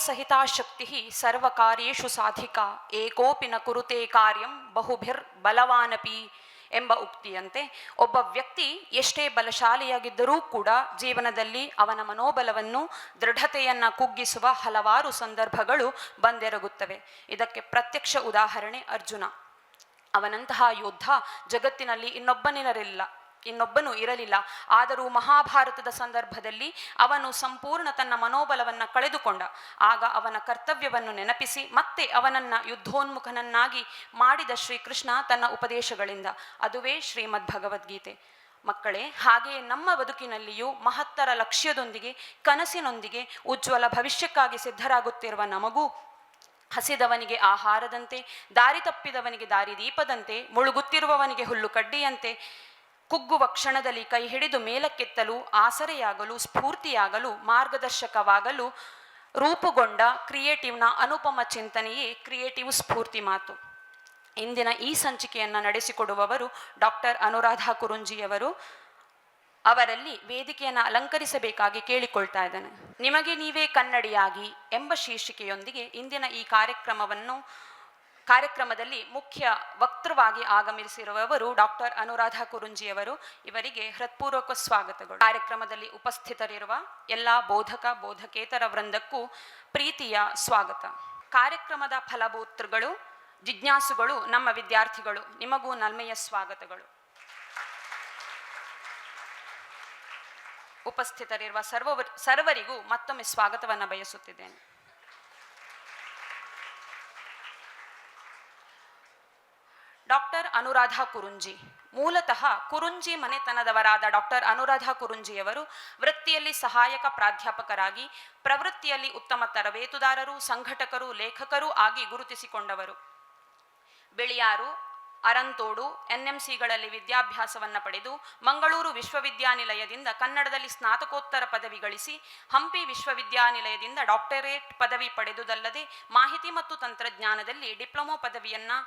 ಸಹಿತಾ ಶಕ್ತಿ ಸರ್ವಕಾರ್ಯೇಷು ಸಾಧಿಕಾ ಏಕೋಪಿ ನ ಕುರುತೆ ಕಾರ್ಯಂ ಬಹುಭಿರ್ಬಲವಾನಪಿ ಎಂಬ ಉಕ್ತಿಯಂತೆ ಒಬ್ಬ ವ್ಯಕ್ತಿ ಎಷ್ಟೇ ಬಲಶಾಲಿಯಾಗಿದ್ದರೂ ಕೂಡ ಜೀವನದಲ್ಲಿ ಅವನ ಮನೋಬಲವನ್ನು ದೃಢತೆಯನ್ನು ಕುಗ್ಗಿಸುವ ಹಲವಾರು ಸಂದರ್ಭಗಳು ಬಂದೆರಗುತ್ತವೆ. ಇದಕ್ಕೆ ಪ್ರತ್ಯಕ್ಷ ಉದಾಹರಣೆ ಅರ್ಜುನ. ಅವನಂತಹ ಯೋಧ ಜಗತ್ತಿನಲ್ಲಿ ಇನ್ನೊಬ್ಬನೂ ಇರಲಿಲ್ಲ. ಆದರೂ ಮಹಾಭಾರತದ ಸಂದರ್ಭದಲ್ಲಿ ಅವನು ಸಂಪೂರ್ಣ ತನ್ನ ಮನೋಬಲವನ್ನು ಕಳೆದುಕೊಂಡ. ಆಗ ಅವನ ಕರ್ತವ್ಯವನ್ನು ನೆನಪಿಸಿ ಮತ್ತೆ ಅವನನ್ನು ಯುದ್ಧೋನ್ಮುಖನನ್ನಾಗಿ ಮಾಡಿದ ಶ್ರೀಕೃಷ್ಣ ತನ್ನ ಉಪದೇಶಗಳಿಂದ. ಅದುವೇ ಶ್ರೀಮದ್ ಭಗವದ್ಗೀತೆ. ಮಕ್ಕಳೇ, ಹಾಗೆಯೇ ನಮ್ಮ ಬದುಕಿನಲ್ಲಿಯೂ ಮಹತ್ತರ ಲಕ್ಷ್ಯದೊಂದಿಗೆ, ಕನಸಿನೊಂದಿಗೆ ಉಜ್ವಲ ಭವಿಷ್ಯಕ್ಕಾಗಿ ಸಿದ್ಧರಾಗುತ್ತಿರುವ ನಮಗೂ ಹಸಿದವನಿಗೆ ಆಹಾರದಂತೆ, ದಾರಿ ತಪ್ಪಿದವನಿಗೆ ದಾರಿದೀಪದಂತೆ, ಮುಳುಗುತ್ತಿರುವವನಿಗೆ ಹುಲ್ಲು ಕಡ್ಡಿಯಂತೆ, ಕುಗ್ಗುವ ಕ್ಷಣದಲ್ಲಿ ಕೈ ಹಿಡಿದು ಮೇಲಕ್ಕೆತ್ತಲು ಆಸರೆಯಾಗಲು, ಸ್ಫೂರ್ತಿಯಾಗಲು, ಮಾರ್ಗದರ್ಶಕವಾಗಲು ರೂಪುಗೊಂಡ ಕ್ರಿಯೇಟಿವ್ನ ಅನುಪಮ ಚಿಂತನೆಯೇ ಕ್ರಿಯೇಟಿವ್ ಸ್ಫೂರ್ತಿ ಮಾತು. ಇಂದಿನ ಈ ಸಂಚಿಕೆಯನ್ನು ನಡೆಸಿಕೊಡುವವರು ಡಾಕ್ಟರ್ ಅನುರಾಧಾ ಕುರುಂಜಿಯವರು. ಅವರಲ್ಲಿ ವೇದಿಕೆಯನ್ನು ಅಲಂಕರಿಸಬೇಕಾಗಿ ಕೇಳಿಕೊಳ್ತಾ ಇದ್ದಾನೆ. ನಿಮಗೆ ನೀವೇ ಕನ್ನಡಿಯಾಗಿ ಎಂಬ ಶೀರ್ಷಿಕೆಯೊಂದಿಗೆ ಇಂದಿನ ಈ ಕಾರ್ಯಕ್ರಮದಲ್ಲಿ ಮುಖ್ಯ ವಕ್ತೃವಾಗಿ ಆಗಮಿಸಿರುವವರು ಡಾಕ್ಟರ್ ಅನುರಾಧಾ ಕುರುಂಜಿಯವರು. ಇವರಿಗೆ ಹೃತ್ಪೂರ್ವಕ ಸ್ವಾಗತಗಳು. ಕಾರ್ಯಕ್ರಮದಲ್ಲಿ ಉಪಸ್ಥಿತರಿರುವ ಎಲ್ಲ ಬೋಧಕೇತರ ವೃಂದಕ್ಕೂ ಪ್ರೀತಿಯ ಸ್ವಾಗತ. ಕಾರ್ಯಕ್ರಮದ ಫಲಭೋತೃಗಳು, ಜಿಜ್ಞಾಸುಗಳು, ನಮ್ಮ ವಿದ್ಯಾರ್ಥಿಗಳು, ನಿಮಗೂ ನಲ್ಮೆಯ ಸ್ವಾಗತಗಳು. ಉಪಸ್ಥಿತರಿರುವ ಸರ್ವರಿಗೂ ಮತ್ತೊಮ್ಮೆ ಸ್ವಾಗತವನ್ನು ಬಯಸುತ್ತಿದ್ದೇನೆ. ಡಾಕ್ಟರ್ ಅನುರಾಧಾ ಕುರುಂಜಿ ಮೂಲತಃ ಕುರುಂಜಿ ಮನೆತನದವರಾದ ಡಾಕ್ಟರ್ ಅನುರಾಧಾ ಕುರುಂಜಿಯವರು ವೃತ್ತಿಯಲ್ಲಿ ಸಹಾಯಕ ಪ್ರಾಧ್ಯಾಪಕರಾಗಿ, ಪ್ರವೃತ್ತಿಯಲ್ಲಿ ಉತ್ತಮ ತರಬೇತುದಾರರು, ಸಂಘಟಕರು, ಲೇಖಕರೂ ಆಗಿ ಗುರುತಿಸಿಕೊಂಡವರು. ಬೆಳಿಯಾರು, ಅರಂತೋಡು, ಎನ್ಎಂಸಿಗಳಲ್ಲಿ ವಿದ್ಯಾಭ್ಯಾಸವನ್ನು ಪಡೆದು ಮಂಗಳೂರು ವಿಶ್ವವಿದ್ಯಾನಿಲಯದಿಂದ ಕನ್ನಡದಲ್ಲಿ ಸ್ನಾತಕೋತ್ತರ ಪದವಿ ಗಳಿಸಿ, ಹಂಪಿ ವಿಶ್ವವಿದ್ಯಾನಿಲಯದಿಂದ ಡಾಕ್ಟರೇಟ್ ಪದವಿ ಪಡೆದುದಲ್ಲದೆ ಮಾಹಿತಿ ಮತ್ತು ತಂತ್ರಜ್ಞಾನದಲ್ಲಿ ಡಿಪ್ಲೊಮೊ ಪದವಿಯನ್ನು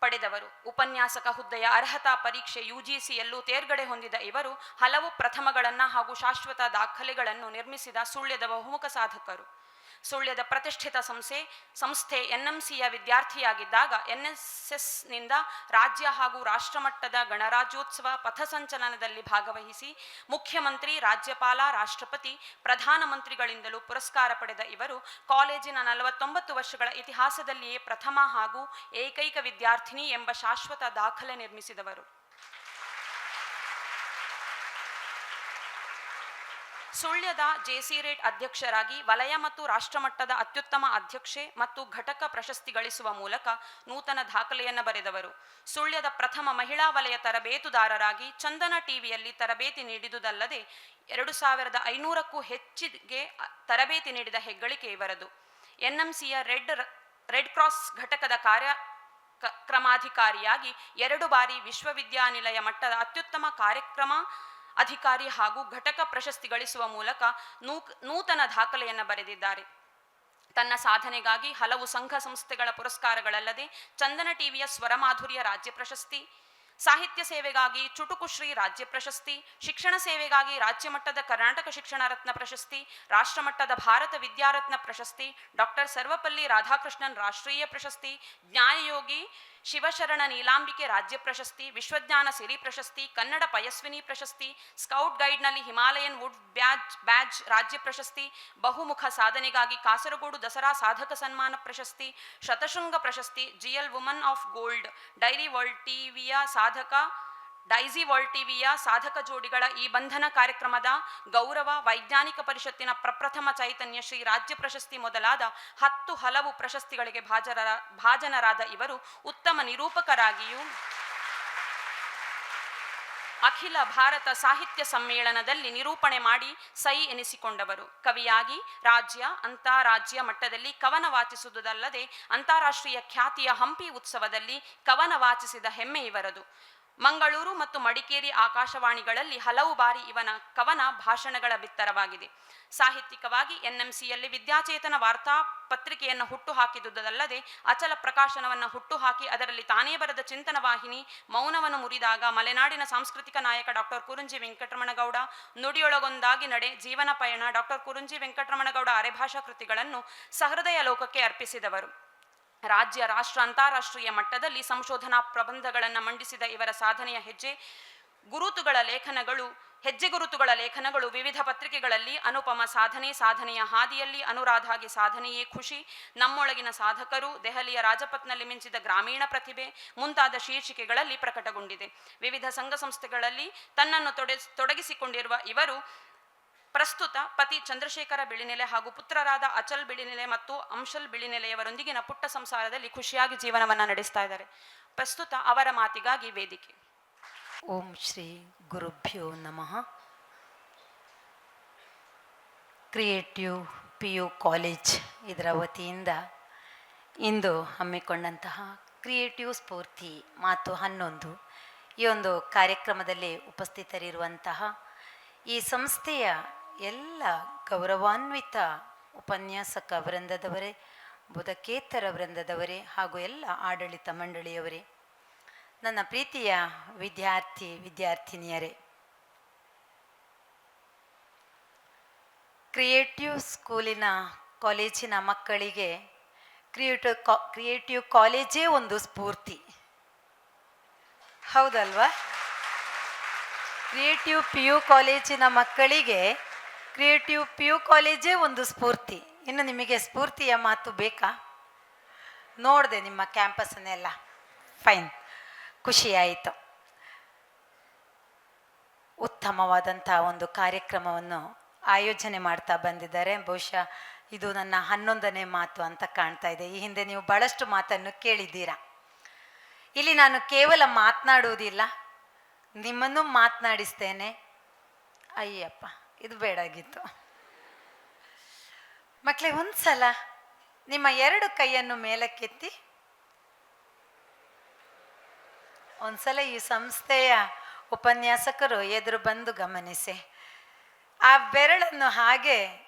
ಪಡೆದವರು. ಉಪನ್ಯಾಸಕ ಹುದ್ದೆಯ ಅರ್ಹತಾ ಪರೀಕ್ಷೆ UGCಯಲ್ಲೂ ತೇರ್ಗಡೆ ಹೊಂದಿದ ಇವರು ಹಲವು ಪ್ರಥಮಗಳನ್ನು ಹಾಗೂ ಶಾಶ್ವತ ದಾಖಲೆಗಳನ್ನು ನಿರ್ಮಿಸಿದ ಸುಳ್ಯದ ಬಹುಮುಖ ಸಾಧಕರು. ಸುಳ್ಯದ ಪ್ರತಿಷ್ಠಿತ ಸಂಸ್ಥೆ NMCಯ ವಿದ್ಯಾರ್ಥಿಯಾಗಿದ್ದಾಗ NSSನಿಂದ ರಾಜ್ಯ ಹಾಗೂ ರಾಷ್ಟ್ರಮಟ್ಟದ ಗಣರಾಜ್ಯೋತ್ಸವ ಪಥಸಂಚಲನದಲ್ಲಿ ಭಾಗವಹಿಸಿ ಮುಖ್ಯಮಂತ್ರಿ, ರಾಜ್ಯಪಾಲ, ರಾಷ್ಟ್ರಪತಿ, ಪ್ರಧಾನಮಂತ್ರಿಗಳಿಂದಲೂ ಪುರಸ್ಕಾರ ಪಡೆದ ಇವರು ಕಾಲೇಜಿನ 49 ವರ್ಷಗಳ ಇತಿಹಾಸದಲ್ಲಿಯೇ ಪ್ರಥಮ ಹಾಗೂ ಏಕೈಕ ವಿದ್ಯಾರ್ಥಿನಿ ಎಂಬ ಶಾಶ್ವತ ದಾಖಲೆ ನಿರ್ಮಿಸಿದವರು. ಸುಳ್ಯದ JC-ರೇಟ್ ಅಧ್ಯಕ್ಷರಾಗಿ ವಲಯ ಮತ್ತು ರಾಷ್ಟ್ರಮಟ್ಟದ ಅತ್ಯುತ್ತಮ ಅಧ್ಯಕ್ಷೆ ಮತ್ತು ಘಟಕ ಪ್ರಶಸ್ತಿ ಗಳಿಸುವ ಮೂಲಕ ನೂತನ ದಾಖಲೆಯನ್ನು ಬರೆದವರು. ಸುಳ್ಯದ ಪ್ರಥಮ ಮಹಿಳಾ ವಲಯ ತರಬೇತುದಾರರಾಗಿ ಚಂದನ ಟಿವಿಯಲ್ಲಿ ತರಬೇತಿ ನೀಡಿದುದಲ್ಲದೆ 2500ಕ್ಕೂ ಹೆಚ್ಚಿಗೆ ತರಬೇತಿ ನೀಡಿದ ಹೆಗ್ಗಳಿಕೆ ಇವರದು. NMCಯ ರೆಡ್ ಕ್ರಾಸ್ ಘಟಕದ ಕಾರ್ಯಕ್ರಮಾಧಿಕಾರಿಯಾಗಿ 2 ಬಾರಿ ವಿಶ್ವವಿದ್ಯಾನಿಲಯ ಮಟ್ಟದ ಅತ್ಯುತ್ತಮ ಕಾರ್ಯಕ್ರಮ ಅಧಿಕಾರಿ ಹಾಗೂ ಘಟಕ ಪ್ರಶಸ್ತಿ ಗಳಿಸುವ ಮೂಲಕ ನೂತನ ದಾಖಲೆಯನ್ನು ಬರೆದಿದ್ದಾರೆ. ತನ್ನ ಸಾಧನೆಗಾಗಿ ಹಲವು ಸಂಘ ಸಂಸ್ಥೆಗಳ ಪುರಸ್ಕಾರಗಳಲ್ಲದೆ ಚಂದನ ಟಿವಿಯ ಸ್ವರಮಾಧುರ್ಯ ರಾಜ್ಯ ಪ್ರಶಸ್ತಿ, ಸಾಹಿತ್ಯ ಸೇವೆಗಾಗಿ ಚುಟುಕು ಶ್ರೀ ರಾಜ್ಯ ಪ್ರಶಸ್ತಿ, ಶಿಕ್ಷಣ ಸೇವೆಗಾಗಿ ರಾಜ್ಯ ಮಟ್ಟದ ಕರ್ನಾಟಕ ಶಿಕ್ಷಣ ರತ್ನ ಪ್ರಶಸ್ತಿ, ರಾಷ್ಟ್ರಮಟ್ಟದ ಭಾರತ ವಿದ್ಯಾರತ್ನ ಪ್ರಶಸ್ತಿ, ಡಾಕ್ಟರ್ ಸರ್ವಪಲ್ಲಿ ರಾಧಾಕೃಷ್ಣನ್ ರಾಷ್ಟ್ರೀಯ ಪ್ರಶಸ್ತಿ, ಜ್ಞಾನಯೋಗಿ ಶಿವಶರಣ ನೀಲಾಂಬಿಕೆ ರಾಜ್ಯ ಪ್ರಶಸ್ತಿ, ವಿಶ್ವಜ್ಞಾನ ಸಿರಿ ಪ್ರಶಸ್ತಿ, ಕನ್ನಡ ಪಯಸ್ವಿನಿ ಪ್ರಶಸ್ತಿ, ಸ್ಕೌಟ್ ಗೈಡ್ನಲ್ಲಿ ಹಿಮಾಲಯನ್ ವುಡ್ ಬ್ಯಾಡ್ಜ್ ರಾಜ್ಯ ಪ್ರಶಸ್ತಿ, ಬಹುಮುಖ ಸಾಧನೆಗಾಗಿ ಕಾಸರಗೋಡು ದಸರಾ ಸಾಧಕ ಸನ್ಮಾನ ಪ್ರಶಸ್ತಿ, ಶತಶೃಂಗ ಪ್ರಶಸ್ತಿ, GL woman of gold, daisy world ಟಿವಿಯ ಸಾಧಕ ಜೋಡಿಗಳ ಈ ಬಂಧನ ಕಾರ್ಯಕ್ರಮದ ಗೌರವ, ವೈಜ್ಞಾನಿಕ ಪರಿಷತ್ತಿನ ಪ್ರಪ್ರಥಮ ಚೈತನ್ಯ ಶ್ರೀ ರಾಜ್ಯ ಪ್ರಶಸ್ತಿ ಮೊದಲಾದ 10 ಹಲವು ಪ್ರಶಸ್ತಿಗಳಿಗೆ ಭಾಜನರಾದ ಇವರು ಉತ್ತಮ ನಿರೂಪಕರಾಗಿಯೂ ಅಖಿಲ ಭಾರತ ಸಾಹಿತ್ಯ ಸಮ್ಮೇಳನದಲ್ಲಿ ನಿರೂಪಣೆ ಮಾಡಿ ಸೈ ಎನಿಸಿಕೊಂಡವರು. ಕವಿಯಾಗಿ ರಾಜ್ಯ, ಅಂತಾರಾಜ್ಯ ಮಟ್ಟದಲ್ಲಿ ಕವನ ವಾಚಿಸುವುದಲ್ಲದೆ ಅಂತಾರಾಷ್ಟ್ರೀಯ ಖ್ಯಾತಿಯ ಹಂಪಿ ಉತ್ಸವದಲ್ಲಿ ಕವನ ವಾಚಿಸಿದ ಹೆಮ್ಮೆ ಇವರದು. ಮಂಗಳೂರು ಮತ್ತು ಮಡಿಕೇರಿ ಆಕಾಶವಾಣಿಗಳಲ್ಲಿ ಹಲವು ಬಾರಿ ಇವನ ಕವನ ಭಾಷಣಗಳ ಬಿತ್ತರವಾಗಿದೆ. ಸಾಹಿತ್ಯಿಕವಾಗಿ ಎನ್ಎಂಸಿಯಲ್ಲಿ ವಿದ್ಯಾಚೇತನ ವಾರ್ತಾ ಪತ್ರಿಕೆಯನ್ನು ಹುಟ್ಟುಹಾಕಿದುದಲ್ಲದೆ ಅಚಲ ಪ್ರಕಾಶನವನ್ನು ಹುಟ್ಟುಹಾಕಿ ಅದರಲ್ಲಿ ತಾನೇ ಬರೆದ ಚಿಂತನ ವಾಹಿನಿ ಮೌನವನ್ನು ಮುರಿದಾಗ, ಮಲೆನಾಡಿನ ಸಾಂಸ್ಕೃತಿಕ ನಾಯಕ ಡಾಕ್ಟರ್ ಕುರುಂಜಿ ವೆಂಕಟರಮಣಗೌಡ, ನುಡಿಯೊಳಗೊಂದಾಗಿ ನಡೆ, ಜೀವನ ಪಯಣ, ಡಾಕ್ಟರ್ ಕುರುಂಜಿ ವೆಂಕಟರಮಣಗೌಡ ಅರೆಭಾಷಾ ಕೃತಿಗಳನ್ನು ಸಹೃದಯ ಲೋಕಕ್ಕೆ ಅರ್ಪಿಸಿದವರು. ರಾಜ್ಯ, ರಾಷ್ಟ್ರ, ಅಂತಾರಾಷ್ಟ್ರೀಯ ಮಟ್ಟದಲ್ಲಿ ಸಂಶೋಧನಾ ಪ್ರಬಂಧಗಳನ್ನು ಮಂಡಿಸಿದ ಇವರ ಸಾಧನೆಯ ಹೆಜ್ಜೆಗುರುತುಗಳ ಲೇಖನಗಳು ವಿವಿಧ ಪತ್ರಿಕೆಗಳಲ್ಲಿ ಅನುಪಮ ಸಾಧನೆ, ಸಾಧನೆಯ ಹಾದಿಯಲ್ಲಿ, ಅನುರಾಧಾಗೆ ಸಾಧನೆಯೇ ಖುಷಿ, ನಮ್ಮೊಳಗಿನ ಸಾಧಕರು, ದೆಹಲಿಯ ರಾಜಪಥ್ನಲ್ಲಿ ಮಿಂಚಿದ ಗ್ರಾಮೀಣ ಪ್ರತಿಭೆ ಮುಂತಾದ ಶೀರ್ಷಿಕೆಗಳಲ್ಲಿ ಪ್ರಕಟಗೊಂಡಿದೆ. ವಿವಿಧ ಸಂಘ ಸಂಸ್ಥೆಗಳಲ್ಲಿ ತನ್ನನ್ನು ತೊಡಗಿಸಿಕೊಂಡಿರುವ ಇವರು ಪ್ರಸ್ತುತ ಪತಿ ಚಂದ್ರಶೇಖರ ಬಿಳಿನೆಲೆ ಹಾಗೂ ಪುತ್ರರಾದ ಅಚಲ್ ಬಿಳಿನೆಲೆ ಮತ್ತು ಅಂಶಲ್ ಬಿಳಿನೆಲೆಯವರೊಂದಿಗಿನ ಪುಟ್ಟ ಸಂಸಾರದಲ್ಲಿ ಖುಷಿಯಾಗಿ ಜೀವನವನ್ನು ನಡೆಸ್ತಾ ಇದ್ದಾರೆ. ಪ್ರಸ್ತುತ ಅವರ ಮಾತಿಗಾಗಿ ವೇದಿಕೆ. ಓಂ ಶ್ರೀ ಗುರುಭ್ಯೋ ನಮಃ. ಕ್ರಿಯೇಟಿವ್ PU ಕಾಲೇಜ್ ಇದರ ವತಿಯಿಂದ ಇಂದು ಹಮ್ಮಿಕೊಂಡಂತಹ ಕ್ರಿಯೇಟಿವ್ ಸ್ಫೂರ್ತಿ ಮಾತು 11 ಈ ಒಂದು ಕಾರ್ಯಕ್ರಮದಲ್ಲಿ ಉಪಸ್ಥಿತರಿರುವಂತಹ ಈ ಸಂಸ್ಥೆಯ ಎಲ್ಲ ಗೌರವಾನ್ವಿತ ಉಪನ್ಯಾಸಕ ವೃಂದದವರೇ, ಬೋಧಕೇತರ ವೃಂದದವರೇ ಹಾಗೂ ಎಲ್ಲ ಆಡಳಿತ ಮಂಡಳಿಯವರೇ, ನನ್ನ ಪ್ರೀತಿಯ ವಿದ್ಯಾರ್ಥಿನಿಯರೇ, ಕ್ರಿಯೇಟಿವ್ ಸ್ಕೂಲಿನ ಕಾಲೇಜಿನ ಮಕ್ಕಳಿಗೆ ಕ್ರಿಯೇಟಿವ್ ಕಾಲೇಜೇ ಒಂದು ಸ್ಫೂರ್ತಿ, ಹೌದಲ್ವಾ? ಕ್ರಿಯೇಟಿವ್ PU ಕಾಲೇಜಿನ ಮಕ್ಕಳಿಗೆ ಕ್ರಿಯೇಟಿವ್ PU ಕಾಲೇಜೇ ಒಂದು ಸ್ಫೂರ್ತಿ. ಇನ್ನು ನಿಮಗೆ ಸ್ಫೂರ್ತಿಯ ಮಾತು ಬೇಕಾ? ನೋಡಿದೆ ನಿಮ್ಮ ಕ್ಯಾಂಪಸ್ಸನ್ನೆಲ್ಲ, ಫೈನ್, ಖುಷಿಯಾಯಿತು. ಉತ್ತಮವಾದಂಥ ಒಂದು ಕಾರ್ಯಕ್ರಮವನ್ನು ಆಯೋಜನೆ ಮಾಡ್ತಾ ಬಂದಿದ್ದಾರೆ. ಬಹುಶಃ ಇದು ನನ್ನ 11ನೇ ಮಾತು ಅಂತ ಕಾಣ್ತಾ ಇದೆ. ಈ ಹಿಂದೆ ನೀವು ಬಹಳಷ್ಟು ಮಾತನ್ನು ಕೇಳಿದ್ದೀರಾ. ಇಲ್ಲಿ ನಾನು ಕೇವಲ ಮಾತನಾಡುವುದಿಲ್ಲ, ನಿಮ್ಮನ್ನು ಮಾತನಾಡಿಸ್ತೇನೆ. ಅಯ್ಯಪ್ಪ, ಇದು ಬೇಡಾಗಿತ್ತು. ಮಕ್ಕಳೇ, ಒಂದ್ಸಲ ನಿಮ್ಮ 2 ಕೈಯನ್ನು ಮೇಲಕ್ಕೆತ್ತಿ. ಒಂದ್ಸಲ ಈ ಸಂಸ್ಥೆಯ ಉಪನ್ಯಾಸಕರು ಎದುರು ಬಂದು ಗಮನಿಸಿ. ಆ ಬೆರಳನ್ನು ಹಾಗೆ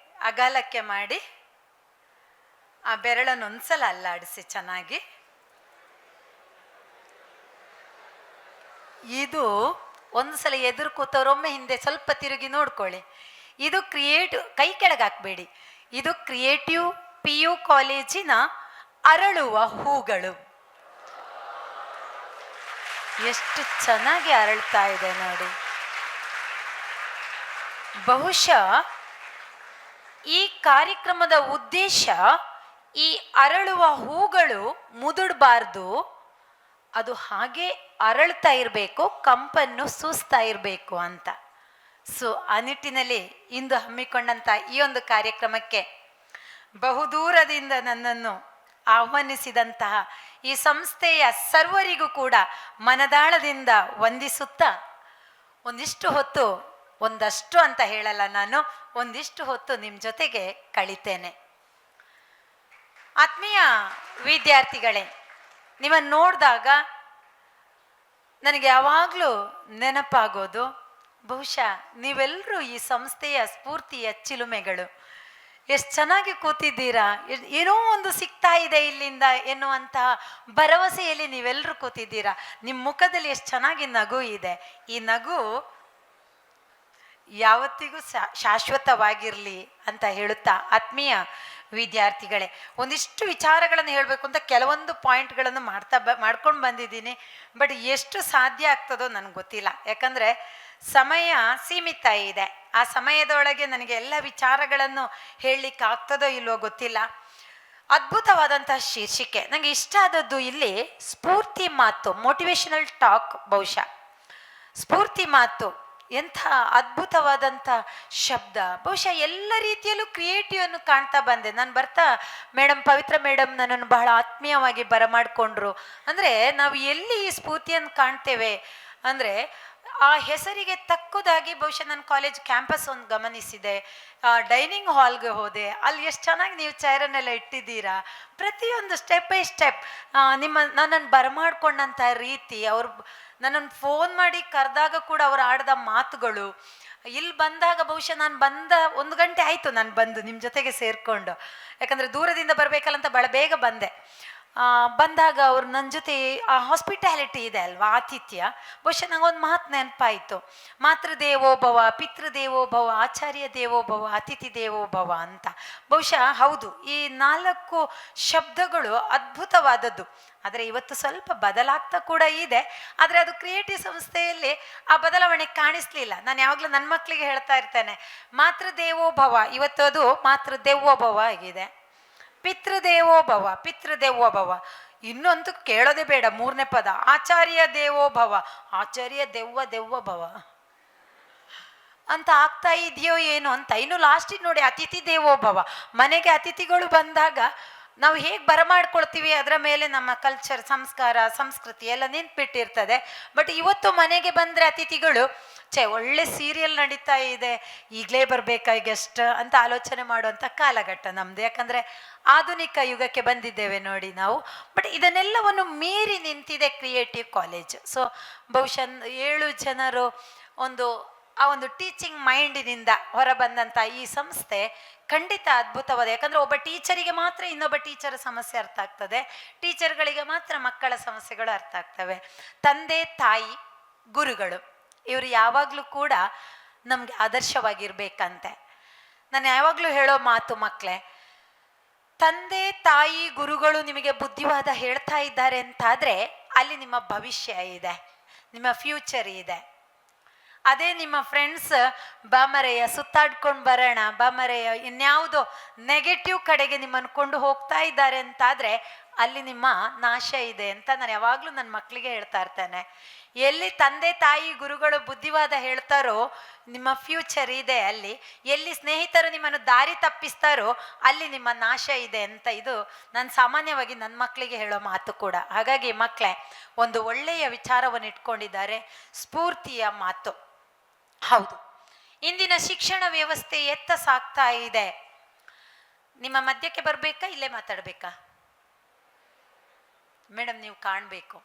ಅಗಲಕ್ಕೆ ಮಾಡಿ, ಆ ಬೆರಳನ್ನು ಒಂದ್ಸಲ ಅಲ್ಲಾಡಿಸಿ ಚೆನ್ನಾಗಿ. ಇದು ಒಂದು ಸಲ ಎದುರು ಕೂತವ್ರೊಮ್ಮೆ ಹಿಂದೆ ಸ್ವಲ್ಪ ತಿರುಗಿ ನೋಡ್ಕೊಳ್ಳಿ. ಇದು ಕೈ ಕೆಳಗೆ ಹಾಕಬೇಡಿ. ಇದು ಕ್ರಿಯೇಟಿವ್ PU ಕಾಲೇಜಿನ ಅರಳುವ ಹೂಗಳು. ಎಷ್ಟು ಚೆನ್ನಾಗಿ ಅರಳ್ತಾ ಇದೆ ನೋಡಿ. ಬಹುಶಃ ಈ ಕಾರ್ಯಕ್ರಮದ ಉದ್ದೇಶ ಈ ಅರಳುವ ಹೂಗಳು ಮುದುಡಬಾರ್ದು, ಅದು ಹಾಗೆ ಅರಳ್ತಾ ಇರಬೇಕು, ಕಂಪನ್ನು ಸೂಸ್ತಾ ಇರಬೇಕು ಅಂತ. ಸೊ ಆ ನಿಟ್ಟಿನಲ್ಲಿ ಇಂದು ಹಮ್ಮಿಕೊಂಡಂಥ ಈ ಒಂದು ಕಾರ್ಯಕ್ರಮಕ್ಕೆ ಬಹುದೂರದಿಂದ ನನ್ನನ್ನು ಆಹ್ವಾನಿಸಿದಂತಹ ಈ ಸಂಸ್ಥೆಯ ಸರ್ವರಿಗೂ ಕೂಡ ಮನದಾಳದಿಂದ ವಂದಿಸುತ್ತಾ, ಒಂದಷ್ಟು ಅಂತ ಹೇಳಲ್ಲ ನಾನು, ಒಂದಿಷ್ಟು ಹೊತ್ತು ನಿಮ್ಮ ಜೊತೆಗೆ ಕಳಿತೇನೆ. ಆತ್ಮೀಯ ವಿದ್ಯಾರ್ಥಿಗಳೇ, ನಿಮ್ಮನ್ನು ನೋಡಿದಾಗ ನನಗೆ ಯಾವಾಗಲೂ ನೆನಪಾಗೋದು, ಬಹುಶಃ ನೀವೆಲ್ಲರೂ ಈ ಸಂಸ್ಥೆಯ ಸ್ಫೂರ್ತಿಯ ಚಿಲುಮೆಗಳು. ಎಷ್ಟು ಚೆನ್ನಾಗಿ ಕೂತಿದ್ದೀರಾ, ಏನೋ ಒಂದು ಸಿಗ್ತಾ ಇದೆ ಇಲ್ಲಿಂದ ಎನ್ನುವಂತಹ ಭರವಸೆಯಲ್ಲಿ ನೀವೆಲ್ಲರೂ ಕೂತಿದ್ದೀರಾ. ನಿಮ್ಮ ಮುಖದಲ್ಲಿ ಎಷ್ಟು ಚೆನ್ನಾಗಿ ನಗು ಇದೆ. ಈ ನಗು ಯಾವತ್ತಿಗೂ ಶಾಶ್ವತವಾಗಿರಲಿ ಅಂತ ಹೇಳುತ್ತಾ, ಆತ್ಮೀಯ ವಿದ್ಯಾರ್ಥಿಗಳೇ, ಒಂದಿಷ್ಟು ವಿಚಾರಗಳನ್ನು ಹೇಳಬೇಕು ಅಂತ ಕೆಲವೊಂದು ಪಾಯಿಂಟ್ಗಳನ್ನು ಮಾಡ್ಕೊಂಡು ಬಂದಿದ್ದೀನಿ. ಬಟ್ ಎಷ್ಟು ಸಾಧ್ಯ ಆಗ್ತದೋ ನನಗೆ ಗೊತ್ತಿಲ್ಲ, ಯಾಕಂದರೆ ಸಮಯ ಸೀಮಿತ ಇದೆ. ಆ ಸಮಯದೊಳಗೆ ನನಗೆ ಎಲ್ಲ ವಿಚಾರಗಳನ್ನು ಹೇಳಲಿಕ್ಕೆ ಆಗ್ತದೋ ಇಲ್ವೋ ಗೊತ್ತಿಲ್ಲ. ಅದ್ಭುತವಾದಂತಹ ಶೀರ್ಷಿಕೆ ನನಗೆ ಇಷ್ಟ ಆದದ್ದು ಇಲ್ಲಿ ಸ್ಫೂರ್ತಿ ಮಾತು, ಮೋಟಿವೇಶನಲ್ ಟಾಕ್. ಬಹುಶಃ ಸ್ಫೂರ್ತಿ ಮಾತು ಎಂಥ ಅದ್ಭುತವಾದಂಥ ಶಬ್ದ. ಬಹುಶಃ ಎಲ್ಲ ರೀತಿಯಲ್ಲೂ ಕ್ರಿಯೇಟಿವ್ ಅನ್ನು ಕಾಣ್ತಾ ಬಂದೆ. ನಾನು ಬರ್ತಾ ಪವಿತ್ರ ಮೇಡಮ್ ನನ್ನನ್ನು ಬಹಳ ಆತ್ಮೀಯವಾಗಿ ಬರಮಾಡಿಕೊಂಡ್ರು. ಅಂದರೆ ನಾವು ಎಲ್ಲಿ ಈ ಸ್ಫೂರ್ತಿಯನ್ನು ಕಾಣ್ತೇವೆ ಅಂದರೆ ಆ ಹೆಸರಿಗೆ ತಕ್ಕುದಾಗಿ ಬಹುಶಃ ನನ್ನ ಕಾಲೇಜ್ ಕ್ಯಾಂಪಸ್ ಒಂದು ಗಮನಿಸಿದೆ, ಡೈನಿಂಗ್ ಹಾಲ್ಗೆ ಹೋದೆ, ಅಲ್ಲಿ ಎಷ್ಟು ಚೆನ್ನಾಗಿ ನೀವು ಚೇರನ್ನೆಲ್ಲ ಇಟ್ಟಿದ್ದೀರಾ. ಪ್ರತಿಯೊಂದು ಸ್ಟೆಪ್ ಬೈ ಸ್ಟೆಪ್ ನನ್ನನ್ನು ಬರಮಾಡ್ಕೊಂಡಂಥ ರೀತಿ, ಅವ್ರು ನನ್ನನ್ನು ಫೋನ್ ಮಾಡಿ ಕರೆದಾಗ ಕೂಡ ಅವ್ರು ಆಡಿದ ಮಾತುಗಳು, ಇಲ್ಲಿ ಬಂದಾಗ ಬಹುಶಃ ನಾನು ಬಂದ 1 ಗಂಟೆ ಆಯಿತು ನಾನು ಬಂದು ನಿಮ್ಮ ಜೊತೆಗೆ ಸೇರಿಕೊಂಡು, ಯಾಕಂದರೆ ದೂರದಿಂದ ಬರಬೇಕಲ್ಲಂತ ಭಾಳ ಬೇಗ ಬಂದೆ. ಬಂದಾಗ ಅವ್ರು ನನ್ನ ಜೊತೆ ಆ ಹಾಸ್ಪಿಟ್ಯಾಲಿಟಿ ಇದೆ ಅಲ್ವಾ, ಆತಿಥ್ಯ, ಬಹುಶಃ ನಂಗೊಂದು ಮಾತು ನೆನಪಾಯಿತು, ಮಾತೃದೇವೋಭವ, ಪಿತೃದೇವೋಭವ, ಆಚಾರ್ಯ ದೇವೋಭವ, ಅತಿಥಿ ದೇವೋಭವ ಅಂತ. ಬಹುಶಃ ಹೌದು, ಈ 4 ಶಬ್ದಗಳು ಅದ್ಭುತವಾದದ್ದು. ಆದರೆ ಇವತ್ತು ಸ್ವಲ್ಪ ಬದಲಾಗ್ತಾ ಕೂಡ ಇದೆ, ಆದರೆ ಅದು ಕ್ರಿಯೇಟಿವ್ ಸಂಸ್ಥೆಯಲ್ಲಿ ಆ ಬದಲಾವಣೆ ಕಾಣಿಸ್ಲಿಲ್ಲ. ನಾನು ಯಾವಾಗಲೂ ನನ್ನ ಮಕ್ಕಳಿಗೆ ಹೇಳ್ತಾ ಇರ್ತೇನೆ, ಮಾತೃದೇವೋಭವ ಇವತ್ತು ಅದು ಮಾತೃದೇವೋಭವ ಆಗಿದೆ. ಪಿತೃದೇವೋಭವ ಇನ್ನೊಂದು ಕೇಳೋದೇ ಬೇಡ, 3ನೇ ಪದ ಆಚಾರ್ಯ ದೇವೋಭವ, ಆಚಾರ್ಯ ದೆವ್ವ ಅಂತ ಆಗ್ತಾ ಇದೆಯೋ ಏನೋ ಅಂತ. ಇನ್ನು ಲಾಸ್ಟಿಗೆ ನೋಡಿ ಅತಿಥಿ ದೇವೋಭವ, ಮನೆಗೆ ಅತಿಥಿಗಳು ಬಂದಾಗ ನಾವು ಹೇಗೆ ಬರಮಾಡ್ಕೊಳ್ತೀವಿ ಅದರ ಮೇಲೆ ನಮ್ಮ ಕಲ್ಚರ್, ಸಂಸ್ಕಾರ, ಸಂಸ್ಕೃತಿ ಎಲ್ಲ ನಿಂತ್ಬಿಟ್ಟಿರ್ತದೆ. ಬಟ್ ಇವತ್ತು ಮನೆಗೆ ಬಂದರೆ ಅತಿಥಿಗಳು ಒಳ್ಳೆ ಸೀರಿಯಲ್ ನಡೀತಾ ಇದೆ, ಈಗಲೇ ಬರಬೇಕಾಗಿ ಗೆಸ್ಟ್ ಅಂತ ಆಲೋಚನೆ ಮಾಡುವಂಥ ಕಾಲಘಟ್ಟ ನಮ್ಮದು. ಯಾಕಂದರೆ ಆಧುನಿಕ ಯುಗಕ್ಕೆ ಬಂದಿದ್ದೇವೆ ನೋಡಿ ನಾವು. ಬಟ್ ಇದನ್ನೆಲ್ಲವನ್ನು ಮೀರಿ ನಿಂತಿದೆ ಕ್ರಿಯೇಟಿವ್ ಕಾಲೇಜ್. ಸೊ ಬಹುಶಃ 7 ಜನರು ಆ ಒಂದು ಟೀಚಿಂಗ್ ಮೈಂಡಿನಿಂದ ಹೊರಬಂದಂಥ ಈ ಸಂಸ್ಥೆ ಖಂಡಿತ ಅದ್ಭುತವಾದ. ಯಾಕಂದರೆ ಒಬ್ಬ ಟೀಚರಿಗೆ ಮಾತ್ರ ಇನ್ನೊಬ್ಬ ಟೀಚರ್ ಸಮಸ್ಯೆ ಅರ್ಥ ಆಗ್ತದೆ, ಟೀಚರ್ಗಳಿಗೆ ಮಾತ್ರ ಮಕ್ಕಳ ಸಮಸ್ಯೆಗಳು ಅರ್ಥ ಆಗ್ತವೆ. ತಂದೆ ತಾಯಿ ಗುರುಗಳು ಇವರು ಯಾವಾಗಲೂ ಕೂಡ ನಮಗೆ ಆದರ್ಶವಾಗಿರ್ಬೇಕಂತೆ. ನಾನು ಯಾವಾಗಲೂ ಹೇಳೋ ಮಾತು, ಮಕ್ಕಳೇ, ತಂದೆ ತಾಯಿ ಗುರುಗಳು ನಿಮಗೆ ಬುದ್ಧಿವಾದ ಹೇಳ್ತಾ ಇದ್ದಾರೆ ಅಂತಾದರೆ ಅಲ್ಲಿ ನಿಮ್ಮ ಭವಿಷ್ಯ ಇದೆ, ನಿಮ್ಮ ಫ್ಯೂಚರ್ ಇದೆ. ಅದೇ ನಿಮ್ಮ ಫ್ರೆಂಡ್ಸ್ ಬಾಮರೆಯ ಸುತ್ತಾಡ್ಕೊಂಡು ಬರೋಣ, ಬಾಮರೆಯ ಇನ್ಯಾವುದೋ ನೆಗೆಟಿವ್ ಕಡೆಗೆ ನಿಮ್ಮನ್ನು ಕೊಂಡು ಹೋಗ್ತಾ ಇದ್ದಾರೆ ಅಂತಾದರೆ ಅಲ್ಲಿ ನಿಮ್ಮ ನಾಶ ಇದೆ ಅಂತ ನಾನು ಯಾವಾಗಲೂ ನನ್ನ ಮಕ್ಕಳಿಗೆ ಹೇಳ್ತಾ ಇರ್ತೇನೆ. ಎಲ್ಲಿ ತಂದೆ ತಾಯಿ ಗುರುಗಳು ಬುದ್ಧಿವಾದ ಹೇಳ್ತಾರೋ ನಿಮ್ಮ ಫ್ಯೂಚರ್ ಇದೆ ಅಲ್ಲಿ, ಎಲ್ಲಿ ಸ್ನೇಹಿತರು ನಿಮ್ಮನ್ನು ದಾರಿ ತಪ್ಪಿಸ್ತಾರೋ ಅಲ್ಲಿ ನಿಮ್ಮ ನಾಶ ಇದೆ ಅಂತ. ಇದು ನಾನು ಸಾಮಾನ್ಯವಾಗಿ ನನ್ನ ಮಕ್ಕಳಿಗೆ ಹೇಳೋ ಮಾತು ಕೂಡ. ಹಾಗಾಗಿ ಮಕ್ಕಳೇ, ಒಂದು ಒಳ್ಳೆಯ ವಿಚಾರವನ್ನು ಇಟ್ಕೊಂಡಿದ್ದಾರೆ, ಸ್ಫೂರ್ತಿಯ ಮಾತು. ಹೌದು, ಇಂದಿನ ಶಿಕ್ಷಣ ವ್ಯವಸ್ಥೆ ಎತ್ತ ಸಾಗ್ತಾ ಇದೆ. ನಿಮ್ಮ ಮಧ್ಯಕ್ಕೆ ಬರಬೇಕಾ, ಇಲ್ಲೇ ಮಾತಾಡಬೇಕಾ? ಮೇಡಮ್ ನೀವು ಕಾಣಬೇಕು,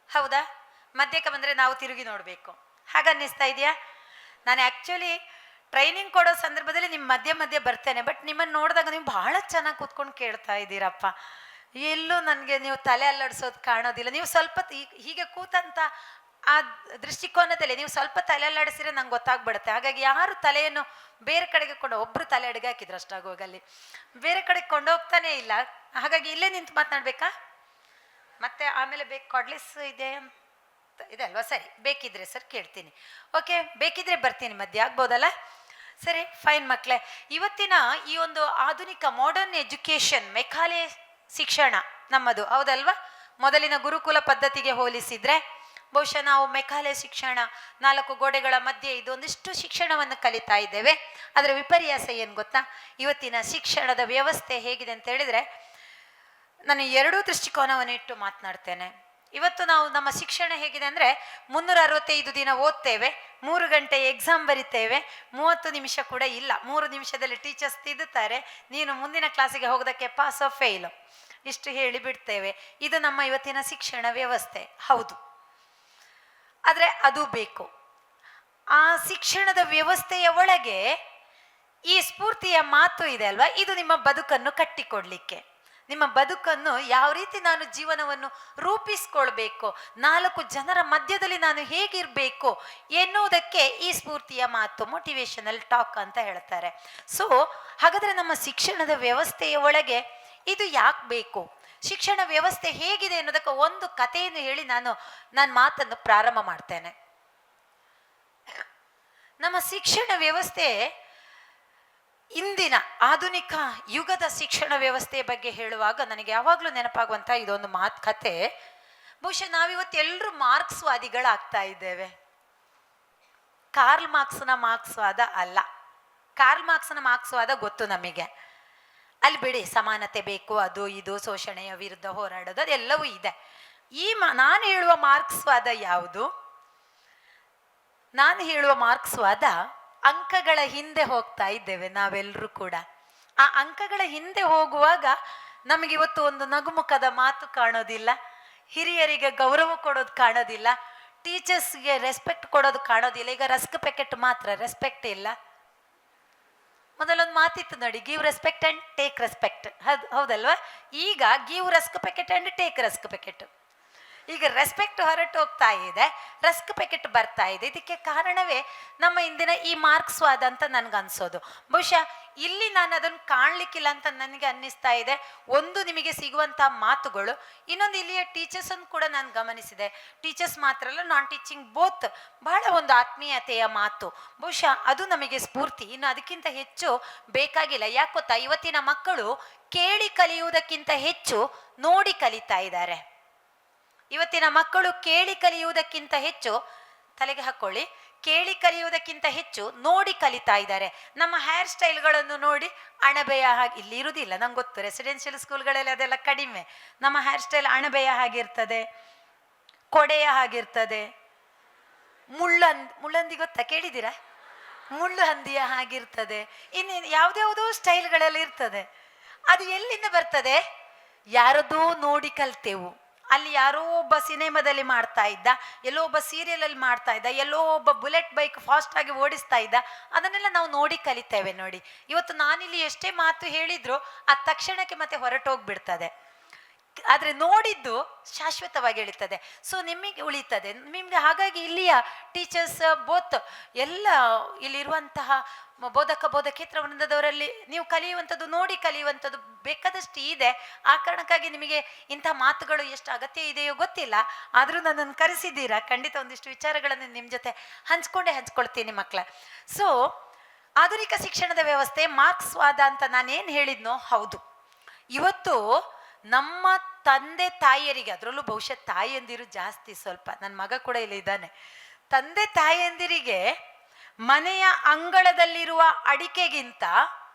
ಹೌದಾ? ಮಧ್ಯಕ್ಕೆ ಬಂದರೆ ನಾವು ತಿರುಗಿ ನೋಡಬೇಕು, ಹಾಗನ್ನಿಸ್ತಾ ಇದೆಯಾ? ನಾನು ಆ್ಯಕ್ಚುಲಿ ಟ್ರೈನಿಂಗ್ ಕೊಡೋ ಸಂದರ್ಭದಲ್ಲಿ ನಿಮ್ಮ ಮಧ್ಯೆ ಬರ್ತೇನೆ, ಬಟ್ ನಿಮ್ಮನ್ನು ನೋಡಿದಾಗ ನೀವು ಭಾಳ ಚೆನ್ನಾಗಿ ಕೂತ್ಕೊಂಡು ಕೇಳ್ತಾ ಇದ್ದೀರಪ್ಪ. ಎಲ್ಲೂ ನನಗೆ ನೀವು ತಲೆ ಅಲ್ಲಾಡಿಸೋದು ಕಾಣೋದಿಲ್ಲ. ನೀವು ಸ್ವಲ್ಪ ಹೀಗೆ ಕೂತಂತ ಆ ದೃಷ್ಟಿಕೋನದಲ್ಲಿ ನೀವು ಸ್ವಲ್ಪ ತಲೆ ಅಲ್ಲಾಡಿಸಿದ್ರೆ ನಂಗೆ ಗೊತ್ತಾಗ್ಬಿಡುತ್ತೆ. ಹಾಗಾಗಿ ಯಾರು ತಲೆಯನ್ನು ಬೇರೆ ಕಡೆಗೆ ಒಬ್ಬರು ತಲೆ ಅಡುಗೆ ಹಾಕಿದ್ರು ಅಷ್ಟಾಗೋಗಲ್ಲಿ, ಬೇರೆ ಕಡೆಗೆ ಕೊಂಡೋಗ್ತಾನೇ ಇಲ್ಲ. ಹಾಗಾಗಿ ಇಲ್ಲೇ ನಿಂತು ಮಾತನಾಡಬೇಕಾ? ಮತ್ತೆ ಆಮೇಲೆ ಕೊಡ್ಲಿಸ್ ಇದೆ ಅಂತ ಇದೆ ಅಲ್ವಾ? ಸರಿ, ಬೇಕಿದ್ರೆ ಸರ್ ಕೇಳ್ತೀನಿ. ಓಕೆ, ಬೇಕಿದ್ರೆ ಬರ್ತೀನಿ ಮಧ್ಯೆ, ಆಗ್ಬೋದಲ್ಲ? ಸರಿ, ಫೈನ್ ಮಕ್ಕಳೇ. ಇವತ್ತಿನ ಈ ಒಂದು ಆಧುನಿಕ ಮಾಡರ್ನ್ ಎಜುಕೇಷನ್, ಮೆಕಾಲೆ ಶಿಕ್ಷಣ ನಮ್ಮದು, ಹೌದಲ್ವಾ? ಮೊದಲಿನ ಗುರುಕುಲ ಪದ್ಧತಿಗೆ ಹೋಲಿಸಿದ್ರೆ ಬಹುಶಃ ನಾವು ಮೆಕಾಲೆ ಶಿಕ್ಷಣ, 4 ಗೋಡೆಗಳ ಮಧ್ಯೆ ಇದೊಂದಿಷ್ಟು ಶಿಕ್ಷಣವನ್ನು ಕಲಿತಾ ಇದ್ದೇವೆ. ಅದರ ವಿಪರ್ಯಾಸ ಏನು ಗೊತ್ತಾ? ಇವತ್ತಿನ ಶಿಕ್ಷಣದ ವ್ಯವಸ್ಥೆ ಹೇಗಿದೆ ಅಂತ ಹೇಳಿದರೆ, ನಾನು 2 ದೃಷ್ಟಿಕೋನವನ್ನು ಇಟ್ಟು ಮಾತನಾಡ್ತೇನೆ. ಇವತ್ತು ನಾವು ನಮ್ಮ ಶಿಕ್ಷಣ ಹೇಗಿದೆ ಅಂದರೆ 365 ದಿನ ಓದ್ತೇವೆ, 3 ಗಂಟೆ ಎಕ್ಸಾಮ್ ಬರಿತೇವೆ, 30 ನಿಮಿಷ ಕೂಡ ಇಲ್ಲ, 3 ನಿಮಿಷದಲ್ಲಿ ಟೀಚರ್ಸ್ ತಿದ್ದುತ್ತಾರೆ, ನೀನು ಮುಂದಿನ ಕ್ಲಾಸಿಗೆ ಹೋಗೋದಕ್ಕೆ ಪಾಸೋ ಫೇಲು, ಇಷ್ಟು ಹೇಳಿ ಬಿಡ್ತೇವೆ. ಇದು ನಮ್ಮ ಇವತ್ತಿನ ಶಿಕ್ಷಣ ವ್ಯವಸ್ಥೆ. ಹೌದು, ಆದರೆ ಅದು ಬೇಕು. ಆ ಶಿಕ್ಷಣದ ವ್ಯವಸ್ಥೆಯ ಒಳಗೆ ಈ ಸ್ಫೂರ್ತಿಯ ಮಾತು ಇದೆ ಅಲ್ವಾ, ಇದು ನಿಮ್ಮ ಬದುಕನ್ನು ಕಟ್ಟಿಕೊಡ್ಲಿಕ್ಕೆ, ನಿಮ್ಮ ಬದುಕನ್ನು ಯಾವ ರೀತಿ ನಾನು ಜೀವನವನ್ನು ರೂಪಿಸ್ಕೊಳ್ಬೇಕು, 4 ಜನರ ಮಧ್ಯದಲ್ಲಿ ನಾನು ಹೇಗಿರಬೇಕು ಎನ್ನುವುದಕ್ಕೆ ಈ ಸ್ಫೂರ್ತಿಯ ಮಾತು, ಮೋಟಿವೇಶನಲ್ ಟಾಕ್ ಅಂತ ಹೇಳ್ತಾರೆ. ಸೊ ಹಾಗಾದರೆ ನಮ್ಮ ಶಿಕ್ಷಣದ ವ್ಯವಸ್ಥೆಯ ಒಳಗೆ ಇದು ಯಾಕೆ ಬೇಕು, ಶಿಕ್ಷಣ ವ್ಯವಸ್ಥೆ ಹೇಗಿದೆ ಅನ್ನೋದಕ್ಕೆ ಒಂದು ಕಥೆಯನ್ನು ಹೇಳಿ ನಾನು ಮಾತನ್ನು ಪ್ರಾರಂಭ ಮಾಡ್ತೇನೆ. ನಮ್ಮ ಶಿಕ್ಷಣ ವ್ಯವಸ್ಥೆ, ಇಂದಿನ ಆಧುನಿಕ ಯುಗದ ಶಿಕ್ಷಣ ವ್ಯವಸ್ಥೆಯ ಬಗ್ಗೆ ಹೇಳುವಾಗ ನನಗೆ ಯಾವಾಗಲೂ ನೆನಪಾಗುವಂಥ ಇದೊಂದು ಕಥೆ. ಬಹುಶಃ ನಾವಿವತ್ತು ಎಲ್ಲರೂ ಮಾರ್ಕ್ಸ್ವಾದಿಗಳಾಗ್ತಾ ಇದ್ದೇವೆ. ಕಾರ್ಲ್ ಮಾರ್ಕ್ಸ್ನ ಮಾರ್ಕ್ಸ್ವಾದ ಅಲ್ಲ. ಕಾರ್ಲ್ ಮಾರ್ಕ್ಸ್ನ ಮಾರ್ಕ್ಸ್ವಾದ ಗೊತ್ತು ನಮಗೆ, ಅಲ್ಲಿ ಬಿಡಿ, ಸಮಾನತೆ ಬೇಕು, ಅದು ಇದು, ಶೋಷಣೆಯ ವಿರುದ್ಧ ಹೋರಾಡೋದು ಅದೆಲ್ಲವೂ ಇದೆ. ನಾನು ಹೇಳುವ ಮಾರ್ಕ್ಸ್ವಾದ ಯಾವುದು? ನಾನು ಹೇಳುವ ಮಾರ್ಕ್ಸ್ವಾದ ಅಂಕಗಳ ಹಿಂದೆ ಹೋಗ್ತಾ ಇದ್ದೇವೆ ನಾವೆಲ್ಲರೂ ಕೂಡ. ಆ ಅಂಕಗಳ ಹಿಂದೆ ಹೋಗುವಾಗ ನಮಗಿವತ್ತು ಒಂದು ನಗುಮುಖದ ಮಾತು ಕಾಣೋದಿಲ್ಲ, ಹಿರಿಯರಿಗೆ ಗೌರವ ಕೊಡೋದು ಕಾಣೋದಿಲ್ಲ, ಟೀಚರ್ಸ್ಗೆ ರೆಸ್ಪೆಕ್ಟ್ ಕೊಡೋದು ಕಾಣೋದಿಲ್ಲ. ಈಗ ರಸ್ಕ್ ಪ್ಯಾಕೆಟ್ ಮಾತ್ರ, ರೆಸ್ಪೆಕ್ಟ್ ಇಲ್ಲ. ಮೊದಲೊಂದು ಮಾತಿತ್ತು ನೋಡಿ, give respect and take respect. ಹೌದಲ್ವಾ? ಈಗ give rusk packet and take rusk packet. ಈಗ ರೆಸ್ಪೆಕ್ಟ್ ಹೊರಟು ಹೋಗ್ತಾ ಇದೆ, ರಸ್ಕ್ ಪ್ಯಾಕೆಟ್ ಬರ್ತಾ ಇದೆ. ಇದಕ್ಕೆ ಕಾರಣವೇ ನಮ್ಮ ಇಂದಿನ ಈ ಮಾರ್ಕ್ಸ್ವಾದ ಅಂತ ನನಗನ್ಸೋದು. ಬಹುಶಃ ಇಲ್ಲಿ ನಾನು ಅದನ್ನು ಕಾಣಲಿಕ್ಕಿಲ್ಲ ಅಂತ ನನಗೆ ಅನ್ನಿಸ್ತಾ ಇದೆ. ಒಂದು ನಿಮಗೆ ಸಿಗುವಂಥ ಮಾತುಗಳು, ಇನ್ನೊಂದು ಇಲ್ಲಿಯ ಟೀಚರ್ಸನ್ನು ಕೂಡ ನಾನು ಗಮನಿಸಿದೆ. ಟೀಚರ್ಸ್ ಮಾತ್ರ ಅಲ್ಲ, ನಾನ್ ಟೀಚಿಂಗ್ ಬೋತ್ ಬಹಳ ಒಂದು ಆತ್ಮೀಯತೆಯ ಮಾತು. ಬಹುಶಃ ಅದು ನಮಗೆ ಸ್ಫೂರ್ತಿ. ಇನ್ನು ಅದಕ್ಕಿಂತ ಹೆಚ್ಚು ಬೇಕಾಗಿಲ್ಲ. ಯಾಕೆ ಗೊತ್ತಾ, ಇವತ್ತಿನ ಮಕ್ಕಳು ಕೇಳಿ ಕಲಿಯುವುದಕ್ಕಿಂತ ಹೆಚ್ಚು ನೋಡಿ ಕಲಿತಾ ಇದ್ದಾರೆ. ಇವತ್ತಿನ ಮಕ್ಕಳು ಕೇಳಿ ಕಲಿಯುವುದಕ್ಕಿಂತ ಹೆಚ್ಚು, ತಲೆಗೆ ಹಾಕೊಳ್ಳಿ, ಕೇಳಿ ಕಲಿಯುವುದಕ್ಕಿಂತ ಹೆಚ್ಚು ನೋಡಿ ಕಲಿತಾ ಇದ್ದಾರೆ. ನಮ್ಮ ಹೇರ್ ಸ್ಟೈಲ್ಗಳನ್ನು ನೋಡಿ ಅಣಬೆಯ ಹಾಗೆ, ಇಲ್ಲಿ ಇರುವುದಿಲ್ಲ ನಂಗೆ ಗೊತ್ತು, ರೆಸಿಡೆನ್ಷಿಯಲ್ ಸ್ಕೂಲ್ಗಳಲ್ಲಿ ಅದೆಲ್ಲ ಕಡಿಮೆ. ನಮ್ಮ ಹೇರ್ ಸ್ಟೈಲ್ ಅಣಬೆಯ ಹಾಗಿರ್ತದೆ, ಕೊಡೆಯ ಹಾಗಿರ್ತದೆ, ಮುಳ್ಳಂದಿ ಗೊತ್ತಾ, ಕೇಳಿದ್ದೀರಾ? ಮುಳ್ಳು ಹಂದಿಯ ಹಾಗಿರ್ತದೆ. ಇನ್ನೇನು ಯಾವುದ್ಯಾವುದೋ ಸ್ಟೈಲ್ಗಳೆಲ್ಲ ಇರ್ತದೆ. ಅದು ಎಲ್ಲಿಂದ ಬರ್ತದೆ? ಯಾರದೋ ನೋಡಿ ಕಲ್ತೆವು. ಅಲ್ಲಿ ಯಾರೋ ಒಬ್ಬ ಸಿನಿಮಾದಲ್ಲಿ ಮಾಡ್ತಾ ಇದ್ದ, ಎಲ್ಲೋ ಒಬ್ಬ ಸೀರಿಯಲಲ್ಲಿ ಮಾಡ್ತಾ ಇದ್ದ, ಎಲ್ಲೋ ಒಬ್ಬ ಬುಲೆಟ್ ಬೈಕ್ ಫಾಸ್ಟ್ ಆಗಿ ಓಡಿಸ್ತಾ ಇದ್ದ, ಅದನ್ನೆಲ್ಲ ನಾವು ನೋಡಿ ಕಲಿತೇವೆ. ನೋಡಿ, ಇವತ್ತು ನಾನಿಲ್ಲಿ ಎಷ್ಟೇ ಮಾತು ಹೇಳಿದ್ರು ಆ ತಕ್ಷಣಕ್ಕೆ ಮತ್ತೆ ಹೊರಟೋಗ್ಬಿಡ್ತದೆ. ಆದರೆ ನೋಡಿದ್ದು ಶಾಶ್ವತವಾಗಿ ಉಳಿತದೆ. ಸೊ ನಿಮಗೆ ಉಳಿತದೆ ನಿಮಗೆ. ಹಾಗಾಗಿ ಇಲ್ಲಿಯ ಟೀಚರ್ಸ್ ಬೋತ್ ಎಲ್ಲ ಇಲ್ಲಿರುವಂತಹ ಬೋಧಕ ಬೋಧಕೇತರ ವೃಂದದವರಲ್ಲಿ ನೀವು ಕಲಿಯುವಂಥದ್ದು, ನೋಡಿ ಕಲಿಯುವಂಥದ್ದು ಬೇಕಾದಷ್ಟು ಇದೆ. ಆ ಕಾರಣಕ್ಕಾಗಿ ನಿಮಗೆ ಇಂಥ ಮಾತುಗಳು ಎಷ್ಟು ಅಗತ್ಯ ಇದೆಯೋ ಗೊತ್ತಿಲ್ಲ, ಆದರೂ ನನ್ನನ್ನು ಕರೆಸಿದ್ದೀರಾ. ಖಂಡಿತ ಒಂದಿಷ್ಟು ವಿಚಾರಗಳನ್ನು ನಿಮ್ಮ ಜೊತೆ ಹಂಚ್ಕೊಳ್ತೀನಿ ಮಕ್ಕಳ. ಸೊ ಆಧುನಿಕ ಶಿಕ್ಷಣದ ವ್ಯವಸ್ಥೆ ಮಾರ್ಕ್ಸ್ವಾದ ಅಂತ ನಾನೇನು ಹೇಳಿದ್ನೋ ಹೌದು. ಇವತ್ತು ನಮ್ಮ ತಂದೆ ತಾಯಿಯರಿಗೆ, ಅದರಲ್ಲೂ ಬಹುಶಃ ತಾಯಿಯಂದಿರು ಜಾಸ್ತಿ ಸ್ವಲ್ಪ, ನನ್ನ ಮಗ ಕೂಡ ಇಲ್ಲಿ ಇದ್ದಾನೆ, ತಂದೆ ತಾಯಿಯಂದಿರಿಗೆ ಮನೆಯ ಅಂಗಳದಲ್ಲಿರುವ ಅಡಿಕೆಗಿಂತ,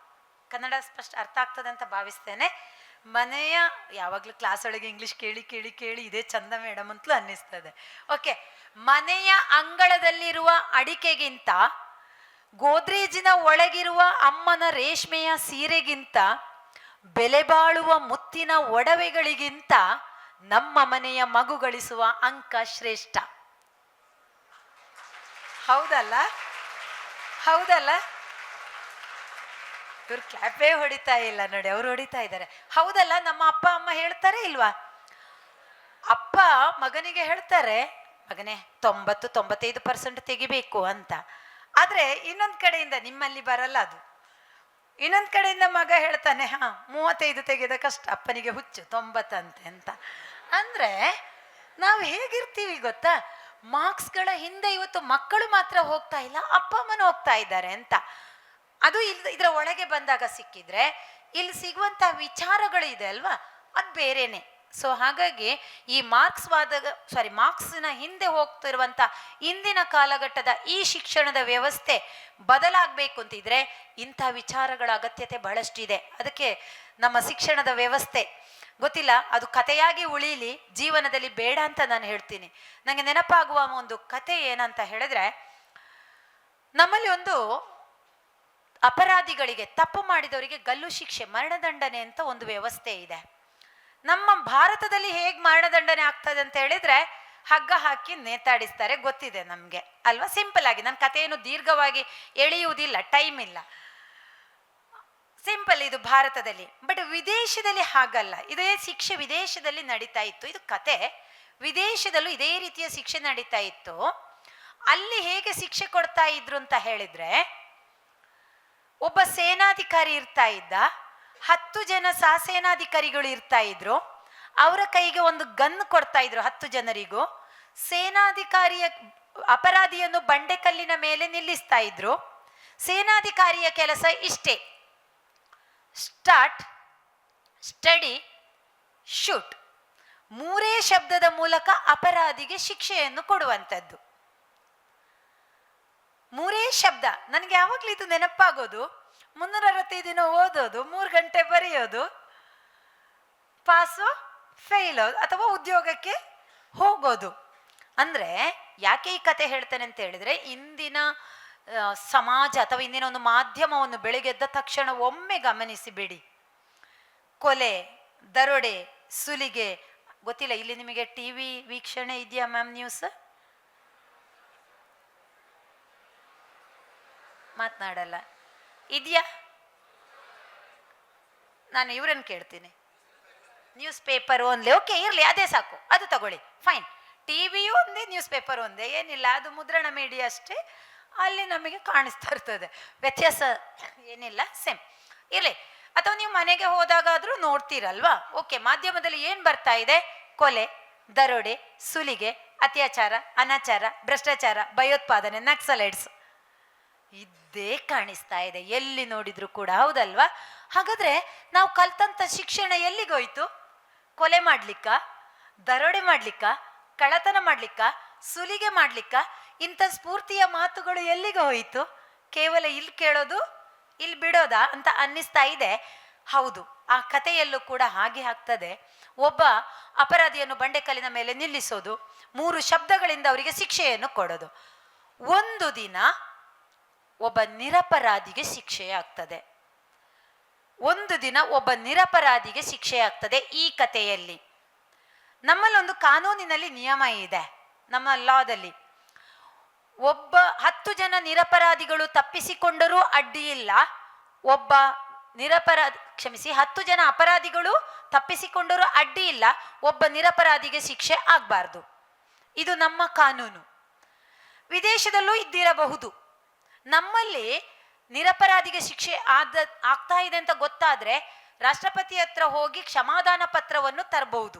ಕನ್ನಡ ಸ್ಪಷ್ಟ ಅರ್ಥ ಆಗ್ತದೆ ಅಂತ ಭಾವಿಸ್ತೇನೆ, ಮನೆಯ, ಯಾವಾಗಲೂ ಕ್ಲಾಸ್ ಒಳಗೆ ಇಂಗ್ಲೀಷ್ ಕೇಳಿ ಕೇಳಿ ಕೇಳಿ ಇದೇ ಚಂದ ಮೇಡಮ್ ಅಂತಲೂ ಅನ್ನಿಸ್ತದೆ. ಓಕೆ, ಮನೆಯ ಅಂಗಳದಲ್ಲಿರುವ ಅಡಿಕೆಗಿಂತ, ಗೋದ್ರೇಜಿನ ಒಳಗಿರುವ ಅಮ್ಮನ ರೇಷ್ಮೆಯ ಸೀರೆಗಿಂತ, ಬೆಲೆ ಬಾಳುವ ಮುತ್ತಿನ ಒಡವೆಗಳಿಗಿಂತ ನಮ್ಮ ಮನೆಯ ಮಗು ಗಳಿಸುವ ಅಂಕ ಶ್ರೇಷ್ಠ. ಹೌದಲ್ಲ? ಹೌದಲ್ಲ? ಇವ್ರು ಕ್ಲಾಪೇ ಹೊಡಿತಾ ಇಲ್ಲ ನೋಡಿ, ಅವ್ರು ಹೊಡಿತಾ ಇದ್ದಾರೆ. ಹೌದಲ್ಲ? ನಮ್ಮ ಅಪ್ಪ ಅಮ್ಮ ಹೇಳ್ತಾರೆ ಇಲ್ವಾ? ಅಪ್ಪ ಮಗನಿಗೆ ಹೇಳ್ತಾರೆ, ಮಗನೇ 90-95% ತೆಗಿಬೇಕು ಅಂತ. ಆದ್ರೆ ಇನ್ನೊಂದು ಕಡೆಯಿಂದ ನಿಮ್ಮಲ್ಲಿ ಬರಲ್ಲ ಅದು. ಇನ್ನೊಂದು ಕಡೆಯಿಂದ ಮಗ ಹೇಳ್ತಾನೆ, 35 ತೆಗೆದ ಕಷ್ಟ, ಅಪ್ಪನಿಗೆ ಹುಚ್ಚು 90 ಅಂತೆ ಅಂತ. ಅಂದ್ರೆ ನಾವು ಹೇಗಿರ್ತೀವಿ ಗೊತ್ತಾ? ಮಾರ್ಕ್ಸ್ಗಳ ಹಿಂದೆ ಇವತ್ತು ಮಕ್ಕಳು ಮಾತ್ರ ಹೋಗ್ತಾ ಇಲ್ಲ, ಅಪ್ಪ ಅಮ್ಮನೂ ಹೋಗ್ತಾ ಇದ್ದಾರೆ ಅಂತ. ಅದು ಇದರ ಒಳಗೆ ಬಂದಾಗ ಸಿಕ್ಕಿದ್ರೆ ಇಲ್ಲಿ ಸಿಗುವಂತ ವಿಚಾರಗಳು ಇದೆ ಅಲ್ವಾ, ಅದು ಬೇರೆನೆ. ಸೊ ಹಾಗಾಗಿ ಈ ಮಾರ್ಕ್ಸಿನ ಹಿಂದೆ ಹೋಗ್ತಿರುವಂತ ಇಂದಿನ ಕಾಲಘಟ್ಟದ ಈ ಶಿಕ್ಷಣದ ವ್ಯವಸ್ಥೆ ಬದಲಾಗಬೇಕು ಅಂತಿದ್ರೆ ಇಂಥ ವಿಚಾರಗಳ ಅಗತ್ಯತೆ ಬಹಳಷ್ಟಿದೆ. ಅದಕ್ಕೆ ನಮ್ಮ ಶಿಕ್ಷಣದ ವ್ಯವಸ್ಥೆ ಗೊತ್ತಿಲ್ಲ, ಅದು ಕಥೆಯಾಗಿ ಉಳೀಲಿ, ಜೀವನದಲ್ಲಿ ಬೇಡ ಅಂತ ನಾನು ಹೇಳ್ತೀನಿ. ನನಗೆ ನೆನಪಾಗುವ ಒಂದು ಕತೆ ಏನಂತ ಹೇಳಿದ್ರೆ, ನಮ್ಮಲ್ಲಿ ಒಂದು ಅಪರಾಧಿಗಳಿಗೆ, ತಪ್ಪು ಮಾಡಿದವರಿಗೆ ಗಲ್ಲು ಶಿಕ್ಷೆ, ಮರಣದಂಡನೆ ಅಂತ ಒಂದು ವ್ಯವಸ್ಥೆ ಇದೆ. ನಮ್ಮ ಭಾರತದಲ್ಲಿ ಹೇಗೆ ಮರಣದಂಡನೆ ಆಗ್ತದೆ ಅಂತ ಹೇಳಿದ್ರೆ, ಹಗ್ಗ ಹಾಕಿ ನೇತಾಡಿಸ್ತಾರೆ, ಗೊತ್ತಿದೆ ನಮಗೆ ಅಲ್ವಾ? ಸಿಂಪಲ್ ಆಗಿ, ನನ್ನ ಕಥೆಯನ್ನು ದೀರ್ಘವಾಗಿ ಎಳೆಯುವುದಿಲ್ಲ, ಟೈಮ್ ಇಲ್ಲ, ಸಿಂಪಲ್ ಇದು ಭಾರತದಲ್ಲಿ. ಬಟ್ ವಿದೇಶದಲ್ಲಿ ಹಾಗಲ್ಲ. ಇದೇ ಶಿಕ್ಷೆ ವಿದೇಶದಲ್ಲಿ ನಡೀತಾ ಇತ್ತು, ಇದು ಕತೆ. ವಿದೇಶದಲ್ಲೂ ಇದೇ ರೀತಿಯ ಶಿಕ್ಷೆ ನಡೀತಾ ಇತ್ತು. ಅಲ್ಲಿ ಹೇಗೆ ಶಿಕ್ಷೆ ಕೊಡ್ತಾ ಇದ್ರು ಅಂತ ಹೇಳಿದ್ರೆ, ಒಬ್ಬ ಸೇನಾಧಿಕಾರಿ ಇರ್ತಾ ಇದ್ದ, 10 ಜನ ಸಹಸೇನಾಧಿಕಾರಿಗಳು ಇರ್ತಾ ಇದ್ರು. ಅವರ ಕೈಗೆ ಒಂದು ಗನ್ ಕೊಡ್ತಾ ಇದ್ರು 10 ಜನರಿಗೂ. ಸೇನಾಧಿಕಾರಿಯ ಅಪರಾಧಿಯನ್ನು ಬಂಡೆಕಲ್ಲಿನ ಮೇಲೆ ನಿಲ್ಲಿಸ್ತಾ ಇದ್ರು. ಸೇನಾಧಿಕಾರಿಯ ಕೆಲಸ ಇಷ್ಟೇ, ಸ್ಟಾರ್ಟ್, ಸ್ಟಡಿ, ಶೂಟ್. 3 ಶಬ್ದದ ಮೂಲಕ ಅಪರಾಧಿಗೆ ಶಿಕ್ಷೆಯನ್ನು ಕೊಡುವಂಥದ್ದು. 3 ಶಬ್ದ. ನನಗೆ ಯಾವಾಗಲೂ ಇದು ನೆನಪಾಗೋದು, 365 ದಿನ ಓದೋದು, 3 ಗಂಟೆ ಬರೆಯೋದು, ಪಾಸು ಫೇಲ್ ಅಥವಾ ಉದ್ಯೋಗಕ್ಕೆ ಹೋಗೋದು. ಅಂದರೆ ಯಾಕೆ ಈ ಕತೆ ಹೇಳ್ತೇನೆ ಅಂತ ಹೇಳಿದರೆ, ಇಂದಿನ ಸಮಾಜ ಅಥವಾ ಇಂದಿನ ಒಂದು ಮಾಧ್ಯಮವನ್ನು ಬೆಳಗ್ಗೆದ್ದ ತಕ್ಷಣ ಒಮ್ಮೆ ಗಮನಿಸಿ ಬಿಡಿ. ಕೊಲೆ, ದರೋಡೆ, ಸುಲಿಗೆ, ಗೊತ್ತಿಲ್ಲ ಇಲ್ಲಿ ನಿಮಗೆ ಟಿ ವಿ ವೀಕ್ಷಣೆ ಇದೆಯಾ ಮ್ಯಾಮ್? ನ್ಯೂಸ್ ಮಾತನಾಡಲ್ಲ ಇದೆಯಾ? ನಾನು ಇವರನ್ನು ಕೇಳ್ತೀನಿ. ನ್ಯೂಸ್ ಪೇಪರ್ ಒಂದೇ, ಓಕೆ ಇರಲಿ, ಅದೇ ಸಾಕು, ಅದು ತಗೊಳ್ಳಿ, ಫೈನ್. ಟಿ ವಿಯು ಒಂದೇ, ನ್ಯೂಸ್ ಪೇಪರ್ ಒಂದೇ, ಏನಿಲ್ಲ, ಅದು ಮುದ್ರಣ ಮೀಡಿಯಾ ಅಷ್ಟೇ, ಅಲ್ಲಿ ನಮಗೆ ಕಾಣಿಸ್ತಾ ಇರ್ತದೆ, ವ್ಯತ್ಯಾಸ ಏನಿಲ್ಲ, ಸೇಮ್ ಇರಲಿ. ಅಥವಾ ನೀವು ಮನೆಗೆ ಹೋದಾಗಾದರೂ ನೋಡ್ತೀರಲ್ವಾ, ಓಕೆ. ಮಾಧ್ಯಮದಲ್ಲಿ ಏನು ಬರ್ತಾ ಇದೆ? ಕೊಲೆ, ದರೋಡೆ, ಸುಲಿಗೆ, ಅತ್ಯಾಚಾರ, ಅನಾಚಾರ, ಭ್ರಷ್ಟಾಚಾರ, ಭಯೋತ್ಪಾದನೆ, ನಕ್ಸಲೈಟ್ಸ್ ಇದ್ದೇ ಕಾಣಿಸ್ತಾ ಇದೆ ಎಲ್ಲಿ ನೋಡಿದ್ರು ಕೂಡ, ಹೌದಲ್ವಾ? ಹಾಗಾದ್ರೆ ನಾವು ಕಲ್ತಂತ ಶಿಕ್ಷಣ ಎಲ್ಲಿಗೋಯ್ತು? ಕೊಲೆ ಮಾಡ್ಲಿಕ್ಕ, ದರೋಡೆ ಮಾಡ್ಲಿಕ್ಕ, ಕಳ್ಳತನ ಮಾಡ್ಲಿಕ್ಕ, ಸುಲಿಗೆ ಮಾಡ್ಲಿಕ್ಕ? ಇಂಥ ಸ್ಫೂರ್ತಿಯ ಮಾತುಗಳು ಎಲ್ಲಿಗೆ ಹೋಯಿತು? ಕೇವಲ ಇಲ್ಲಿ ಕೇಳೋದು, ಇಲ್ಲಿ ಬಿಡೋದಾ ಅಂತ ಅನ್ನಿಸ್ತಾ ಇದೆ. ಹೌದು, ಆ ಕಥೆಯಲ್ಲೂ ಕೂಡ ಹಾಗೆ ಆಗ್ತದೆ. ಒಬ್ಬ ಅಪರಾಧಿಯನ್ನು ಬಂಡೆಕಲ್ಲಿನ ಮೇಲೆ ನಿಲ್ಲಿಸೋದು, 3 ಶಬ್ದಗಳಿಂದ ಅವರಿಗೆ ಶಿಕ್ಷೆಯನ್ನು ಕೊಡೋದು. ಒಂದು ದಿನ ಒಬ್ಬ ನಿರಪರಾಧಿಗೆ ಶಿಕ್ಷೆ ಆಗ್ತದೆ. ಒಂದು ದಿನ ಒಬ್ಬ ನಿರಪರಾಧಿಗೆ ಶಿಕ್ಷೆ ಆಗ್ತದೆ. ಈ ಕಥೆಯಲ್ಲಿ ನಮ್ಮಲ್ಲೊಂದು ಕಾನೂನಿನಲ್ಲಿ ನಿಯಮ ಇದೆ, ನಮ್ಮ ಲಾದಲ್ಲಿ. 10 ಜನ ನಿರಪರಾಧಿಗಳು ತಪ್ಪಿಸಿಕೊಂಡರೂ ಅಡ್ಡಿ ಇಲ್ಲ, 10 ಜನ ಅಪರಾಧಿಗಳು ತಪ್ಪಿಸಿಕೊಂಡರೂ ಅಡ್ಡಿ ಇಲ್ಲ, ಒಬ್ಬ ನಿರಪರಾಧಿಗೆ ಶಿಕ್ಷೆ ಆಗಬಾರ್ದು. ಇದು ನಮ್ಮ ಕಾನೂನು. ವಿದೇಶದಲ್ಲೂ ಇದ್ದಿರಬಹುದು. ನಮ್ಮಲ್ಲಿ ನಿರಪರಾಧಿಗೆ ಶಿಕ್ಷೆ ಆಗ್ತಾ ಇದೆ ಅಂತ ಗೊತ್ತಾದ್ರೆ ರಾಷ್ಟ್ರಪತಿ ಹತ್ರ ಹೋಗಿ ಕ್ಷಮಾದಾನ ಪತ್ರವನ್ನು ತರಬಹುದು.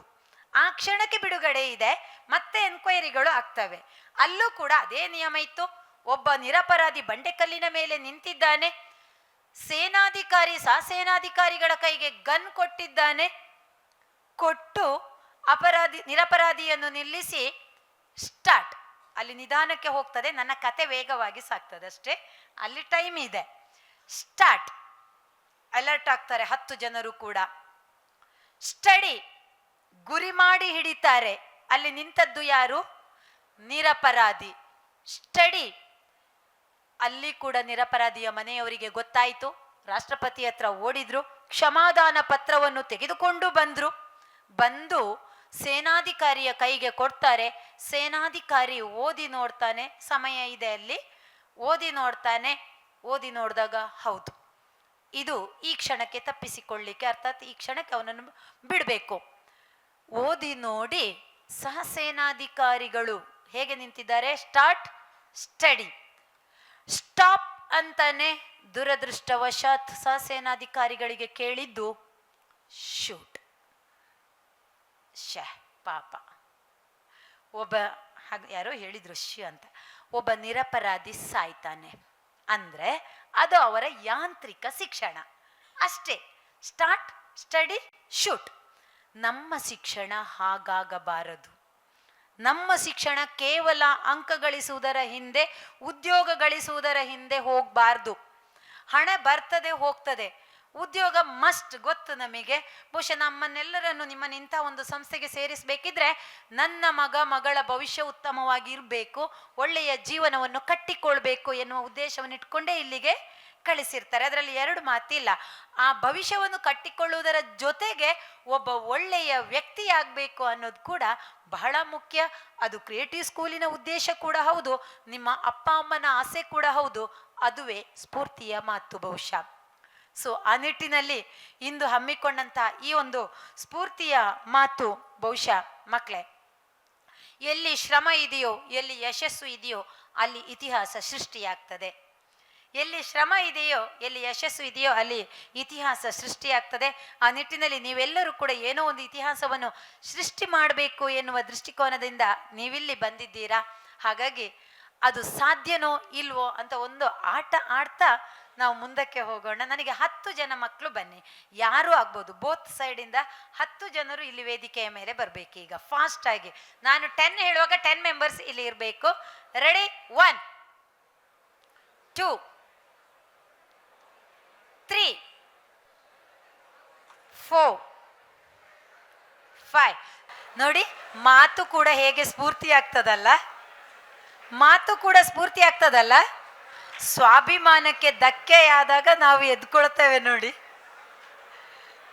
ಆ ಕ್ಷಣಕ್ಕೆ ಬಿಡುಗಡೆ ಇದೆ, ಮತ್ತೆ ಎನ್ಕ್ವೈರಿಗಳು ಆಗ್ತವೆ. ಅಲ್ಲೂ ಕೂಡ ಅದೇ ನಿಯಮ ಇತ್ತು. ಒಬ್ಬ ನಿರಪರಾಧಿ ಬಂಡೆಕಲ್ಲಿನ ಮೇಲೆ ನಿಂತಿದ್ದಾನೆ, ಸೇನಾಧಿಕಾರಿ ಸೇನಾಧಿಕಾರಿಗಳ ಕೈಗೆ ಗನ್ ಕೊಟ್ಟಿದ್ದಾನೆ, ಕೊಟ್ಟು ನಿರಪರಾಧಿಯನ್ನು ನಿಲ್ಲಿಸಿ ಸ್ಟಾರ್ಟ್. ಅಲ್ಲಿ ನಿಧಾನಕ್ಕೆ ಹೋಗ್ತದೆ, ನನ್ನ ಕತೆ ವೇಗವಾಗಿ ಸಾಗ್ತದೆ ಅಷ್ಟೇ, ಅಲ್ಲಿ ಟೈಮ್ ಇದೆ. ಸ್ಟಾರ್ಟ್, ಅಲರ್ಟ್ ಆಗ್ತಾರೆ 10 ಜನರು ಕೂಡ. ಸ್ಟಡಿ, ಗುರಿ ಮಾಡಿ ಹಿಡಿತಾರೆ. ಅಲ್ಲಿ ನಿಂತದ್ದು ಯಾರು? ನಿರಪರಾಧಿ. ಸ್ಟಡಿ, ಅಲ್ಲಿ ಕೂಡ ನಿರಪರಾಧಿಯ ಮನೆಯವರಿಗೆ ಗೊತ್ತಾಯಿತು. ರಾಷ್ಟ್ರಪತಿ ಹತ್ರ ಓಡಿದ್ರು, ಕ್ಷಮಾದಾನ ಪತ್ರವನ್ನು ತೆಗೆದುಕೊಂಡು ಬಂದು ಸೇನಾಧಿಕಾರಿಯ ಕೈಗೆ ಕೊಡ್ತಾರೆ. ಸೇನಾಧಿಕಾರಿ ಓದಿ ನೋಡ್ತಾನೆ, ಸಮಯ ಇದೆ ಅಲ್ಲಿ, ಓದಿ ನೋಡಿದಾಗ ಹೌದು, ಇದು ಈ ಕ್ಷಣಕ್ಕೆ ತಪ್ಪಿಸಿಕೊಳ್ಳಿಕ್ಕೆ, ಅರ್ಥಾತ್ ಈ ಕ್ಷಣಕ್ಕೆ ಅವನನ್ನು ಬಿಡಬೇಕು. ಓದಿ ನೋಡಿ ಸಹ ಸೇನಾಧಿಕಾರಿಗಳು ಹೇಗೆ ನಿಂತಿದ್ದಾರೆ? ಸ್ಟಾರ್ಟ್, ಸ್ಟಡಿ, ಸ್ಟಾಪ್ ಅಂತಾನೆ. ದುರದೃಷ್ಟವಶಾತ್ ಸಹ ಸೇನಾಧಿಕಾರಿಗಳಿಗೆ ಕೇಳಿದ್ದು ಶೂಟ್. ಪಾಪ, ಒಬ್ಬ ಯಾರೋ ಹೇಳಿದ್ರು ಅಂತ, ಒಬ್ಬ ನಿರಪರಾಧಿ ಸಾಯ್ತಾನೆ ಅಂದ್ರೆ ಅದು ಅವರ ಯಾಂತ್ರಿಕ ಶಿಕ್ಷಣ ಅಷ್ಟೇ. Start, study, shoot. ನಮ್ಮ ಶಿಕ್ಷಣ ಹಾಗಾಗಬಾರದು. ನಮ್ಮ ಶಿಕ್ಷಣ ಕೇವಲ ಅಂಕ ಗಳಿಸುವುದರ ಹಿಂದೆ, ಉದ್ಯೋಗ ಗಳಿಸುವುದರ ಹಿಂದೆ ಹೋಗಬಾರ್ದು. ಹಣ ಬರ್ತದೆ ಹೋಗ್ತದೆ, ಉದ್ಯೋಗ ಮಸ್ಟ್, ಗೊತ್ತು ನಮಗೆ. ಬಹುಶಃ ನಮ್ಮನ್ನೆಲ್ಲರನ್ನು ನಿಮ್ಮನ್ನು ಇಂಥ ಒಂದು ಸಂಸ್ಥೆಗೆ ಸೇರಿಸಬೇಕಿದ್ರೆ ನನ್ನ ಮಗಳ ಭವಿಷ್ಯ ಉತ್ತಮವಾಗಿ ಇರಬೇಕು, ಒಳ್ಳೆಯ ಜೀವನವನ್ನು ಕಟ್ಟಿಕೊಳ್ಬೇಕು ಎನ್ನುವ ಉದ್ದೇಶವನ್ನು ಇಟ್ಕೊಂಡೇ ಇಲ್ಲಿಗೆ ಕಳಿಸಿರ್ತಾರೆ. ಅದರಲ್ಲಿ 2 ಮಾತಿಲ್ಲ. ಆ ಭವಿಷ್ಯವನ್ನು ಕಟ್ಟಿಕೊಳ್ಳುವುದರ ಜೊತೆಗೆ ಒಬ್ಬ ಒಳ್ಳೆಯ ವ್ಯಕ್ತಿಯಾಗಬೇಕು ಅನ್ನೋದು ಕೂಡ ಬಹಳ ಮುಖ್ಯ. ಅದು ಕ್ರಿಯೇಟಿವ್ ಸ್ಕೂಲಿನ ಉದ್ದೇಶ ಕೂಡ ಹೌದು, ನಿಮ್ಮ ಅಪ್ಪ ಅಮ್ಮನ ಆಸೆ ಕೂಡ ಹೌದು. ಅದುವೇ ಸ್ಫೂರ್ತಿಯ ಮಾತು ಬಹುಶಃ. ಸೊ ಆ ನಿಟ್ಟಿನಲ್ಲಿ ಇಂದು ಹಮ್ಮಿಕೊಂಡಂತಹ ಈ ಒಂದು ಸ್ಫೂರ್ತಿಯ ಮಾತು ಬಹುಶಃ ಮಕ್ಕಳೇ, ಎಲ್ಲಿ ಶ್ರಮ ಇದೆಯೋ, ಎಲ್ಲಿ ಯಶಸ್ಸು ಇದೆಯೋ ಅಲ್ಲಿ ಇತಿಹಾಸ ಸೃಷ್ಟಿಯಾಗ್ತದೆ. ಎಲ್ಲಿ ಶ್ರಮ ಇದೆಯೋ, ಎಲ್ಲಿ ಯಶಸ್ಸು ಇದೆಯೋ ಅಲ್ಲಿ ಇತಿಹಾಸ ಸೃಷ್ಟಿಯಾಗ್ತದೆ. ಆ ನಿಟ್ಟಿನಲ್ಲಿ ನೀವೆಲ್ಲರೂ ಕೂಡ ಏನೋ ಒಂದು ಇತಿಹಾಸವನ್ನು ಸೃಷ್ಟಿ ಮಾಡಬೇಕು ಎನ್ನುವ ದೃಷ್ಟಿಕೋನದಿಂದ ನೀವಿಲ್ಲಿ ಬಂದಿದ್ದೀರಾ. ಹಾಗಾಗಿ ಅದು ಸಾಧ್ಯನೋ ಇಲ್ವೋ ಅಂತ ಒಂದು ಆಟ ಆಡ್ತಾ ನಾವು ಮುಂದಕ್ಕೆ ಹೋಗೋಣ. ನನಗೆ 10 ಜನ ಮಕ್ಕಳು ಬನ್ನಿ, ಯಾರೂ ಆಗ್ಬೋದು, ಬೋತ್ ಸೈಡಿಂದ 10 ಜನರು ಇಲ್ಲಿ ವೇದಿಕೆಯ ಮೇಲೆ ಬರಬೇಕು. ಈಗ ಫಾಸ್ಟ್ ಆಗಿ ನಾನು 10 ಹೇಳುವಾಗ 10 ಮೆಂಬರ್ಸ್ ಇಲ್ಲಿ ಇರಬೇಕು. ರೆಡಿ? 1 2 3 4 5 ನೋಡಿ, ಮಾತು ಕೂಡ ಹೇಗೆ ಸ್ಫೂರ್ತಿ ಆಗ್ತದಲ್ಲ, ಮಾತು ಕೂಡ ಸ್ಫೂರ್ತಿ ಆಗ್ತದಲ್ಲ. ಸ್ವಾಭಿಮಾನಕ್ಕೆ ಧಕ್ಕೆಯಾದಾಗ ನಾವು ಎದ್ಕೊಳ್ತೇವೆ ನೋಡಿ.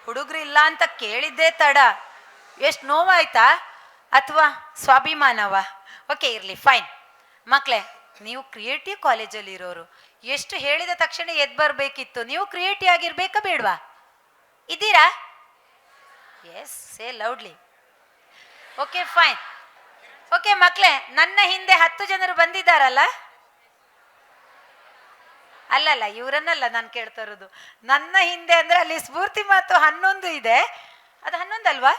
ಹುಡುಗರು ಇಲ್ಲ ಅಂತ ಕೇಳಿದ್ದೇ ತಡ, ಎಷ್ಟು ನೋವಾಯ್ತಾ, ಅಥವಾ ಸ್ವಾಭಿಮಾನವ? ಓಕೆ, ಇರಲಿ, ಫೈನ್. ಮಕ್ಕಳೇ, ನೀವು ಕ್ರಿಯೇಟಿವ್ ಕಾಲೇಜಲ್ಲಿ ಇರೋರು, ಎಷ್ಟು ಹೇಳಿದ ತಕ್ಷಣ ಎದ್ದು ಬರಬೇಕಿತ್ತು. ನೀವು ಕ್ರಿಯೇಟಿವ್ ಆಗಿರ್ಬೇಕಾ ಬೇಡವಾ? ಇದ್ದೀರಾ? ಎಸ್, ಸೇ ಲೌಡ್ಲಿ. Okay, fine. ಓಕೆ ಮಕ್ಕಳೇ, ನನ್ನ ಹಿಂದೆ 10 ಜನರು ಬಂದಿದ್ದಾರಲ್ಲ? ಅಲ್ಲಲ್ಲ, ಇವರನ್ನಲ್ಲ ನಾನು ಕೇಳ್ತಾ ಇರೋದು. ನನ್ನ ಹಿಂದೆ ಅಂದ್ರೆ ಅಲ್ಲಿ ಸ್ಫೂರ್ತಿ ಮಾತು 11 ಇದೆ, ಅದು 11 ಅಲ್ವಾ?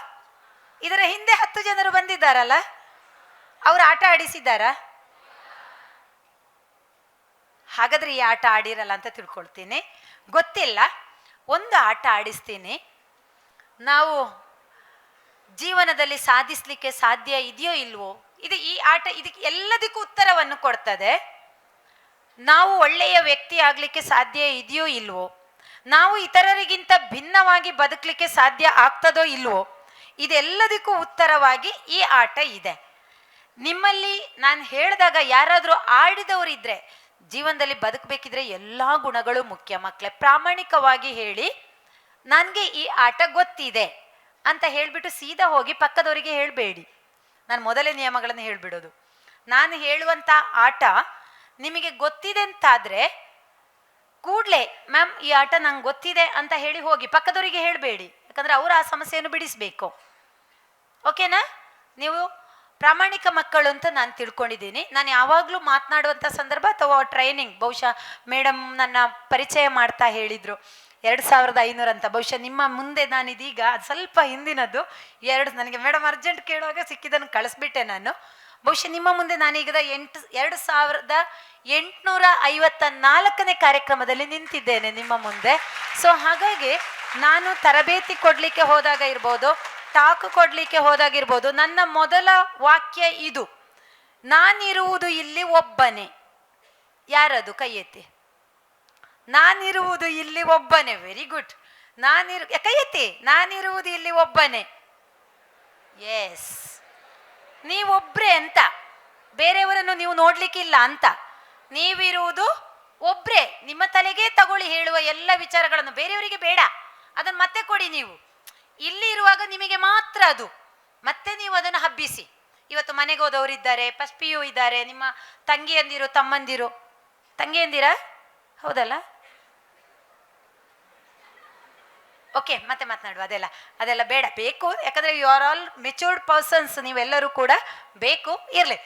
ಇದರ ಹಿಂದೆ 10 ಜನರು ಬಂದಿದ್ದಾರಲ್ಲ, ಅವ್ರು ಆಟ ಆಡಿಸಿದ್ದಾರಾ? ಹಾಗಾದ್ರೆ ಈ ಆಟ ಆಡಿರಲ್ಲ ಅಂತ ತಿಳ್ಕೊಳ್ತೀನಿ, ಗೊತ್ತಿಲ್ಲ. ಒಂದು ಆಟ ಆಡಿಸ್ತೀನಿ. ನಾವು ಜೀವನದಲ್ಲಿ ಸಾಧಿಸ್ಲಿಕ್ಕೆ ಸಾಧ್ಯ ಇದೆಯೋ ಇಲ್ವೋ, ಈ ಆಟ ಇದಕ್ಕೆ ಎಲ್ಲದಕ್ಕೂ ಉತ್ತರವನ್ನು ಕೊಡ್ತದೆ. ನಾವು ಒಳ್ಳೆಯ ವ್ಯಕ್ತಿ ಆಗಲಿಕ್ಕೆ ಸಾಧ್ಯ ಇದೆಯೋ ಇಲ್ವೋ, ನಾವು ಇತರರಿಗಿಂತ ಭಿನ್ನವಾಗಿ ಬದುಕಲಿಕ್ಕೆ ಸಾಧ್ಯ ಆಗ್ತದೋ ಇಲ್ವೋ, ಇದೆಲ್ಲದಕ್ಕೂ ಉತ್ತರವಾಗಿ ಈ ಆಟ ಇದೆ. ನಿಮ್ಮಲ್ಲಿ ನಾನು ಹೇಳಿದಾಗ ಯಾರಾದರೂ ಆಡಿದವರಿದ್ರೆ, ಜೀವನದಲ್ಲಿ ಬದುಕಬೇಕಿದ್ರೆ ಎಲ್ಲ ಗುಣಗಳು ಮುಖ್ಯ ಮಕ್ಕಳೇ. ಪ್ರಾಮಾಣಿಕವಾಗಿ ಹೇಳಿ, ನನಗೆ ಈ ಆಟ ಗೊತ್ತಿದೆ ಅಂತ ಹೇಳಿಬಿಟ್ಟು ಸೀದಾ ಹೋಗಿ ಪಕ್ಕದವರಿಗೆ ಹೇಳಬೇಡಿ. ನಾನು ಮೊದಲೇ ನಿಯಮಗಳನ್ನು ಹೇಳಿಬಿಡೋದು. ನಾನು ಹೇಳುವಂಥ ಆಟ ನಿಮಗೆ ಗೊತ್ತಿದೆ ಅಂತಾದರೆ ಕೂಡಲೇ ಮ್ಯಾಮ್ ಈ ಆಟ ನಂಗೆ ಗೊತ್ತಿದೆ ಅಂತ ಹೇಳಿ ಹೋಗಿ, ಪಕ್ಕದವರಿಗೆ ಹೇಳಬೇಡಿ. ಯಾಕಂದರೆ ಅವರು ಆ ಸಮಸ್ಯೆಯನ್ನು ಬಿಡಿಸಬೇಕು. ಓಕೆನಾ? ನೀವು ಪ್ರಾಮಾಣಿಕ ಮಕ್ಕಳು ಅಂತ ನಾನು ತಿಳ್ಕೊಂಡಿದ್ದೀನಿ. ನಾನು ಯಾವಾಗಲೂ ಮಾತನಾಡುವಂಥ ಸಂದರ್ಭ ಅಥವಾ ಟ್ರೈನಿಂಗ್, ಬಹುಶಃ ಮೇಡಮ್ ನನ್ನ ಪರಿಚಯ ಮಾಡ್ತಾ ಹೇಳಿದರು 2500 ಅಂತ. ಬಹುಶಃ ನಿಮ್ಮ ಮುಂದೆ ನಾನಿದೀಗ ಅದು ಸ್ವಲ್ಪ ಹಿಂದಿನದ್ದು, ನನಗೆ ಮೇಡಮ್ ಅರ್ಜೆಂಟ್ ಕೇಳುವಾಗ ಸಿಕ್ಕಿದ್ದನ್ನು ಕಳಿಸ್ಬಿಟ್ಟೆ ನಾನು. ಬಹುಶಃ ನಿಮ್ಮ ಮುಂದೆ ನಾನೀಗ 2854ನೇ ಕಾರ್ಯಕ್ರಮದಲ್ಲಿ ನಿಂತಿದ್ದೇನೆ ನಿಮ್ಮ ಮುಂದೆ. ಸೊ ಹಾಗಾಗಿ ನಾನು ತರಬೇತಿ ಕೊಡಲಿಕ್ಕೆ ಹೋದಾಗ ಇರ್ಬೋದು, ಟಾಕ್ ಕೊಡಲಿಕ್ಕೆ ಹೋದಾಗಿರ್ಬೋದು, ನನ್ನ ಮೊದಲ ವಾಕ್ಯ ಇದು: ನಾನಿರುವುದು ಇಲ್ಲಿ ಒಬ್ಬನೇ. ಯಾರದು? ಕೈ ಎತ್ತಿ. ನಾನಿರುವುದು ಇಲ್ಲಿ ಒಬ್ಬನೇ. Very good. ಕೈ ಎತ್ತಿ. ನಾನಿರುವುದು ಇಲ್ಲಿ ಒಬ್ಬನೇ. ಎಸ್, ನೀವೊಬ್ರೇ ಅಂತ, ಬೇರೆಯವರನ್ನು ನೀವು ನೋಡ್ಲಿಕ್ಕಿಲ್ಲ ಅಂತ. ನೀವಿರುವುದು ಒಬ್ರೇ. ನಿಮ್ಮ ತಲೆಗೆ ತಗೊಳ್ಳಿ ಹೇಳುವ ಎಲ್ಲ ವಿಚಾರಗಳನ್ನು, ಬೇರೆಯವರಿಗೆ ಬೇಡ. ಅದನ್ನು ಮತ್ತೆ ಕೊಡಿ. ನೀವು ಇಲ್ಲಿ ಇರುವಾಗ ನಿಮಗೆ ಮಾತ್ರ ಅದು, ಮತ್ತೆ ನೀವು ಅದನ್ನು ಹಬ್ಬಿಸಿ. ಇವತ್ತು ಮನೆಗೆ ಹೋದವರಿದ್ದಾರೆ, ಫಸ್ಟ್ PU ಇದ್ದಾರೆ, ನಿಮ್ಮ ತಂಗಿಯಂದಿರು, ತಮ್ಮಂದಿರು, ತಂಗಿಯಂದಿರ ಹೌದಲ್ಲ? ಓಕೆ, ಮತ್ತೆ ಮಾತನಾಡುವ. ಅದೆಲ್ಲ ಬೇಡ, ಬೇಕು. ಯಾಕಂದರೆ you are all matured persons, ನೀವೆಲ್ಲರೂ ಕೂಡ ಬೇಕು. ಇರಲಿ,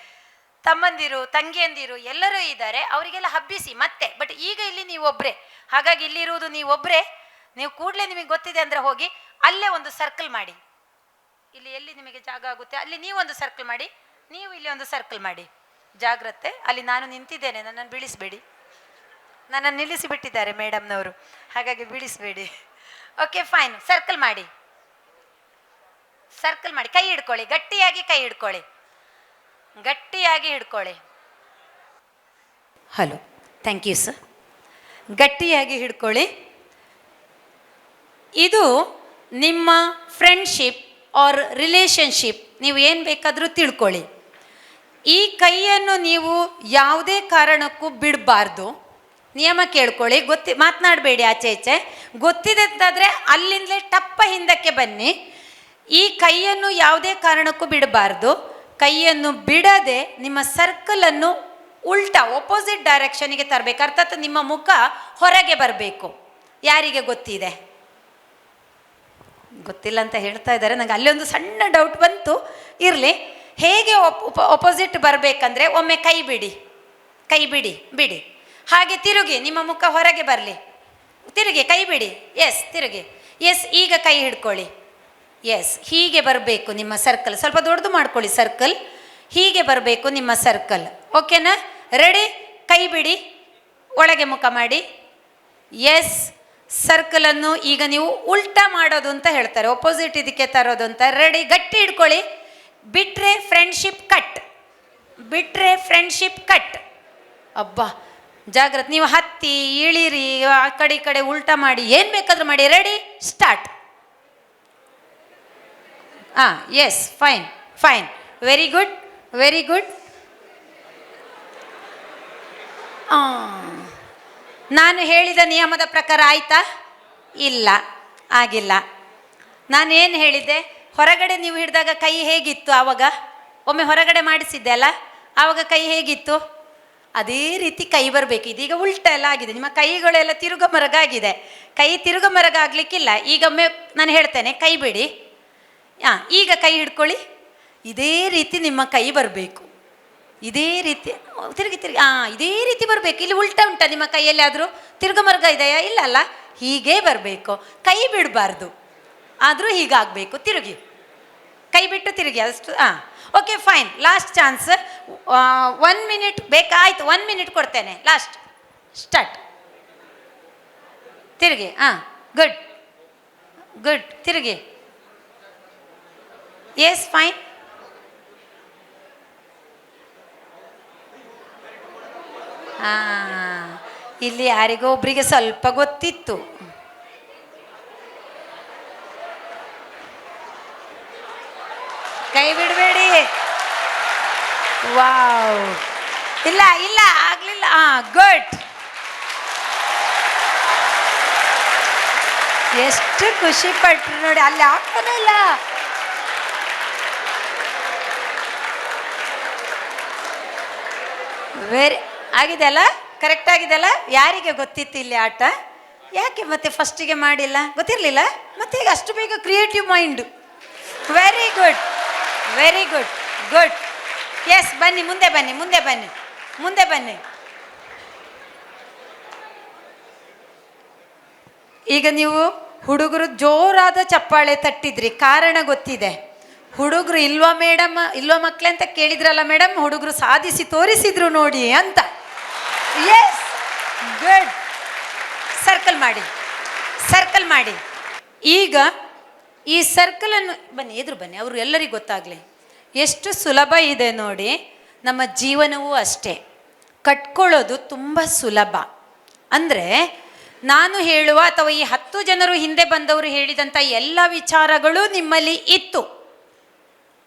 ತಮ್ಮಂದಿರು, ತಂಗಿಯಂದಿರು ಎಲ್ಲರೂ ಇದ್ದಾರೆ, ಅವರಿಗೆಲ್ಲ ಹಬ್ಬಿಸಿ ಮತ್ತೆ. ಬಟ್ ಈಗ ಇಲ್ಲಿ ನೀವೊಬ್ಬರೇ, ಹಾಗಾಗಿ ಇಲ್ಲಿರುವುದು ನೀವೊಬ್ಬರೇ. ನೀವು ಕೂಡಲೇ ನಿಮಗೆ ಗೊತ್ತಿದೆ ಅಂದರೆ ಹೋಗಿ ಅಲ್ಲೇ ಒಂದು ಸರ್ಕಲ್ ಮಾಡಿ. ಇಲ್ಲಿ ಎಲ್ಲಿ ನಿಮಗೆ ಜಾಗ ಆಗುತ್ತೆ ಅಲ್ಲಿ ನೀವೊಂದು ಸರ್ಕಲ್ ಮಾಡಿ, ನೀವು ಇಲ್ಲಿ ಒಂದು ಸರ್ಕಲ್ ಮಾಡಿ. ಜಾಗ್ರತೆ, ಅಲ್ಲಿ ನಾನು ನಿಂತಿದ್ದೇನೆ, ನನ್ನನ್ನು ಬೀಳಿಸಬೇಡಿ. ನನ್ನನ್ನು ನಿಲ್ಲಿಸಿಬಿಟ್ಟಿದ್ದಾರೆ ಮೇಡಮ್ನವರು, ಹಾಗಾಗಿ ಬೀಳಿಸಬೇಡಿ. Okay, fine. ಸರ್ಕಲ್ ಮಾಡಿ, ಸರ್ಕಲ್ ಮಾಡಿ. ಕೈ ಹಿಡ್ಕೊಳ್ಳಿ, ಗಟ್ಟಿಯಾಗಿ ಕೈ ಹಿಡ್ಕೊಳ್ಳಿ, ಗಟ್ಟಿಯಾಗಿ ಹಿಡ್ಕೊಳ್ಳಿ. Hello, thank you sir. ಗಟ್ಟಿಯಾಗಿ ಹಿಡ್ಕೊಳ್ಳಿ. ಇದು ನಿಮ್ಮ ಫ್ರೆಂಡ್ಶಿಪ್ ಆರ್ ರಿಲೇಷನ್ಶಿಪ್, ನೀವು ಏನು ಬೇಕಾದರೂ ತಿಳ್ಕೊಳ್ಳಿ. ಈ ಕೈಯನ್ನು ನೀವು ಯಾವುದೇ ಕಾರಣಕ್ಕೂ ಬಿಡಬಾರ್ದು. ನಿಯಮ ಕೇಳ್ಕೊಳ್ಳಿ. ಮಾತನಾಡಬೇಡಿ ಆಚೆ ಈಚೆ. ಗೊತ್ತಿದೆ ಅಂತಾದರೆ ಅಲ್ಲಿಂದಲೇ ಟಪ್ಪ ಹಿಂದಕ್ಕೆ ಬನ್ನಿ. ಈ ಕೈಯನ್ನು ಯಾವುದೇ ಕಾರಣಕ್ಕೂ ಬಿಡಬಾರ್ದು. ಕೈಯನ್ನು ಬಿಡದೆ ನಿಮ್ಮ ಸರ್ಕಲನ್ನು ಉಲ್ಟಾ ಒಪೋಸಿಟ್ ಡೈರೆಕ್ಷನಿಗೆ ತರಬೇಕು. ಅರ್ಥಾತ್ ನಿಮ್ಮ ಮುಖ ಹೊರಗೆ ಬರಬೇಕು. ಯಾರಿಗೆ ಗೊತ್ತಿದೆ? ಗೊತ್ತಿಲ್ಲ ಅಂತ ಹೇಳ್ತಾ ಇದ್ದಾರೆ. ನನಗೆ ಅಲ್ಲಿ ಒಂದು ಸಣ್ಣ ಡೌಟ್ ಬಂತು. ಇರಲಿ, ಹೇಗೆ ಒಪೋಸಿಟ್ ಬರಬೇಕಂದ್ರೆ ಒಮ್ಮೆ ಕೈ ಬಿಡಿ, ಕೈ ಬಿಡಿ, ಬಿಡಿ. ಹಾಗೆ ತಿರುಗಿ, ನಿಮ್ಮ ಮುಖ ಹೊರಗೆ ಬರಲಿ. ತಿರುಗಿ, ಕೈ ಬಿಡಿ. ಎಸ್, ತಿರುಗಿ. ಎಸ್, ಈಗ ಕೈ ಹಿಡ್ಕೊಳ್ಳಿ. ಎಸ್, ಹೀಗೆ ಬರಬೇಕು ನಿಮ್ಮ ಸರ್ಕಲ್. ಸ್ವಲ್ಪ ದೊಡ್ಡದು ಮಾಡ್ಕೊಳ್ಳಿ ಸರ್ಕಲ್. ಹೀಗೆ ಬರಬೇಕು ನಿಮ್ಮ ಸರ್ಕಲ್. ಓಕೆನಾ? ರೆಡಿ? ಕೈ ಬಿಡಿ, ಒಳಗೆ ಮುಖ ಮಾಡಿ. ಎಸ್, ಸರ್ಕಲನ್ನು ಈಗ ನೀವು ಉಲ್ಟಾ ಮಾಡೋದು ಅಂತ ಹೇಳ್ತಾರೆ, ಒಪೋಸಿಟ್ ಇದಕ್ಕೆ ತರೋದು ಅಂತ. ರೆಡಿ? ಗಟ್ಟಿ ಹಿಡ್ಕೊಳ್ಳಿ. ಬಿಟ್ರೆ ಫ್ರೆಂಡ್ಶಿಪ್ ಕಟ್, ಬಿಟ್ರೆ ಫ್ರೆಂಡ್ಶಿಪ್ ಕಟ್. ಅಬ್ಬಾ, ಜಾಗ್ರತೆ. ನೀವು ಹತ್ತಿ ಇಳಿರಿ, ಆ ಕಡೆ ಈ ಕಡೆ ಉಲ್ಟಾ ಮಾಡಿ, ಏನು ಬೇಕಾದರೂ ಮಾಡಿ. ರೆಡಿ? ಸ್ಟಾರ್ಟ್. ಹಾಂ S fine fine, very good very good. ನಾನು ಹೇಳಿದ ನಿಯಮದ ಪ್ರಕಾರ ಆಯ್ತಾ? ಇಲ್ಲ, ಆಗಿಲ್ಲ. ನಾನೇನು ಹೇಳಿದ್ದೆ? ಹೊರಗಡೆ ನೀವು ಹಿಡಿದಾಗ ಕೈ ಹೇಗಿತ್ತು ಆವಾಗ? ಒಮ್ಮೆ ಹೊರಗಡೆ ಮಾಡಿಸಿದ್ದೆ ಅಲ್ಲ, ಆವಾಗ ಕೈ ಹೇಗಿತ್ತು? ಅದೇ ರೀತಿ ಕೈ ಬರಬೇಕು. ಇದೀಗ ಉಲ್ಟ ಎಲ್ಲ ಆಗಿದೆ, ನಿಮ್ಮ ಕೈಗಳೆಲ್ಲ ತಿರುಗ ಮರಗಾಗಿದೆ. ಕೈ ತಿರುಗ ಮರಗಾಗಲಿಕ್ಕಿಲ್ಲ. ಈಗೊಮ್ಮೆ ನಾನು ಹೇಳ್ತೇನೆ, ಕೈ ಬಿಡಿ. ಈಗ ಕೈ ಹಿಡ್ಕೊಳ್ಳಿ. ಇದೇ ರೀತಿ ನಿಮ್ಮ ಕೈ ಬರಬೇಕು. ಇದೇ ರೀತಿ ತಿರುಗಿ ಇದೇ ರೀತಿ ಬರಬೇಕು. ಇಲ್ಲಿ ಉಲ್ಟ ಉಂಟ ನಿಮ್ಮ ಕೈಯಲ್ಲಿ? ಆದರೂ ತಿರುಗ ಮರ್ಗ ಇದೆಯಾ? ಇಲ್ಲ ಅಲ್ಲ, ಹೀಗೇ ಬರಬೇಕು. ಕೈ ಬಿಡಬಾರ್ದು, ಆದರೂ ಹೀಗಾಗಬೇಕು. ತಿರುಗಿ, ಕೈ ಬಿಟ್ಟು ತಿರುಗಿ, ಅಷ್ಟು. Okay fine, last chance. 1 minute ಬೇಕಾಯ್ತು, 1 ಮಿನಿಟ್ ಕೊಡ್ತೇನೆ. Last, start. ತಿರುಗಿ, ಗುಡ್ ಗುಡ್, ತಿರುಗಿ. Yes fine. ಇಲ್ಲಿ ಯಾರಿಗೋ ಒಬ್ರಿಗೆ ಸ್ವಲ್ಪ ಗೊತ್ತಿತ್ತು. ಕೈ ಬಿಡಬೇಡಿ. ವಾವ್, ಇಲ್ಲ ಇಲ್ಲ ಆಗ್ಲಿಲ್ಲ. ಗುಡ್. ಎಷ್ಟು ಖುಷಿ ಪಟ್ರು ನೋಡಿ, ಅಲ್ಲಿ ಆಗ್ತಾನೆ ಇಲ್ಲ. ವೆರಿ ಆಗಿದೆ ಅಲ್ಲ, ಕರೆಕ್ಟ್ ಆಗಿದೆ ಅಲ್ಲ. ಯಾರಿಗೆ ಗೊತ್ತಿತ್ತು ಇಲ್ಲಿ ಆಟ? ಯಾಕೆ ಮತ್ತೆ ಫಸ್ಟಿಗೆ ಮಾಡಿಲ್ಲ? ಗೊತ್ತಿರಲಿಲ್ಲ. ಮತ್ತೆ ಈಗ ಅಷ್ಟು ಬೇಗ creative mind. Very good very good good. Yes, ಬನ್ನಿ, ಮುಂದೆ ಬನ್ನಿ, ಮುಂದೆ ಬನ್ನಿ, ಮುಂದೆ ಬನ್ನಿ. ಈಗ ನೀವು ಹುಡುಗರು ಜೋರಾದ ಚಪ್ಪಾಳೆ ತಟ್ಟಿದ್ರಿ, ಕಾರಣ ಗೊತ್ತಿದೆ. ಹುಡುಗರು ಇಲ್ವಾ ಮೇಡಮ್, ಇಲ್ವಾ ಮಕ್ಕಳೇ ಅಂತ ಕೇಳಿದ್ರಲ್ಲ ಮೇಡಮ್, ಹುಡುಗರು ಸಾಧಿಸಿ ತೋರಿಸಿದ್ರು ನೋಡಿ ಅಂತ. Yes, good. ಸರ್ಕಲ್ ಮಾಡಿ, ಸರ್ಕಲ್ ಮಾಡಿ. ಈಗ ಈ ಸರ್ಕಲನ್ನು ಬನ್ನಿ, ಎದುರು ಬನ್ನಿ, ಅವರು ಎಲ್ಲರಿಗೂ ಗೊತ್ತಾಗಲಿ. ಎಷ್ಟು ಸುಲಭ ಇದೆ ನೋಡಿ. ನಮ್ಮ ಜೀವನವೂ ಅಷ್ಟೇ, ಕಟ್ಕೊಳ್ಳೋದು ತುಂಬ ಸುಲಭ. ಅಂದರೆ ನಾನು ಹೇಳುವ ಅಥವಾ ಈ 10 ಜನರು ಹಿಂದೆ ಬಂದವರು ಹೇಳಿದಂಥ ಎಲ್ಲ ವಿಚಾರಗಳು ನಿಮ್ಮಲ್ಲಿ ಇತ್ತು.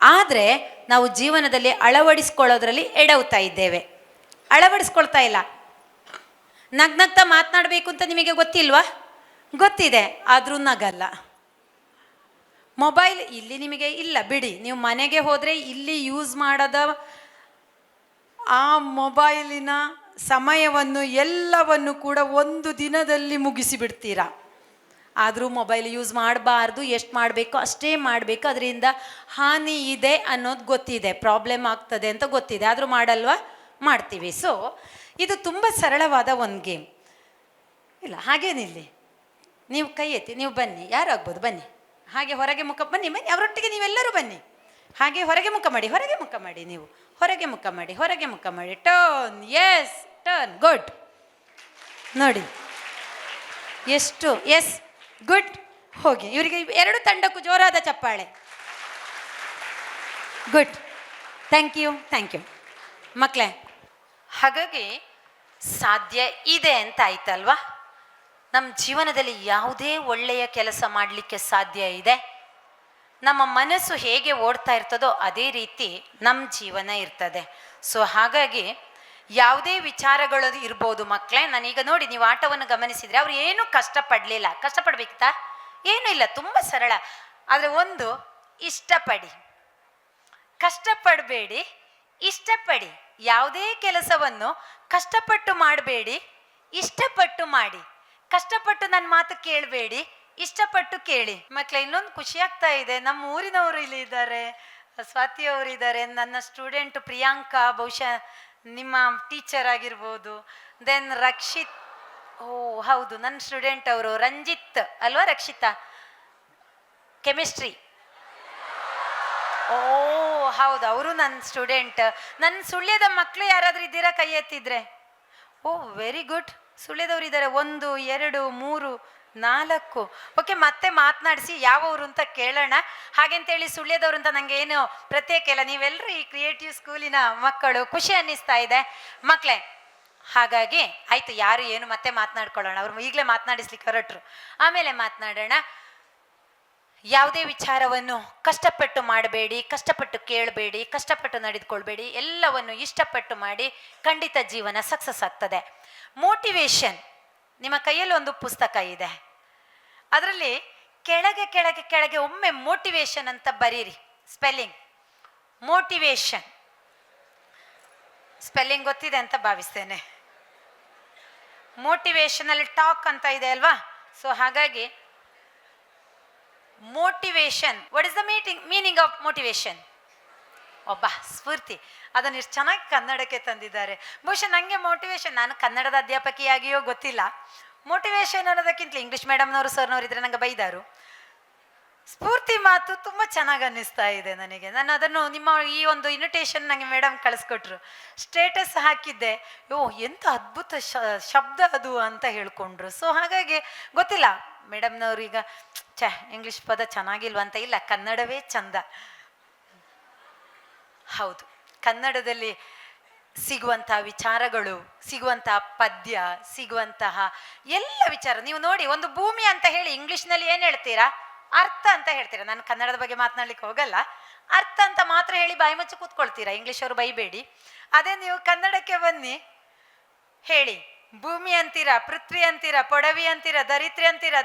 ಆದರೆ ನಾವು ಜೀವನದಲ್ಲಿ ಅಳವಡಿಸ್ಕೊಳ್ಳೋದ್ರಲ್ಲಿ ಎಡವ್ತಾ ಇದ್ದೇವೆ, ಅಳವಡಿಸ್ಕೊಳ್ತಾ ಇಲ್ಲ. ನಗ್ನಗ್ತಾ ಮಾತನಾಡಬೇಕು ಅಂತ ನಿಮಗೆ ಗೊತ್ತಿಲ್ವಾ? ಗೊತ್ತಿದೆ, ಆದರೂ ನಗಲ್ಲ. ಮೊಬೈಲ್ ಇಲ್ಲಿ ನಿಮಗೆ ಇಲ್ಲ ಬಿಡಿ, ನೀವು ಮನೆಗೆ ಹೋದರೆ ಇಲ್ಲಿ ಯೂಸ್ ಮಾಡದ ಆ ಮೊಬೈಲಿನ ಸಮಯವನ್ನು ಎಲ್ಲವನ್ನು ಕೂಡ ಒಂದು ದಿನದಲ್ಲಿ ಮುಗಿಸಿಬಿಡ್ತೀರಾ. ಆದರೂ ಮೊಬೈಲ್ ಯೂಸ್ ಮಾಡಬಾರ್ದು, ಎಷ್ಟು ಮಾಡಬೇಕು ಅಷ್ಟೇ ಮಾಡಬೇಕು. ಅದರಿಂದ ಹಾನಿ ಇದೆ ಅನ್ನೋದು ಗೊತ್ತಿದೆ, ಪ್ರಾಬ್ಲಮ್ ಆಗ್ತದೆ ಅಂತ ಗೊತ್ತಿದೆ, ಆದರೂ ಮಾಡಲ್ವಾ? ಮಾಡ್ತೀವಿ. ಸೊ ಇದು ತುಂಬ ಸರಳವಾದ ಒಂದು ಗೇಮ್. ಇಲ್ಲ ಹಾಗೇನಿಲ್ಲಿ, ನೀವು ಕೈ ಎತ್ತಿ, ನೀವು ಬನ್ನಿ, ಯಾರಾಗ್ಬೋದು ಬನ್ನಿ. ಹಾಗೆ ಹೊರಗೆ ಮುಖ ಬನ್ನಿ, ಬನ್ನಿ ಅವರೊಟ್ಟಿಗೆ ನೀವೆಲ್ಲರೂ ಬನ್ನಿ. ಹಾಗೆ ಹೊರಗೆ ಮುಖ ಮಾಡಿ, ಹೊರಗೆ ಮುಖ ಮಾಡಿ, ನೀವು ಹೊರಗೆ ಮುಖ ಮಾಡಿ, ಹೊರಗೆ ಮುಖ ಮಾಡಿ. Turn, yes turn, good. ನೋಡಿ ಎಷ್ಟು, ಎಸ್ ಗುಡ್. ಹೋಗಿ ಇವರಿಗೆ 2 ತಂಡಕ್ಕೂ ಜೋರಾದ ಚಪ್ಪಾಳೆ. Good, thank you thank you ಮಕ್ಕಳೇ. ಹಾಗಾಗಿ ಸಾಧ್ಯ ಇದೆ ಅಂತ ಆಯ್ತಲ್ವಾ? ನಮ್ಮ ಜೀವನದಲ್ಲಿ ಯಾವುದೇ ಒಳ್ಳೆಯ ಕೆಲಸ ಮಾಡಲಿಕ್ಕೆ ಸಾಧ್ಯ ಇದೆ. ನಮ್ಮ ಮನಸ್ಸು ಹೇಗೆ ಓಡ್ತಾ ಇರ್ತದೋ ಅದೇ ರೀತಿ ನಮ್ಮ ಜೀವನ ಇರ್ತದೆ. ಸೊ ಹಾಗಾಗಿ ಯಾವುದೇ ವಿಚಾರಗಳು ಇರ್ಬೋದು ಮಕ್ಕಳೇ. ನಾನೀಗ ನೋಡಿ, ನೀವು ಆಟವನ್ನು ಗಮನಿಸಿದರೆ ಅವ್ರು ಏನೂ ಕಷ್ಟಪಡಲಿಲ್ಲ. ಕಷ್ಟಪಡಬೇಕಿತ್ತಾ? ಏನೂ ಇಲ್ಲ, ತುಂಬ ಸರಳ. ಆದರೆ ಒಂದು, ಇಷ್ಟಪಡಿ, ಕಷ್ಟಪಡಬೇಡಿ, ಇಷ್ಟಪಡಿ. ಯಾವುದೇ ಕೆಲಸವನ್ನು ಕಷ್ಟಪಟ್ಟು ಮಾಡಬೇಡಿ, ಇಷ್ಟಪಟ್ಟು ಮಾಡಿ. ಕಷ್ಟಪಟ್ಟು ನನ್ನ ಮಾತು ಕೇಳಬೇಡಿ, ಇಷ್ಟಪಟ್ಟು ಕೇಳಿ. ಮಕ್ಕಳೇ, ಇನ್ನೊಂದು ಖುಷಿ ಆಗ್ತಾ ಇದೆ, ನಮ್ಮ ಊರಿನವರು ಇಲ್ಲಿ ಇದ್ದಾರೆ, ಸ್ವಾತಿ ಅವರು ಇದ್ದಾರೆ, ನನ್ನ ಸ್ಟೂಡೆಂಟ್ ಪ್ರಿಯಾಂಕಾ, ಬಹುಶಃ ನಿಮ್ಮ ಟೀಚರ್ ಆಗಿರ್ಬೋದು. ದೆನ್ ರಕ್ಷಿತ್, ಓ ಹೌದು ನನ್ನ ಸ್ಟೂಡೆಂಟ್ ಅವರು. ರಂಜಿತ್ ಅಲ್ವಾ? ರಕ್ಷಿತಾ ಕೆಮಿಸ್ಟ್ರಿ. ಓ ಹೌದು, ಅವರು ನನ್ನ ಸ್ಟೂಡೆಂಟ್. ನನ್ನ ಸುಳ್ಯದ ಮಕ್ಕಳು ಯಾರಾದರೂ ಇದ್ದೀರಾ? ಕೈ ಎತ್ತಿದ್ರೆ. ಓ ವೆರಿ ಗುಡ್, ಸುಳ್ಯದವ್ರು ಇದ್ದಾರೆ. 1 2 3 4. ಓಕೆ, ಮತ್ತೆ ಮಾತನಾಡಿಸಿ ಯಾವವರು ಅಂತ ಕೇಳೋಣ. ಹಾಗೆಂತೇಳಿ ಸುಳ್ಯದವರು ಅಂತ ನನಗೆ ಏನು ಪ್ರತ್ಯೇಕ ಇಲ್ಲ, ನೀವೆಲ್ಲರೂ ಈ ಕ್ರಿಯೇಟಿವ್ ಸ್ಕೂಲಿನ ಮಕ್ಕಳು. ಖುಷಿ ಅನ್ನಿಸ್ತಾ ಇದೆ ಮಕ್ಕಳೇ. ಹಾಗಾಗಿ ಆಯಿತು, ಯಾರು ಏನು ಮತ್ತೆ ಮಾತನಾಡ್ಕೊಳ್ಳೋಣ. ಅವ್ರು ಈಗಲೇ ಮಾತನಾಡಿಸ್ಲಿಕ್ಕೆ ಹೊರಟರು, ಆಮೇಲೆ ಮಾತನಾಡೋಣ. ಯಾವುದೇ ವಿಚಾರವನ್ನು ಕಷ್ಟಪಟ್ಟು ಮಾಡಬೇಡಿ, ಕಷ್ಟಪಟ್ಟು ಕೇಳಬೇಡಿ, ಕಷ್ಟಪಟ್ಟು ನಡೆದುಕೊಳ್ಬೇಡಿ, ಎಲ್ಲವನ್ನು ಇಷ್ಟಪಟ್ಟು ಮಾಡಿ, ಖಂಡಿತ ಜೀವನ ಸಕ್ಸಸ್ ಆಗ್ತದೆ. ಮೋಟಿವೇಶನ್, ನಿಮ್ಮ ಕೈಯಲ್ಲಿ ಒಂದು ಪುಸ್ತಕ ಇದೆ, ಅದರಲ್ಲಿ ಕೆಳಗೆ ಕೆಳಗೆ ಕೆಳಗೆ ಒಮ್ಮೆ ಮೋಟಿವೇಶನ್ ಅಂತ ಬರೀರಿ. ಸ್ಪೆಲ್ಲಿಂಗ್ ಮೋಟಿವೇಶನ್, ಸ್ಪೆಲ್ಲಿಂಗ್ ಗೊತ್ತಿದೆ ಅಂತ ಭಾವಿಸ್ತೇನೆ. ಮೋಟಿವೇಶನಲ್ಲಿ ಟಾಕ್ ಅಂತ ಇದೆ ಅಲ್ವಾ, ಸೊ ಹಾಗಾಗಿ motivation, what is the meaning of motivation? ಒಬ್ಬ ಸ್ಫೂರ್ತಿ. ಅದನ್ನು ಇಷ್ಟು ಚೆನ್ನಾಗಿ ಕನ್ನಡಕ್ಕೆ ತಂದಿದ್ದಾರೆ. ಬಹುಶಃ ನನಗೆ ಮೋಟಿವೇಶನ್, ನಾನು ಕನ್ನಡದ ಅಧ್ಯಾಪಕಿಯಾಗಿಯೋ ಗೊತ್ತಿಲ್ಲ, ಮೋಟಿವೇಶನ್ ಅನ್ನೋದಕ್ಕಿಂತ ಇಂಗ್ಲೀಷ್ ಮೇಡಮ್ನವರು ಸರ್ನವರು ಇದ್ರೆ ನಂಗೆ ಬೈದಾರು. ಸ್ಫೂರ್ತಿ ಮಾತು ತುಂಬ ಚೆನ್ನಾಗಿ ಅನ್ನಿಸ್ತಾ ಇದೆ ನನಗೆ. ನಾನು ಅದನ್ನು ನಿಮ್ಮ ಈ ಒಂದು ಇನ್ವಿಟೇಷನ್ ನನಗೆ ಮೇಡಮ್ ಕಳಿಸ್ಕೊಟ್ರು, ಸ್ಟೇಟಸ್ ಹಾಕಿದ್ದೆ. ಎಂಥ ಅದ್ಭುತ ಶಬ್ದ ಅದು ಅಂತ ಹೇಳ್ಕೊಂಡ್ರು. ಸೊ ಹಾಗಾಗಿ ಗೊತ್ತಿಲ್ಲ ಮೇಡಮ್ನವ್ರು ಈಗ ಇಂಗ್ಲೀಷ್ ಪದ ಚೆನ್ನಾಗಿಲ್ವ ಅಂತ. ಇಲ್ಲ, ಕನ್ನಡವೇ ಚಂದ. ಹೌದು, ಕನ್ನಡದಲ್ಲಿ ಸಿಗುವಂತಹ ವಿಚಾರಗಳು, ಸಿಗುವಂತಹ ಪದ್ಯ, ಸಿಗುವಂತಹ ಎಲ್ಲ ವಿಚಾರ ನೀವು ನೋಡಿ. ಒಂದು ಭೂಮಿ ಅಂತ ಹೇಳಿ ಇಂಗ್ಲೀಷ್ನಲ್ಲಿ ಏನು ಹೇಳ್ತೀರಾ? ಅರ್ಥ ಅಂತ ಹೇಳ್ತೀರಾ. ನಾನು ಕನ್ನಡದ ಬಗ್ಗೆ ಮಾತನಾಡ್ಲಿಕ್ಕೆ ಹೋಗಲ್ಲ, ಅರ್ಥ ಅಂತ ಮಾತ್ರ ಹೇಳಿ ಬಾಯಿ ಮುಚ್ಚಿ ಕೂತ್ಕೊಳ್ತೀರಾ. ಇಂಗ್ಲೀಷ್ ಅವರು ಬೈಬೇಡಿ. ಅದೇ ನೀವು ಕನ್ನಡಕ್ಕೆ ಬನ್ನಿ, ಹೇಳಿ. ಭೂಮಿ ಅಂತೀರಾ, ಪೃಥ್ವಿ ಅಂತೀರಾ, ಪೊಡವಿ ಅಂತೀರಾ, ದರಿತ್ರಿ ಅಂತೀರಾ,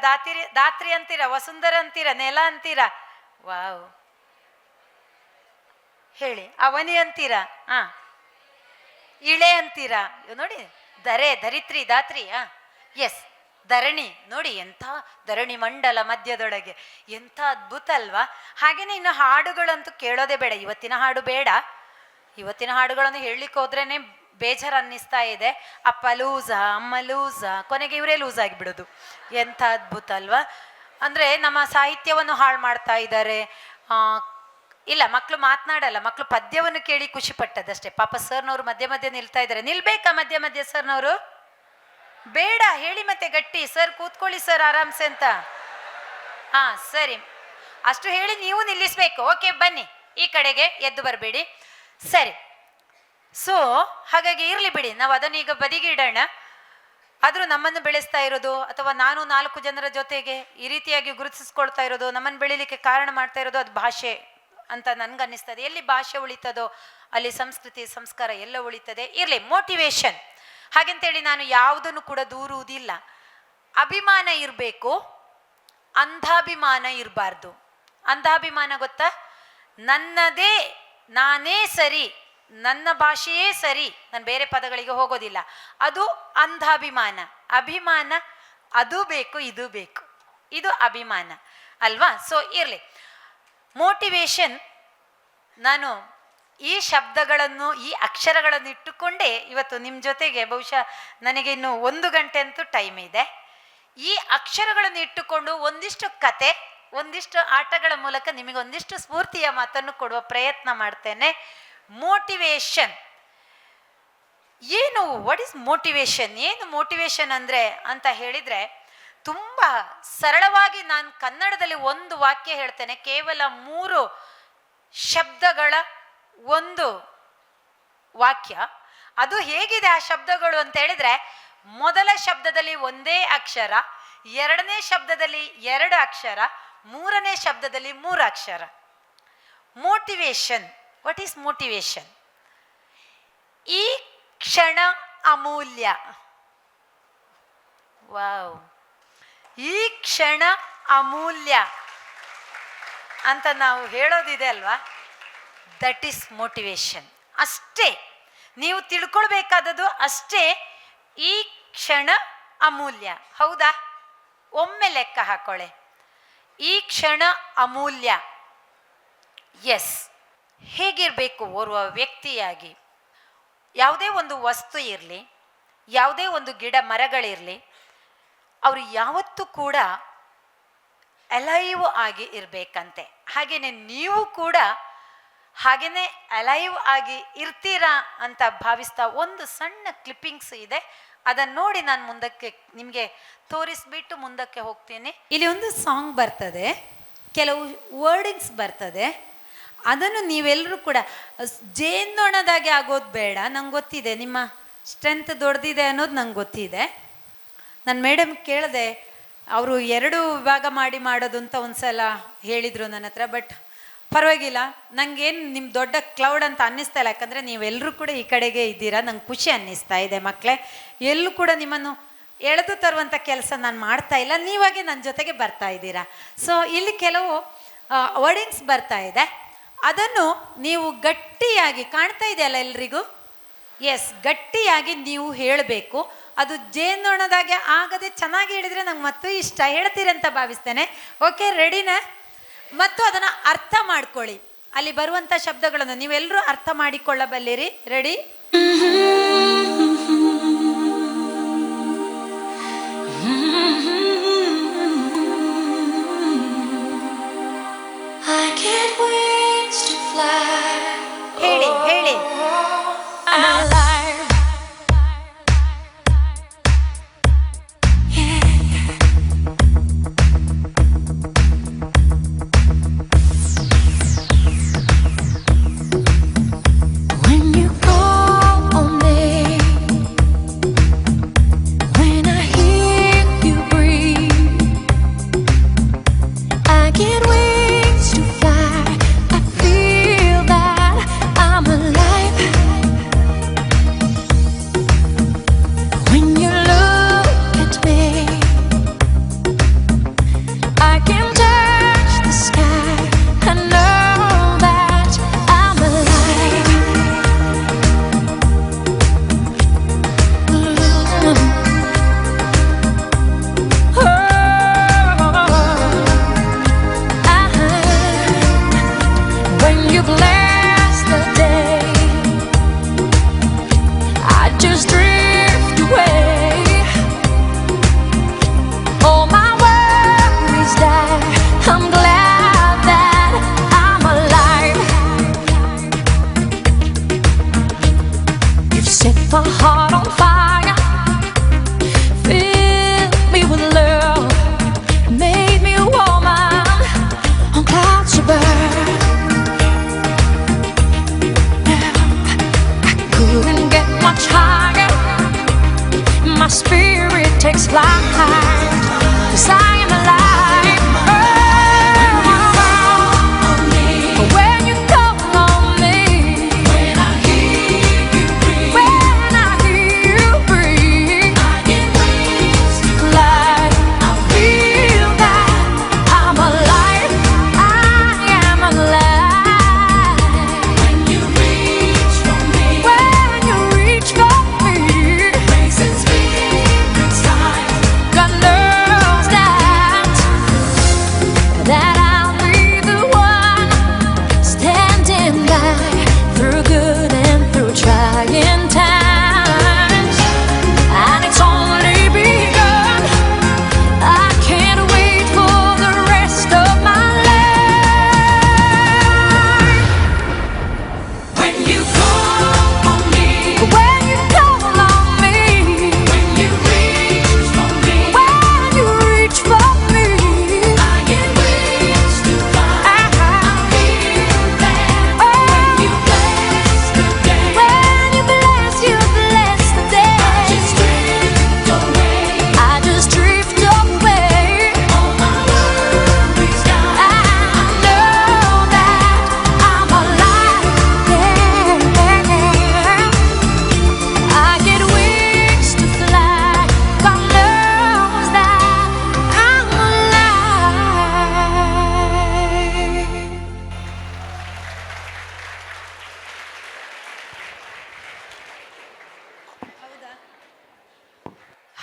ದಾತ್ರಿ ಅಂತೀರಾ, ವಸುಂಧರ ಅಂತೀರಾ, ನೆಲ ಅಂತೀರಾ, ವಾವ್, ಹೇಳಿ. ಅವನಿ ಅಂತೀರಾ, ಇಳೆ ಅಂತೀರಾ, ನೋಡಿ. ಧರಿತ್ರಿ, ದಾತ್ರಿ, ಎಸ್, ಧರಣಿ, ನೋಡಿ ಎಂಥ ಧರಣಿ ಮಂಡಲ ಮಧ್ಯದೊಳಗೆ, ಎಂಥ ಅದ್ಭುತ ಅಲ್ವಾ? ಹಾಗೇನೆ ಇನ್ನು ಹಾಡುಗಳಂತೂ ಕೇಳೋದೇ ಬೇಡ. ಇವತ್ತಿನ ಹಾಡು ಬೇಡ, ಇವತ್ತಿನ ಹಾಡುಗಳನ್ನು ಹೇಳಲಿಕ್ಕೆ ಹೋದ್ರೇನೆ ಬೇಜಾರು ಅನ್ನಿಸ್ತಾ ಇದೆ. ಅಪ್ಪ ಲೂಸ, ಅಮ್ಮ ಲೂಸ, ಕೊನೆಗೆ ಇವರೇ ಲೂಸ್ ಆಗಿಬಿಡೋದು. ಎಂಥ ಅದ್ಭುತ ಅಲ್ವಾ? ಅಂದರೆ ನಮ್ಮ ಸಾಹಿತ್ಯವನ್ನು ಹಾಳು ಮಾಡ್ತಾ ಇದ್ದಾರೆ. ಇಲ್ಲ, ಮಕ್ಕಳು ಮಾತನಾಡಲ್ಲ, ಮಕ್ಕಳು ಪದ್ಯವನ್ನು ಕೇಳಿ ಖುಷಿ ಪಟ್ಟದಷ್ಟೇ. ಪಾಪ ಸರ್ನವರು ಮಧ್ಯೆ ಮಧ್ಯೆ ನಿಲ್ತಾ ಇದ್ದಾರೆ. ನಿಲ್ಬೇಕಾ ಮಧ್ಯೆ ಮಧ್ಯೆ ಸರ್ನವರು? ಬೇಡ, ಹೇಳಿ ಮತ್ತೆ ಗಟ್ಟಿ, ಸರ್ ಕೂತ್ಕೊಳ್ಳಿ ಸರ್ ಆರಾಮ್ಸೆ ಅಂತ. ಸರಿ, ಅಷ್ಟು ಹೇಳಿ ನೀವು ನಿಲ್ಲಿಸ್ಬೇಕು. ಓಕೆ, ಬನ್ನಿ ಈ ಕಡೆಗೆ, ಎದ್ದು ಬರಬೇಡಿ. ಸರಿ, ಸೊ ಹಾಗಾಗಿ ಇರಲಿ ಬಿಡಿ, ನಾವು ಅದನ್ನು ಈಗ ಬದಿಗೆ ಇಡೋಣ. ಆದರೂ ನಮ್ಮನ್ನು ಬೆಳೆಸ್ತಾ ಇರೋದು, ಅಥವಾ ನಾನು 4 ಜನರ ಜೊತೆಗೆ ಈ ರೀತಿಯಾಗಿ ಗುರುತಿಸ್ಕೊಳ್ತಾ ಇರೋದು, ನಮ್ಮನ್ನು ಬೆಳೀಲಿಕ್ಕೆ ಕಾರಣ ಮಾಡ್ತಾ ಇರೋದು ಅದು ಭಾಷೆ ಅಂತ ನನ್ಗನ್ನಿಸ್ತದೆ. ಎಲ್ಲಿ ಭಾಷೆ ಉಳಿತದೋ ಅಲ್ಲಿ ಸಂಸ್ಕೃತಿ ಸಂಸ್ಕಾರ ಎಲ್ಲ ಉಳಿತದೆ. ಇರಲಿ, ಮೋಟಿವೇಶನ್ ಹಾಗೆಂತೇಳಿ ನಾನು ಯಾವುದನ್ನು ಕೂಡ ದೂರುವುದಿಲ್ಲ. ಅಭಿಮಾನ ಇರಬೇಕು, ಅಂಧಾಭಿಮಾನ ಇರಬಾರ್ದು. ಅಂಧಾಭಿಮಾನ ಗೊತ್ತಾ? ನನ್ನದೇ, ನಾನೇ ಸರಿ, ನನ್ನ ಭಾಷೆಯೇ ಸರಿ, ನಾನು ಬೇರೆ ಪದಗಳಿಗೆ ಹೋಗೋದಿಲ್ಲ, ಅದು ಅಂಧಾಭಿಮಾನ. ಅಭಿಮಾನ ಅದು ಬೇಕು, ಇದು ಬೇಕು, ಇದು ಅಭಿಮಾನ ಅಲ್ವಾ? ಸೊ ಇರಲಿ, ಮೋಟಿವೇಶನ್, ನಾನು ಈ ಶಬ್ದಗಳನ್ನು, ಈ ಅಕ್ಷರಗಳನ್ನು ಇಟ್ಟುಕೊಂಡೇ ಇವತ್ತು ನಿಮ್ಮ ಜೊತೆಗೆ, ಬಹುಶಃ ನನಗೆ ಇನ್ನು 1 ಗಂಟೆ ಅಂತೂ ಟೈಮ್ ಇದೆ. ಈ ಅಕ್ಷರಗಳನ್ನು ಇಟ್ಟುಕೊಂಡು ಒಂದಿಷ್ಟು ಕತೆ, ಒಂದಿಷ್ಟು ಆಟಗಳ ಮೂಲಕ ನಿಮಗೆ ಒಂದಿಷ್ಟು ಸ್ಫೂರ್ತಿಯ ಮಾತನ್ನು ಕೊಡುವ ಪ್ರಯತ್ನ ಮಾಡ್ತೇನೆ. ಮೋಟಿವೇಶನ್ ಏನು? What is motivation? ಏನು ಮೋಟಿವೇಶನ್ ಅಂದರೆ ಅಂತ ಹೇಳಿದರೆ, ತುಂಬ ಸರಳವಾಗಿ ನಾನು ಕನ್ನಡದಲ್ಲಿ ಒಂದು ವಾಕ್ಯ ಹೇಳ್ತೇನೆ. ಕೇವಲ 3 ಶಬ್ದಗಳ ಒಂದು ವಾಕ್ಯ. ಅದು ಹೇಗಿದೆ ಆ ಶಬ್ದಗಳು ಅಂತ ಹೇಳಿದ್ರೆ, ಮೊದಲ ಶಬ್ದದಲ್ಲಿ ಒಂದೇ ಅಕ್ಷರ, ಎರಡನೇ ಶಬ್ದದಲ್ಲಿ 2 ಅಕ್ಷರ, ಮೂರನೇ ಶಬ್ದದಲ್ಲಿ 3 ಅಕ್ಷರ. ಮೋಟಿವೇಶನ್. What is motivation? ಈ ಕ್ಷಣ ಅಮೂಲ್ಯ. ವಾವ್, ಈ ಕ್ಷಣ ಅಮೂಲ್ಯ ಅಂತ ನಾವು ಹೇಳೋದಿದೆ ಅಲ್ವಾ, ದಟ್ ಈಸ್ ಮೋಟಿವೇಶನ್. ಅಷ್ಟೇ ನೀವು ತಿಳ್ಕೊಳ್ಬೇಕಾದದ್ದು, ಅಷ್ಟೇ. ಈ ಕ್ಷಣ ಅಮೂಲ್ಯ, ಹೌದಾ? ಒಮ್ಮೆ ಲೆಕ್ಕ ಹಾಕೊಳ್ಳೆ, ಈ ಕ್ಷಣ ಅಮೂಲ್ಯ. ಎಸ್, ಹೇಗಿರಬೇಕು ಓರ್ವ ವ್ಯಕ್ತಿಯಾಗಿ? ಯಾವುದೇ ಒಂದು ವಸ್ತು ಇರಲಿ, ಯಾವುದೇ ಒಂದು ಗಿಡ ಮರಗಳಿರಲಿ, ಅವರು ಯಾವತ್ತೂ ಕೂಡ ಅಲೈವ್ ಆಗಿ ಇರಬೇಕಂತೆ. ಹಾಗೆಯೇ ನೀವು ಕೂಡ ಹಾಗೆಯೇ ಅಲೈವ್ ಆಗಿ ಇರ್ತೀರಾ ಅಂತ ಭಾವಿಸ್ತಾ ಒಂದು ಸಣ್ಣ ಕ್ಲಿಪ್ಪಿಂಗ್ಸ್ ಇದೆ, ಅದನ್ನು ನೋಡಿ ನಾನು ಮುಂದಕ್ಕೆ ನಿಮಗೆ ತೋರಿಸ್ಬಿಟ್ಟು ಮುಂದಕ್ಕೆ ಹೋಗ್ತೀನಿ. ಇಲ್ಲಿ ಒಂದು ಸಾಂಗ್ ಬರ್ತದೆ, ಕೆಲವು ವರ್ಡಿಂಗ್ಸ್ ಬರ್ತದೆ, ಅದನ್ನು ನೀವೆಲ್ಲರೂ ಕೂಡ ಜೇನ್ನೊಣದಾಗೆ ಆಗೋದು ಬೇಡ. ನಂಗೆ ಗೊತ್ತಿದೆ ನಿಮ್ಮ ಸ್ಟ್ರೆಂತ್ ದೊಡ್ಡದಿದೆ ಅನ್ನೋದು ನಂಗೆ ಗೊತ್ತಿದೆ. ನಾನು ಮೇಡಮ್ ಕೇಳಿದೆ, ಅವರು 2 ವಿಭಾಗ ಮಾಡೋದು ಅಂತ ಒಂದ್ಸಲ ಹೇಳಿದರು ನನ್ನ ಹತ್ರ. ಬಟ್ ಪರವಾಗಿಲ್ಲ, ನನಗೇನು ನಿಮ್ಮ ದೊಡ್ಡ ಕ್ಲೌಡ್ ಅಂತ ಅನ್ನಿಸ್ತಾ ಇಲ್ಲ, ಯಾಕಂದರೆ ನೀವೆಲ್ಲರೂ ಕೂಡ ಈ ಕಡೆಗೆ ಇದ್ದೀರಾ. ನಂಗೆ ಖುಷಿ ಅನ್ನಿಸ್ತಾ ಇದೆ ಮಕ್ಕಳೇ. ಎಲ್ಲೂ ಕೂಡ ನಿಮ್ಮನ್ನು ಎಳೆದು ತರುವಂಥ ಕೆಲಸ ನಾನು ಮಾಡ್ತಾ ಇಲ್ಲ, ನೀವಾಗೆ ನನ್ನ ಜೊತೆಗೆ ಬರ್ತಾ ಇದ್ದೀರಾ. ಸೊ ಇಲ್ಲಿ ಕೆಲವು ವರ್ಡಿಂಗ್ಸ್ ಬರ್ತಾ ಇದೆ, ಅದನ್ನು ನೀವು ಗಟ್ಟಿಯಾಗಿ ಕಾಣ್ತಾ ಇದೆಯಲ್ಲ ಎಲ್ರಿಗೂ, ಎಸ್, ಗಟ್ಟಿಯಾಗಿ ನೀವು ಹೇಳಬೇಕು. ಅದು ಜೇನ್ನೊಣದಾಗೆ ಆಗದೆ ಚೆನ್ನಾಗಿ ಹೇಳಿದರೆ ನಂಗೆ ಮತ್ತೂ ಇಷ್ಟ, ಹೇಳ್ತೀರಂತ ಭಾವಿಸ್ತೇನೆ. ಓಕೆ, ರೆಡಿನಾ? ಮತ್ತು ಅದನ್ನು ಅರ್ಥ ಮಾಡ್ಕೊಳ್ಳಿ. ಅಲ್ಲಿ ಬರುವಂಥ ಶಬ್ದಗಳನ್ನು ನೀವೆಲ್ಲರೂ ಅರ್ಥ ಮಾಡಿಕೊಳ್ಳಬಲ್ಲಿರಿ. ರೆಡಿ? ಹೇಳಿ ಹೇಳಿ.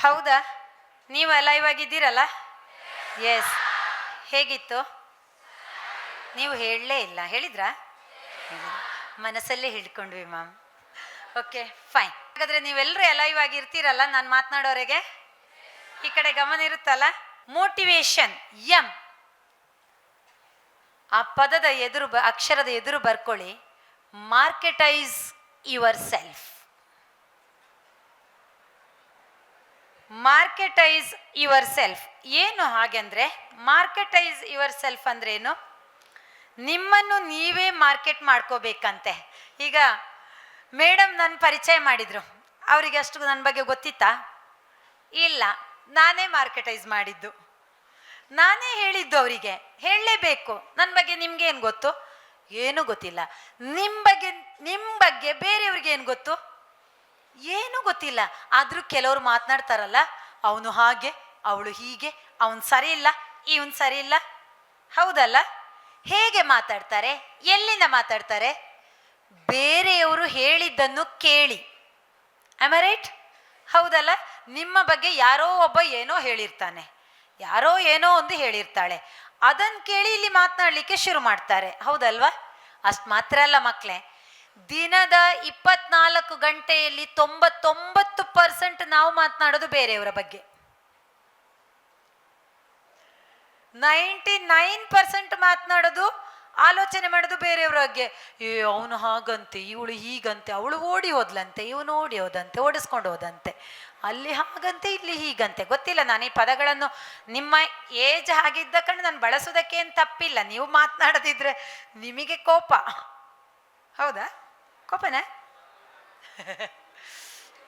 ಹೌದಾ? ನೀವು ಲೈವ್ ಆಗಿದ್ದೀರಲ್ಲ? ಎಸ್. ಹೇಗಿತ್ತು? ನೀವು ಹೇಳಲೇ ಇಲ್ಲ, ಹೇಳಿದ್ರಾ? ಮನಸ್ಸಲ್ಲೇ ಹಿಡ್ಕೊಂಡ್ವಿ ಮ್ಯಾಮ್. Okay, fine. ಹಾಗಾದರೆ ನೀವೆಲ್ಲರೂ ಲೈವ್ ಆಗಿರ್ತೀರಲ್ಲ ನಾನು ಮಾತನಾಡೋರೆಗೆ? ಈ ಕಡೆ ಗಮನ ಇರುತ್ತಲ್ಲ? ಮೋಟಿವೇಶನ್ ಎಂ, ಆ ಪದದ ಎದುರು ಅಕ್ಷರದ ಎದುರು ಬರ್ಕೊಳ್ಳಿ. ಮಾರ್ಕೆಟೈಸ್ ಯುವರ್ ಸೆಲ್ಫ್. ಮಾರ್ಕೆಟೈಸ್ ಯುವರ್ ಸೆಲ್ಫ್ ಏನು ಹಾಗೆಂದರೆ, ಮಾರ್ಕೆಟೈಸ್ ಯುವರ್ ಸೆಲ್ಫ್ ಅಂದ್ರೆ ಏನು? ನಿಮ್ಮನ್ನು ನೀವೇ ಮಾರ್ಕೆಟ್ ಮಾಡ್ಕೋಬೇಕಂತೆ. ಈಗ ಮೇಡಮ್ ನನ್ನ ಪರಿಚಯ ಮಾಡಿದರು, ಅವರಿಗೆ ಅಷ್ಟು ನನ್ನ ಬಗ್ಗೆ ಗೊತ್ತಿತ್ತಾ? ಇಲ್ಲ, ನಾನೇ ಮಾರ್ಕೆಟೈಸ್ ಮಾಡಿದ್ದು. ನಾನೇ ಹೇಳಿದ್ದು ಅವರಿಗೆ, ಹೇಳಲೇಬೇಕು. ನನ್ನ ಬಗ್ಗೆ ನಿಮ್ಗೆ ಏನು ಗೊತ್ತು? ಏನೂ ಗೊತ್ತಿಲ್ಲ. ನಿಮ್ಮ ಬಗ್ಗೆ ಬೇರೆಯವ್ರಿಗೆ ಏನು ಗೊತ್ತು? ಏನೂ ಗೊತ್ತಿಲ್ಲ. ಆದರೂ ಕೆಲವರು ಮಾತನಾಡ್ತಾರಲ್ಲ, ಅವನು ಹಾಗೆ, ಅವಳು ಹೀಗೆ, ಅವನು ಸರಿ ಇಲ್ಲ, ಇವನು ಸರಿ ಇಲ್ಲ. ಹೌದಲ್ಲ? ಹೇಗೆ ಮಾತಾಡ್ತಾರೆ? ಎಲ್ಲಿಂದ ಮಾತಾಡ್ತಾರೆ? ಬೇರೆಯವರು ಹೇಳಿದ್ದನ್ನು ಕೇಳಿ. Am I right? ಹೌದಲ್ಲ? ನಿಮ್ಮ ಬಗ್ಗೆ ಯಾರೋ ಒಬ್ಬ ಏನೋ ಹೇಳಿರ್ತಾನೆ, ಯಾರೋ ಏನೋ ಒಂದು ಹೇಳಿರ್ತಾಳೆ, ಅದನ್ನು ಕೇಳಿ ಇಲ್ಲಿ ಮಾತನಾಡಲಿಕ್ಕೆ ಶುರು ಮಾಡ್ತಾರೆ. ಹೌದಲ್ವಾ? ಅಷ್ಟು ಮಾತ್ರ ಅಲ್ಲ ಮಕ್ಕಳೇ, ದಿನದ 24 ಗಂಟೆಯಲ್ಲಿ 99% ನಾವು ಮಾತನಾಡೋದು ಬೇರೆಯವರ ಬಗ್ಗೆ. 99% ಮಾತನಾಡೋದು, ಆಲೋಚನೆ ಮಾಡೋದು ಬೇರೆಯವ್ರ ಬಗ್ಗೆ. ಅವನು ಹಾಗಂತೆ, ಇವಳು ಹೀಗಂತೆ, ಅವಳು ಓಡಿ ಹೋದ್ಲಂತೆ, ಇವನು ಓಡಿ ಹೋದಂತೆ, ಓಡಿಸ್ಕೊಂಡು ಹೋದಂತೆ, ಅಲ್ಲಿ ಹಾಗಂತೆ, ಇಲ್ಲಿ ಹೀಗಂತೆ. ಗೊತ್ತಿಲ್ಲ, ನಾನು ಈ ಪದಗಳನ್ನು ನಿಮ್ಮ ಏಜ್ ಆಗಿದ್ದ ಕಣ್ಣು ನಾನು ಬಳಸೋದಕ್ಕೆ ಏನು ತಪ್ಪಿಲ್ಲ. ನೀವು ಮಾತನಾಡದಿದ್ರೆ ನಿಮಗೆ ಕೋಪ. ಹೌದಾ? ಕೋಪನಾ?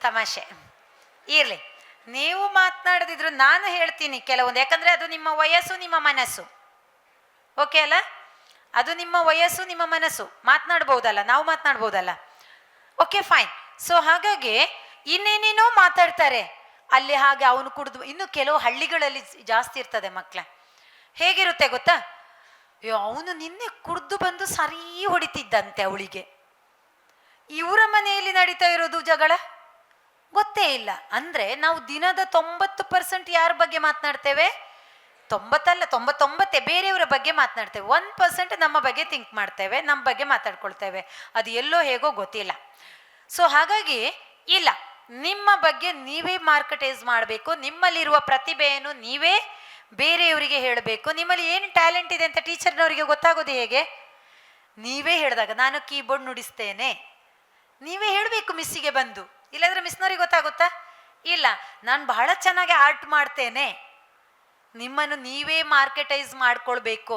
ತಮಾಷೆ ಇರಲಿ. ನೀವು ಮಾತನಾಡದಿದ್ರು ನಾನು ಹೇಳ್ತೀನಿ ಕೆಲವೊಂದು, ಯಾಕಂದರೆ ಅದು ನಿಮ್ಮ ವಯಸ್ಸು, ನಿಮ್ಮ ಮನಸ್ಸು. ಓಕೆ ಅಲ್ಲ? ಅದು ನಿಮ್ಮ ವಯಸ್ಸು, ನಿಮ್ಮ ಮನಸ್ಸು. ಮಾತನಾಡ್ಬೋದಲ್ಲ, ನಾವು ಮಾತನಾಡ್ಬೋದಲ್ಲ. Okay fine. ಸೊ ಹಾಗಾಗಿ ಇನ್ನೇನೇನೋ ಮಾತಾಡ್ತಾರೆ ಅಲ್ಲಿ. ಹಾಗೆ ಅವನು ಕುಡಿದು, ಇನ್ನು ಕೆಲವು ಹಳ್ಳಿಗಳಲ್ಲಿ ಜಾಸ್ತಿ ಇರ್ತದೆ ಮಕ್ಕಳೇ. ಹೇಗಿರುತ್ತೆ ಗೊತ್ತಾ? ಅವನು ನಿನ್ನೆ ಕುಡಿದು ಬಂದು ಸರಿ ಹೊಡಿತಿದ್ದಂತೆ ಅವಳಿಗೆ. ಇವರ ಮನೆಯಲ್ಲಿ ನಡೀತಾ ಇರೋದು ಜಗಳ ಗೊತ್ತೇ ಇಲ್ಲ. ಅಂದರೆ ನಾವು ದಿನದ 90% ಯಾರ ಬಗ್ಗೆ ಮಾತನಾಡ್ತೇವೆ? 90 ಅಲ್ಲ, 99 ಬೇರೆಯವರ ಬಗ್ಗೆ ಮಾತನಾಡ್ತೇವೆ. 1% ನಮ್ಮ ಬಗ್ಗೆ ಥಿಂಕ್ ಮಾಡ್ತೇವೆ, ನಮ್ಮ ಬಗ್ಗೆ ಮಾತಾಡ್ಕೊಳ್ತೇವೆ. ಅದು ಎಲ್ಲೋ ಹೇಗೋ ಗೊತ್ತಿಲ್ಲ. ಸೊ ಹಾಗಾಗಿ ಇಲ್ಲ, ನಿಮ್ಮ ಬಗ್ಗೆ ನೀವೇ ಮಾರ್ಕೆಟೈಸ್ ಮಾಡಬೇಕು. ನಿಮ್ಮಲ್ಲಿರುವ ಪ್ರತಿಭೆಯನ್ನು ನೀವೇ ಬೇರೆಯವರಿಗೆ ಹೇಳಬೇಕು. ನಿಮ್ಮಲ್ಲಿ ಏನು ಟ್ಯಾಲೆಂಟ್ ಇದೆ ಅಂತ ಟೀಚರ್ನವರಿಗೆ ಗೊತ್ತಾಗೋದು ಹೇಗೆ? ನೀವೇ ಹೇಳಿದಾಗ, ನಾನು ಕೀಬೋರ್ಡ್ ನುಡಿಸ್ತೇನೆ, ನೀವೇ ಹೇಳಬೇಕು ಮಿಸ್ಸಿಗೆ ಬಂದು. ಇಲ್ಲಾಂದ್ರೆ ಮಿಸ್ನವ್ರಿಗೆ ಗೊತ್ತಾಗುತ್ತಾ? ಇಲ್ಲ, ನಾನು ಬಹಳ ಚೆನ್ನಾಗಿ ಆರ್ಟ್ ಮಾಡ್ತೇನೆ. ನಿಮ್ಮನ್ನು ನೀವೇ ಮಾರ್ಕೆಟೈಸ್ ಮಾಡ್ಕೊಳ್ಬೇಕು.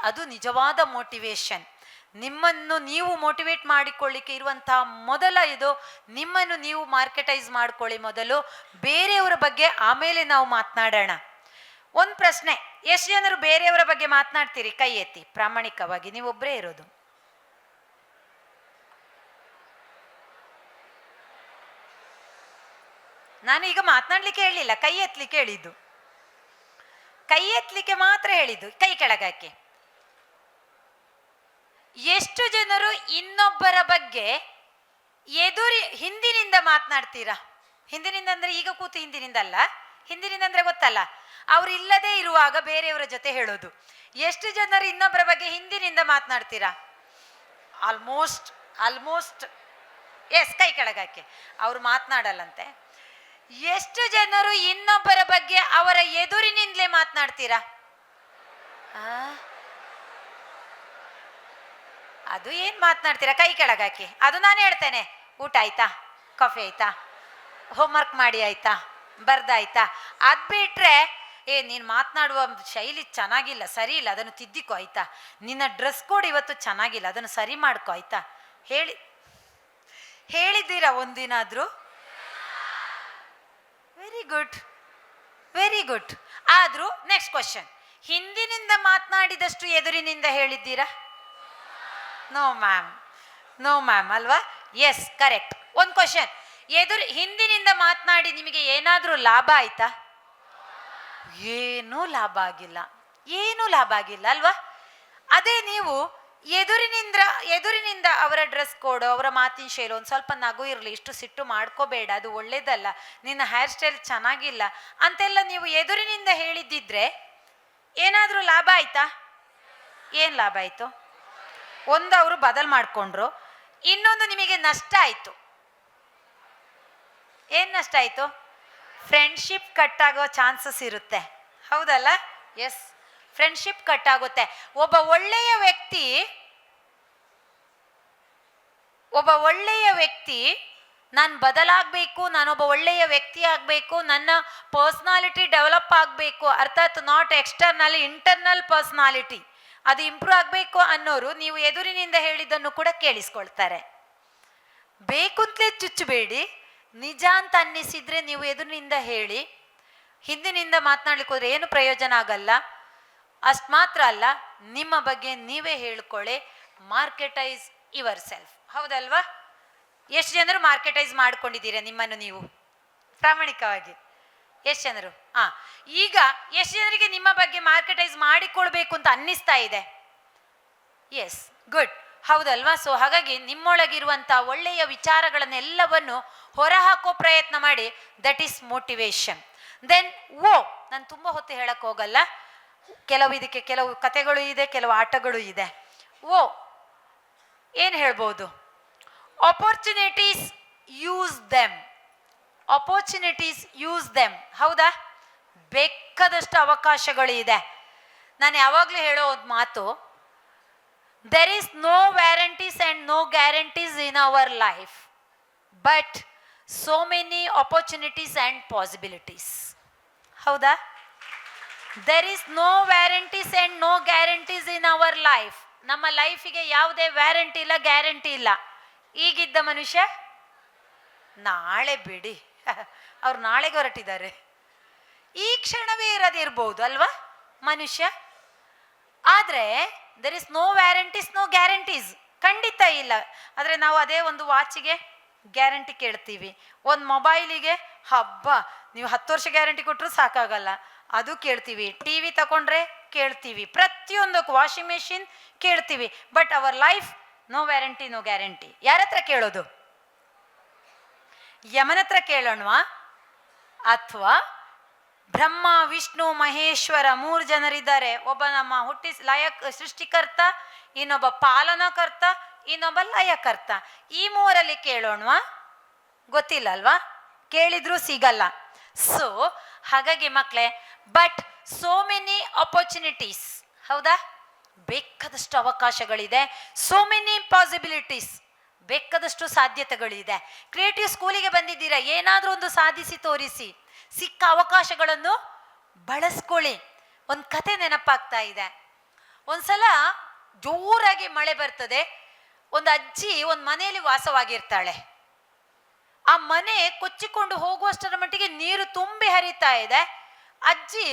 ಅದು ನಿಜವಾದ ಮೋಟಿವೇಶನ್. ನಿಮ್ಮನ್ನು ನೀವು ಮೋಟಿವೇಟ್ ಮಾಡಿಕೊಳ್ಳಿಕ್ಕೆ ಇರುವಂತಹ ಮೊದಲ ಇದು, ನಿಮ್ಮನ್ನು ನೀವು ಮಾರ್ಕೆಟೈಸ್ ಮಾಡ್ಕೊಳ್ಳಿ ಮೊದಲು, ಬೇರೆಯವರ ಬಗ್ಗೆ ಆಮೇಲೆ ನಾವು ಮಾತನಾಡೋಣ. ಒಂದು ಪ್ರಶ್ನೆ, ಎಷ್ಟು ಜನರು ಬೇರೆಯವರ ಬಗ್ಗೆ ಮಾತನಾಡ್ತೀರಿ? ಕೈ ಎತ್ತಿ ಪ್ರಾಮಾಣಿಕವಾಗಿ. ನೀವೊಬ್ಬರೇ ಇರೋದು. ನಾನು ಈಗ ಮಾತನಾಡ್ಲಿಕ್ಕೆ ಹೇಳಿಲ್ಲ, ಕೈ ಎತ್ತಲಿಕ್ಕೆ ಹೇಳಿದ್ದು. ಕೈ ಎತ್ತಲಿಕ್ಕೆ ಮಾತ್ರ ಹೇಳಿದ್ದು. ಕೈ ಕೆಳಗಾಕಿ. ಎಷ್ಟು ಜನರು ಇನ್ನೊಬ್ಬರ ಬಗ್ಗೆ ಹಿಂದಿನಿಂದ ಮಾತನಾಡ್ತೀರಾ? ಹಿಂದಿನಿಂದ ಅಂದ್ರೆ ಈಗ ಕೂತು ಹಿಂದಿನಿಂದ ಅಲ್ಲ, ಹಿಂದಿನಿಂದ ಅಂದ್ರೆ ಗೊತ್ತಲ್ಲ, ಅವ್ರು ಇಲ್ಲದೆ ಇರುವಾಗ ಬೇರೆಯವರ ಜೊತೆ ಹೇಳೋದು. ಎಷ್ಟು ಜನರು ಇನ್ನೊಬ್ಬರ ಬಗ್ಗೆ ಹಿಂದಿನಿಂದ ಮಾತನಾಡ್ತೀರಾ? ಆಲ್ಮೋಸ್ಟ್ ಎಸ್, ಕೈ ಕೆಳಗಾಕಿ. ಅವ್ರು ಮಾತನಾಡಲ್ಲಂತೆ. ಎಷ್ಟು ಜನರು ಇನ್ನೊಬ್ಬರ ಬಗ್ಗೆ ಅವರ ಎದುರಿನಿಂದಲೇ ಮಾತನಾಡ್ತೀರಾ? ಅದು ಏನ್ ಮಾತನಾಡ್ತೀರಾ? ಕೈ ಕೆಳಗಾಕಿ. ಅದು ನಾನು ಹೇಳ್ತೇನೆ. ಊಟ ಆಯ್ತಾ? ಕಾಫಿ ಆಯ್ತಾ? ಹೋಮ್ವರ್ಕ್ ಮಾಡಿ ಆಯ್ತಾ? ಬರ್ದಾಯ್ತಾ? ಅದ್ ಬಿಟ್ರೆ, ನೀನು ಮಾತನಾಡುವ ಶೈಲಿ ಚೆನ್ನಾಗಿಲ್ಲ, ಸರಿ ಇಲ್ಲ, ಅದನ್ನು ತಿದ್ದಿಕೋ ಆಯ್ತಾ? ನಿನ್ನ ಡ್ರೆಸ್ ಕೋಡ್ ಇವತ್ತು ಚೆನ್ನಾಗಿಲ್ಲ, ಅದನ್ನು ಸರಿ ಮಾಡ್ಕೋ ಆಯ್ತಾ? ಹೇಳಿದ್ದೀರಾ ಒಂದಿನಾದ್ರೂ? Very good. ಆದ್ರೂ ನೆಕ್ಸ್ಟ್ ಕ್ವಶನ್, ಹಿಂದಿನಿಂದ ಮಾತನಾಡಿದಷ್ಟು ಎದುರಿನಿಂದ ಹೇಳಿದ್ದೀರಾ? ನೋ ಮ್ಯಾಮ್ ಅಲ್ವಾ? Yes, correct. ಒಂದು ಕ್ವಶನ್, ಹಿಂದಿನಿಂದ ಮಾತನಾಡಿ ನಿಮಗೆ ಏನಾದರೂ ಲಾಭ ಆಯ್ತಾ? ಏನೂ ಲಾಭ ಆಗಿಲ್ಲ ಅಲ್ವಾ? ಅದೇ ನೀವು ಎದುರಿನಿಂದ ಅವರ ಡ್ರೆಸ್ ಕೋಡ್, ಅವರ ಮಾತಿನ ಶೈಲಿ, ಒಂದು ಸ್ವಲ್ಪ ನಗು ಇರಲಿ, ಇಷ್ಟು ಸಿಟ್ಟು ಮಾಡ್ಕೋಬೇಡ, ಅದು ಒಳ್ಳೇದಲ್ಲ, ನಿನ್ನ ಹೇರ್ ಸ್ಟೈಲ್ ಚೆನ್ನಾಗಿಲ್ಲ ಅಂತೆಲ್ಲ ನೀವು ಎದುರಿನಿಂದ ಹೇಳಿದ್ದಿದ್ರೆ ಏನಾದರೂ ಲಾಭ ಆಯ್ತಾ? ಏನು ಲಾಭ ಆಯಿತು? ಒಂದು ಅವರು ಬದಲು ಮಾಡಿಕೊಂಡ್ರು, ಇನ್ನೊಂದು ನಿಮಗೆ ನಷ್ಟ ಆಯಿತು. ಏನು ನಷ್ಟ ಆಯಿತು? ಫ್ರೆಂಡ್ಶಿಪ್ ಕಟ್ ಆಗೋ ಚಾನ್ಸಸ್ ಇರುತ್ತೆ. ಹೌದಲ್ಲ? ಎಸ್, ಫ್ರೆಂಡ್ಶಿಪ್ ಕಟ್ ಆಗುತ್ತೆ. ಒಬ್ಬ ಒಳ್ಳೆಯ ವ್ಯಕ್ತಿ ನಾನು ಬದಲಾಗಬೇಕು, ನಾನೊಬ್ಬ ಒಳ್ಳೆಯ ವ್ಯಕ್ತಿ ಆಗಬೇಕು, ನನ್ನ ಪರ್ಸ್ನಾಲಿಟಿ ಡೆವಲಪ್ ಆಗಬೇಕು, ಅರ್ಥಾತ್ ನಾಟ್ ಎಕ್ಸ್ಟರ್ನಲ್, ಇಂಟರ್ನಲ್ ಪರ್ಸ್ನಾಲಿಟಿ ಅದು ಇಂಪ್ರೂವ್ ಆಗಬೇಕು ಅನ್ನೋರು ನೀವು ಎದುರಿನಿಂದ ಹೇಳಿದ್ದನ್ನು ಕೂಡ ಕೇಳಿಸ್ಕೊಳ್ತಾರೆ. ಬೇಕು ಅಂತಲೇ ಚುಚ್ಚಬೇಡಿ. ನಿಜ ಅಂತ ಅನ್ನಿಸಿದ್ರೆ ನೀವು ಎದುರಿನಿಂದ ಹೇಳಿ. ಹಿಂದಿನಿಂದ ಮಾತನಾಡ್ಲಿಕ್ಕೆ ಹೋದ್ರೆ ಏನು ಪ್ರಯೋಜನ ಆಗಲ್ಲ. ಅಷ್ಟು ಮಾತ್ರ ಅಲ್ಲ, ನಿಮ್ಮ ಬಗ್ಗೆ ನೀವೇ ಹೇಳ್ಕೊಳ್ಳಿ, ಮಾರ್ಕೆಟೈಸ್ ಯುವರ್ ಸೆಲ್ಫ್. ಹೌದಲ್ವಾ? ಎಷ್ಟು ಜನರು ಮಾರ್ಕೆಟೈಸ್ ಮಾಡ್ಕೊಂಡಿದ್ದೀರಾ ನಿಮ್ಮನ್ನು ನೀವು ಪ್ರಾಮಾಣಿಕವಾಗಿ? ಎಷ್ಟು ಜನರು? ಈಗ ಎಷ್ಟು ಜನರಿಗೆ ನಿಮ್ಮ ಬಗ್ಗೆ ಮಾರ್ಕೆಟೈಸ್ ಮಾಡಿಕೊಳ್ಬೇಕು ಅಂತ ಅನ್ನಿಸ್ತಾ ಇದೆ? S, good. ಹೌದಲ್ವಾ? ಸೊ ಹಾಗಾಗಿ ನಿಮ್ಮೊಳಗಿರುವಂಥ ಒಳ್ಳೆಯ ವಿಚಾರಗಳನ್ನೆಲ್ಲವನ್ನು ಹೊರಹಾಕೋ ಪ್ರಯತ್ನ ಮಾಡಿ. That is motivation. ದೆನ್ ನಾನು ತುಂಬ ಹೊತ್ತು ಹೇಳಕ್ಕೆ ಹೋಗಲ್ಲ, ಇದಕ್ಕೆ ಕೆಲವು ಕಥೆಗಳು ಇದೆ, ಕೆಲವು ಆಟಗಳು ಇದೆ. ಏನು ಹೇಳ್ಬೋದು? Opportunities use them. Opportunities use them. ಹೌದಾ? ಬೇಕಾದಷ್ಟು ಅವಕಾಶಗಳು ಇದೆ. ನಾನು ಯಾವಾಗಲೂ ಹೇಳೋ ಒಂದು ಮಾತು, there is no warranties and no guarantees in our life, but so many opportunities and possibilities. ಹೌದಾ? there is no warranties and no guarantees in our life. ನಮ್ಮ ಲೈಫಿಗೆ ಯಾವುದೇ ವ್ಯಾರಂಟಿ ಇಲ್ಲ, ಗ್ಯಾರಂಟಿ ಇಲ್ಲ. ಈಗಿದ್ದ ಮನುಷ್ಯ ನಾಳೆ ಬಿಡಿ, ಅವ್ರು ನಾಳೆಗೆ ಹೊರಟಿದ್ದಾರೆ. ಈ ಕ್ಷಣವೇ ಇರೋದಿರ್ಬೋದು ಅಲ್ವಾ ಮನುಷ್ಯ? ಆದರೆ there is no warranties, no guarantees. ಖಂಡಿತ ಇಲ್ಲ. ಆದರೆ ನಾವು ಅದೇ ಒಂದು ವಾಚಿಗೆ ಗ್ಯಾರಂಟಿ ಕೇಳ್ತೀವಿ, ಒಂದು ಮೊಬೈಲಿಗೆ ಹಬ್ಬ ನೀವು 10 ವರ್ಷ ಗ್ಯಾರಂಟಿ ಕೊಟ್ಟರು ಸಾಕಾಗಲ್ಲ, ಅದು ಕೇಳ್ತೀವಿ. ಟಿ ವಿ ತಗೊಂಡ್ರೆ ಕೇಳ್ತೀವಿ, ಪ್ರತಿಯೊಂದಕ್ಕೂ ವಾಷಿಂಗ್ ಮೆಷಿನ್ ಕೇಳ್ತೀವಿ. But our life no warranty, no guarantee. ಯಾರ ಹತ್ರ ಕೇಳೋದು? ಯಮನ ಹತ್ರ ಕೇಳೋಣವಾ? ಅಥವಾ ಬ್ರಹ್ಮ, ವಿಷ್ಣು, ಮಹೇಶ್ವರ 3 ಜನರಿದ್ದಾರೆ. ಒಬ್ಬ ನಮ್ಮ ಸೃಷ್ಟಿಕರ್ತ, ಇನ್ನೊಬ್ಬ ಪಾಲನಕರ್ತ, ಇನ್ನೊಬ್ಬ ಲಯಕರ್ತ. ಈ 3ರಲ್ಲಿ ಕೇಳೋಣವಾ? ಗೊತ್ತಿಲ್ಲ ಅಲ್ವಾ? ಕೇಳಿದ್ರೂ ಸಿಗಲ್ಲ. ಸೊ ಹಾಗಾಗಿ ಮಕ್ಕಳೇ, ಬಟ್ ಸೋ ಮೆನಿ ಆಪರ್ಚುನಿಟೀಸ್. ಹೌದಾ? ಬೇಕಾದಷ್ಟು ಅವಕಾಶಗಳಿದೆ. So many possibilities. ಬೇಕಾದಷ್ಟು ಸಾಧ್ಯತೆಗಳಿದೆ. ಕ್ರಿಯೇಟಿವ್ ಸ್ಕೂಲಿಗೆ ಬಂದಿದ್ದೀರಾ, ಏನಾದರೂ ಒಂದು ಸಾಧಿಸಿ ತೋರಿಸಿ. ಸಿಕ್ಕ ಅವಕಾಶಗಳನ್ನು ಬಳಸ್ಕೊಳ್ಳಿ. ಒಂದು ಕತೆ ನೆನಪಾಗ್ತಾ ಇದೆ. ಒಂದ್ಸಲ ಜೋರಾಗಿ ಮಳೆ ಬರ್ತದೆ. ಒಂದು ಅಜ್ಜಿ ಒಂದು ಮನೆಯಲ್ಲಿ ವಾಸವಾಗಿರ್ತಾಳೆ. ಆ ಮನೆ ಕೊಚ್ಚಿಕೊಂಡು ಹೋಗುವಷ್ಟರ ಮಟ್ಟಿಗೆ ನೀರು ತುಂಬಿ ಹರಿತಾ ಇದೆ. ಅಜ್ಜಿ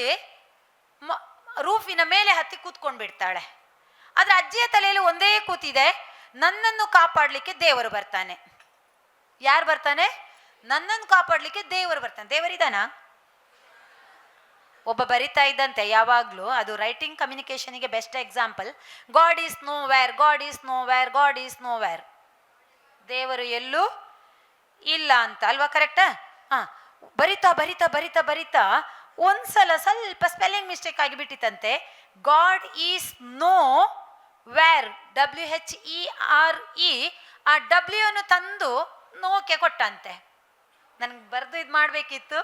ರೂಫಿನ ಮೇಲೆ ಹತ್ತಿ ಕೂತ್ಕೊಂಡು ಬಿಡ್ತಾಳೆ. ಆದ್ರೆ ಅಜ್ಜಿಯ ತಲೆಯಲ್ಲಿ ಒಂದೇ ಕೂತಿದೆ, ನನ್ನನ್ನು ಕಾಪಾಡಲಿಕ್ಕೆ ದೇವರು ಬರ್ತಾನೆ. ಯಾರು ಬರ್ತಾನೆ? ನನ್ನನ್ನು ಕಾಪಾಡಲಿಕ್ಕೆ ದೇವರು ಬರ್ತಾನೆ. ದೇವರಿದಾನ? ಒಬ್ಬ ಬರಿತಾ ಇದ್ದಂತೆ ಯಾವಾಗಲೂ, ಅದು ರೈಟಿಂಗ್ ಕಮ್ಯುನಿಕೇಶನ್ಗೆ best example. God is nowhere, God is nowhere, God is nowhere. ದೇವರು ಎಲ್ಲೂ ಇಲ್ಲ ಅಂತ ಅಲ್ವಾ? ಕರೆಕ್ಟಾ? ಬರಿತಾ ಬರಿತಾ ಬರಿತಾ ಬರಿತಾ ಒಂದ್ಸಲ ಸ್ವಲ್ಪ ಸ್ಪೆಲ್ಲಿಂಗ್ ಮಿಸ್ಟೇಕ್ ಆಗಿಬಿಟ್ಟಿತ್ತಂತೆ. God is nowhere, WHERE, ಆ ಡಬ್ಲ್ಯೂ ಅನ್ನು ತಂದು ನೋಕೆ ಕೊಟ್ಟಂತೆ. ನನಗೆ ಬರೆದು ಇದು ಮಾಡಬೇಕಿತ್ತು.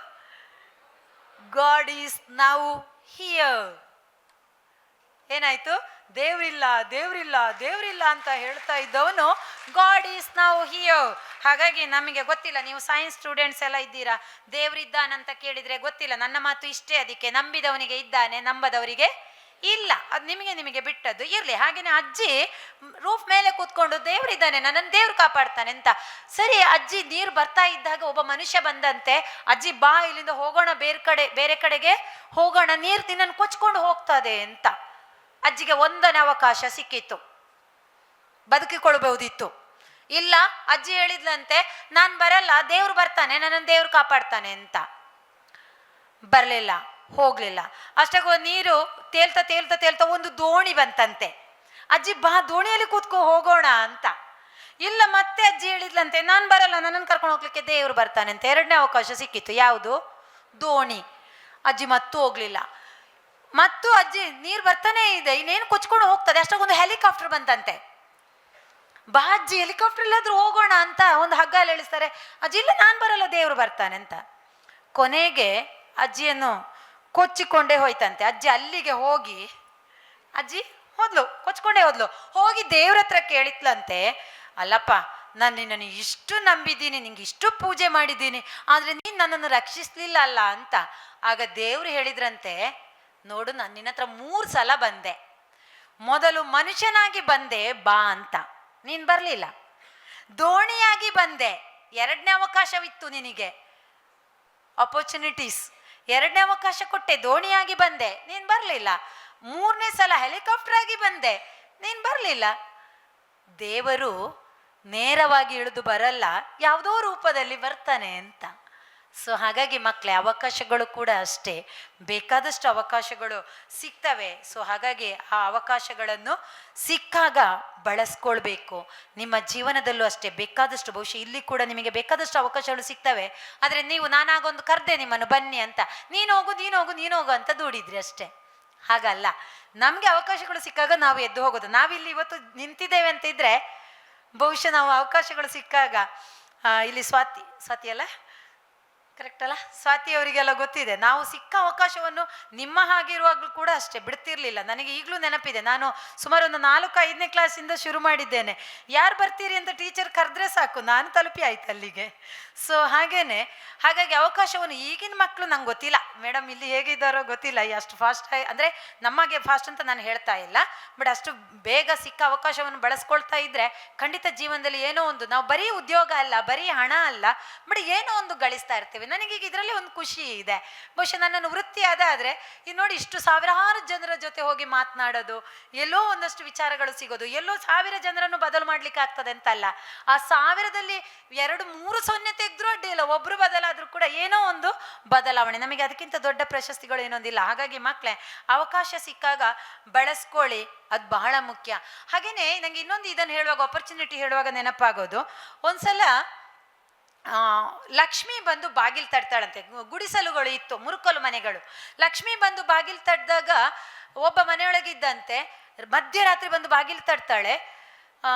God is now here. ಏನಾಯ್ತು? ದೇವ್ರಿಲ್ಲ ದೇವ್ರಿಲ್ಲ ದೇವ್ರಿಲ್ಲ ಅಂತ ಹೇಳ್ತಾ ಇದ್ದವನು ಗಾಡ್ ಈಸ್ ನೌ ಹಿಯರ್. ಹಾಗಾಗಿ ನಮಗೆ ಗೊತ್ತಿಲ್ಲ, ನೀವು ಸೈನ್ಸ್ ಸ್ಟೂಡೆಂಟ್ಸ್ ಎಲ್ಲ ಇದ್ದೀರಾ, ದೇವ್ರಿದ್ದಾನಂತ ಕೇಳಿದ್ರೆ ಗೊತ್ತಿಲ್ಲ. ನನ್ನ ಮಾತು ಇಷ್ಟೇ, ಅದಕ್ಕೆ ನಂಬಿದವನಿಗೆ ಇದ್ದಾನೆ, ನಂಬದವರಿಗೆ ಇಲ್ಲ. ಅದು ನಿಮಗೆ ಬಿಟ್ಟದ್ದು. ಇರ್ಲಿ. ಹಾಗೇನೆ ಅಜ್ಜಿ ರೂಫ್ ಮೇಲೆ ಕೂತ್ಕೊಂಡು ದೇವ್ರಿದ್ದಾನೆ, ನನ್ನನ್ನು ದೇವ್ರು ಕಾಪಾಡ್ತಾನೆ ಅಂತ. ಸರಿ, ಅಜ್ಜಿ ನೀರು ಬರ್ತಾ ಇದ್ದಾಗ ಒಬ್ಬ ಮನುಷ್ಯ ಬಂದಂತೆ. ಅಜ್ಜಿ ಬಾ, ಇಲ್ಲಿಂದ ಹೋಗೋಣ, ಬೇರೆ ಕಡೆಗೆ ಹೋಗೋಣ, ನೀರು ನಿನ್ನನ್ನು ಕೊಚ್ಕೊಂಡು ಹೋಗ್ತದೆ ಅಂತ. ಅಜ್ಜಿಗೆ ಒಂದನೇ ಅವಕಾಶ ಸಿಕ್ಕಿತ್ತು, ಬದುಕಿಕೊಳ್ಬಹುದಿತ್ತು. ಇಲ್ಲ, ಅಜ್ಜಿ ಹೇಳಿದ್ಲಂತೆ, ನಾನು ಬರಲ್ಲ, ದೇವ್ರು ಬರ್ತಾನೆ, ನನ್ನನ್ನು ದೇವ್ರು ಕಾಪಾಡ್ತಾನೆ ಅಂತ. ಬರಲಿಲ್ಲ, ಹೋಗ್ಲಿಲ್ಲ. ಅಷ್ಟಾಗ ನೀರು ತೇಲ್ತಾ ತೇಲ್ತಾ ತೇಲ್ತಾ ಒಂದು ದೋಣಿ ಬಂತಂತೆ. ಅಜ್ಜಿ ಬಾ, ದೋಣಿಯಲ್ಲಿ ಕೂತ್ಕೋ ಹೋಗೋಣ ಅಂತ. ಇಲ್ಲ, ಮತ್ತೆ ಅಜ್ಜಿ ಹೇಳಿದ್ಲಂತೆ, ನಾನು ಬರಲ್ಲ, ನನ್ನನ್ನು ಕರ್ಕೊಂಡು ಹೋಗ್ಲಿಕ್ಕೆ ದೇವ್ರು ಬರ್ತಾನೆ ಅಂತ. 2ನೇ ಅವಕಾಶ ಸಿಕ್ಕಿತ್ತು. ಯಾವುದು? ದೋಣಿ. ಅಜ್ಜಿ ಮತ್ತೂ ಹೋಗ್ಲಿಲ್ಲ. ಮತ್ತು ಅಜ್ಜಿ ನೀರು ಬರ್ತಾನೆ ಇದೆ, ಇನ್ನೇನು ಕೊಚ್ಕೊಂಡು ಹೋಗ್ತದೆ. ಅಷ್ಟಾಗೊಂದು ಹೆಲಿಕಾಪ್ಟರ್ ಬಂತಂತೆ. ಬಾ ಅಜ್ಜಿ, ಹೆಲಿಕಾಪ್ಟರ್ ಇಲ್ಲಾದ್ರೂ ಹೋಗೋಣ ಅಂತ ಒಂದು ಹಗ್ಗಲ್ಲಿ ಇಳಿಸ್ತಾರೆ. ಅಜ್ಜಿ ಇಲ್ಲ, ನಾನು ಬರಲ್ಲ, ದೇವ್ರು ಬರ್ತಾನೆ ಅಂತ. ಕೊನೆಗೆ ಅಜ್ಜಿಯನ್ನು ಕೊಚ್ಚಿಕೊಂಡೇ ಹೋಯ್ತಂತೆ. ಅಜ್ಜಿ ಅಲ್ಲಿಗೆ ಹೋಗಿ, ಅಜ್ಜಿ ಹೋದ್ಲು, ಕೊಚ್ಕೊಂಡೇ ಹೋದ್ಲು. ಹೋಗಿ ದೇವ್ರ ಹತ್ರ ಕೇಳಿತ್ಲಂತೆ, ಅಲ್ಲಪ್ಪ, ನಾನು ನಿನ್ನನ್ನು ಇಷ್ಟು ನಂಬಿದ್ದೀನಿ, ನಿಂಗೆ ಇಷ್ಟು ಪೂಜೆ ಮಾಡಿದ್ದೀನಿ, ಆದರೆ ನೀನು ನನ್ನನ್ನು ರಕ್ಷಿಸ್ಲಿಲ್ಲ ಅಲ್ಲ ಅಂತ. ಆಗ ದೇವ್ರು ಹೇಳಿದ್ರಂತೆ, ನೋಡು, ನಾನು ನಿನ್ನ ಹತ್ರ 3 ಸಲ ಬಂದೆ. ಮೊದಲು ಮನುಷ್ಯನಾಗಿ ಬಂದೆ ಬಾ ಅಂತ, ನೀನು ಬರಲಿಲ್ಲ. ದೋಣಿಯಾಗಿ ಬಂದೆ, 2ನೇ ಅವಕಾಶವಿತ್ತು ನಿನಗೆ, ಆಪರ್ಚುನಿಟೀಸ್. ಎರಡನೇ ಅವಕಾಶ ಕೊಟ್ಟೆ, ದೋಣಿಯಾಗಿ ಬಂದೆ, ನೀನು ಬರಲಿಲ್ಲ. ಮೂರನೇ ಸಲ ಹೆಲಿಕಾಪ್ಟರ್ ಆಗಿ ಬಂದೆ, ನೀನು ಬರಲಿಲ್ಲ. ದೇವರು ನೇರವಾಗಿ ಇಳಿದು ಬರಲ್ಲ, ಯಾವುದೋ ರೂಪದಲ್ಲಿ ಬರ್ತಾನೆ ಅಂತ. ಸೊ ಹಾಗಾಗಿ ಮಕ್ಕಳೇ, ಅವಕಾಶಗಳು ಕೂಡ ಅಷ್ಟೇ, ಬೇಕಾದಷ್ಟು ಅವಕಾಶಗಳು ಸಿಗ್ತವೆ. ಸೊ ಹಾಗಾಗಿ ಆ ಅವಕಾಶಗಳನ್ನು ಸಿಕ್ಕಾಗ ಬಳಸ್ಕೊಳ್ಬೇಕು. ನಿಮ್ಮ ಜೀವನದಲ್ಲೂ ಅಷ್ಟೇ ಬೇಕಾದಷ್ಟು, ಬಹುಶಃ ಇಲ್ಲಿ ಕೂಡ ನಿಮಗೆ ಬೇಕಾದಷ್ಟು ಅವಕಾಶಗಳು ಸಿಗ್ತವೆ. ಆದರೆ ನೀವು ನಾನಾಗೊಂದು ಕರೆದೆ ನಿಮ್ಮನ್ನು ಬನ್ನಿ ಅಂತ, ನೀನು ಹೋಗು ಅಂತ ದೂಡಿದ್ರಿ ಅಷ್ಟೇ. ಹಾಗಲ್ಲ, ನಮಗೆ ಅವಕಾಶಗಳು ಸಿಕ್ಕಾಗ ನಾವು ಎದ್ದು ಹೋಗೋದು. ನಾವಿಲ್ಲಿ ಇವತ್ತು ನಿಂತಿದ್ದೇವೆ ಅಂತ ಇದ್ರೆ ಬಹುಶಃ ನಾವು ಅವಕಾಶಗಳು ಸಿಕ್ಕಾಗ ಇಲ್ಲಿ ಸ್ವಾತಿ ಅಲ್ಲ, ಕರೆಕ್ಟ್ ಅಲ್ಲ, ಸ್ವಾತಿ ಅವರಿಗೆಲ್ಲ ಗೊತ್ತಿದೆ, ನಾವು ಸಿಕ್ಕ ಅವಕಾಶವನ್ನು ನಿಮ್ಮ ಹಾಗಿರುವಾಗಲೂ ಕೂಡ ಅಷ್ಟೇ ಬಿಡ್ತಿರ್ಲಿಲ್ಲ. ನನಗೆ ಈಗಲೂ ನೆನಪಿದೆ, ನಾನು ಸುಮಾರು ಒಂದು 4-5ನೇ ಕ್ಲಾಸಿಂದ ಶುರು ಮಾಡಿದ್ದೇನೆ. ಯಾರು ಬರ್ತೀರಿ ಅಂತ ಟೀಚರ್ ಕರೆದ್ರೆ ಸಾಕು, ನಾನು ತಲುಪಿ ಆಯ್ತು ಅಲ್ಲಿಗೆ. ಸೊ ಹಾಗಾಗಿ ಅವಕಾಶವನ್ನು ಈಗಿನ ಮಕ್ಕಳು ನಂಗೆ ಗೊತ್ತಿಲ್ಲ ಮೇಡಮ್, ಇಲ್ಲಿ ಹೇಗಿದ್ದಾರೋ ಗೊತ್ತಿಲ್ಲ, ಅಷ್ಟು ಫಾಸ್ಟ್ ಅಂದರೆ ನಮಗೆ ಫಾಸ್ಟ್ ಅಂತ ನಾನು ಹೇಳ್ತಾ ಇಲ್ಲ, ಬಟ್ ಅಷ್ಟು ಬೇಗ ಸಿಕ್ಕ ಅವಕಾಶವನ್ನು ಬಳಸ್ಕೊಳ್ತಾ ಇದ್ರೆ ಖಂಡಿತ ಜೀವನದಲ್ಲಿ ಏನೋ ಒಂದು, ನಾವು ಬರೀ ಉದ್ಯೋಗ ಅಲ್ಲ, ಬರೀ ಹಣ ಅಲ್ಲ, ಬಟ್ ಏನೋ ಒಂದು ಗಳಿಸ್ತಾ ಇರ್ತೀವಿ. ನನಗೀಗ ಇದರಲ್ಲಿ ಒಂದು ಖುಷಿ ಇದೆ. ಬಹುಶಃ ನನ್ನನ್ನು ವೃತ್ತಿ ಆದರೆ ಇದು ನೋಡಿ, ಇಷ್ಟು ಸಾವಿರಾರು ಜನರ ಜೊತೆ ಹೋಗಿ ಮಾತನಾಡೋದು, ಎಲ್ಲೋ ಒಂದಷ್ಟು ವಿಚಾರಗಳು ಸಿಗೋದು, ಎಲ್ಲೋ 1000 ಜನರನ್ನು ಬದಲು ಮಾಡ್ಲಿಕ್ಕೆ ಆಗ್ತದೆ ಅಂತಲ್ಲ, ಆ 1000ದಲ್ಲಿ 2-3 ಸೊನ್ನೆ ತೆಗೆದ್ರೂ ಅಡ್ಡಿಲ್ಲ, ಒಬ್ರು ಬದಲಾದ್ರೂ ಕೂಡ ಏನೋ ಒಂದು ಬದಲಾವಣೆ. ನಮಗೆ ಅದಕ್ಕಿಂತ ದೊಡ್ಡ ಪ್ರಶಸ್ತಿಗಳು ಏನೊಂದಿಲ್ಲ. ಹಾಗಾಗಿ ಮಕ್ಕಳೇ, ಅವಕಾಶ ಸಿಕ್ಕಾಗ ಬಳಸ್ಕೊಳ್ಳಿ, ಅದು ಬಹಳ ಮುಖ್ಯ. ಹಾಗೇನೆ ನಂಗೆ ಇನ್ನೊಂದು ಇದನ್ನು ಹೇಳುವಾಗ, ಆಪರ್ಚುನಿಟಿ ಹೇಳುವಾಗ ನೆನಪಾಗೋದು, ಒಂದ್ಸಲ ಲಕ್ಷ್ಮಿ ಬಂದು ಬಾಗಿಲು ತಡ್ತಾಳಂತೆ. ಗುಡಿಸಲುಗಳು ಇತ್ತು, ಮುರುಕಲು ಮನೆಗಳು. ಲಕ್ಷ್ಮಿ ಬಂದು ಬಾಗಿಲು ತಡ್ದಾಗ ಒಬ್ಬ ಮನೆಯೊಳಗಿದ್ದಂತೆ ಮಧ್ಯರಾತ್ರಿ ಬಂದು ಬಾಗಿಲು ತಡ್ತಾಳೆ.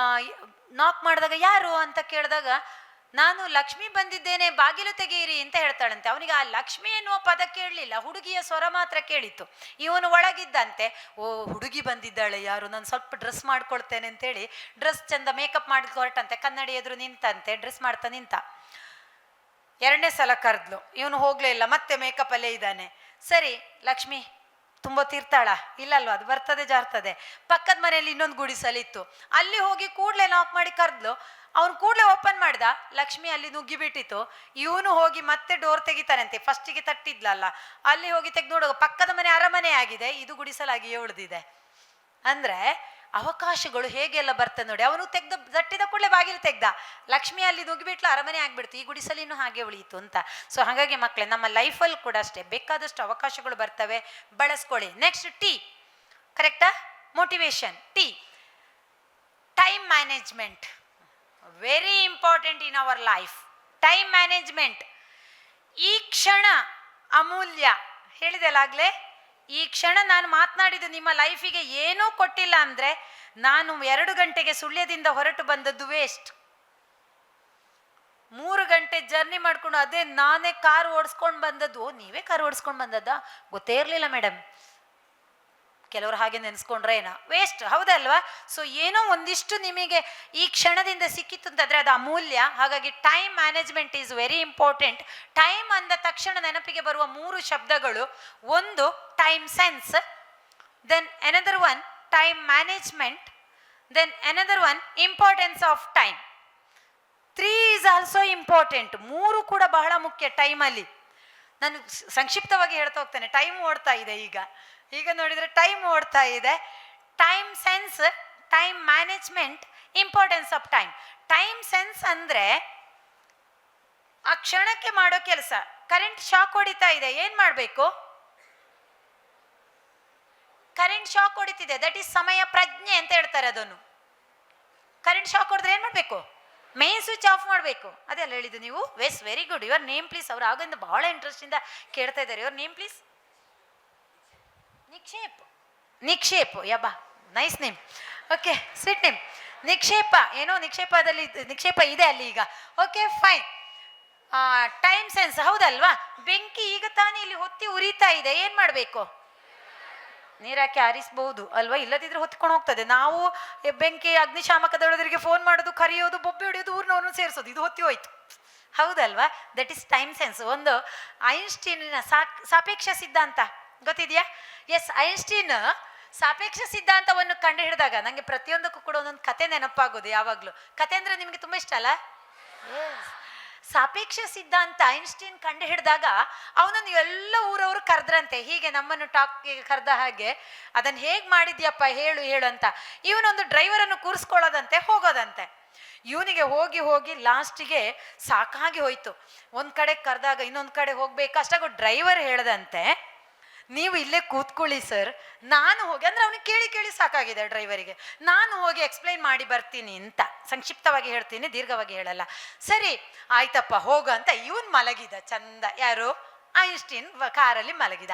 ನಾಕ್ ಮಾಡಿದಾಗ ಯಾರು ಅಂತ ಕೇಳಿದಾಗ, ನಾನು ಲಕ್ಷ್ಮಿ ಬಂದಿದ್ದೇನೆ, ಬಾಗಿಲು ತೆಗೆಯಿರಿ ಅಂತ ಹೇಳ್ತಾಳಂತೆ. ಅವನಿಗೆ ಆ ಲಕ್ಷ್ಮಿ ಎನ್ನುವ ಪದ ಕೇಳಲಿಲ್ಲ, ಹುಡುಗಿಯ ಸ್ವರ ಮಾತ್ರ ಕೇಳಿತ್ತು. ಇವನು ಒಳಗಿದ್ದಂತೆ, ಓ ಹುಡುಗಿ ಬಂದಿದ್ದಾಳೆ ಯಾರು, ನಾನು ಸ್ವಲ್ಪ ಡ್ರೆಸ್ ಮಾಡ್ಕೊಳ್ತೇನೆ ಅಂತೇಳಿ ಡ್ರೆಸ್ ಚಂದ ಮೇಕಪ್ ಮಾಡಿ ಹೊರಟಂತೆ. ಕನ್ನಡಿ ಎದುರು ನಿಂತಂತೆ, ಡ್ರೆಸ್ ಮಾಡ್ತಾ ನಿಂತ. 2ನೇ ಸಲ ಕರೆದ್ಲು, ಇವನು ಹೋಗ್ಲೇ ಇಲ್ಲ, ಮತ್ತೆ ಮೇಕಪ್ ಅಲ್ಲೇ ಇದ್ದಾನೆ. ಸರಿ, ಲಕ್ಷ್ಮಿ ತುಂಬೋತಿರ್ತಾಳ? ಇಲ್ಲಲ್ವ, ಅದು ಬರ್ತದೆ ಜಾರ್ತದೆ. ಪಕ್ಕದ ಮನೆಯಲ್ಲಿ ಇನ್ನೊಂದು ಗುಡಿಸಲಿತ್ತು, ಅಲ್ಲಿ ಹೋಗಿ ಕೂಡಲೇ ಲಾಕ್ ಮಾಡಿ ಕರೆದ್ಲು. ಅವ್ನು ಕೂಡಲೇ ಓಪನ್ ಮಾಡ್ದ, ಲಕ್ಷ್ಮಿ ಅಲ್ಲಿ ನುಗ್ಗಿಬಿಟ್ಟಿತ್ತು. ಇವನು ಹೋಗಿ ಮತ್ತೆ ಡೋರ್ ತೆಗಿತಾನಂತೆ, ಫಸ್ಟಿಗೆ ತಟ್ಟಿದ್ಲಲ್ಲ, ಅಲ್ಲಿ ಹೋಗಿ ತೆಗೆದು ನೋಡುವ ಪಕ್ಕದ ಮನೆ ಅರಮನೆ ಆಗಿದೆ, ಇದು ಗುಡಿಸಲಾಗಿಯೇ ಉಳಿದಿದೆ. ಅಂದ್ರೆ ಅವಕಾಶಗಳು ಹೇಗೆಲ್ಲ ಬರ್ತದೆ ನೋಡಿ. ಅವನು ತಟ್ಟಿದ ಕೂಡಲೇ ಬಾಗಿಲು ತೆಗ್ದ, ಲಕ್ಷ್ಮಿ ಅಲ್ಲಿ ನುಗ್ಗಿಬಿಟ್ಲು, ಅರಮನೆ ಆಗ್ಬಿಡ್ತು, ಈ ಗುಡಿಸಲಿನೂ ಹಾಗೆ ಉಳಿಯಿತು ಅಂತ. ಸೊ ಹಾಗಾಗಿ ಮಕ್ಕಳೇ, ನಮ್ಮ ಲೈಫಲ್ಲಿ ಕೂಡ ಅಷ್ಟೇ ಬೇಕಾದಷ್ಟು ಅವಕಾಶಗಳು ಬರ್ತವೆ, ಬಳಸ್ಕೊಳ್ಳಿ. ನೆಕ್ಸ್ಟ್ ಟಿ, ಕರೆಕ್ಟಾ? Motivation. T, time management, very important in our life. Time management. ಈ ಕ್ಷಣ ಅಮೂಲ್ಯ, ಹೇಳಿದೆಲ್ಲ ಆಗ್ಲೇ, ಈ ಕ್ಷಣ ನಾನು ಮಾತನಾಡಿದ್ದು ನಿಮ್ಮ ಲೈಫಿಗೆ ಏನೂ ಕೊಟ್ಟಿಲ್ಲ ಅಂದರೆ, ನಾನು 2 ಗಂಟೆಗೆ ಸುಳ್ಯದಿಂದ ಹೊರಟು ಬಂದದ್ದು ವೇಸ್ಟ್. 3 ಗಂಟೆ ಜರ್ನಿ ಮಾಡ್ಕೊಂಡು ಅದೇ ನಾನೇ ಕಾರ್ ಓಡಿಸ್ಕೊಂಡು ಬಂದದ್ದು. ನೀವೇ ಕಾರ್ ಓಡಿಸ್ಕೊಂಡು ಬಂದದ್ದಾ? ಗೊತ್ತೇ ಇರಲಿಲ್ಲ ಮೇಡಮ್. ಕೆಲವರು ಹಾಗೆ ನೆನೆಸ್ಕೊಂಡ್ರೆ ಏನೋ ವೇಸ್ಟ್, ಹೌದಲ್ವಾ? ಸೊ ಏನೋ ಒಂದಿಷ್ಟು ನಿಮಗೆ ಈ ಕ್ಷಣದಿಂದ ಸಿಕ್ಕಿತ್ತು ಅಂತಂದರೆ ಅದು ಅಮೂಲ್ಯ. ಹಾಗಾಗಿ time management is very important. Time ಅಂದ ತಕ್ಷಣ ನೆನಪಿಗೆ ಬರುವ 3 ಶಬ್ದಗಳು, ಒಂದು time sense, then another one time management, then another one importance of time. 3 is also important. 3 ಕೂಡ ಬಹಳ ಮುಖ್ಯ ಟೈಮಲ್ಲಿ. ನಾನು ಸಂಕ್ಷಿಪ್ತವಾಗಿ ಹೇಳ್ತಾ ಹೋಗ್ತೇನೆ, ಟೈಮ್ ಓಡ್ತಾ ಇದೆ ಈಗ ನೋಡಿದರೆ ಟೈಮ್ ಓಡ್ತಾ ಇದೆ. Time sense, time management, importance of time. Time sense ಅಂದರೆ ಆ ಕ್ಷಣಕ್ಕೆ ಮಾಡೋ ಕೆಲಸ. ಕರೆಂಟ್ ಶಾಕ್ ಹೊಡಿತಾ ಇದೆ, ಏನು ಮಾಡಬೇಕು? ಕರೆಂಟ್ ಶಾಕ್ ಹೊಡಿತಿದೆ, ದಟ್ ಈಸ್ ಸಮಯ ಪ್ರಜ್ಞೆ ಅಂತ ಹೇಳ್ತಾರೆ ಅದನ್ನು. ಕರೆಂಟ್ ಶಾಕ್ ಹೊಡೆದ್ರೆ ಏನು ಮಾಡಬೇಕು? ಮೇನ್ ಸ್ವಿಚ್ ಆಫ್ ಮಾಡಬೇಕು. ಅದೆಲ್ಲ ಹೇಳಿದ್ದು ನೀವು. Very good. Your name please. ಅವ್ರು ಆಗಿಂದ ಬಹಳ ಇಂಟ್ರೆಸ್ಟಿಂದ ಕೇಳ್ತಾ ಇದ್ದಾರೆ. Your name please? ನಿಕ್ಷೇಪ್. ಯಬ್ಬಾ, nice name. Okay, sweet name. Nikshepa. ಏನೋ ನಿಕ್ಷೇಪದಲ್ಲಿ ನಿಕ್ಷೇಪ ಇದೆ ಅಲ್ಲಿ ಈಗ. Okay, fine. ಟೈಮ್ ಸೆನ್ಸ್, ಹೌದಲ್ವಾ? ಬೆಂಕಿ ಈಗ ತಾನೇ ಇಲ್ಲಿ ಹೊತ್ತಿ ಉರಿತಾ ಇದೆ, ಏನು ಮಾಡಬೇಕು? ನೀರಾಕಿ ಆರಿಸಬಹುದು ಅಲ್ವಾ? ಇಲ್ಲದಿದ್ರೆ ಹೊತ್ಕೊಂಡು ಹೋಗ್ತದೆ. ನಾವು ಬೆಂಕಿ ಅಗ್ನಿಶಾಮಕ ದಳದವರಿಗೆ ಫೋನ್ ಮಾಡೋದು, ಕರೆಯೋದು, ಬೊಬ್ಬೆ ಹೊಡೆಯೋದು, ಊರಿನವ್ರನ್ನ ಸೇರಿಸೋದು, ಇದು ಹೊತ್ತಿ ಹೋಯ್ತು, ಹೌದಲ್ವಾ? That is time sense. ಒಂದು ಐನ್ಸ್ಟೀನಿನ ಸಾಪೇಕ್ಷ ಸಿದ್ಧಾಂತ ಗೊತ್ತಿದೆಯಾ? ಎಸ್, ಐನ್ಸ್ಟೀನ್ ಸಾಪೇಕ್ಷ ಸಿದ್ಧಾಂತವನ್ನು ಕಂಡು ಹಿಡಿದಾಗ ನನಗೆ ಪ್ರತಿಯೊಂದಕ್ಕೂ ಕೂಡ ಒಂದೊಂದು ಕತೆ ನೆನಪಾಗೋದು ಯಾವಾಗಲೂ. ಕತೆ ಅಂದರೆ ನಿಮಗೆ ತುಂಬ ಇಷ್ಟ ಅಲ್ಲ? ಎಸ್. ಸಾಪೇಕ್ಷ ಸಿದ್ಧಾಂತ ಐನ್ಸ್ಟೀನ್ ಕಂಡು ಹಿಡಿದಾಗ ಅವನನ್ನು ಎಲ್ಲ ಊರವರು ಕರೆದ್ರಂತೆ, ಹೀಗೆ ನಮ್ಮನ್ನು ಟಾಕ್ಗೆ ಕರೆದ ಹಾಗೆ, ಅದನ್ನು ಹೇಗೆ ಮಾಡಿದ್ಯಪ್ಪ ಹೇಳು ಹೇಳು ಅಂತ. ಇವನೊಂದು ಡ್ರೈವರನ್ನು ಕೂರಿಸ್ಕೊಳ್ಳೋದಂತೆ, ಹೋಗೋದಂತೆ. ಇವನಿಗೆ ಹೋಗಿ ಹೋಗಿ ಲಾಸ್ಟಿಗೆ ಸಾಕಾಗಿ ಹೋಯ್ತು. ಒಂದು ಕಡೆ ಕರೆದಾಗ ಇನ್ನೊಂದು ಕಡೆ ಹೋಗ್ಬೇಕು. ಅಷ್ಟಾಗ ಡ್ರೈವರ್ ಹೇಳ್ದಂತೆ, ನೀವು ಇಲ್ಲೇ ಕೂತ್ಕೊಳ್ಳಿ ಸರ್, ನಾನು ಹೋಗಿ, ಅಂದ್ರೆ ಅವನಿಗೆ ಕೇಳಿ ಕೇಳಿ ಸಾಕಾಗಿದೆ ಡ್ರೈವರಿಗೆ, ನಾನು ಹೋಗಿ ಎಕ್ಸ್ಪ್ಲೈನ್ ಮಾಡಿ ಬರ್ತೀನಿ ಅಂತ. ಸಂಕ್ಷಿಪ್ತವಾಗಿ ಹೇಳ್ತೀನಿ, ದೀರ್ಘವಾಗಿ ಹೇಳಲ್ಲ. ಸರಿ ಆಯ್ತಪ್ಪ ಹೋಗ ಅಂತ ಇವನ್ ಮಲಗಿದ ಚಂದ. ಯಾರು? ಐನ್ಸ್ಟೀನ್ ಕಾರಲ್ಲಿ ಮಲಗಿದ.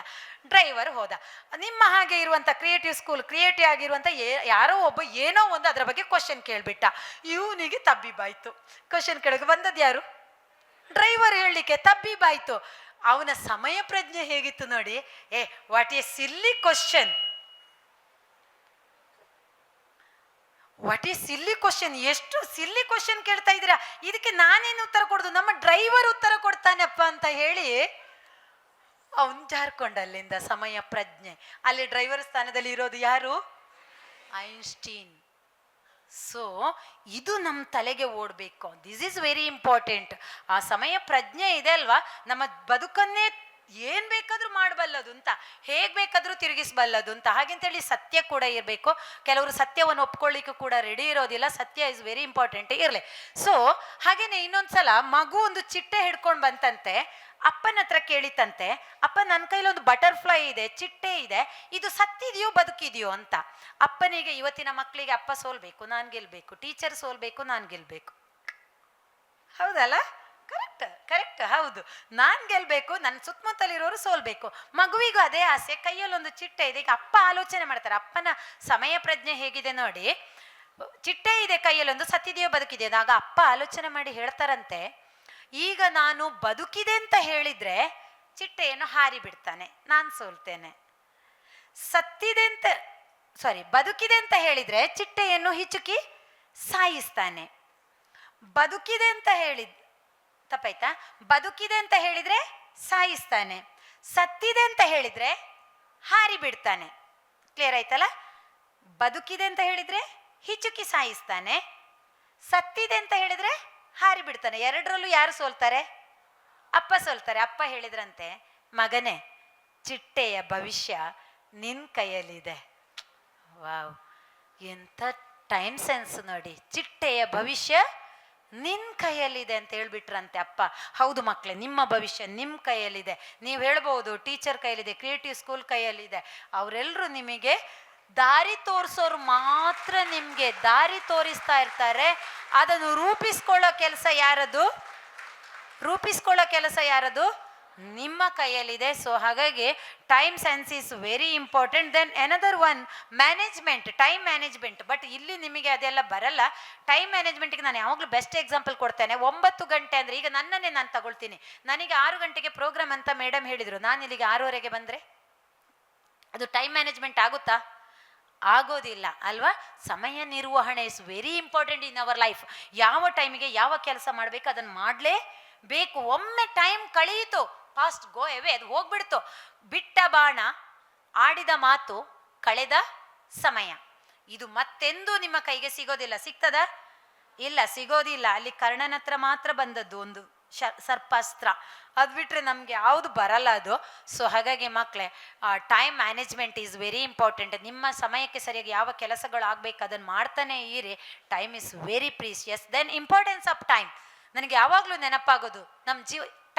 ಡ್ರೈವರ್ ಹೋದ. ನಿಮ್ಮ ಹಾಗೆ ಇರುವಂಥ ಕ್ರಿಯೇಟಿವ್ ಸ್ಕೂಲ್, ಕ್ರಿಯೇಟಿವ್ ಆಗಿರುವಂಥ ಯಾರೋ ಒಬ್ಬ ಏನೋ ಒಂದು ಅದರ ಬಗ್ಗೆ ಕ್ವಶನ್ ಕೇಳಿಬಿಟ್ಟ. ಇವನಿಗೆ ತಬ್ಬಿಬಾಯ್ತು. ಕ್ವಶನ್ ಕೇಳಕ್ಕೆ ಬಂದದ್ದು ಯಾರು? ಡ್ರೈವರ್ ಹೇಳಲಿಕ್ಕೆ. ತಬ್ಬಿಬಾಯ್ತು. ಅವನ ಸಮಯ ಪ್ರಜ್ಞೆ ಹೇಗಿತ್ತು ನೋಡಿ. What A silly question, what A silly question. ಎಷ್ಟು ಸಿಲ್ಲಿ ಕ್ವಶನ್ ಕೇಳ್ತಾ ಇದ್ದೀರಾ, ಇದಕ್ಕೆ ನಾನೇನು ಉತ್ತರ ಕೊಡೋದು, ನಮ್ಮ ಡ್ರೈವರ್ ಉತ್ತರ ಕೊಡ್ತಾನಪ್ಪ ಅಂತ ಹೇಳಿ ಅವನ್ ಜಾರ್ಕೊಂಡ ಅಲ್ಲಿಂದ. ಸಮಯ ಪ್ರಜ್ಞೆ. ಅಲ್ಲಿ ಡ್ರೈವರ್ ಸ್ಥಾನದಲ್ಲಿ ಇರೋದು ಯಾರು? ಐನ್ಸ್ಟೀನ್. ಸೊ ಇದು ನಮ್ಮ ತಲೆಗೆ ಓಡಬೇಕು. This is very important. ಆ ಸಮಯ ಪ್ರಜ್ಞೆ ಇದೆ ಅಲ್ವಾ, ನಮ್ಮ ಬದುಕನ್ನೇ ಏನ್ ಬೇಕಾದ್ರೂ ಮಾಡಬಲ್ಲದು ಅಂತ, ಹೇಗ್ ಬೇಕಾದ್ರೂ ತಿರುಗಿಸಬಲ್ಲದು ಅಂತ. ಹಾಗೆಂತೇಳಿ ಸತ್ಯ ಕೂಡ ಇರಬೇಕು. ಕೆಲವರು ಸತ್ಯವನ್ನು ಒಪ್ಕೊಳ್ಳಿಕ್ಕೂ ಕೂಡ ರೆಡಿ ಇರೋದಿಲ್ಲ. ಸತ್ಯ ಇಸ್ ವೆರಿ ಇಂಪಾರ್ಟೆಂಟ್ ಇರಲಿ. ಸೊ ಹಾಗೇನೆ ಇನ್ನೊಂದ್ಸಲ ಮಗು ಒಂದು ಚಿಟ್ಟೆ ಹಿಡ್ಕೊಂಡು ಬಂತಂತೆ. ಅಪ್ಪನ ಹತ್ರ ಕೇಳಿತಂತೆ, ಅಪ್ಪ ನನ್ನ ಕೈಲಿ ಒಂದು ಬಟರ್ಫ್ಲೈ ಇದೆ, ಚಿಟ್ಟೆ ಇದೆ, ಇದು ಸತ್ತಿದೆಯೋ ಬದುಕಿದೆಯೋ ಅಂತ. ಅಪ್ಪನಿಗೆ ಇವತ್ತಿನ ಮಕ್ಕಳಿಗೆ ಅಪ್ಪ ಸೋಲ್ಬೇಕು ನಾನು ಗೆಲ್ಬೇಕು, ಟೀಚರ್ ಸೋಲ್ಬೇಕು ನಾನು ಗೆಲ್ಬೇಕು. ಹೌದಲ್ಲ? ಕರೆಕ್ಟ್ ಕರೆಕ್ಟ್, ಹೌದು. ನಾನು ಗೆಲ್ಬೇಕು, ನನ್ನ ಸುತ್ತಮುತ್ತಲಿರೋರು ಸೋಲ್ಬೇಕು. ಮಗುವಿಗೂ ಅದೇ ಆಸೆ. ಕೈಯಲ್ಲೊಂದು ಚಿಟ್ಟೆ ಇದೆ. ಈಗ ಅಪ್ಪ ಆಲೋಚನೆ ಮಾಡ್ತಾರೆ. ಅಪ್ಪನ ಸಮಯ ಪ್ರಜ್ಞೆ ಹೇಗಿದೆ ನೋಡಿ. ಚಿಟ್ಟೆ ಇದೆ ಕೈಯಲ್ಲೊಂದು, ಸತ್ತಿದೆಯೋ ಬದುಕಿದೆಯೋ. ಆಗ ಅಪ್ಪ ಆಲೋಚನೆ ಮಾಡಿ ಹೇಳ್ತಾರಂತೆ, ಈಗ ನಾನು ಬದುಕಿದೆ ಅಂತ ಹೇಳಿದ್ರೆ ಚಿಟ್ಟೆಯನ್ನು ಹಾರಿ ಬಿಡ್ತಾನೆ, ನಾನು ಸೋಲ್ತೇನೆ. ಸತ್ತಿದೆ ಅಂತ ಬದುಕಿದೆ ಅಂತ ಹೇಳಿದ್ರೆ ಚಿಟ್ಟೆಯನ್ನು ಹಿಚುಕಿ ಸಾಯಿಸ್ತಾನೆ. ಬದುಕಿದೆ ಅಂತ ತಪ್ಪಾಯ್ತಾ? ಬದುಕಿದೆ ಅಂತ ಹೇಳಿದ್ರೆ ಸಾಯಿಸ್ತಾನೆ, ಸತ್ತಿದೆ ಅಂತ ಹೇಳಿದ್ರೆ ಹಾರಿ ಬಿಡ್ತಾನೆ. ಕ್ಲಿಯರ್ ಆಯ್ತಲ್ಲ? ಬದುಕಿದೆ ಅಂತ ಹೇಳಿದ್ರೆ ಹಿಚುಕಿ ಸಾಯಿಸ್ತಾನೆ, ಸತ್ತಿದೆ ಅಂತ ಹೇಳಿದ್ರೆ ಹಾರಿ ಬಿಡ್ತಾನೆ. ಎರಡರಲ್ಲೂ ಯಾರು ಸೋಲ್ತಾರೆ? ಅಪ್ಪ ಸೋಲ್ತಾರೆ. ಅಪ್ಪ ಹೇಳಿದ್ರಂತೆ, ಮಗನೇ ಚಿಟ್ಟೆಯ ಭವಿಷ್ಯ ನಿನ್ ಕೈಯಲ್ಲಿದೆ. ವಾವ್, ಎಂಥ ಟೈಮ್ ಸೆನ್ಸ್ ನೋಡಿ. ಚಿಟ್ಟೆಯ ಭವಿಷ್ಯ ನಿನ್ ಕೈಯಲ್ಲಿದೆ ಅಂತ ಹೇಳ್ಬಿಟ್ರಂತೆ ಅಪ್ಪ. ಹೌದು ಮಕ್ಕಳೇ, ನಿಮ್ಮ ಭವಿಷ್ಯ ನಿಮ್ಮ ಕೈಯಲ್ಲಿದೆ. ನೀವು ಹೇಳ್ಬೋದು ಟೀಚರ್ ಕೈಯಲ್ಲಿದೆ, ಕ್ರಿಯೇಟಿವ್ ಸ್ಕೂಲ್ ಕೈಯಲ್ಲಿದೆ. ಅವರೆಲ್ಲರೂ ನಿಮಗೆ ದಾರಿ ತೋರಿಸೋರು ಮಾತ್ರ ನಿಮಗೆ ದಾರಿ ತೋರಿಸ್ತಾ ಇರ್ತಾರೆ. ಅದನ್ನು ರೂಪಿಸ್ಕೊಳ್ಳೋ ಕೆಲಸ ಯಾರದು? ರೂಪಿಸ್ಕೊಳ್ಳೋ ಕೆಲಸ ಯಾರದು? ನಿಮ್ಮ ಕೈಯಲ್ಲಿದೆ. ಸೊ ಹಾಗಾಗಿ time sense is very important. Then another one management, time management. But ಇಲ್ಲಿ ನಿಮಗೆ ಅದೆಲ್ಲ ಬರಲ್ಲ. ಟೈಮ್ ಮ್ಯಾನೇಜ್ಮೆಂಟ್ಗೆ ನಾನು ಯಾವಾಗಲೂ ಬೆಸ್ಟ್ ಎಕ್ಸಾಂಪಲ್ ಕೊಡ್ತೇನೆ. 9 ಗಂಟೆ ಅಂದರೆ, ಈಗ ನನ್ನನ್ನೇ ನಾನು ತಗೊಳ್ತೀನಿ. ನನಗೆ 6 ಗಂಟೆಗೆ ಪ್ರೋಗ್ರಾಮ್ ಅಂತ ಮೇಡಮ್ ಹೇಳಿದರು, ನಾನು ಇಲ್ಲಿಗೆ 6:30ಗೆ ಬಂದರೆ ಅದು ಟೈಮ್ ಮ್ಯಾನೇಜ್ಮೆಂಟ್ ಆಗುತ್ತಾ? ಆಗೋದಿಲ್ಲ ಅಲ್ವಾ? ಸಮಯ ನಿರ್ವಹಣೆ is very important in our life. ಯಾವ ಟೈಮಿಗೆ ಯಾವ ಕೆಲಸ ಮಾಡಬೇಕು ಅದನ್ನು ಮಾಡಲೇಬೇಕು. ಒಮ್ಮೆ ಟೈಮ್ ಕಳೆಯಿತು, ಫಾಸ್ಟ್ ಗೋ ಎವೆ, ಅದು ಹೋಗ್ಬಿಡ್ತು. ಬಿಟ್ಟ ಬಾಣ, ಆಡಿದ ಮಾತು, ಕಳೆದ ಸಮಯ, ಇದು ಮತ್ತೆಂದೂ ನಿಮ್ಮ ಕೈಗೆ ಸಿಗೋದಿಲ್ಲ. ಸಿಗ್ತದ? ಇಲ್ಲ, ಸಿಗೋದಿಲ್ಲ. ಅಲ್ಲಿ ಕರ್ಣನ ಹತ್ರ ಮಾತ್ರ ಬಂದದ್ದು ಒಂದು ಸರ್ಪಾಸ್ತ್ರ. ಅದು ಬಿಟ್ಟರೆ ನಮಗೆ ಯಾವುದು ಬರಲ್ಲ ಅದು. ಸೊ ಹಾಗಾಗಿ ಮಕ್ಕಳೇ, time management is very important. ನಿಮ್ಮ ಸಮಯಕ್ಕೆ ಸರಿಯಾಗಿ ಯಾವ ಕೆಲಸಗಳು ಆಗಬೇಕು ಅದನ್ನು ಮಾಡ್ತಾನೆ ಇರಿ. Time is very precious. Then importance of time. ನನಗೆ ಯಾವಾಗಲೂ ನೆನಪಾಗೋದು, ನಮ್ಮ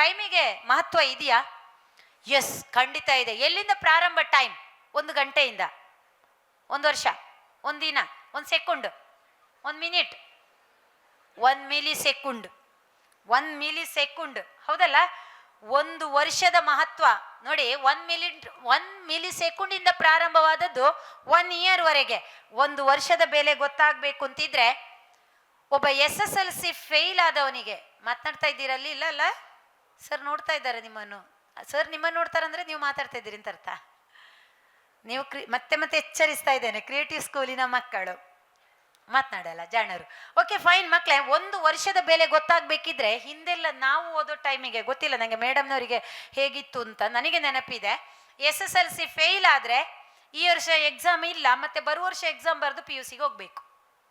ಟೈಮಿಗೆ ಮಹತ್ವ ಇದೆಯಾ? ಎಸ್, ಖಂಡಿತ ಇದೆ. ಎಲ್ಲಿಂದ ಪ್ರಾರಂಭ ಟೈಮ್? 1 ಗಂಟೆಯಿಂದ, 1 ವರ್ಷ, 1 ದಿನ, 1 second, 1 minute, 1 milli second, 1 milli second. ಹೌದಲ್ಲ? 1 ವರ್ಷದ ಮಹತ್ವ ನೋಡಿ. 1 ಮಿಲಿ ಸೆಕೆಂಡಿಂದ ಪ್ರಾರಂಭವಾದದ್ದು 1 ಇಯರ್ವರೆಗೆ. 1 ವರ್ಷದ ಬೆಲೆ ಗೊತ್ತಾಗಬೇಕು ಅಂತಿದ್ರೆ ಒಬ್ಬ SSLC ಫೇಲ್ ಆದವನಿಗೆ, ಮಾತನಾಡ್ತಾ ಇದ್ದೀರಲ್ಲಿ? ಇಲ್ಲ ಅಲ್ಲ, ಸರ್ ನೋಡ್ತಾ ಇದ್ದಾರೆ ನಿಮ್ಮನ್ನು. ಸರ್ ನಿಮ್ಮನ್ನು ನೋಡ್ತಾರಂದ್ರೆ ನೀವು ಮಾತಾಡ್ತಾ ಇದ್ದೀರಿ ಅಂತ ಅರ್ಥ. ನೀವು ಮತ್ತೆ ಮತ್ತೆ ಎಚ್ಚರಿಸ್ತಾ ಇದ್ದೇನೆ, ಕ್ರಿಯೇಟಿವ್ ಸ್ಕೂಲಿನ ಮಕ್ಕಳು ಮಾತನಾಡಲ್ಲ, ಜಾಣರು. ಓಕೆ ಫೈನ್ ಮಕ್ಕಳೇ, 1 ವರ್ಷದ ಬೆಲೆ ಗೊತ್ತಾಗಬೇಕಿದ್ರೆ ಹಿಂದೆಲ್ಲ ನಾವು ಓದೋ ಟೈಮಿಗೆ ಗೊತ್ತಿಲ್ಲ ನನಗೆ ಮೇಡಮ್ನವರಿಗೆ ಹೇಗಿತ್ತು ಅಂತ. ನನಗೆ ನೆನಪಿದೆ, SSLC ಫೇಲ್ ಆದರೆ ಈ ವರ್ಷ ಎಕ್ಸಾಮ್ ಇಲ್ಲ, ಮತ್ತೆ ಬರುವ ವರ್ಷ ಎಕ್ಸಾಮ್ ಬರೆದು PUCಗೆ ಹೋಗಬೇಕು.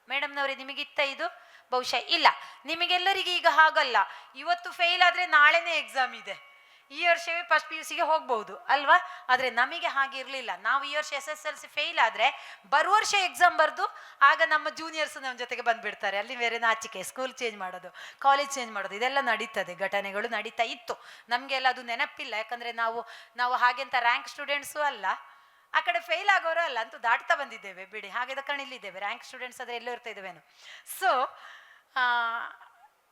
ಮೇಡಮ್ನವ್ರೆ ನಿಮಗಿತ್ತ ಇದು? ಬಹುಶಃ ಇಲ್ಲ. ನಿಮಗೆಲ್ಲರಿಗೆ ಈಗ ಹಾಗಲ್ಲ, ಇವತ್ತು ಫೇಲ್ ಆದರೆ ನಾಳೆನೇ ಎಕ್ಸಾಮ್ ಇದೆ, ಈ ವರ್ಷವೇ ಫಸ್ಟ್ PUC ಗೆ ಹೋಗ್ಬೋದು ಅಲ್ವಾ? ಆದರೆ ನಮಗೆ ಹಾಗಿರಲಿಲ್ಲ. ನಾವು ಈ ವರ್ಷ SSLC ಫೇಲ್ ಆದರೆ ಬರುವ ವರ್ಷ ಎಕ್ಸಾಮ್ ಬರೆದು ಆಗ ನಮ್ಮ ಜೂನಿಯರ್ಸ್ ನಮ್ಮ ಜೊತೆಗೆ ಬಂದುಬಿಡ್ತಾರೆ. ಅಲ್ಲಿ ಬೇರೆ ನಾಚಿಕೆ, ಸ್ಕೂಲ್ ಚೇಂಜ್ ಮಾಡೋದು, ಕಾಲೇಜ್ ಚೇಂಜ್ ಮಾಡೋದು, ಇದೆಲ್ಲ ನಡೀತದೆ, ಘಟನೆಗಳು ನಡೀತಾ ಇತ್ತು. ನಮಗೆಲ್ಲ ಅದು ನೆನಪಿಲ್ಲ, ಯಾಕಂದರೆ ನಾವು ಹಾಗೆಂತ ರ್ಯಾಂಕ್ ಸ್ಟೂಡೆಂಟ್ಸು ಅಲ್ಲ, ಆ ಕಡೆ ಫೇಲ್ ಆಗೋರು ಅಲ್ಲ, ಅಂತೂ ದಾಟ್ತಾ ಬಂದಿದ್ದೇವೆ ಬಿಡಿ. ಹಾಗೆ ಕಣಿಲಿದ್ದೇವೆ, ರ್ಯಾಂಕ್ ಸ್ಟೂಡೆಂಟ್ಸ್ ಆದರೆ ಎಲ್ಲೋ ಇರ್ತಾ ಇದ್ದೇವೇನು. ಸೊ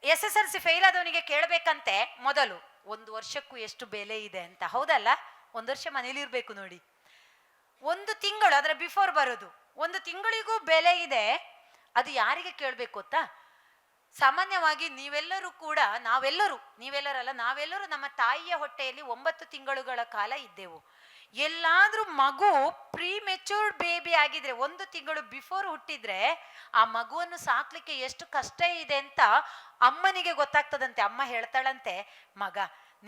SSLC ಫೇಲ್ ಆದವನಿಗೆ ಕೇಳಬೇಕಂತೆ ಮೊದಲು 1 ವರ್ಷಕ್ಕೂ ಎಷ್ಟು ಬೆಲೆ ಇದೆ ಅಂತ. ಹೌದಲ್ಲ? 1 ವರ್ಷ ಮನೇಲಿ ಇರಬೇಕು ನೋಡಿ, 1 ತಿಂಗಳು ಅದರ ಬಿಫೋರ್ ಬರೋದು, 1 ತಿಂಗಳಿಗೂ ಬೆಲೆ ಇದೆ. ಅದು ಯಾರಿಗೆ ಕೇಳಬೇಕು ಗೊತ್ತಾ? ಸಾಮಾನ್ಯವಾಗಿ ನಾವೆಲ್ಲರೂ ನಮ್ಮ ತಾಯಿಯ ಹೊಟ್ಟೆಯಲ್ಲಿ 9 ತಿಂಗಳುಗಳ ಕಾಲ ಇದ್ದೆವು. ಎಲ್ಲಾದ್ರೂ ಮಗು ಪ್ರೀ ಮೆಚೂರ್ಡ್ ಬೇಬಿ ಆಗಿದ್ರೆ, 1 ತಿಂಗಳು ಬಿಫೋರ್ ಹುಟ್ಟಿದ್ರೆ, ಆ ಮಗುವನ್ನು ಸಾಕ್ಲಿಕ್ಕೆ ಎಷ್ಟು ಕಷ್ಟ ಇದೆ ಅಂತ ಅಮ್ಮನಿಗೆ ಗೊತ್ತಾಗ್ತದಂತೆ. ಅಮ್ಮ ಹೇಳ್ತಾಳಂತೆ, ಮಗ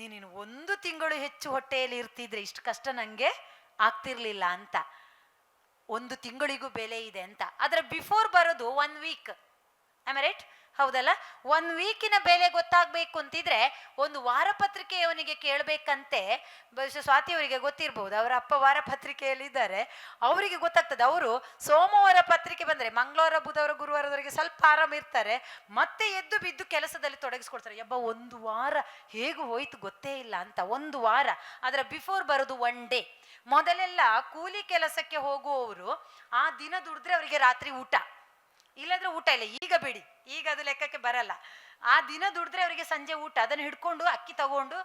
ನೀನು 1 ತಿಂಗಳು ಹೆಚ್ಚು ಹೊಟ್ಟೆಯಲ್ಲಿ ಇರ್ತಿದ್ರೆ ಇಷ್ಟು ಕಷ್ಟ ನಂಗೆ ಆಗ್ತಿರ್ಲಿಲ್ಲ ಅಂತ. 1 ತಿಂಗಳಿಗೂ ಬೆಲೆ ಇದೆ ಅಂತ. ಅದರ ಬಿಫೋರ್ ಬರೋದು 1 ವೀಕ್. Am right? ಹೌದಲ್ಲ? 1 ವೀಕಿನ ಬೆಲೆ ಗೊತ್ತಾಗಬೇಕು ಅಂತಿದ್ರೆ 1 ವಾರಪತ್ರಿಕೆ ಅವನಿಗೆ ಕೇಳಬೇಕಂತೆ. ಬಹುಶಃ ಸ್ವಾತಿ ಅವರಿಗೆ ಗೊತ್ತಿರ್ಬೋದು, ಅವರ ಅಪ್ಪ ವಾರಪತ್ರಿಕೆಯಲ್ಲಿದ್ದಾರೆ, ಅವರಿಗೆ ಗೊತ್ತಾಗ್ತದೆ. ಅವರು ಸೋಮವಾರ ಪತ್ರಿಕೆ ಬಂದರೆ ಮಂಗಳವಾರ, ಬುಧವಾರ, ಗುರುವಾರದವರೆಗೆ ಸ್ವಲ್ಪ ಆರಾಮ ಇರ್ತಾರೆ, ಮತ್ತೆ ಎದ್ದು ಬಿದ್ದು ಕೆಲಸದಲ್ಲಿ ತೊಡಗಿಸ್ಕೊಳ್ತಾರೆ. 1 ವಾರ ಹೇಗೂ ಹೋಯ್ತು ಗೊತ್ತೇ ಇಲ್ಲ ಅಂತ. 1 ವಾರ. ಅದರ ಬಿಫೋರ್ ಬರೋದು 1 ಡೇ. ಮೊದಲೆಲ್ಲ ಕೂಲಿ ಕೆಲಸಕ್ಕೆ ಹೋಗುವವರು ಆ ದಿನ ದುಡಿದ್ರೆ ಅವರಿಗೆ ರಾತ್ರಿ ಊಟ, ಇಲ್ಲದ್ರೆ ಊಟ ಇಲ್ಲ. ಈಗ ಬಿಡಿ, ಈಗ ಅದು ಲೆಕ್ಕಕ್ಕೆ ಬರಲ್ಲ. ಆ ದಿನ ದುಡಿದ್ರೆ ಅವರಿಗೆ ಸಂಜೆ ಊಟ, ಅದನ್ನು ಹಿಡ್ಕೊಂಡು ಅಕ್ಕಿ ತಗೊಂಡು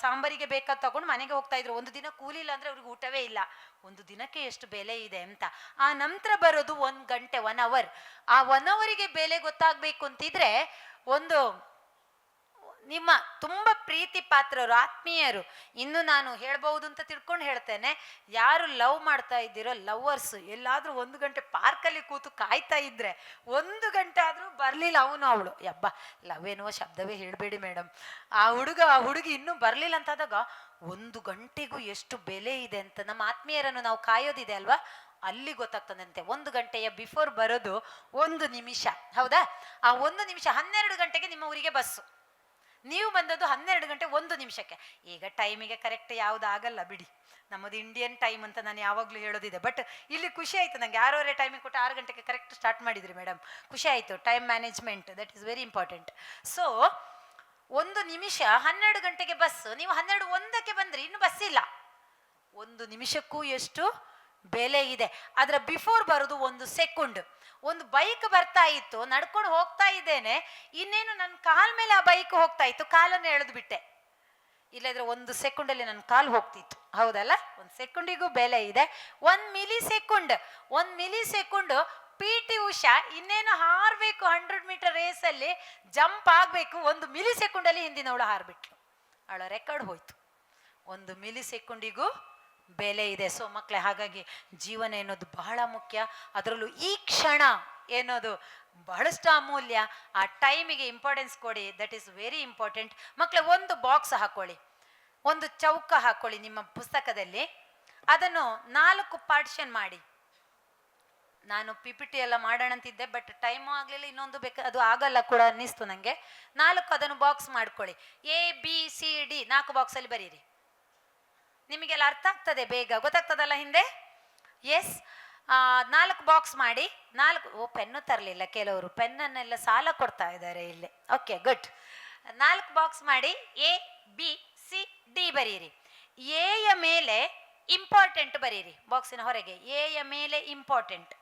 ಸಾಂಬಾರಿಗೆ ಬೇಕಾದ ತಗೊಂಡು ಮನೆಗೆ ಹೋಗ್ತಾ ಇದ್ರು. 1 ದಿನ ಕೂಲಿ ಇಲ್ಲ ಅಂದ್ರೆ ಅವ್ರಿಗೆ ಊಟವೇ ಇಲ್ಲ. 1 ದಿನಕ್ಕೆ ಎಷ್ಟು ಬೆಲೆ ಇದೆ ಅಂತ. ಆ ನಂತರ ಬರೋದು 1 ಗಂಟೆ, 1 ಅವರ್. ಆ 1 ಅವರಿಗೆ ಬೆಲೆ ಗೊತ್ತಾಗ್ಬೇಕು ಅಂತಿದ್ರೆ, ನಿಮ್ಮ ತುಂಬ ಪ್ರೀತಿ ಪಾತ್ರರು, ಆತ್ಮೀಯರು, ಇನ್ನು ನಾನು ಹೇಳ್ಬಹುದು ಅಂತ ತಿಳ್ಕೊಂಡು ಹೇಳ್ತೇನೆ, ಯಾರು ಲವ್ ಮಾಡ್ತಾ ಇದ್ದೀರೋ ಲವ್ವರ್ಸ್ ಎಲ್ಲಾದ್ರೂ 1 ಗಂಟೆ ಪಾರ್ಕಲ್ಲಿ ಕೂತು ಕಾಯ್ತಾ ಇದ್ರೆ, 1 ಗಂಟೆ ಆದ್ರೂ ಬರ್ಲಿಲ್ಲ ಅವಳು, ಯಬ್ಬ ಲವ್ ಎನ್ನುವ ಶಬ್ದವೇ ಹೇಳಬೇಡಿ ಮೇಡಮ್, ಆ ಹುಡುಗಿ ಇನ್ನೂ ಬರ್ಲಿಲ್ಲ ಅಂತಾದಾಗ 1 ಗಂಟೆಗೂ ಎಷ್ಟು ಬೆಲೆ ಇದೆ ಅಂತ ನಮ್ಮ ಆತ್ಮೀಯರನ್ನು ನಾವು ಕಾಯೋದಿದೆ ಅಲ್ವಾ, ಅಲ್ಲಿ ಗೊತ್ತಾಗ್ತದಂತೆ. 1 ಗಂಟೆಯ ಬಿಫೋರ್ ಬರೋದು 1 ನಿಮಿಷ. ಹೌದಾ? ಆ 1 ನಿಮಿಷ 12 ಗಂಟೆಗೆ ನಿಮ್ಮ ಊರಿಗೆ ಬಸ್ಸು, ನೀವು ಬಂದದ್ದು 12 ಗಂಟೆ 1 ನಿಮಿಷಕ್ಕೆ. ಈಗ ಟೈಮಿಗೆ ಕರೆಕ್ಟ್ ಯಾವುದು ಆಗಲ್ಲ ಬಿಡಿ, ನಮ್ಮದು ಇಂಡಿಯನ್ ಟೈಮ್ ಅಂತ ನಾನು ಯಾವಾಗಲೂ ಹೇಳೋದಿದೆ. ಬಟ್ ಇಲ್ಲಿ ಖುಷಿ ಆಯಿತು ನನಗೆ, 6:15 ಟೈಮಿಗೆ ಕೊಟ್ಟು 6 ಗಂಟೆಗೆ ಕರೆಕ್ಟ್ ಸ್ಟಾರ್ಟ್ ಮಾಡಿದ್ರಿ ಮೇಡಮ್, ಖುಷಿ ಆಯಿತು. Time management that is very important. So 1 ನಿಮಿಷ, 12 ಗಂಟೆಗೆ ಬಸ್, ನೀವು 12:01ಕ್ಕೆ ಬಂದ್ರಿ, ಇನ್ನು ಬಸ್ ಇಲ್ಲ. 1 ನಿಮಿಷಕ್ಕೂ ಎಷ್ಟು ಬೆಲೆ ಇದೆ. ಅದರ ಬಿಫೋರ್ ಬರೋದು 1 ಸೆಕೆಂಡ್. ಒಂದು ಬೈಕ್ ಬರ್ತಾ ಇತ್ತು, ನಡ್ಕೊಂಡು ಹೋಗ್ತಾ ಇದ್ದೇನೆ, ಇನ್ನೇನು ನನ್ನ ಕಾಲ್ ಮೇಲೆ ಆ ಬೈಕ್ ಹೋಗ್ತಾ ಇತ್ತು, ಕಾಲನ್ನು ಎಳೆದು ಬಿಟ್ಟೆ, ಇಲ್ಲದ್ರೆ 1 ಸೆಕೆಂಡಲ್ಲಿ ನನ್ನ ಕಾಲು ಹೋಗ್ತಿತ್ತು. ಹೌದಲ್ಲ? 1 ಸೆಕೆಂಡಿಗೂ ಬೆಲೆ ಇದೆ. 1 ಮಿಲಿ ಸೆಕೆಂಡ್. PT ಉಷಾ ಇನ್ನೇನು ಹಾರಬೇಕು, 100 ಮೀಟರ್ ರೇಸಲ್ಲಿ ಜಂಪ್ ಆಗಬೇಕು, 1 ಮಿಲಿ ಸೆಕೆಂಡಲ್ಲಿ ಹಿಂದಿನವಳು ಹಾರ್ಬಿಟ್ಲು, ಅವಳ ರೆಕಾರ್ಡ್ ಹೋಯ್ತು. 1 ಮಿಲಿ ಸೆಕೆಂಡಿಗೂ ಬೆಲೆ ಇದೆ. ಸೊ ಮಕ್ಕಳೇ, ಹಾಗಾಗಿ ಜೀವನ ಎನ್ನೋದು ಬಹಳ ಮುಖ್ಯ, ಅದರಲ್ಲೂ ಈ ಕ್ಷಣ ಎನ್ನೋದು ಬಹಳಷ್ಟು ಅಮೂಲ್ಯ. ಆ ಟೈಮಿಗೆ ಇಂಪಾರ್ಟೆನ್ಸ್ ಕೊಡಿ, ದಟ್ ಈಸ್ ವೆರಿ ಇಂಪಾರ್ಟೆಂಟ್. ಮಕ್ಕಳೇ, 1 ಬಾಕ್ಸ್ ಹಾಕೊಳ್ಳಿ, 1 ಚೌಕ ಹಾಕೊಳ್ಳಿ ನಿಮ್ಮ ಪುಸ್ತಕದಲ್ಲಿ, ಅದನ್ನು 4 ಪಾರ್ಟಿಷನ್ ಮಾಡಿ. ನಾನು PPT ಎಲ್ಲ ಮಾಡೋಣ ಅಂತಿದ್ದೆ, ಬಟ್ ಟೈಮು ಆಗಲಿಲ್ಲ, ಇನ್ನೊಂದು ಅದು ಆಗಲ್ಲ ಕೂಡ ಅನ್ನಿಸ್ತು ನನಗೆ. 4 ಅದನ್ನು ಬಾಕ್ಸ್ ಮಾಡ್ಕೊಳ್ಳಿ. ABCD 4 ಬಾಕ್ಸಲ್ಲಿ ಬರೀರಿ. ನಿಮಗೆಲ್ಲ ಅರ್ಥ ಆಗ್ತದೆ, ಬೇಗ ಗೊತ್ತಾಗ್ತದಲ್ಲ ಹಿಂದೆ? ಎಸ್. 4 ಬಾಕ್ಸ್ ಮಾಡಿ. 4 ಪೆನ್ನು ತರಲಿಲ್ಲ ಕೆಲವರು, ಪೆನ್ನನ್ನೆಲ್ಲ ಸಾಲ ಕೊಡ್ತಾ ಇದ್ದಾರೆ ಇಲ್ಲಿ. Okay, good. 4 ಬಾಕ್ಸ್ ಮಾಡಿ ABCD ಬರೀರಿ. ಎಯ ಮೇಲೆ ಇಂಪಾರ್ಟೆಂಟ್ ಬರೀರಿ, ಬಾಕ್ಸಿನ ಹೊರಗೆ ಎಯ ಮೇಲೆ ಇಂಪಾರ್ಟೆಂಟ್,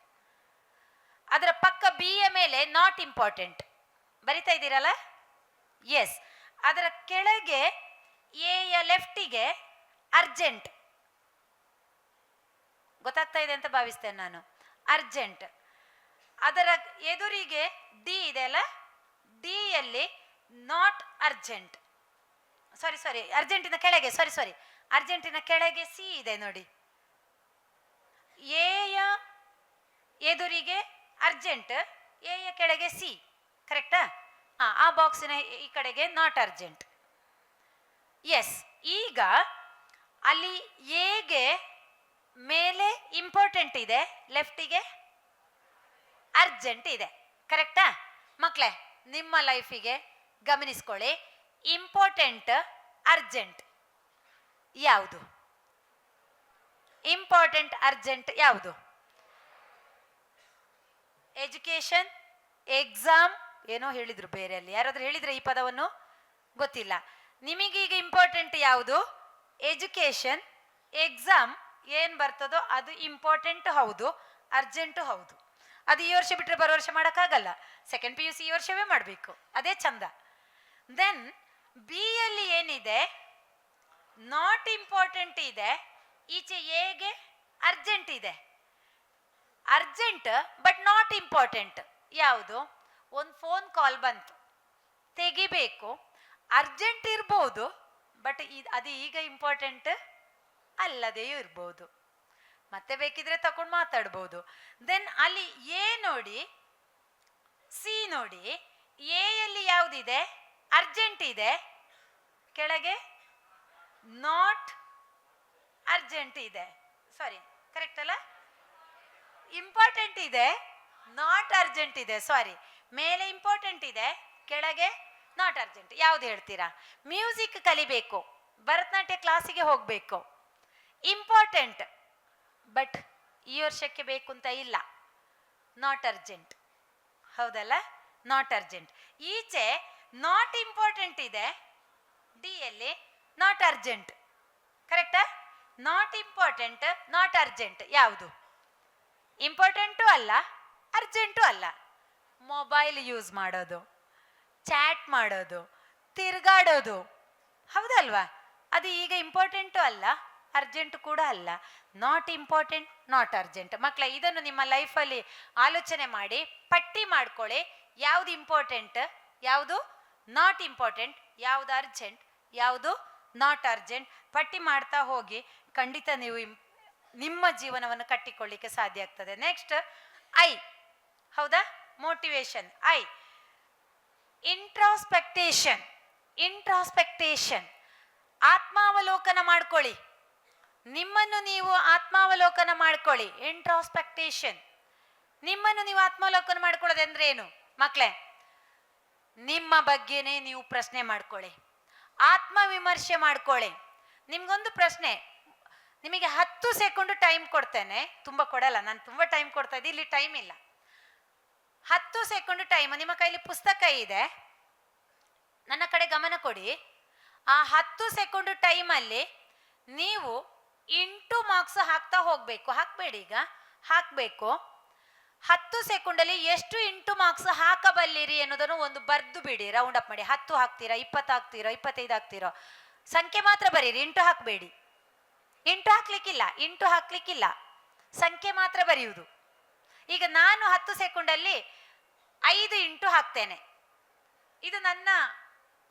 ಅದರ ಪಕ್ಕ ಬಿಯ ಮೇಲೆ ನಾಟ್ ಇಂಪಾರ್ಟೆಂಟ್. ಬರಿತಾ ಇದ್ದೀರಲ್ಲ? ಎಸ್. ಅದರ ಕೆಳಗೆ ಎಯ ಲೆಫ್ಟಿಗೆ ಅರ್ಜೆಂಟ್. ಗೊತ್ತಾಗ್ತಾ ಇದೆ ಅಂತ ಭಾವಿಸ್ತೇನೆ ನಾನು. ಅರ್ಜೆಂಟ್. ಅದರ ಎದುರಿಗೆ ಡಿ ಇದೆ ಅಲ್ಲ, ಡಿಯಲ್ಲಿ ನಾಟ್ ಅರ್ಜೆಂಟ್. ಸಾರಿ, ಅರ್ಜೆಂಟಿನ ಕೆಳಗೆ ಅರ್ಜೆಂಟಿನ ಕೆಳಗೆ ಸಿ ಇದೆ ನೋಡಿ. ಎಯ ಎದುರಿಗೆ ಅರ್ಜೆಂಟ್, ಎಯ ಕೆಳಗೆ ಸಿ, ಕರೆಕ್ಟಾ? ಆ ಬಾಕ್ಸಿನ ಈ ಕಡೆಗೆ ನಾಟ್ ಅರ್ಜೆಂಟ್. ಎಸ್. ಈಗ ಅಲ್ಲಿ ಎಗೆ ಮೇಲೆ ಇಂಪಾರ್ಟೆಂಟ್ ಇದೆ, ಲೆಫ್ಟಿಗೆ ಅರ್ಜೆಂಟ್ ಇದೆ. ಕರೆಕ್ಟಾ ಮಕ್ಕಳೇ? ನಿಮ್ಮ ಲೈಫಿಗೆ ಗಮನಿಸ್ಕೊಳ್ಳಿ, ಇಂಪಾರ್ಟೆಂಟ್ ಅರ್ಜೆಂಟ್ ಯಾವುದು? ಇಂಪಾರ್ಟೆಂಟ್ ಅರ್ಜೆಂಟ್ ಯಾವುದು? ಎಜುಕೇಶನ್, ಎಕ್ಸಾಮ್, ಏನೋ ಹೇಳಿದ್ರು ಬೇರೆ, ಅಲ್ಲಿ ಯಾರಾದ್ರೂ ಹೇಳಿದ್ರೆ ಈ ಪದವನ್ನು ಗೊತ್ತಿಲ್ಲ. ನಿಮಗೀಗ ಇಂಪಾರ್ಟೆಂಟ್ ಯಾವುದು? ಎಜುಕೇಶನ್, ಎಕ್ಸಾಮ್ ಏನು ಬರ್ತದೋ ಅದು ಇಂಪಾರ್ಟೆಂಟ್ ಹೌದು, ಅರ್ಜೆಂಟು ಹೌದು. ಅದು ಈ ವರ್ಷ ಬಿಟ್ಟರೆ ಬರೋ ವರ್ಷ ಮಾಡೋಕ್ಕಾಗಲ್ಲ. ಸೆಕೆಂಡ್ PUC ಈ ವರ್ಷವೇ ಮಾಡಬೇಕು, ಅದೇ ಚಂದ. ದೆನ್ ಬಿ ಯಲ್ಲಿ ಏನಿದೆ? ನಾಟ್ ಇಂಪಾರ್ಟೆಂಟ್ ಇದೆ, ಈಚೆ ಎಗೆ ಅರ್ಜೆಂಟ್ ಇದೆ. ಅರ್ಜೆಂಟ್ ಬಟ್ ನಾಟ್ ಇಂಪಾರ್ಟೆಂಟ್ ಯಾವುದು? ಒಂದು ಫೋನ್ ಕಾಲ್ ಬಂತು, ತೆಗಿಬೇಕು, ಅರ್ಜೆಂಟ್ ಇರ್ಬೋದು, ಬಟ್ ಅದು ಈಗ ಇಂಪಾರ್ಟೆಂಟ್ ಅಲ್ಲದೆಯೂ ಇರ್ಬೋದು, ಮತ್ತೆ ಬೇಕಿದ್ರೆ ತಗೊಂಡು ಮಾತಾಡ್ಬೋದು. ದೆನ್ ಅಲ್ಲಿ ಎ ನೋಡಿ, ಸಿ ನೋಡಿ, ಎ ಯಲ್ಲಿ ಯಾವುದಿದೆ? ಅರ್ಜೆಂಟ್ ಇದೆ, ಕೆಳಗೆ ನಾಟ್ ಅರ್ಜೆಂಟ್ ಇದೆ. ಸಾರಿ, ಕರೆಕ್ಟ್ ಅಲ್ಲ? ಇಂಪಾರ್ಟೆಂಟ್ ಇದೆ, ನಾಟ್ ಅರ್ಜೆಂಟ್ ಇದೆ. ಸಾರಿ, ಮೇಲೆ ಇಂಪಾರ್ಟೆಂಟ್ ಇದೆ, ಕೆಳಗೆ ನಾಟ್ ಅರ್ಜೆಂಟ್. ಯಾವ್ದು ಹೇಳ್ತೀರಾ? ಮ್ಯೂಸಿಕ್ ಕಲಿಬೇಕು, ಭರತನಾಟ್ಯ ಕ್ಲಾಸಿಗೆ ಹೋಗಬೇಕು, ಇಂಪಾರ್ಟೆಂಟ್ ಬಟ್ ಈ ವರ್ಷಕ್ಕೆ ಬೇಕು ಅಂತ ಇಲ್ಲ, ನಾಟ್ ಅರ್ಜೆಂಟ್. ಹೌದಲ್ಲ? Not urgent. ಈಚೆ ನಾಟ್ ಇಂಪಾರ್ಟೆಂಟ್ ಇದೆ, ಡಿ ಯಲ್ಲಿ ನಾಟ್ ಅರ್ಜೆಂಟ್. ಕರೆಕ್ಟಾ? ನಾಟ್ ಇಂಪಾರ್ಟೆಂಟ್, ನಾಟ್ ಅರ್ಜೆಂಟ್ ಯಾವುದು? ಇಂಪಾರ್ಟೆಂಟು ಅಲ್ಲ, ಅರ್ಜೆಂಟು ಅಲ್ಲ. ಮೊಬೈಲ್ ಯೂಸ್ ಮಾಡೋದು, ಚಾಟ್ ಮಾಡೋದು, ತಿರ್ಗಾಡೋದು, ಹೌದಲ್ವಾ? ಅದು ಈಗ ಇಂಪಾರ್ಟೆಂಟು ಅಲ್ಲ, ಅರ್ಜೆಂಟ್ ಕೂಡ ಅಲ್ಲ. Not important, not urgent. ಮಕ್ಕಳ, ಇದನ್ನು ನಿಮ್ಮ ಲೈಫಲ್ಲಿ ಆಲೋಚನೆ ಮಾಡಿ ಪಟ್ಟಿ ಮಾಡ್ಕೊಳ್ಳಿ. ಯಾವುದು ಇಂಪಾರ್ಟೆಂಟ್, ಯಾವುದು ನಾಟ್ ಇಂಪಾರ್ಟೆಂಟ್, ಯಾವುದು ಅರ್ಜೆಂಟ್, ಯಾವುದು ನಾಟ್ ಅರ್ಜೆಂಟ್. ಪಟ್ಟಿ ಮಾಡ್ತಾ ಹೋಗಿ, ಖಂಡಿತ ನೀವು ನಿಮ್ಮ ಜೀವನವನ್ನು ಕಟ್ಟಿಕೊಳ್ಳಿಕ್ಕೆ ಸಾಧ್ಯ ಆಗ್ತದೆ. ನೆಕ್ಸ್ಟ್ ಐ, ಹೌದಾ? ಮೋಟಿವೇಶನ್. ಐ, ಇಂಟ್ರಾಸ್ಪೆಕ್ಟೇಷನ್. ಇಂಟ್ರಾಸ್ಪೆಕ್ಟೇಷನ್, ಆತ್ಮಾವಲೋಕನ ಮಾಡ್ಕೊಳ್ಳಿ. ನಿಮ್ಮನ್ನು ನೀವು ಆತ್ಮಾವಲೋಕನ ಮಾಡ್ಕೊಳ್ಳಿ. ಇಂಟ್ರಾಸ್ಪೆಕ್ಟೇಷನ್, ನಿಮ್ಮನ್ನು ನೀವು ಆತ್ಮಾವಲೋಕನ ಮಾಡ್ಕೊಳ್ಳೋದು ಅಂದ್ರೆ ಏನು ಮಕ್ಕಳೇ? ನಿಮ್ಮ ಬಗ್ಗೆನೇ ನೀವು ಪ್ರಶ್ನೆ ಮಾಡ್ಕೊಳ್ಳಿ, ಆತ್ಮವಿಮರ್ಶೆ ಮಾಡ್ಕೊಳ್ಳಿ. ನಿಮ್ಗೊಂದು ಪ್ರಶ್ನೆ, ನಿಮಗೆ 10 ಸೆಕೆಂಡ್ ಟೈಮ್ ಕೊಡ್ತೇನೆ, ತುಂಬ ಕೊಡಲ್ಲ, ನಾನು ತುಂಬ ಟೈಮ್ ಕೊಡ್ತಾ ಇದ್ದೀನಿ, ಇಲ್ಲಿ ಟೈಮ್ ಇಲ್ಲ. 10 ಸೆಕೆಂಡ್ ಟೈಮ್. ನಿಮ್ಮ ಕೈಲಿ ಪುಸ್ತಕ ಇದೆ, ನನ್ನ ಕಡೆ ಗಮನ ಕೊಡಿ. ಆ 10 ಸೆಕೆಂಡ್ ಟೈಮಲ್ಲಿ ನೀವು ಇಂಟು ಮಾರ್ಕ್ಸ್ ಹಾಕ್ತಾ ಹೋಗಬೇಕು. ಹಾಕಬೇಡಿ, ಈಗ ಹಾಕಬೇಕು. 10 ಸೆಕೆಂಡಲ್ಲಿ ಎಷ್ಟು ಇಂಟು ಮಾರ್ಕ್ಸ್ ಹಾಕಬಲ್ಲಿರಿ ಅನ್ನೋದನ್ನು ಒಂದು ಬರೆದು ಬಿಡಿ, ರೌಂಡ್ ಅಪ್ ಮಾಡಿ. 10 ಹಾಕ್ತೀರಾ, 20 ಹಾಕ್ತೀರೋ, 25 ಹಾಕ್ತೀರೋ, ಸಂಖ್ಯೆ ಮಾತ್ರ ಬರೀರಿ, ಇಂಟು ಹಾಕಬೇಡಿ. ಇಂಟು ಹಾಕ್ಲಿಕ್ಕಿಲ್ಲ, ಇಂಟು ಹಾಕ್ಲಿಕ್ಕಿಲ್ಲ, ಸಂಖ್ಯೆ ಮಾತ್ರ ಬರೆಯುವುದು. ಈಗ ನಾನು 10 ಸೆಕೆಂಡಲ್ಲಿ 5 ಇಂಟು ಹಾಕ್ತೇನೆ. ಇದು ನನ್ನ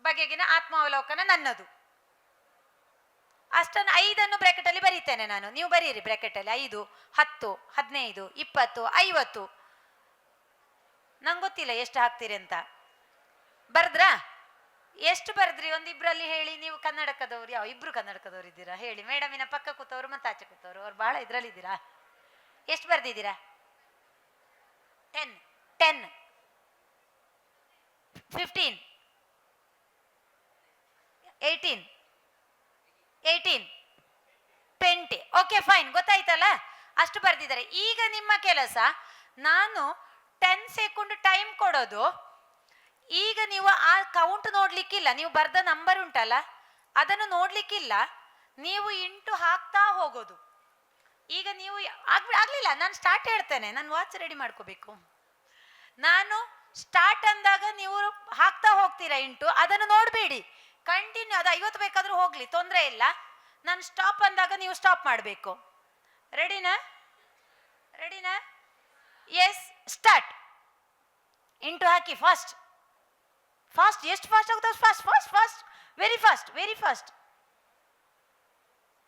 ಬಗೆಗಿನ ಆತ್ಮಾವಲೋಕನ, ನನ್ನದು. ಅಷ್ಟನ್ನು 5 ಬ್ರಾಕೆಟಲ್ಲಿ ಬರೀತೇನೆ ನಾನು, ನೀವು ಬರೀರಿ ಬ್ರಾಕೆಟಲ್ಲಿ. 5, 10, 15, 20, 50. ನಂಗೆ ಗೊತ್ತಿಲ್ಲ ಎಷ್ಟು ಹಾಕ್ತೀರಿ ಅಂತ. ಬರ್ದ್ರಾ? ಎಷ್ಟು ಬರ್ದ್ರಿ? ಒಂದಿಬ್ರಲ್ಲಿ ಹೇಳಿ. ನೀವು ಕನ್ನಡಕದವ್ರು, ಯಾವ ಇಬ್ರು ಕನ್ನಡಕದವ್ರು ಇದ್ದೀರಾ ಹೇಳಿ. ಮೇಡಮಿನ ಪಕ್ಕ ಕೂತವ್ರು ಮತ್ತು ಆಚೆ ಕೂತವ್ರು, ಅವ್ರು ಬಹಳ ಇದರಲ್ಲಿದ್ದೀರಾ. ಎಷ್ಟು ಬರ್ದಿದ್ದೀರಾ? 10, 15, 18, 20. ಓಕೆ, ಫೈನ್, ಗೊತ್ತಾಯ್ತಲ್ಲ? ಅಷ್ಟು ಬರ್ದಿದ್ದಾರೆ. ಈಗ ನಿಮ್ಮ ಕೆಲಸ, ನಾನು 10 ಸೆಕೆಂಡ್ ಟೈಮ್ ಕೊಡೋದು. ಈಗ ನೀವು ಆ ಕೌಂಟ್ ನೋಡ್ಲಿಕ್ಕಿಲ್ಲ, ನೀವು ಬರ್ದ ನಂಬರ್ ಉಂಟಲ್ಲ ಅದನ್ನು ನೋಡ್ಲಿಕ್ಕಿಲ್ಲ, ನೀವು ಇಂಟು ಹಾಕ್ತಾ ಹೋಗೋದು. ಈಗ ನೀವು ಆಗ್ಲಿಲ್ಲ, ನಾನು ಸ್ಟಾರ್ಟ್ ಹೇಳ್ತೇನೆ, ನಾನು ವಾಚ್ ರೆಡಿ ಮಾಡ್ಕೋಬೇಕು. ನಾನು ಸ್ಟಾರ್ಟ್ ಅಂದಾಗ ನೀವು ಹಾಕ್ತಾ ಹೋಗ್ತೀರಾ ಇಂಟು, ಅದನ್ನು ನೋಡಬೇಡಿ, ಕಂಟಿನ್ಯೂ. ಅದು 50 ಬೇಕಾದ್ರೂ ಹೋಗ್ಲಿ, ತೊಂದರೆ ಇಲ್ಲ. ನಾನು ಸ್ಟಾಪ್ ಅಂದಾಗ ನೀವು ಸ್ಟಾಪ್ ಮಾಡಬೇಕು. ರೆಡಿನಾ? ರೆಡಿನಾ? Yes, start. ಇಂಟು ಹಾಕಿ, ಫಾಸ್ಟ್ ಫಾಸ್ಟ್. ಎಷ್ಟು ಫಾಸ್ಟ್ ಆಗುತ್ತದೆ? Fast fast fast, very fast, very fast,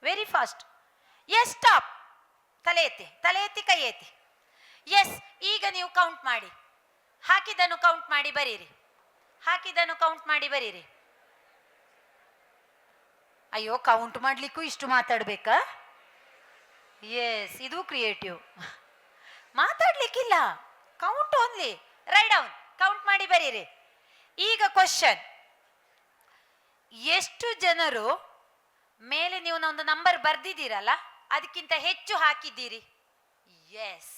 very fast. Yes, stop. ತಲೆ ಎತ್ತಿ, ತಲೆ ಎತ್ತಿ, ಕೈ ಎತ್ತಿ. ಎಸ್, ಈಗ ನೀವು ಕೌಂಟ್ ಮಾಡಿ. ಹಾಕಿದ್ದನ್ನು ಕೌಂಟ್ ಮಾಡಿ ಬರೀರಿ, ಹಾಕಿದ್ದನ್ನು ಕೌಂಟ್ ಮಾಡಿ ಬರೀರಿ. ಅಯ್ಯೋ, ಕೌಂಟ್ ಮಾಡಲಿಕ್ಕೂ ಇಷ್ಟು ಮಾತಾಡಬೇಕಾ? ಎಸ್, ಇದು ಕ್ರಿಯೇಟಿವ್. ಮಾತಾಡ್ಲಿಕ್ಕಿಲ್ಲ, count only, write down, count ಮಾಡಿ ಬರೀರಿ. ಈಗ ಕ್ವಶನ್, ಎಷ್ಟು ಜನರು ಮೇಲೆ ನೀವು ಒಂದು ನಂಬರ್ ಬರ್ದಿದ್ದೀರಲ್ಲ ಅದಕ್ಕಿಂತ ಹೆಚ್ಚು ಹಾಕಿದ್ದೀರಿ? Yes,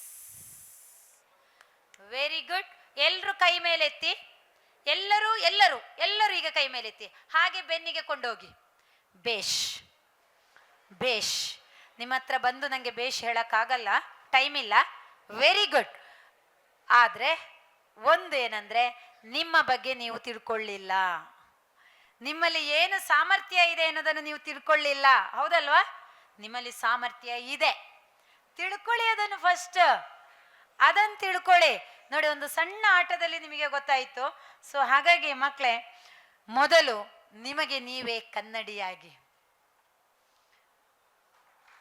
very good. ಎಲ್ಲರೂ ಕೈ ಮೇಲೆತ್ತಿ, ಎಲ್ಲರೂ ಎಲ್ಲರೂ ಎಲ್ಲರೂ ಈಗ ಕೈ ಮೇಲೆತ್ತಿ, ಹಾಗೆ ಬೆನ್ನಿಗೆ ಕೊಂಡೋಗಿ. ಬೇಷ್ ಬೇಷ್. ನಿಮ್ಮ ಹತ್ರ ಬಂದು ನನಗೆ ಬೇಷ್ ಹೇಳಕ್ಕಾಗಲ್ಲ, ಟೈಮ್ ಇಲ್ಲ. Very good. ಆದರೆ ಒಂದೇನಂದ್ರೆ ನಿಮ್ಮ ಬಗ್ಗೆ ನೀವು ತಿಳ್ಕೊಳ್ಳಿಲ್ಲ, ನಿಮ್ಮಲ್ಲಿ ಏನು ಸಾಮರ್ಥ್ಯ ಇದೆ ಅನ್ನೋದನ್ನು ನೀವು ತಿಳ್ಕೊಳ್ಳಿಲ್ಲ, ಹೌದಲ್ವಾ? ನಿಮ್ಮಲ್ಲಿ ಸಾಮರ್ಥ್ಯ ಇದೆ, ತಿಳ್ಕೊಳ್ಳಿ ಅದನ್ನು ಫಸ್ಟ್, ಅದನ್ನು ತಿಳ್ಕೊಳ್ಳಿ. ನೋಡಿ, ಒಂದು ಸಣ್ಣ ಆಟದಲ್ಲಿ ನಿಮಗೆ ಗೊತ್ತಾಯಿತು. ಸೊ ಹಾಗಾಗಿ ಮಕ್ಕಳೇ, ಮೊದಲು ನಿಮಗೆ ನೀವೇ ಕನ್ನಡಿಯಾಗಿ,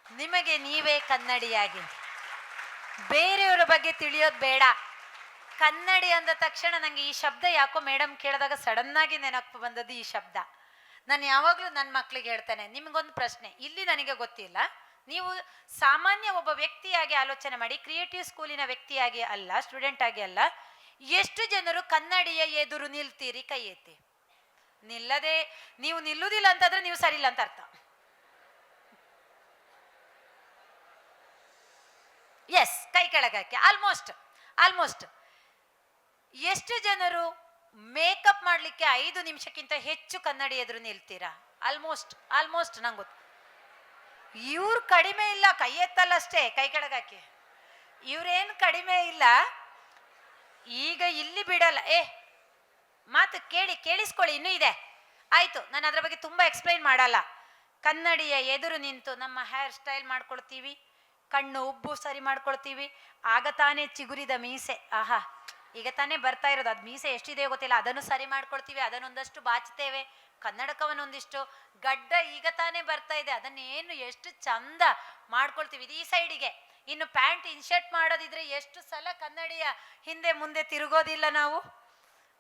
ನಿಮಗೆ ನೀವೇ ಕನ್ನಡಿಯಾಗಿ, ಬೇರೆಯವರ ಬಗ್ಗೆ ತಿಳಿಯೋದು ಬೇಡ. ಕನ್ನಡಿ ಅಂದ ತಕ್ಷಣ ನನಗೆ ಈ ಶಬ್ದ ಯಾಕೋ ಮೇಡಮ್ ಕೇಳಿದಾಗ ಸಡನ್ ಆಗಿ ನೆನಪು ಬಂದದ್ದು ಈ ಶಬ್ದ. ನಾನು ಯಾವಾಗಲೂ ನನ್ನ ಮಕ್ಕಳಿಗೆ ಹೇಳ್ತೇನೆ, ನಿಮಗೊಂದು ಪ್ರಶ್ನೆ, ಇಲ್ಲಿ ನನಗೆ ಗೊತ್ತಿಲ್ಲ, ನೀವು ಸಾಮಾನ್ಯ ಒಬ್ಬ ವ್ಯಕ್ತಿಯಾಗಿ ಆಲೋಚನೆ ಮಾಡಿ, ಕ್ರಿಯೇಟಿವ್ ಸ್ಕೂಲಿನ ವ್ಯಕ್ತಿಯಾಗಿ ಅಲ್ಲ, ಸ್ಟೂಡೆಂಟ್ ಆಗಿ ಅಲ್ಲ. ಎಷ್ಟು ಜನರು ಕನ್ನಡಿಯ ಎದುರು ನಿಲ್ತೀರಿ? ಕೈ ಎತ್ತಿ. ನಿಲ್ಲದೆ, ನೀವು ನಿಲ್ಲುವುದಿಲ್ಲ ಅಂತಂದ್ರೆ ನೀವು ಸರಿ ಇಲ್ಲ ಅಂತ ಅರ್ಥ. ಎಸ್, ಕೈ ಕೆಳಗಾಕಿ. Almost almost. ಎಷ್ಟು ಜನರು ಮೇಕಪ್ ಮಾಡಲಿಕ್ಕೆ 5 ನಿಮಿಷಕ್ಕಿಂತ ಹೆಚ್ಚು ಕನ್ನಡಿ ಎದುರು ನಿಲ್ತೀರಾ? ಆಲ್ಮೋಸ್ಟ್ ಆಲ್ಮೋಸ್ಟ್ ನಂಗೆ ಗೊತ್ತು. ಇವ್ರು ಕಡಿಮೆ ಇಲ್ಲ, ಕೈ ಎತ್ತಲ್ಲಷ್ಟೇ, ಕೈ ಕೆಳಗಾಕಿ. ಇವ್ರೇನು ಕಡಿಮೆ ಇಲ್ಲ. ಈಗ ಇಲ್ಲಿ ಬಿಡಲ್ಲ. ಮಾತು ಕೇಳಿಸ್ಕೊಳ್ಳಿ, ಇನ್ನೂ ಇದೆ. ಆಯ್ತು, ನಾನು ಅದರ ಬಗ್ಗೆ ತುಂಬ ಎಕ್ಸ್ಪ್ಲೈನ್ ಮಾಡಲ್ಲ. ಕನ್ನಡಿಯ ಎದುರು ನಿಂತು ನಮ್ಮ ಹೇರ್ ಸ್ಟೈಲ್ ಮಾಡ್ಕೊಳ್ತೀವಿ, ಕಣ್ಣು ಉಬ್ಬು ಸರಿ ಮಾಡ್ಕೊಳ್ತೀವಿ, ಆಗ ತಾನೇ ಚಿಗುರಿದ ಮೀಸೆ, ಆಹಾ ಈಗ ತಾನೇ ಬರ್ತಾ ಇರೋದು, ಅದು ಮೀಸೆ ಎಷ್ಟಿದೆ ಗೊತ್ತಿಲ್ಲ, ಅದನ್ನು ಸರಿ ಮಾಡ್ಕೊಳ್ತೀವಿ, ಅದನ್ನೊಂದಷ್ಟು ಬಾಚ್ತೇವೆ, ಕನ್ನಡಕವನ್ನೊಂದಿಷ್ಟು, ಗಡ್ಡ ಈಗ ತಾನೇ ಬರ್ತಾ ಇದೆ, ಅದನ್ನೇನು ಎಷ್ಟು ಚಂದ ಮಾಡ್ಕೊಳ್ತೀವಿ ಇದು ಈ ಸೈಡಿಗೆ. ಇನ್ನು ಪ್ಯಾಂಟ್ ಇನ್ಶರ್ಟ್ ಮಾಡೋದಿದ್ರೆ ಎಷ್ಟು ಸಲ ಕನ್ನಡಿಯ ಹಿಂದೆ ಮುಂದೆ ತಿರುಗೋದಿಲ್ಲ ನಾವು.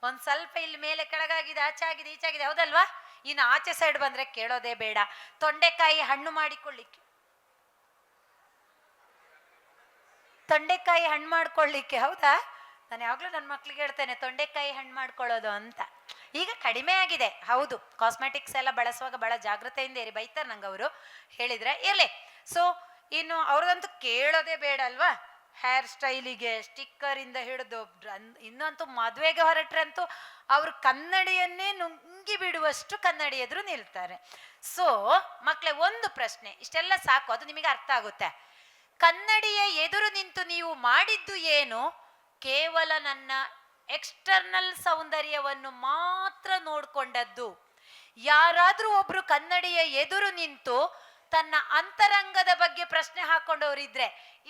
ಒಂದು ಸ್ವಲ್ಪ ಇಲ್ಲಿ ಮೇಲೆ ಕೆಳಗಾಗಿದೆ, ಆಚೆ ಆಗಿದೆ, ಈಚೆ ಆಗಿದೆ, ಹೌದಲ್ವಾ? ಇನ್ನು ಆಚೆ ಸೈಡ್ ಬಂದ್ರೆ ಕೇಳೋದೇ ಬೇಡ. ತೊಂಡೆಕಾಯಿ ಹಣ್ಣು ಮಾಡಿಕೊಳ್ಳಿಕ್ಕೆ, ತೊಂಡೆಕಾಯಿ ಹಣ್ಣು ಮಾಡ್ಕೊಳ್ಳಿಕ್ಕೆ, ಹೌದಾ? ನಾನು ಯಾವಾಗಲೂ ನನ್ನ ಮಕ್ಳಿಗೆ ಹೇಳ್ತೇನೆ ತೊಂಡೆಕಾಯಿ ಹಣ್ಣು ಮಾಡ್ಕೊಳ್ಳೋದು ಅಂತ. ಈಗ ಕಡಿಮೆ ಆಗಿದೆ, ಹೌದು. ಕಾಸ್ಮೆಟಿಕ್ಸ್ ಎಲ್ಲ ಬಳಸುವಾಗ ಬಹಳ ಜಾಗ್ರತೆಯಿಂದ ಇರಿ, ಬೈತಾರೆ ನಂಗೆ ಅವರು ಹೇಳಿದ್ರೆ. ಇರಲಿ. ಸೊ ಇನ್ನು ಅವ್ರದಂತೂ ಕೇಳೋದೇ ಬೇಡ ಅಲ್ವಾ? ಹೇರ್ ಸ್ಟೈಲಿಗೆ ಸ್ಟಿಕ್ಕರ್ ಇಂದ ಹಿಡಿದು ಇನ್ನಂತೂ ಮದುವೆಗೆ ಹೊರಟ್ರಂತೂ ಅವರು ಕನ್ನಡಿಯನ್ನೇ ನುಂಗಿ ಬಿಡುವಷ್ಟು ಕನ್ನಡಿ ಎದುರು ನಿಲ್ತಾರೆ. ಸೊ ಮಕ್ಕಳೇ, ಒಂದು ಪ್ರಶ್ನೆ, ಇಷ್ಟೆಲ್ಲ ಸಾಕು, ಅದು ನಿಮಗೆ ಅರ್ಥ ಆಗುತ್ತೆ. ಕನ್ನಡಿಯ ಎದುರು ನಿಂತು ನೀವು ಮಾಡಿದ್ದು ಏನು? ಕೇವಲ ನನ್ನ ಎಕ್ಸ್ಟರ್ನಲ್ ಸೌಂದರ್ಯವನ್ನು ಮಾತ್ರ ನೋಡ್ಕೊಂಡದ್ದು. ಯಾರಾದ್ರೂ ಒಬ್ರು ಕನ್ನಡಿಯ ಎದುರು ನಿಂತು ತನ್ನ ಅಂತರಂಗದ ಬಗ್ಗೆ ಪ್ರಶ್ನೆ ಹಾಕೊಂಡವರಿದ್ರೆ,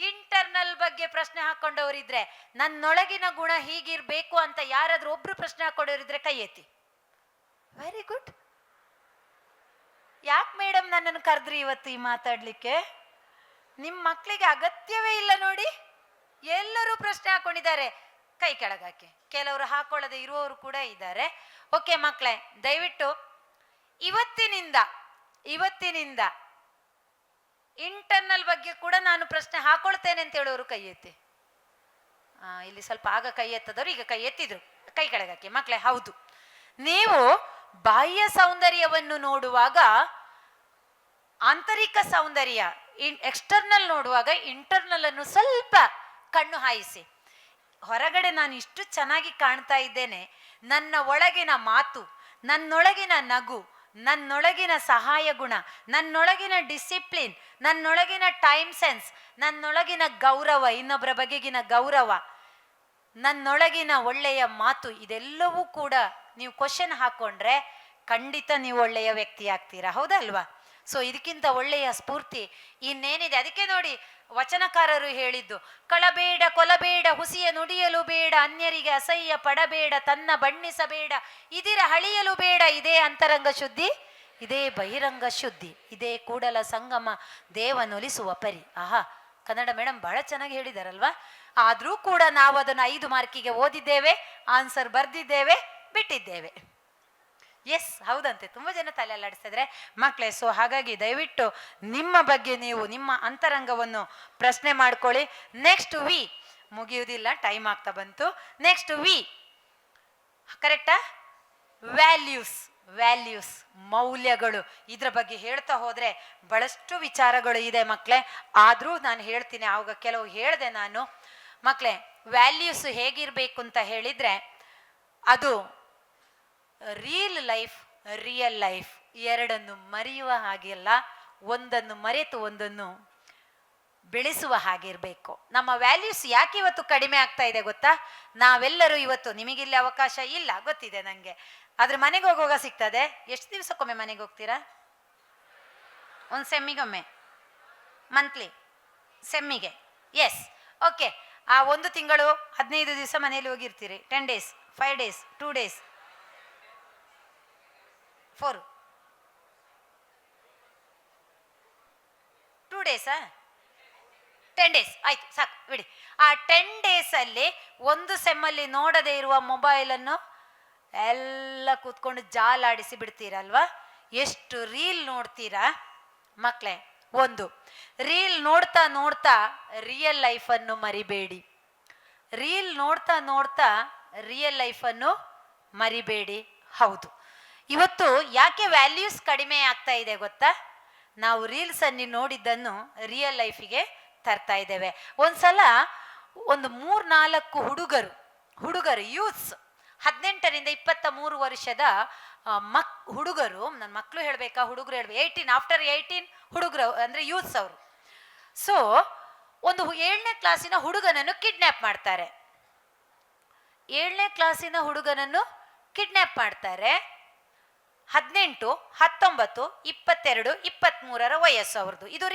ಇಂಟರ್ನಲ್ ಬಗ್ಗೆ ಪ್ರಶ್ನೆ ಹಾಕೊಂಡವರಿದ್ರೆ, ನನ್ನೊಳಗಿನ ಗುಣ ಹೀಗಿರ್ಬೇಕು ಅಂತ ಯಾರಾದ್ರೂ ಒಬ್ರು ಪ್ರಶ್ನೆ ಹಾಕೊಂಡವರಿದ್ರೆ ಕೈ ಎತ್ತಿ. Very good. ಯಾಕೆ ಮೇಡಮ್ ನನ್ನನ್ನು ಕರೆದ್ರಿ ಇವತ್ತು ಈ ಮಾತಾಡ್ಲಿಕ್ಕೆ? ನಿಮ್ಮ ಮಕ್ಕಳಿಗೆ ಅಗತ್ಯವೇ ಇಲ್ಲ ನೋಡಿ, ಎಲ್ಲರೂ ಪ್ರಶ್ನೆ ಹಾಕೊಂಡಿದ್ದಾರೆ. ಕೈ ಕೆಳಗಾಕಿ. ಕೆಲವರು ಹಾಕೊಳ್ಳದೆ ಇರುವವರು ಕೂಡ ಇದ್ದಾರೆ. ಓಕೆ ಮಕ್ಕಳೇ, ದಯವಿಟ್ಟು ಇವತ್ತಿನಿಂದ ಇಂಟರ್ನಲ್ ಬಗ್ಗೆ ಕೂಡ ನಾನು ಪ್ರಶ್ನೆ ಹಾಕೊಳ್ತೇನೆ ಅಂತ ಹೇಳೋರು ಕೈ ಎತ್ತಿ. ಇಲ್ಲಿ ಸ್ವಲ್ಪ ಆಗ ಕೈ ಎತ್ತದವರು ಈಗ ಕೈ ಎತ್ತಿದ್ರು. ಕೈ ಕೆಳಗಾಕಿ. ಮಕ್ಕಳೇ, ಹೌದು, ನೀವು ಬಾಹ್ಯ ಸೌಂದರ್ಯವನ್ನು ನೋಡುವಾಗ ಆಂತರಿಕ ಸೌಂದರ್ಯ, ಎಕ್ಸ್ಟರ್ನಲ್ ನೋಡುವಾಗ ಇಂಟರ್ನಲ್ ಅನ್ನು ಸ್ವಲ್ಪ ಕಣ್ಣು ಹಾಯಿಸಿ. ಹೊರಗಡೆ ನಾನು ಇಷ್ಟು ಚೆನ್ನಾಗಿ ಕಾಣ್ತಾ ಇದ್ದೇನೆ, ನನ್ನ ಒಳಗಿನ ಮಾತು, ನನ್ನೊಳಗಿನ ನಗು, ನನ್ನೊಳಗಿನ ಸಹಾಯ ಗುಣ, ನನ್ನೊಳಗಿನ ಡಿಸಿಪ್ಲಿನ್, ನನ್ನೊಳಗಿನ ಟೈಮ್ ಸೆನ್ಸ್, ನನ್ನೊಳಗಿನ ಗೌರವ, ಇನ್ನೊಬ್ಬರ ಬಗೆಗಿನ ಗೌರವ, ನನ್ನೊಳಗಿನ ಒಳ್ಳೆಯ ಮಾತು, ಇದೆಲ್ಲವೂ ಕೂಡ ನೀವು ಕ್ವಶನ್ ಹಾಕೊಂಡ್ರೆ ಖಂಡಿತ ನೀವು ಒಳ್ಳೆಯ ವ್ಯಕ್ತಿ ಆಗ್ತೀರಾ, ಹೌದಲ್ವಾ? ಸೊ ಇದಕ್ಕಿಂತ ಒಳ್ಳೆಯ ಸ್ಫೂರ್ತಿ ಇನ್ನೇನಿದೆ? ಅದಕ್ಕೆ ನೋಡಿ ವಚನಕಾರರು ಹೇಳಿದ್ದು, ಕಳಬೇಡ, ಕೊಲಬೇಡ, ಹುಸಿಯ ನುಡಿಯಲು ಬೇಡ, ಅನ್ಯರಿಗೆ ಅಸಹ್ಯ ಪಡಬೇಡ, ತನ್ನ ಬಣ್ಣಿಸಬೇಡ, ಇದಿರ ಹಳಿಯಲು ಬೇಡ. ಇದೇ ಅಂತರಂಗ ಶುದ್ಧಿ, ಇದೇ ಬಹಿರಂಗ ಶುದ್ಧಿ, ಇದೇ ಕೂಡಲ ಸಂಗಮ ದೇವನೊಲಿಸುವ ಪರಿ. ಆಹಾ, ಕನ್ನಡ ಮೇಡಮ್ ಬಹಳ ಚೆನ್ನಾಗಿ ಹೇಳಿದಾರಲ್ವಾ? ಆದರೂ ಕೂಡ ನಾವು ಅದನ್ನು 5 ಮಾರ್ಕಿಗೆ ಓದಿದ್ದೇವೆ, ಆನ್ಸರ್ ಬರ್ದಿದ್ದೇವೆ, ಬಿಟ್ಟಿದ್ದೇವೆ. ಎಸ್, ಹೌದಂತೆ. ತುಂಬ ಜನ ತಲೆ ಅಲ್ಲಾಡಿಸ್ತಿದ್ರೆ ಮಕ್ಕಳೇ. ಸೊ ಹಾಗಾಗಿ ದಯವಿಟ್ಟು ನಿಮ್ಮ ಬಗ್ಗೆ ನೀವು ನಿಮ್ಮ ಅಂತರಂಗವನ್ನು ಪ್ರಶ್ನೆ ಮಾಡ್ಕೊಳ್ಳಿ. ನೆಕ್ಸ್ಟ್ ಮುಗಿಯುವುದಿಲ್ಲ, ಟೈಮ್ ಆಗ್ತಾ ಬಂತು. ನೆಕ್ಸ್ಟ್ ವಿ, ಕರೆಕ್ಟಾ? ವ್ಯಾಲ್ಯೂಸ್. ವ್ಯಾಲ್ಯೂಸ್ ಮೌಲ್ಯಗಳು. ಇದ್ರ ಬಗ್ಗೆ ಹೇಳ್ತಾ ಹೋದ್ರೆ ಬಹಳಷ್ಟು ವಿಚಾರಗಳು ಇದೆ ಮಕ್ಕಳೇ. ಆದರೂ ನಾನು ಹೇಳ್ತೀನಿ, ಆವಾಗ ಕೆಲವು ಹೇಳಿದೆ ನಾನು ಮಕ್ಕಳೇ. ವ್ಯಾಲ್ಯೂಸ್ ಹೇಗಿರ್ಬೇಕು ಅಂತ ಹೇಳಿದ್ರೆ, ಅದು ರಿಯಲ್ ಲೈಫ್, ರಿಯಲ್ ಲೈಫ್ ಎರಡನ್ನು ಮರೆಯುವ ಹಾಗೆಲ್ಲ, ಒಂದನ್ನು ಮರೆತು ಒಂದನ್ನು ಬೆಳೆಸುವ ಹಾಗಿರಬೇಕು. ನಮ್ಮ ವ್ಯಾಲ್ಯೂಸ್ ಯಾಕೆ ಇವತ್ತು ಕಡಿಮೆ ಆಗ್ತಾ ಇದೆ ಗೊತ್ತಾ? ನಾವೆಲ್ಲರೂ ಇವತ್ತು, ನಿಮಗಿಲ್ಲಿ ಅವಕಾಶ ಇಲ್ಲ ಗೊತ್ತಿದೆ ನನಗೆ, ಆದ್ರೆ ಮನೆಗೆ ಹೋಗುವಾಗ ಸಿಗ್ತದೆ. ಎಷ್ಟು ದಿವಸಕ್ಕೊಮ್ಮೆ ಮನೆಗೆ ಹೋಗ್ತೀರಾ? ಒಂದು ಸೆಮ್ಮಿಗೊಮ್ಮೆ, ಮಂತ್ಲಿ ಸೆಮ್ಮಿಗೆ. Yes, okay. ಆ 1 ತಿಂಗಳು 15 ದಿವಸ ಮನೆಯಲ್ಲಿ ಹೋಗಿರ್ತೀರಿ. 10 days, 5 days, 2 days, 4, 2 days, 10 days ಆಯ್ತು, ಸಾಕು ಬಿಡಿ. ಆ 10 days ಅಲ್ಲಿ ಒಂದು ಸೆಮ್ಮಲ್ಲಿ ನೋಡದೇ ಇರುವ ಮೊಬೈಲನ್ನು ಎಲ್ಲ ಕೂತ್ಕೊಂಡು ಜಾಲಾಡಿಸಿ ಬಿಡ್ತೀರಲ್ವಾ? ಎಷ್ಟು ರೀಲ್ ನೋಡ್ತೀರಾ ಮಕ್ಕಳೇ? ಒಂದು ರೀಲ್ ನೋಡ್ತಾ ನೋಡ್ತಾ ರಿಯಲ್ ಲೈಫನ್ನು ಮರಿಬೇಡಿ. ರೀಲ್ ನೋಡ್ತಾ ನೋಡ್ತಾ ರಿಯಲ್ ಲೈಫನ್ನು ಮರಿಬೇಡಿ. ಹೌದು, ಇವತ್ತು ಯಾಕೆ ವ್ಯಾಲ್ಯೂಸ್ ಕಡಿಮೆ ಆಗ್ತಾ ಇದೆ ಗೊತ್ತಾ? ನಾವು ರೀಲ್ಸ್ ಅನ್ನು ನೋಡಿದ್ದನ್ನು ರಿಯಲ್ ಲೈಫಿಗೆ ತರ್ತಾ ಇದ್ದೇವೆ. ಒಂದ್ಸಲ ಒಂದು 3-4 ಹುಡುಗರು ಯೂತ್ಸ್, 18ರಿಂದ 23 ವರ್ಷದ ಹುಡುಗರು, ನನ್ನ ಮಕ್ಕಳು ಹೇಳ್ಬೇಕಾ ಹುಡುಗರು ಹೇಳ್ಬೇಕು, 18 ಆಫ್ಟರ್ 18 ಹುಡುಗರು ಅಂದ್ರೆ ಯೂತ್ಸ್ ಅವರು. ಸೊ ಒಂದು 7ನೇ ಕ್ಲಾಸಿನ ಹುಡುಗನನ್ನು ಕಿಡ್ನ್ಯಾಪ್ ಮಾಡ್ತಾರೆ. 7ನೇ ಕ್ಲಾಸಿನ ಹುಡುಗನನ್ನು ಕಿಡ್ನ್ಯಾಪ್ ಮಾಡ್ತಾರೆ. 18, 19, 22, 23 ವಯಸ್ಸು ಅವ್ರದ್ದು. ಇದು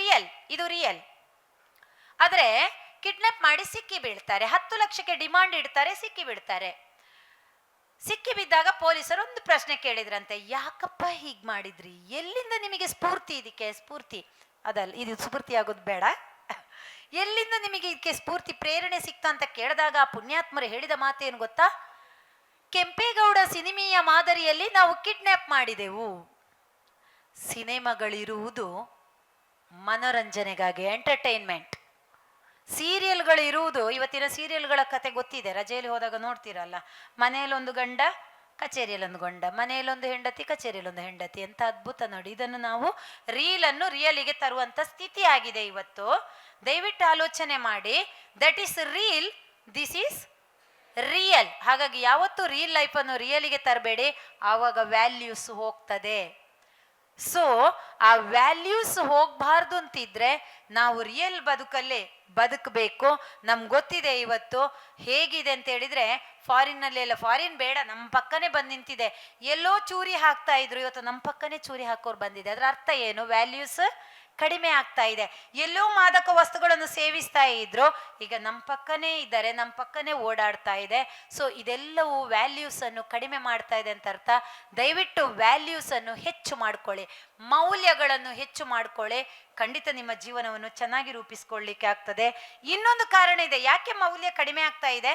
ರಿಯಲ್. ಆದರೆ ಕಿಡ್ನಾಪ್ ಮಾಡಿ ಸಿಕ್ಕಿ ಬೀಳ್ತಾರೆ. 10 ಲಕ್ಷಕ್ಕೆ ಡಿಮಾಂಡ್ ಇಡ್ತಾರೆ, ಸಿಕ್ಕಿ ಬೀಳ್ತಾರೆ. ಸಿಕ್ಕಿ ಬಿದ್ದಾಗ ಪೊಲೀಸರು ಒಂದು ಪ್ರಶ್ನೆ ಕೇಳಿದ್ರಂತೆ, ಯಾಕಪ್ಪ ಹೀಗೆ ಮಾಡಿದ್ರಿ? ಎಲ್ಲಿಂದ ನಿಮಗೆ ಸ್ಫೂರ್ತಿ? ಇದಕ್ಕೆ ಸ್ಫೂರ್ತಿ ಅದಲ್ಲ, ಇದು ಸ್ಫೂರ್ತಿ ಆಗೋದು ಬೇಡ. ಎಲ್ಲಿಂದ ನಿಮಗೆ ಇದಕ್ಕೆ ಸ್ಫೂರ್ತಿ, ಪ್ರೇರಣೆ ಸಿಕ್ತ ಅಂತ ಕೇಳಿದಾಗ ಆ ಪುಣ್ಯಾತ್ಮರು ಹೇಳಿದ ಮಾತೇನು ಗೊತ್ತಾ? ಕೆಂಪೇಗೌಡ ಸಿನಿಮೆಯ ಮಾದರಿಯಲ್ಲಿ ನಾವು ಕಿಡ್ನ್ಯಾಪ್ ಮಾಡಿದೆವು. ಸಿನಿಮಾಗಳಿರುವುದು ಮನೋರಂಜನೆಗಾಗಿ, ಎಂಟರ್ಟೈನ್ಮೆಂಟ್. ಸೀರಿಯಲ್ಗಳು ಇರುವುದು, ಇವತ್ತಿನ ಸೀರಿಯಲ್ಗಳ ಕತೆ ಗೊತ್ತಿದೆ, ರಜೆಯಲ್ಲಿ ಹೋದಾಗ ನೋಡ್ತೀರಲ್ಲ, ಮನೆಯಲ್ಲೊಂದು ಗಂಡ ಕಚೇರಿಯಲ್ಲೊಂದು ಗಂಡ, ಮನೆಯಲ್ಲೊಂದು ಹೆಂಡತಿ ಕಚೇರಿಯಲ್ಲೊಂದು ಹೆಂಡತಿ. ಎಂತ ಅದ್ಭುತ ನೋಡಿ. ಇದನ್ನು ನಾವು ರೀಲನ್ನು ರಿಯಲಿಗೆ ತರುವಂತ ಸ್ಥಿತಿ ಆಗಿದೆ ಇವತ್ತು. ದಯವಿಟ್ಟು ಆಲೋಚನೆ ಮಾಡಿ. That is reel, this is real. ಹಾಗಾಗಿ ಯಾವತ್ತೂ ರಿಯಲ್ ಲೈಫನ್ನು ರಿಯಲಿಗೆ ತರಬೇಡಿ, ಆವಾಗ ವ್ಯಾಲ್ಯೂಸ್ ಹೋಗ್ತದೆ. ಸೊ ಆ ವ್ಯಾಲ್ಯೂಸ್ ಹೋಗಬಾರ್ದು ಅಂತಿದ್ರೆ ನಾವು ರಿಯಲ್ ಬದುಕಲ್ಲೇ ಬದುಕಬೇಕು. ನಮ್ಗೆ ಗೊತ್ತಿದೆ ಇವತ್ತು ಹೇಗಿದೆ ಅಂತ ಹೇಳಿದ್ರೆ, ಫಾರಿನ್ನಲ್ಲೆಲ್ಲ, ಫಾರಿನ್ ಬೇಡ, ನಮ್ಮ ಪಕ್ಕನೇ ಬಂದು ನಿಂತಿದೆ. ಎಲ್ಲೋ ಚೂರಿ ಹಾಕ್ತಾ ಇದ್ರು, ಇವತ್ತು ನಮ್ಮ ಪಕ್ಕನೇ ಚೂರಿ ಹಾಕೋರು ಬಂದಿದೆ. ಅದರ ಅರ್ಥ ಏನು? ವ್ಯಾಲ್ಯೂಸ್ ಕಡಿಮೆ ಆಗ್ತಾ ಇದೆ. ಎಲ್ಲೋ ಮಾದಕ ವಸ್ತುಗಳನ್ನು ಸೇವಿಸ್ತಾ ಇದ್ರು, ಈಗ ನಮ್ಮ ಪಕ್ಕನೇ ಇದ್ದಾರೆ, ನಮ್ಮ ಪಕ್ಕನೇ ಓಡಾಡ್ತಾ ಇದೆ. ಸೊ ಇದೆಲ್ಲವೂ ವ್ಯಾಲ್ಯೂಸ್ ಅನ್ನು ಕಡಿಮೆ ಮಾಡ್ತಾ ಇದೆ ಅಂತ ಅರ್ಥ. ದಯವಿಟ್ಟು ವ್ಯಾಲ್ಯೂಸ್ ಅನ್ನು ಹೆಚ್ಚು ಮಾಡ್ಕೊಳ್ಳಿ, ಮೌಲ್ಯಗಳನ್ನು ಹೆಚ್ಚು ಮಾಡ್ಕೊಳ್ಳಿ. ಖಂಡಿತ ನಿಮ್ಮ ಜೀವನವನ್ನು ಚೆನ್ನಾಗಿ ರೂಪಿಸ್ಕೊಳ್ಳಿಕ್ಕೆ ಆಗ್ತದೆ. ಇನ್ನೊಂದು ಕಾರಣ ಇದೆ ಯಾಕೆ ಮೌಲ್ಯ ಕಡಿಮೆ ಆಗ್ತಾ ಇದೆ.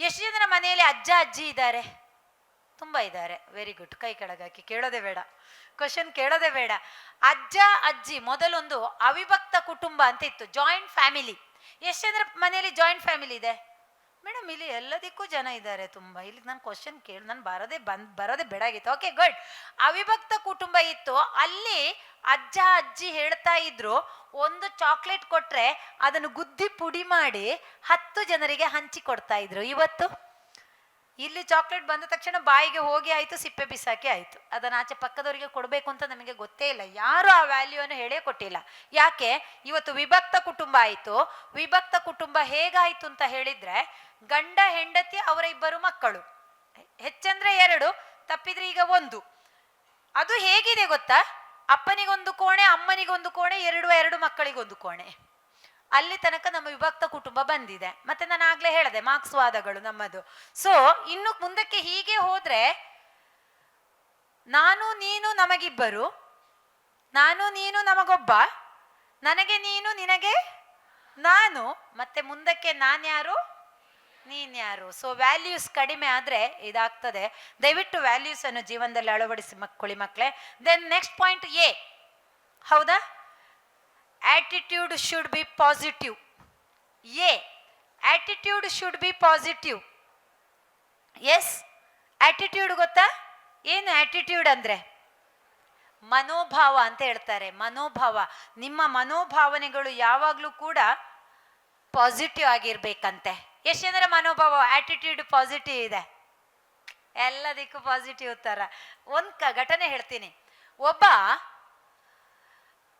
ಎಷ್ಟು ಜನರ ಮನೆಯಲ್ಲಿ ಅಜ್ಜ ಅಜ್ಜಿ ಇದ್ದಾರೆ? ತುಂಬ ಇದ್ದಾರೆ. Very good. ಕೈ ಕೆಳಗಾಕಿ, ಕೇಳೋದೇ ಬೇಡ, ಕ್ವಶನ್ ಕೇಳೋದೇ ಬೇಡ. ಅಜ್ಜ ಅಜ್ಜಿ ಮೊದಲೊಂದು ಅವಿಭಕ್ತ ಕುಟುಂಬ ಅಂತ ಇತ್ತು, ಜಾಯಿಂಟ್ ಫ್ಯಾಮಿಲಿ. ಎಷ್ಟು ಜನರ ಮನೆಯಲ್ಲಿ ಜಾಯಿಂಟ್ ಫ್ಯಾಮಿಲಿ ಇದೆ ಮೇಡಮ್? ಇಲ್ಲಿ ಎಲ್ಲದಕ್ಕೂ ಜನ ಇದ್ದಾರೆ ತುಂಬ. ಇಲ್ಲಿ ನಾನು ಕ್ವಶನ್ ಕೇಳಿ ನಾನು ಬರೋದೇ ಬೇಡಾಗಿತ್ತು. Okay good. ಅವಿಭಕ್ತ ಕುಟುಂಬ ಇತ್ತು. ಅಲ್ಲಿ ಅಜ್ಜ ಅಜ್ಜಿ ಹೇಳ್ತಾ ಇದ್ರು, ಒಂದು ಚಾಕ್ಲೇಟ್ ಕೊಟ್ರೆ ಅದನ್ನು ಗುದ್ದಿ ಪುಡಿ ಮಾಡಿ 10 ಜನರಿಗೆ ಹಂಚಿ ಕೊಡ್ತಾ ಇದ್ರು. ಇವತ್ತು ಇಲ್ಲಿ ಚಾಕ್ಲೇಟ್ ಬಂದ ತಕ್ಷಣ ಬಾಯಿಗೆ ಹೋಗಿ ಆಯ್ತು, ಸಿಪ್ಪೆ ಬಿಸಾಕಿ ಆಯ್ತು. ಅದನ್ನ ಆಚೆ ಪಕ್ಕದವರಿಗೆ ಕೊಡಬೇಕು ಅಂತ ನಮಗೆ ಗೊತ್ತೇ ಇಲ್ಲ. ಯಾರು ಆ ವ್ಯಾಲ್ಯೂವನ್ನು ಹೇಳೇ ಕೊಟ್ಟಿಲ್ಲ. ಯಾಕೆ? ಇವತ್ತು ವಿಭಕ್ತ ಕುಟುಂಬ ಆಯಿತು. ವಿಭಕ್ತ ಕುಟುಂಬ ಹೇಗಾಯ್ತು ಅಂತ ಹೇಳಿದ್ರೆ, ಗಂಡ ಹೆಂಡತಿ ಅವರ 2 ಮಕ್ಕಳು, ಹೆಚ್ಚಂದ್ರೆ 2, ತಪ್ಪಿದ್ರೆ ಈಗ 1. ಅದು ಹೇಗಿದೆ ಗೊತ್ತಾ? ಅಪ್ಪನಿಗೊಂದು ಕೋಣೆ, ಅಮ್ಮನಿಗೊಂದು ಕೋಣೆ, 2 ಮಕ್ಕಳಿಗೊಂದು ಕೋಣೆ. ಅಲ್ಲಿ ತನಕ ನಮ್ಮ ವಿಭಕ್ತ ಕುಟುಂಬ ಬಂದಿದೆ. ಮತ್ತೆ ನಾನು ಆಗ್ಲೇ ಹೇಳಿದೆ, ಮಾರ್ಕ್ಸ್ವಾದಗಳು ನಮ್ಮದು. ಸೊ ಇನ್ನು ಮುಂದಕ್ಕೆ ಹೀಗೆ ಹೋದ್ರೆ, ನಾನು ನೀನು ನಮಗಿಬ್ಬರು, ನಾನು ನೀನು ನಮಗೊಬ್ಬ, ನನಗೆ ನೀನು ನಿನಗೆ ನಾನು, ಮತ್ತೆ ಮುಂದಕ್ಕೆ ನಾನ್ಯಾರು ನೀನ್ಯಾರು. ಸೊ ವ್ಯಾಲ್ಯೂಸ್ ಕಡಿಮೆ ಆದ್ರೆ ಇದಾಗ್ತದೆ. ದಯವಿಟ್ಟು ವ್ಯಾಲ್ಯೂಸ್ ಅನ್ನು ಜೀವನದಲ್ಲಿ ಅಳವಡಿಸಿ ಮಕ್ಕಳಿ ಮಕ್ಕಳೇ. ದೆನ್ ನೆಕ್ಸ್ಟ್ ಪಾಯಿಂಟ್ ಎ, ಹೌದಾ? Attitude should be positive. A, attitude should be positive. Yes, attitude ಗೊತ್ತಾ? ಏನು ಆಟಿಟ್ಯೂಡ್ ಅಂದರೆ? ಮನೋಭಾವ ಅಂತ ಹೇಳ್ತಾರೆ. ಮನೋಭಾವ, ನಿಮ್ಮ ಮನೋಭಾವನೆಗಳು ಯಾವಾಗಲೂ ಕೂಡ ಪಾಸಿಟಿವ್ ಆಗಿರ್ಬೇಕಂತೆ. ಎಷ್ಟು ಜನರ ಮನೋಭಾವ ಆಟಿಟ್ಯೂಡ್ ಪಾಸಿಟಿವ್ ಇದೆ? ಎಲ್ಲದಕ್ಕೂ ಪಾಸಿಟಿವ್ ಉತ್ತರ. ಒಂದು ಘಟನೆ ಹೇಳ್ತೀನಿ. ಒಬ್ಬ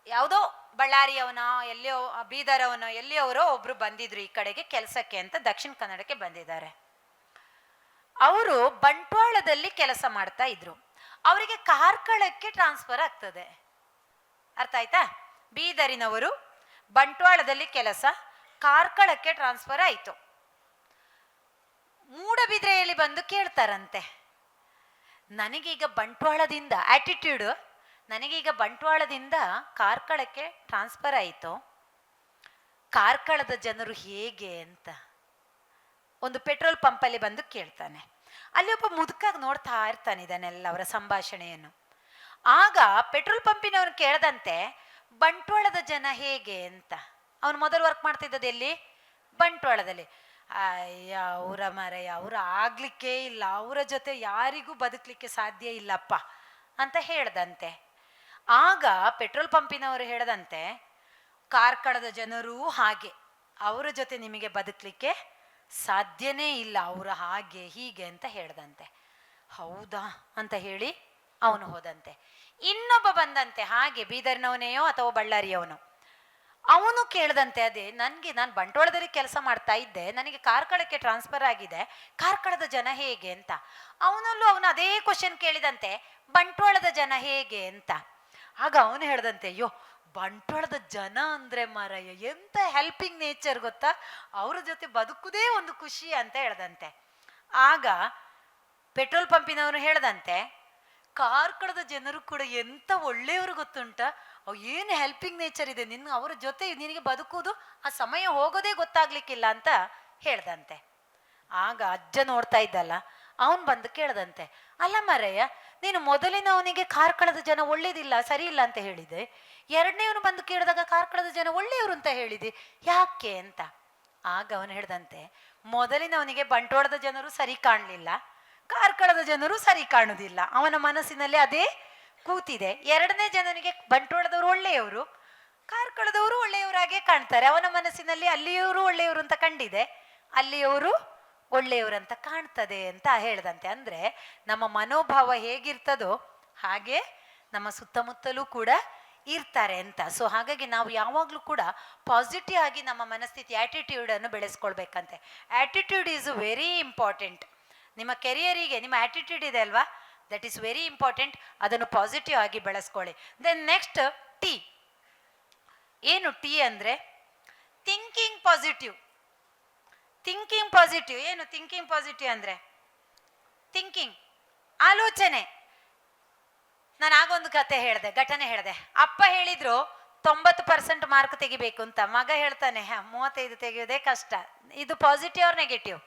ಯಾವುದೋ ಬಳ್ಳಾರಿಯವನೋ ಎಲ್ಲಿಯೋ ಬೀದರವನೋ ಎಲ್ಲಿಯವರೋ ಒಬ್ರು ಬಂದಿದ್ರು ಈ ಕಡೆಗೆ ಕೆಲಸಕ್ಕೆ ಅಂತ, ದಕ್ಷಿಣ ಕನ್ನಡಕ್ಕೆ ಬಂದಿದ್ದಾರೆ. ಅವರು ಬಂಟ್ವಾಳದಲ್ಲಿ ಕೆಲಸ ಮಾಡ್ತಾ ಇದ್ರು. ಅವರಿಗೆ ಕಾರ್ಕಳಕ್ಕೆ ಟ್ರಾನ್ಸ್ಫರ್ ಆಗ್ತದೆ. ಅರ್ಥ ಆಯ್ತಾ? ಬೀದರಿನವರು ಬಂಟ್ವಾಳದಲ್ಲಿ ಕೆಲಸ, ಕಾರ್ಕಳಕ್ಕೆ ಟ್ರಾನ್ಸ್ಫರ್ ಆಯಿತು. ಮೂಡಬಿದ್ರೆಯಲ್ಲಿ ಬಂದು ಕೇಳ್ತಾರಂತೆ, ನನಗೀಗ ಬಂಟ್ವಾಳದಿಂದ ಆಟಿಟ್ಯೂಡ್, ನನಗೀಗ ಬಂಟ್ವಾಳದಿಂದ ಕಾರ್ಕಳಕ್ಕೆ ಟ್ರಾನ್ಸ್ಫರ್ ಆಯಿತು, ಕಾರ್ಕಳದ ಜನರು ಹೇಗೆ ಅಂತ ಒಂದು ಪೆಟ್ರೋಲ್ ಪಂಪಲ್ಲಿ ಬಂದು ಕೇಳ್ತಾನೆ. ಅಲ್ಲಿ ಒಬ್ಬ ಮುದುಕಾಗಿ ನೋಡ್ತಾ ಇರ್ತಾನೆ ಇದನ್ನೆಲ್ಲ ಅವರ ಸಂಭಾಷಣೆಯನ್ನು. ಆಗ ಪೆಟ್ರೋಲ್ ಪಂಪಿನವನು ಕೇಳದಂತೆ, ಬಂಟ್ವಾಳದ ಜನ ಹೇಗೆ ಅಂತ. ಅವನು ಮೊದಲು ವರ್ಕ್ ಮಾಡ್ತಿದ್ದದ್ದು ಎಲ್ಲಿ? ಬಂಟ್ವಾಳದಲ್ಲಿ. ಅಯ್ಯ, ಅವರ ಮರೆಯ, ಅವರು ಆಗ್ಲಿಕ್ಕೆ ಇಲ್ಲ, ಅವರ ಜೊತೆ ಯಾರಿಗೂ ಬದುಕಲಿಕ್ಕೆ ಸಾಧ್ಯ ಇಲ್ಲಪ್ಪ ಅಂತ ಹೇಳ್ದಂತೆ. ಆಗ ಪೆಟ್ರೋಲ್ ಪಂಪಿನವರು ಹೇಳದಂತೆ, ಕಾರ್ಕಳದ ಜನರೂ ಹಾಗೆ, ಅವರ ಜೊತೆ ನಿಮಗೆ ಬದುಕಲಿಕ್ಕೆ ಸಾಧ್ಯನೇ ಇಲ್ಲ, ಅವರ ಹಾಗೆ ಹೀಗೆ ಅಂತ ಹೇಳ್ದಂತೆ. ಹೌದಾ ಅಂತ ಹೇಳಿ ಅವನು ಹೋದಂತೆ. ಇನ್ನೊಬ್ಬ ಬಂದಂತೆ, ಹಾಗೆ ಬೀದರ್ನವನೆಯೋ ಅಥವಾ ಬಳ್ಳಾರಿಯವನೋ. ಅವನು ಕೇಳ್ದಂತೆ, ಅದೇ ನನಗೆ, ನಾನು ಬಂಟ್ವಾಳದಲ್ಲಿ ಕೆಲಸ ಮಾಡ್ತಾ ಇದ್ದೆ, ನನಗೆ ಕಾರ್ಕಳಕ್ಕೆ ಟ್ರಾನ್ಸ್ಫರ್ ಆಗಿದೆ, ಕಾರ್ಕಳದ ಜನ ಹೇಗೆ ಅಂತ. ಅವನಲ್ಲೂ ಅವನು ಅದೇ ಕ್ವಶನ್ ಕೇಳಿದಂತೆ, ಬಂಟ್ವಾಳದ ಜನ ಹೇಗೆ ಅಂತ. ಆಗ ಅವನು ಹೇಳ್ದಂತೆ, ಅಯ್ಯೋ, ಬಂಟ್ವಾಳದ ಜನ ಅಂದರೆ ಮಾರಾಯ ಎಂತ ಹೆಲ್ಪಿಂಗ್ ನೇಚರ್ ಗೊತ್ತಾ, ಅವ್ರ ಜೊತೆ ಬದುಕುದೇ ಒಂದು ಖುಷಿ ಅಂತ ಹೇಳ್ದಂತೆ. ಆಗ ಪೆಟ್ರೋಲ್ ಪಂಪಿನವನು ಹೇಳ್ದಂತೆ, ಕಾರ್ಕಳದ ಜನರು ಕೂಡ ಎಂತ ಒಳ್ಳೆಯವರು ಗೊತ್ತುಂಟ, ಏನು ಹೆಲ್ಪಿಂಗ್ ನೇಚರ್ ಇದೆ ನಿನ್ನ, ಅವರ ಜೊತೆ ನಿನಗೆ ಬದುಕುವುದು, ಆ ಸಮಯ ಹೋಗೋದೇ ಗೊತ್ತಾಗ್ಲಿಕ್ಕಿಲ್ಲ ಅಂತ ಹೇಳ್ದಂತೆ. ಆಗ ಅಜ್ಜ ನೋಡ್ತಾ ಇದ್ದಲ್ಲ, ಅವನು ಬಂದು ಕೇಳ್ದಂತೆ, ಅಲ್ಲ ಮಾರಯ್ಯ, ನೀನು ಮೊದಲಿನವನಿಗೆ ಕಾರ್ಕಳದ ಜನ ಒಳ್ಳೇದಿಲ್ಲ, ಸರಿ ಇಲ್ಲ ಅಂತ ಹೇಳಿದೆ, ಎರಡನೇವನು ಬಂದು ಕೇಳಿದಾಗ ಕಾರ್ಕಳದ ಜನ ಒಳ್ಳೆಯವರು ಅಂತ ಹೇಳಿದೆ, ಯಾಕೆ ಅಂತ. ಆಗ ಅವನು ಹೇಳ್ದಂತೆ, ಮೊದಲಿನವನಿಗೆ ಬಂಟ್ವಾಳದ ಜನರು ಸರಿ ಕಾಣಲಿಲ್ಲ, ಕಾರ್ಕಳದ ಜನರು ಸರಿ ಕಾಣುವುದಿಲ್ಲ, ಅವನ ಮನಸ್ಸಿನಲ್ಲಿ ಅದೇ ಕೂತಿದೆ. ಎರಡನೇ ಜನನಿಗೆ ಬಂಟ್ವಾಳದವರು ಒಳ್ಳೆಯವರು, ಕಾರ್ಕಳದವರು ಒಳ್ಳೆಯವರಾಗೆ ಕಾಣ್ತಾರೆ, ಅವನ ಮನಸ್ಸಿನಲ್ಲಿ ಅಲ್ಲಿಯವರು ಒಳ್ಳೆಯವರು ಅಂತ ಕಂಡಿದೆ, ಅಲ್ಲಿಯವರು ಒಳ್ಳೆಯವರಂತ ಕಾಣ್ತದೆ ಅಂತ ಹೇಳ್ದಂತೆ. ಅಂದರೆ ನಮ್ಮ ಮನೋಭಾವ ಹೇಗಿರ್ತದೋ ಹಾಗೆ ನಮ್ಮ ಸುತ್ತಮುತ್ತಲೂ ಕೂಡ ಇರ್ತಾರೆ ಅಂತ. ಸೊ ಹಾಗಾಗಿ ನಾವು ಯಾವಾಗಲೂ ಕೂಡ ಪಾಸಿಟಿವ್ ಆಗಿ ನಮ್ಮ ಮನಸ್ಥಿತಿ ಆ್ಯಟಿಟ್ಯೂಡನ್ನು ಬೆಳೆಸ್ಕೊಳ್ಬೇಕಂತೆ. Attitude is very important. ನಿಮ್ಮ ಕೆರಿಯರಿಗೆ ನಿಮ್ಮ ಆ್ಯಟಿಟ್ಯೂಡ್ ಇದೆ ಅಲ್ವಾ, ದಟ್ ಈಸ್ ವೆರಿ ಇಂಪಾರ್ಟೆಂಟ್. ಅದನ್ನು ಪಾಸಿಟಿವ್ ಆಗಿ ಬೆಳೆಸ್ಕೊಳ್ಳಿ. Then next T. ಏನು ಟಿ ಅಂದರೆ? Thinking positive. ಥಿಂಕಿಂಗ್ ಪಾಸಿಟಿವ್ ಏನು? ಥಿಂಕಿಂಗ್ ಪಾಸಿಟಿವ್ ಅಂದರೆ ಥಿಂಕಿಂಗ್, ಆಲೋಚನೆ. ನಾನು ಆಗೊಂದು ಕತೆ ಹೇಳಿದೆ, ಘಟನೆ ಹೇಳಿದೆ. ಅಪ್ಪ ಹೇಳಿದ್ರು 90% ಮಾರ್ಕ್ ತೆಗಿಬೇಕು ಅಂತ, ಮಗ ಹೇಳ್ತಾನೆ 35 ತೆಗೆಯೋದೇ ಕಷ್ಟ. ಇದು ಪಾಸಿಟಿವ್ ಆರ್ ನೆಗೆಟಿವ್?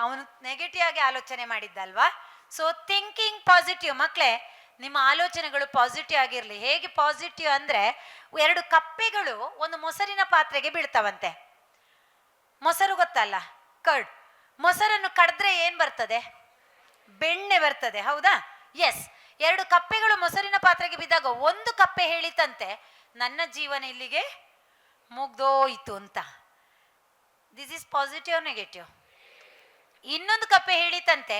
ಅವನು ನೆಗೆಟಿವ್ ಆಗಿ ಆಲೋಚನೆ ಮಾಡಿದ್ದಲ್ವಾ. So thinking positive. ಮಕ್ಕಳೇ, ನಿಮ್ಮ ಆಲೋಚನೆಗಳು ಪಾಸಿಟಿವ್ ಆಗಿರಲಿ. ಹೇಗೆ ಪಾಸಿಟಿವ್ ಅಂದರೆ, 2 ಕಪ್ಪೆಗಳು ಒಂದು ಮೊಸರಿನ ಪಾತ್ರೆಗೆ ಬೀಳ್ತಾವಂತೆ. ಮೊಸರು ಗೊತ್ತಲ್ಲ, ಕರ್ಡ್. ಮೊಸರನ್ನು ಕಡಿದ್ರೆ ಏನು ಬರ್ತದೆ? ಬೆಣ್ಣೆ ಬರ್ತದೆ, ಹೌದಾ? ಎಸ್. 2 ಕಪ್ಪೆಗಳು ಮೊಸರಿನ ಪಾತ್ರೆಗೆ ಬಿದ್ದಾಗ ಒಂದು ಕಪ್ಪೆ ಹೇಳಿತಂತೆ, ನನ್ನ ಜೀವನ ಇಲ್ಲಿಗೆ ಮುಗ್ದೋಯ್ತು ಅಂತ. This is positive negative? ಇನ್ನೊಂದು ಕಪ್ಪೆ ಹೇಳಿತಂತೆ,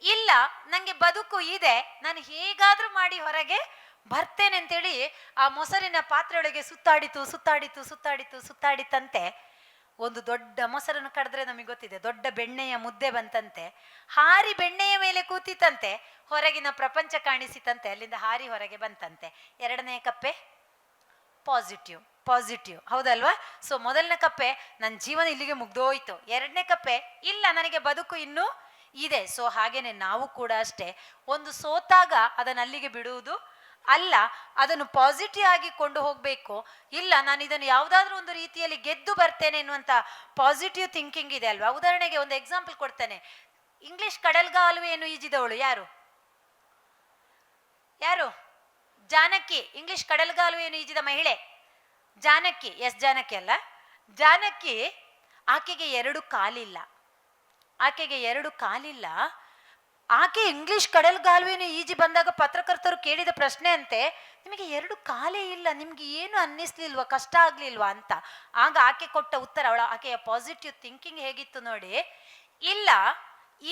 ಇಲ್ಲ, ನನಗೆ ಬದುಕು ಇದೆ, ನಾನು ಹೇಗಾದರೂ ಮಾಡಿ ಹೊರಗೆ ಬರ್ತೇನೆ ಅಂತೇಳಿ ಆ ಮೊಸರಿನ ಪಾತ್ರೆಯೊಳಗೆ ಸುತ್ತಾಡಿತು ಸುತ್ತಾಡಿತು ಸುತ್ತಾಡಿತು ಸುತ್ತಾಡಿತಂತೆ. ಒಂದು ದೊಡ್ಡ ಮೊಸರನ್ನು ಕಡಿದ್ರೆ ನಮಗೆ ಗೊತ್ತಿದೆ, ದೊಡ್ಡ ಬೆಣ್ಣೆಯ ಮುದ್ದೆ ಬಂತಂತೆ. ಹಾರಿ ಬೆಣ್ಣೆಯ ಮೇಲೆ ಕೂತಿತಂತೆ, ಹೊರಗಿನ ಪ್ರಪಂಚ ಕಾಣಿಸಿತಂತೆ, ಅಲ್ಲಿಂದ ಹಾರಿ ಹೊರಗೆ ಬಂತಂತೆ. 2ನೇ ಕಪ್ಪೆ ಪಾಸಿಟಿವ್. ಪಾಸಿಟಿವ್, ಹೌದಲ್ವಾ? ಸೊ ಮೊದಲನೇ ಕಪ್ಪೆ, ನನ್ನ ಜೀವನ ಇಲ್ಲಿಗೆ ಮುಗ್ದೋಯ್ತು. 2ನೇ ಕಪ್ಪೆ, ಇಲ್ಲ, ನನಗೆ ಬದುಕು ಇನ್ನೂ ಇದೆ. ಸೊ ಹಾಗೇನೆ ನಾವು ಕೂಡ ಅಷ್ಟೇ, ಒಂದು ಸೋತಾಗ ಅದನ್ನು ಅಲ್ಲಿಗೆ ಬಿಡುವುದು ಅಲ್ಲ, ಅದನ್ನು ಪಾಸಿಟಿವ್ ಆಗಿ ಕೊಂಡು ಹೋಗಬೇಕು. ಇಲ್ಲ, ನಾನು ಇದನ್ನು ಯಾವುದಾದ್ರೂ ಒಂದು ರೀತಿಯಲ್ಲಿ ಗೆದ್ದು ಬರ್ತೇನೆ ಎನ್ನುವಂಥ ಪಾಸಿಟಿವ್ ಥಿಂಕಿಂಗ್ ಇದೆ ಅಲ್ವಾ. ಉದಾಹರಣೆಗೆ ಒಂದು ಎಕ್ಸಾಂಪಲ್ ಕೊಡ್ತೇನೆ. ಇಂಗ್ಲಿಷ್ ಕಡಲ್ಗಾಲುವೆಯನ್ನು ಈಜಿದವಳು ಯಾರು? ಯಾರು? ಜಾನಕಿ. ಇಂಗ್ಲಿಷ್ ಕಡಲ್ಗಾಲುವೆಯನ್ನು ಈಜಿದ ಮಹಿಳೆ ಜಾನಕಿ. ಎಸ್, ಜಾನಕಿ ಅಲ್ಲ, ಜಾನಕಿ. ಆಕೆಗೆ 2 ಕಾಲಿಲ್ಲ. ಆಕೆಗೆ 2 ಕಾಲಿಲ್ಲ. ಆಕೆ ಇಂಗ್ಲಿಷ್ ಕಡಲ್ಗಾಲುವೆಯನ್ನು ಈಜಿ ಬಂದಾಗ ಪತ್ರಕರ್ತರು ಕೇಳಿದ ಪ್ರಶ್ನೆ ಅಂತೆ, ನಿಮಗೆ 2 ಕಾಲೇ ಇಲ್ಲ, ನಿಮ್ಗೆ ಏನು ಅನ್ನಿಸ್ಲಿಲ್ವಾ, ಕಷ್ಟ ಆಗ್ಲಿಲ್ವಾ ಅಂತ. ಆಗ ಆಕೆ ಕೊಟ್ಟ ಉತ್ತರ, ಆಕೆಯ ಪಾಸಿಟಿವ್ ಥಿಂಕಿಂಗ್ ಹೇಗಿತ್ತು ನೋಡಿ, ಇಲ್ಲ,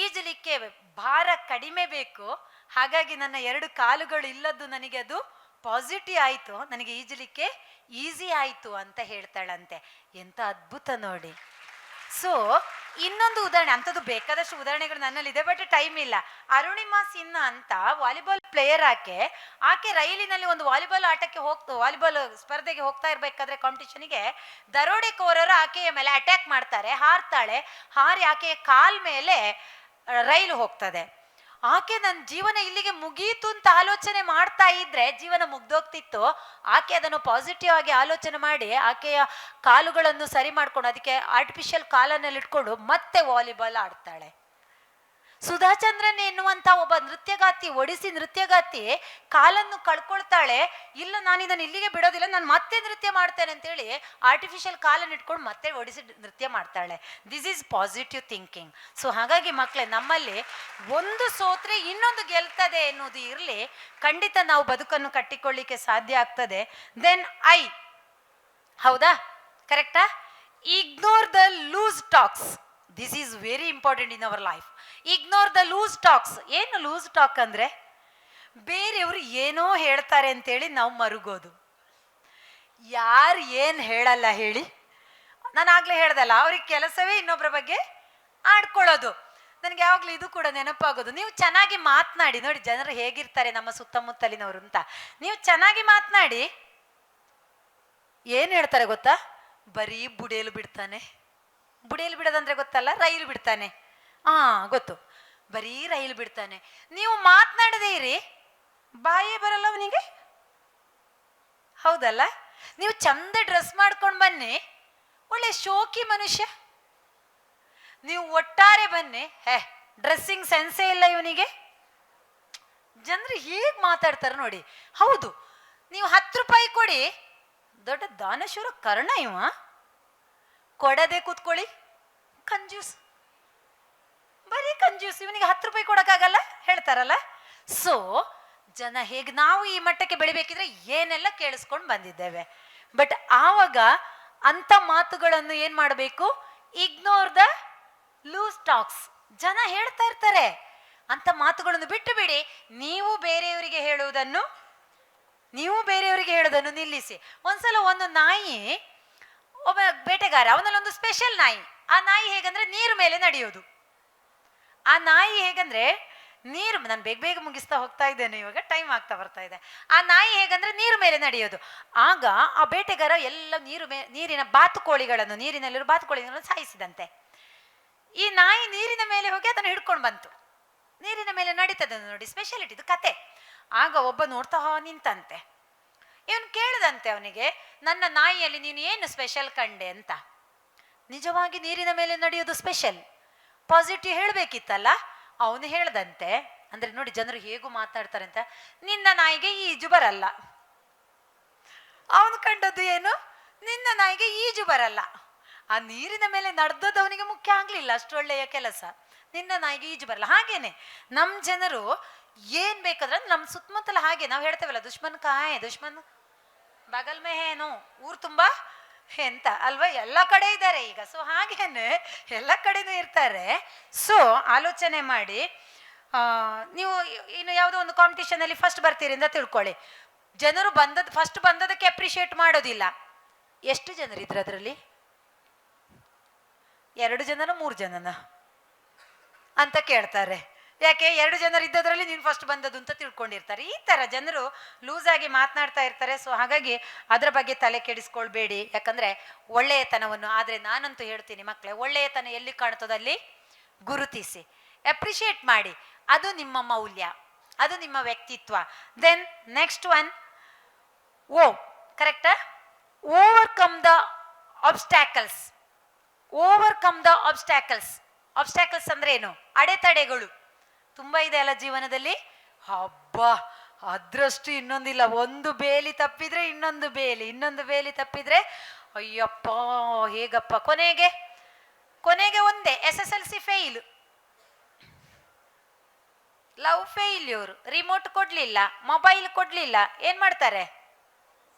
ಈಜಲಿಕ್ಕೆ ಭಾರ ಕಡಿಮೆ ಬೇಕು, ಹಾಗಾಗಿ ನನ್ನ 2 ಕಾಲುಗಳು ಇಲ್ಲದ್ದು ನನಗೆ ಅದು ಪಾಸಿಟಿವ್ ಆಯಿತು, ನನಗೆ ಈಜಲಿಕ್ಕೆ ಈಸಿ ಆಯಿತು ಅಂತ ಹೇಳ್ತಾಳಂತೆ. ಎಂಥ ಅದ್ಭುತ ನೋಡಿ. ಸೊ ಇನ್ನೊಂದು ಉದಾಹರಣೆ, ಅಂಥದ್ದು ಬೇಕಾದಷ್ಟು ಉದಾಹರಣೆಗಳು ನನ್ನಲ್ಲಿದೆ, ಬಟ್ ಟೈಮ್ ಇಲ್ಲ. ಅರುಣಿಮಾ ಸಿನ್ಹಾ ಅಂತ ವಾಲಿಬಾಲ್ ಪ್ಲೇಯರ್. ಆಕೆ ರೈಲಿನಲ್ಲಿ ಒಂದು ವಾಲಿಬಾಲ್ ಆಟಕ್ಕೆ ವಾಲಿಬಾಲ್ ಸ್ಪರ್ಧೆಗೆ ಹೋಗ್ತಾ ಇರಬೇಕಾದ್ರೆ ಕಾಂಪಿಟಿಷನ್ಗೆ ದರೋಡೆಕೋರರು ಆಕೆಯ ಮೇಲೆ ಅಟ್ಯಾಕ್ ಮಾಡ್ತಾರೆ. ಹಾರ್ತಾಳೆ. ಹಾರಿ ಆಕೆಯ ಕಾಲ್ ಮೇಲೆ ರೈಲು ಹೋಗ್ತದೆ. ಆಕೆ ನನ್ನ ಜೀವನ ಇಲ್ಲಿಗೆ ಮುಗೀತು ಅಂತ ಆಲೋಚನೆ ಮಾಡ್ತಾ ಇದ್ರೆ ಜೀವನ ಮುಗ್ದೋಗ್ತಿತ್ತು. ಆಕೆ ಅದನ್ನು ಪಾಸಿಟಿವ್ ಆಗಿ ಆಲೋಚನೆ ಮಾಡಿ ಆಕೆಯ ಕಾಲುಗಳನ್ನು ಸರಿ ಮಾಡ್ಕೊಂಡು ಅದಕ್ಕೆ ಆರ್ಟಿಫಿಷಿಯಲ್ ಕಾಲನ್ನೆಲ್ಲ ಇಟ್ಕೊಂಡು ಮತ್ತೆ ವಾಲಿಬಾಲ್ ಆಡ್ತಾಳೆ. ಸುಧಾಚಂದ್ರನ್ ಎನ್ನುವಂತ ಒಬ್ಬ ನೃತ್ಯಗಾತಿ, ಒಡಿಸಿ ನೃತ್ಯಗಾತಿ, ಕಾಲನ್ನು ಕಳ್ಕೊಳ್ತಾಳೆ. ಇಲ್ಲ, ನಾನು ಇದನ್ನು ಇಲ್ಲಿಗೆ ಬಿಡೋದಿಲ್ಲ, ನಾನು ಮತ್ತೆ ನೃತ್ಯ ಮಾಡ್ತೇನೆ ಅಂತೇಳಿ ಆರ್ಟಿಫಿಷಿಯಲ್ ಕಾಲನ್ನು ಇಟ್ಕೊಂಡು ಮತ್ತೆ ಒಡಿಸಿ ನೃತ್ಯ ಮಾಡ್ತಾಳೆ. This is positive thinking. So ಹಾಗಾಗಿ ಮಕ್ಕಳೇ, ನಮ್ಮಲ್ಲಿ ಒಂದು ಸೋತ್ರೆ ಇನ್ನೊಂದು ಗೆಲ್ತದೆ ಎನ್ನುವುದು ಇರಲಿ, ಖಂಡಿತ ನಾವು ಬದುಕನ್ನು ಕಟ್ಟಿಕೊಳ್ಳಿಕ್ಕೆ ಸಾಧ್ಯ ಆಗ್ತದೆ. ದೆನ್ ಹೌದಾ, ಕರೆಕ್ಟಾ? Ignore the loose talks. This is very important in our life. Ignore the loose talks. ಏನು ಲೂಸ್ ಟಾಕ್ ಅಂದರೆ, ಬೇರೆಯವರು ಏನೋ ಹೇಳ್ತಾರೆ ಅಂತೇಳಿ ನಾವು ಮರುಗೋದು. ಯಾರು ಏನು ಹೇಳಲ್ಲ ಹೇಳಿ, ನಾನು ಆಗ್ಲೇ ಹೇಳ್ದಲ್ಲ, ಅವ್ರಿಗೆ ಕೆಲಸವೇ ಇನ್ನೊಬ್ಬರ ಬಗ್ಗೆ ಆಡ್ಕೊಳ್ಳೋದು. ನನಗೆ ಯಾವಾಗಲೂ ಇದು ಕೂಡ ನೆನಪಾಗೋದು, ನೀವು ಚೆನ್ನಾಗಿ ಮಾತನಾಡಿ ನೋಡಿ, ಜನರು ಹೇಗಿರ್ತಾರೆ ನಮ್ಮ ಸುತ್ತಮುತ್ತಲಿನವರು ಅಂತ. ನೀವು ಚೆನ್ನಾಗಿ ಮಾತನಾಡಿ, ಏನು ಹೇಳ್ತಾರೆ ಗೊತ್ತಾ? ಬರೀ ಬುಡೇಲು ಬಿಡ್ತಾನೆ. ಬುಡೇಲು ಬಿಡೋದಂದ್ರೆ ಗೊತ್ತಲ್ಲ, ರೈಲು ಬಿಡ್ತಾನೆ. ಗೊತ್ತು, ಬರೀ ರೈಲು ಬಿಡ್ತಾನೆ. ನೀವು ಮಾತನಾಡದೇ ಇರಿ, ಬಾಯೇ ಬರಲ್ಲ ಅವನಿಗೆ, ಹೌದಲ್ಲ? ನೀವು ಚಂದ ಡ್ರೆಸ್ ಮಾಡ್ಕೊಂಡು ಬನ್ನಿ, ಒಳ್ಳೆ ಶೋಕಿ ಮನುಷ್ಯ. ನೀವು ಒಟ್ಟಾರೆ ಬನ್ನಿ, ಡ್ರೆಸ್ಸಿಂಗ್ ಸೆನ್ಸೇ ಇಲ್ಲ ಇವನಿಗೆ. ಜನರು ಹೇಗೆ ಮಾತಾಡ್ತಾರೆ ನೋಡಿ. ಹೌದು, ನೀವು 10 ರೂಪಾಯಿ ಕೊಡಿ, ದೊಡ್ಡ ದಾನಶೂರ ಕರ್ಣ ಇವ, ಕೊಡದೆ ಕೂತ್ಕೊಳ್ಳಿ, ಕಂಜೂಸ್, ಬರೀ ಕಂಜೂಸ್, ಇವನಿಗೆ 10 ರೂಪಾಯಿ ಕೊಡಕ್ಕಾಗಲ್ಲ ಹೇಳ್ತಾರಲ್ಲ. ಸೊ ಜನ ಹೇಗೆ, ನಾವು ಈ ಮಟ್ಟಕ್ಕೆ ಬೆಳಿಬೇಕಿದ್ರೆ ಏನೆಲ್ಲ ಕೇಳಿಸ್ಕೊಂಡು ಬಂದಿದ್ದೇವೆ. ಬಟ್ ಆವಾಗ ಅಂಥ ಮಾತುಗಳನ್ನು ಏನು ಮಾಡಬೇಕು? Ignore the loose talks. ಜನ ಹೇಳ್ತಾ ಇರ್ತಾರೆ, ಅಂಥ ಮಾತುಗಳನ್ನು ಬಿಟ್ಟು ಬಿಡಿ. ನೀವು ಬೇರೆಯವರಿಗೆ ಹೇಳುವುದನ್ನು ನಿಲ್ಲಿಸಿ. ಒಂದ್ಸಲ ಒಂದು ನಾಯಿ, ಒಬ್ಬ ಬೇಟೆಗಾರ, ಅವನಲ್ಲೊಂದು ಸ್ಪೆಷಲ್ ನಾಯಿ. ಆ ನಾಯಿ ಹೇಗಂದ್ರೆ ನೀರು ಮೇಲೆ ನಡೆಯೋದು. ಆ ನಾಯಿ ಹೇಗಂದ್ರೆ ನಾನು ಬೇಗ ಮುಗಿಸ್ತಾ ಹೋಗ್ತಾ ಇದ್ದೇನೆ, ಇವಾಗ ಟೈಮ್ ಆಗ್ತಾ ಬರ್ತಾ ಇದೆ. ಆ ನಾಯಿ ಹೇಗಂದ್ರೆ ನೀರು ಮೇಲೆ ನಡೆಯೋದು. ಆಗ ಆ ಬೇಟೆಗಾರ ಎಲ್ಲ ನೀರಿನ ಬಾತುಕೋಳಿಗಳನ್ನು, ನೀರಿನಲ್ಲಿರೋ ಬಾತುಕೋಳಿಗಳನ್ನು ಸಾಯಿಸಿದಂತೆ. ಈ ನಾಯಿ ನೀರಿನ ಮೇಲೆ ಹೋಗಿ ಅದನ್ನು ಹಿಡ್ಕೊಂಡು ಬಂತು. ನೀರಿನ ಮೇಲೆ ನಡೀತದೆ ನೋಡಿ, ಸ್ಪೆಷಾಲಿಟಿ ಇದು ಕತೆ. ಆಗ ಒಬ್ಬ ನೋಡ್ತಾ ನಿಂತಂತೆ. ಇವನು ಕೇಳಿದಂತೆ ಅವನಿಗೆ, ನನ್ನ ನಾಯಿಯಲ್ಲಿ ನೀನು ಏನು ಸ್ಪೆಷಲ್ ಕಂಡೆ ಅಂತ. ನಿಜವಾಗಿ ನೀರಿನ ಮೇಲೆ ನಡೆಯೋದು ಸ್ಪೆಷಲ್, ಪಾಸಿಟಿವ್ ಹೇಳಬೇಕಿತ್ತಲ್ಲ. ಅವನು ಹೇಳ್ದಂತೆ, ಅಂದ್ರೆ ನೋಡಿ ಜನರು ಹೇಗೂ ಮಾತಾಡ್ತಾರೆ ಅಂತ, ನಿನ್ನ ನಾಯಿಗೆ ಈಜು ಬರಲ್ಲ. ಅವನು ಕಂಡದ್ದು ಏನು? ನಿನ್ನ ನಾಯಿಗೆ ಈಜು ಬರಲ್ಲ. ಆ ನೀರಿನ ಮೇಲೆ ನಡೆದದ್ದು ಅವನಿಗೆ ಮುಖ್ಯ ಆಗ್ಲಿಲ್ಲ, ಅಷ್ಟೊಳ್ಳೆಯ ಕೆಲಸ. ನಿನ್ನ ನಾಯಿಗೆ ಈಜು ಬರಲ್ಲ. ಹಾಗೇನೆ ನಮ್ಮ ಜನರು ಏನ್ ಬೇಕಾದ್ರೆ ನಮ್ಮ ಸುತ್ತಮುತ್ತಲ ಹಾಗೆ ನಾವು ಹೇಳ್ತೇವಲ್ಲ, ದುಶ್ಮನ್ ಕಾಯ್ ದುಶ್ಮನ್ ಬಗಲ್ ಮೇ ಏನು, ಊರು ತುಂಬಾ ಎಂತ ಅಲ್ವಾ, ಎಲ್ಲ ಕಡೆ ಇದ್ದಾರೆ ಈಗ. ಸೊ ಹಾಗೇನೆ ಎಲ್ಲ ಕಡೆನೂ ಇರ್ತಾರೆ. ಸೊ ಆಲೋಚನೆ ಮಾಡಿ, ನೀವು ಇನ್ನು ಯಾವುದೋ ಒಂದು ಕಾಂಪಿಟಿಷನ್ ಅಲ್ಲಿ ಫಸ್ಟ್ ಬರ್ತೀರಿ ಅಂತ ತಿಳ್ಕೊಳ್ಳಿ. ಜನರು ಫಸ್ಟ್ ಬಂದದಕ್ಕೆ ಅಪ್ರಿಷಿಯೇಟ್ ಮಾಡೋದಿಲ್ಲ. ಎಷ್ಟು ಜನರು ಇದ್ರು ಅದರಲ್ಲಿ? 2 ಜನನ 3 ಜನನ ಅಂತ ಕೇಳ್ತಾರೆ. ಯಾಕೆ? 2 ಜನರು ಇದ್ದದ್ರಲ್ಲಿ ನೀನು ಫಸ್ಟ್ ಬಂದದ್ದು ಅಂತ ತಿಳ್ಕೊಂಡಿರ್ತಾರೆ. ಈ ಥರ ಜನರು ಲೂಸ್ ಆಗಿ ಮಾತನಾಡ್ತಾ ಇರ್ತಾರೆ. ಸೊ ಹಾಗಾಗಿ ಅದರ ಬಗ್ಗೆ ತಲೆ ಕೆಡಿಸ್ಕೊಳ್ಬೇಡಿ. ಯಾಕಂದರೆ ಒಳ್ಳೆಯತನವನ್ನು, ಆದರೆ ನಾನಂತೂ ಹೇಳ್ತೀನಿ ಮಕ್ಕಳೇ, ಒಳ್ಳೆಯತನ ಎಲ್ಲಿ ಕಾಣ್ತದಲ್ಲಿ ಗುರುತಿಸಿ, ಅಪ್ರಿಷಿಯೇಟ್ ಮಾಡಿ. ಅದು ನಿಮ್ಮ ಮೌಲ್ಯ, ಅದು ನಿಮ್ಮ ವ್ಯಕ್ತಿತ್ವ. ದೆನ್ ನೆಕ್ಸ್ಟ್ ಒನ್, ಕರೆಕ್ಟಾ? Overcome the obstacles. Overcome the obstacles. Obstacles ಅಂದ್ರೆ ಏನು? ಅಡೆತಡೆಗಳು ತುಂಬಾ ಇದೆ ಅಲ್ಲ ಜೀವನದಲ್ಲಿ. ಹಬ್ಬ, ಅದ್ರಷ್ಟು ಇನ್ನೊಂದಿಲ್ಲ. ಒಂದು ಬೇಲಿ ತಪ್ಪಿದ್ರೆ ಇನ್ನೊಂದು ಬೇಲಿ, ಇನ್ನೊಂದು ಬೇಲಿ ತಪ್ಪಿದ್ರೆ ಅಯ್ಯಪ್ಪ ಹೇಗಪ್ಪ. ಕೊನೆಗೆ ಕೊನೆಗೆ ಒಂದೇ SSLC fail, love failure, remote ಕೊಡ್ಲಿಲ್ಲ, ಮೊಬೈಲ್ ಕೊಡ್ಲಿಲ್ಲ, ಏನ್ ಮಾಡ್ತಾರೆ?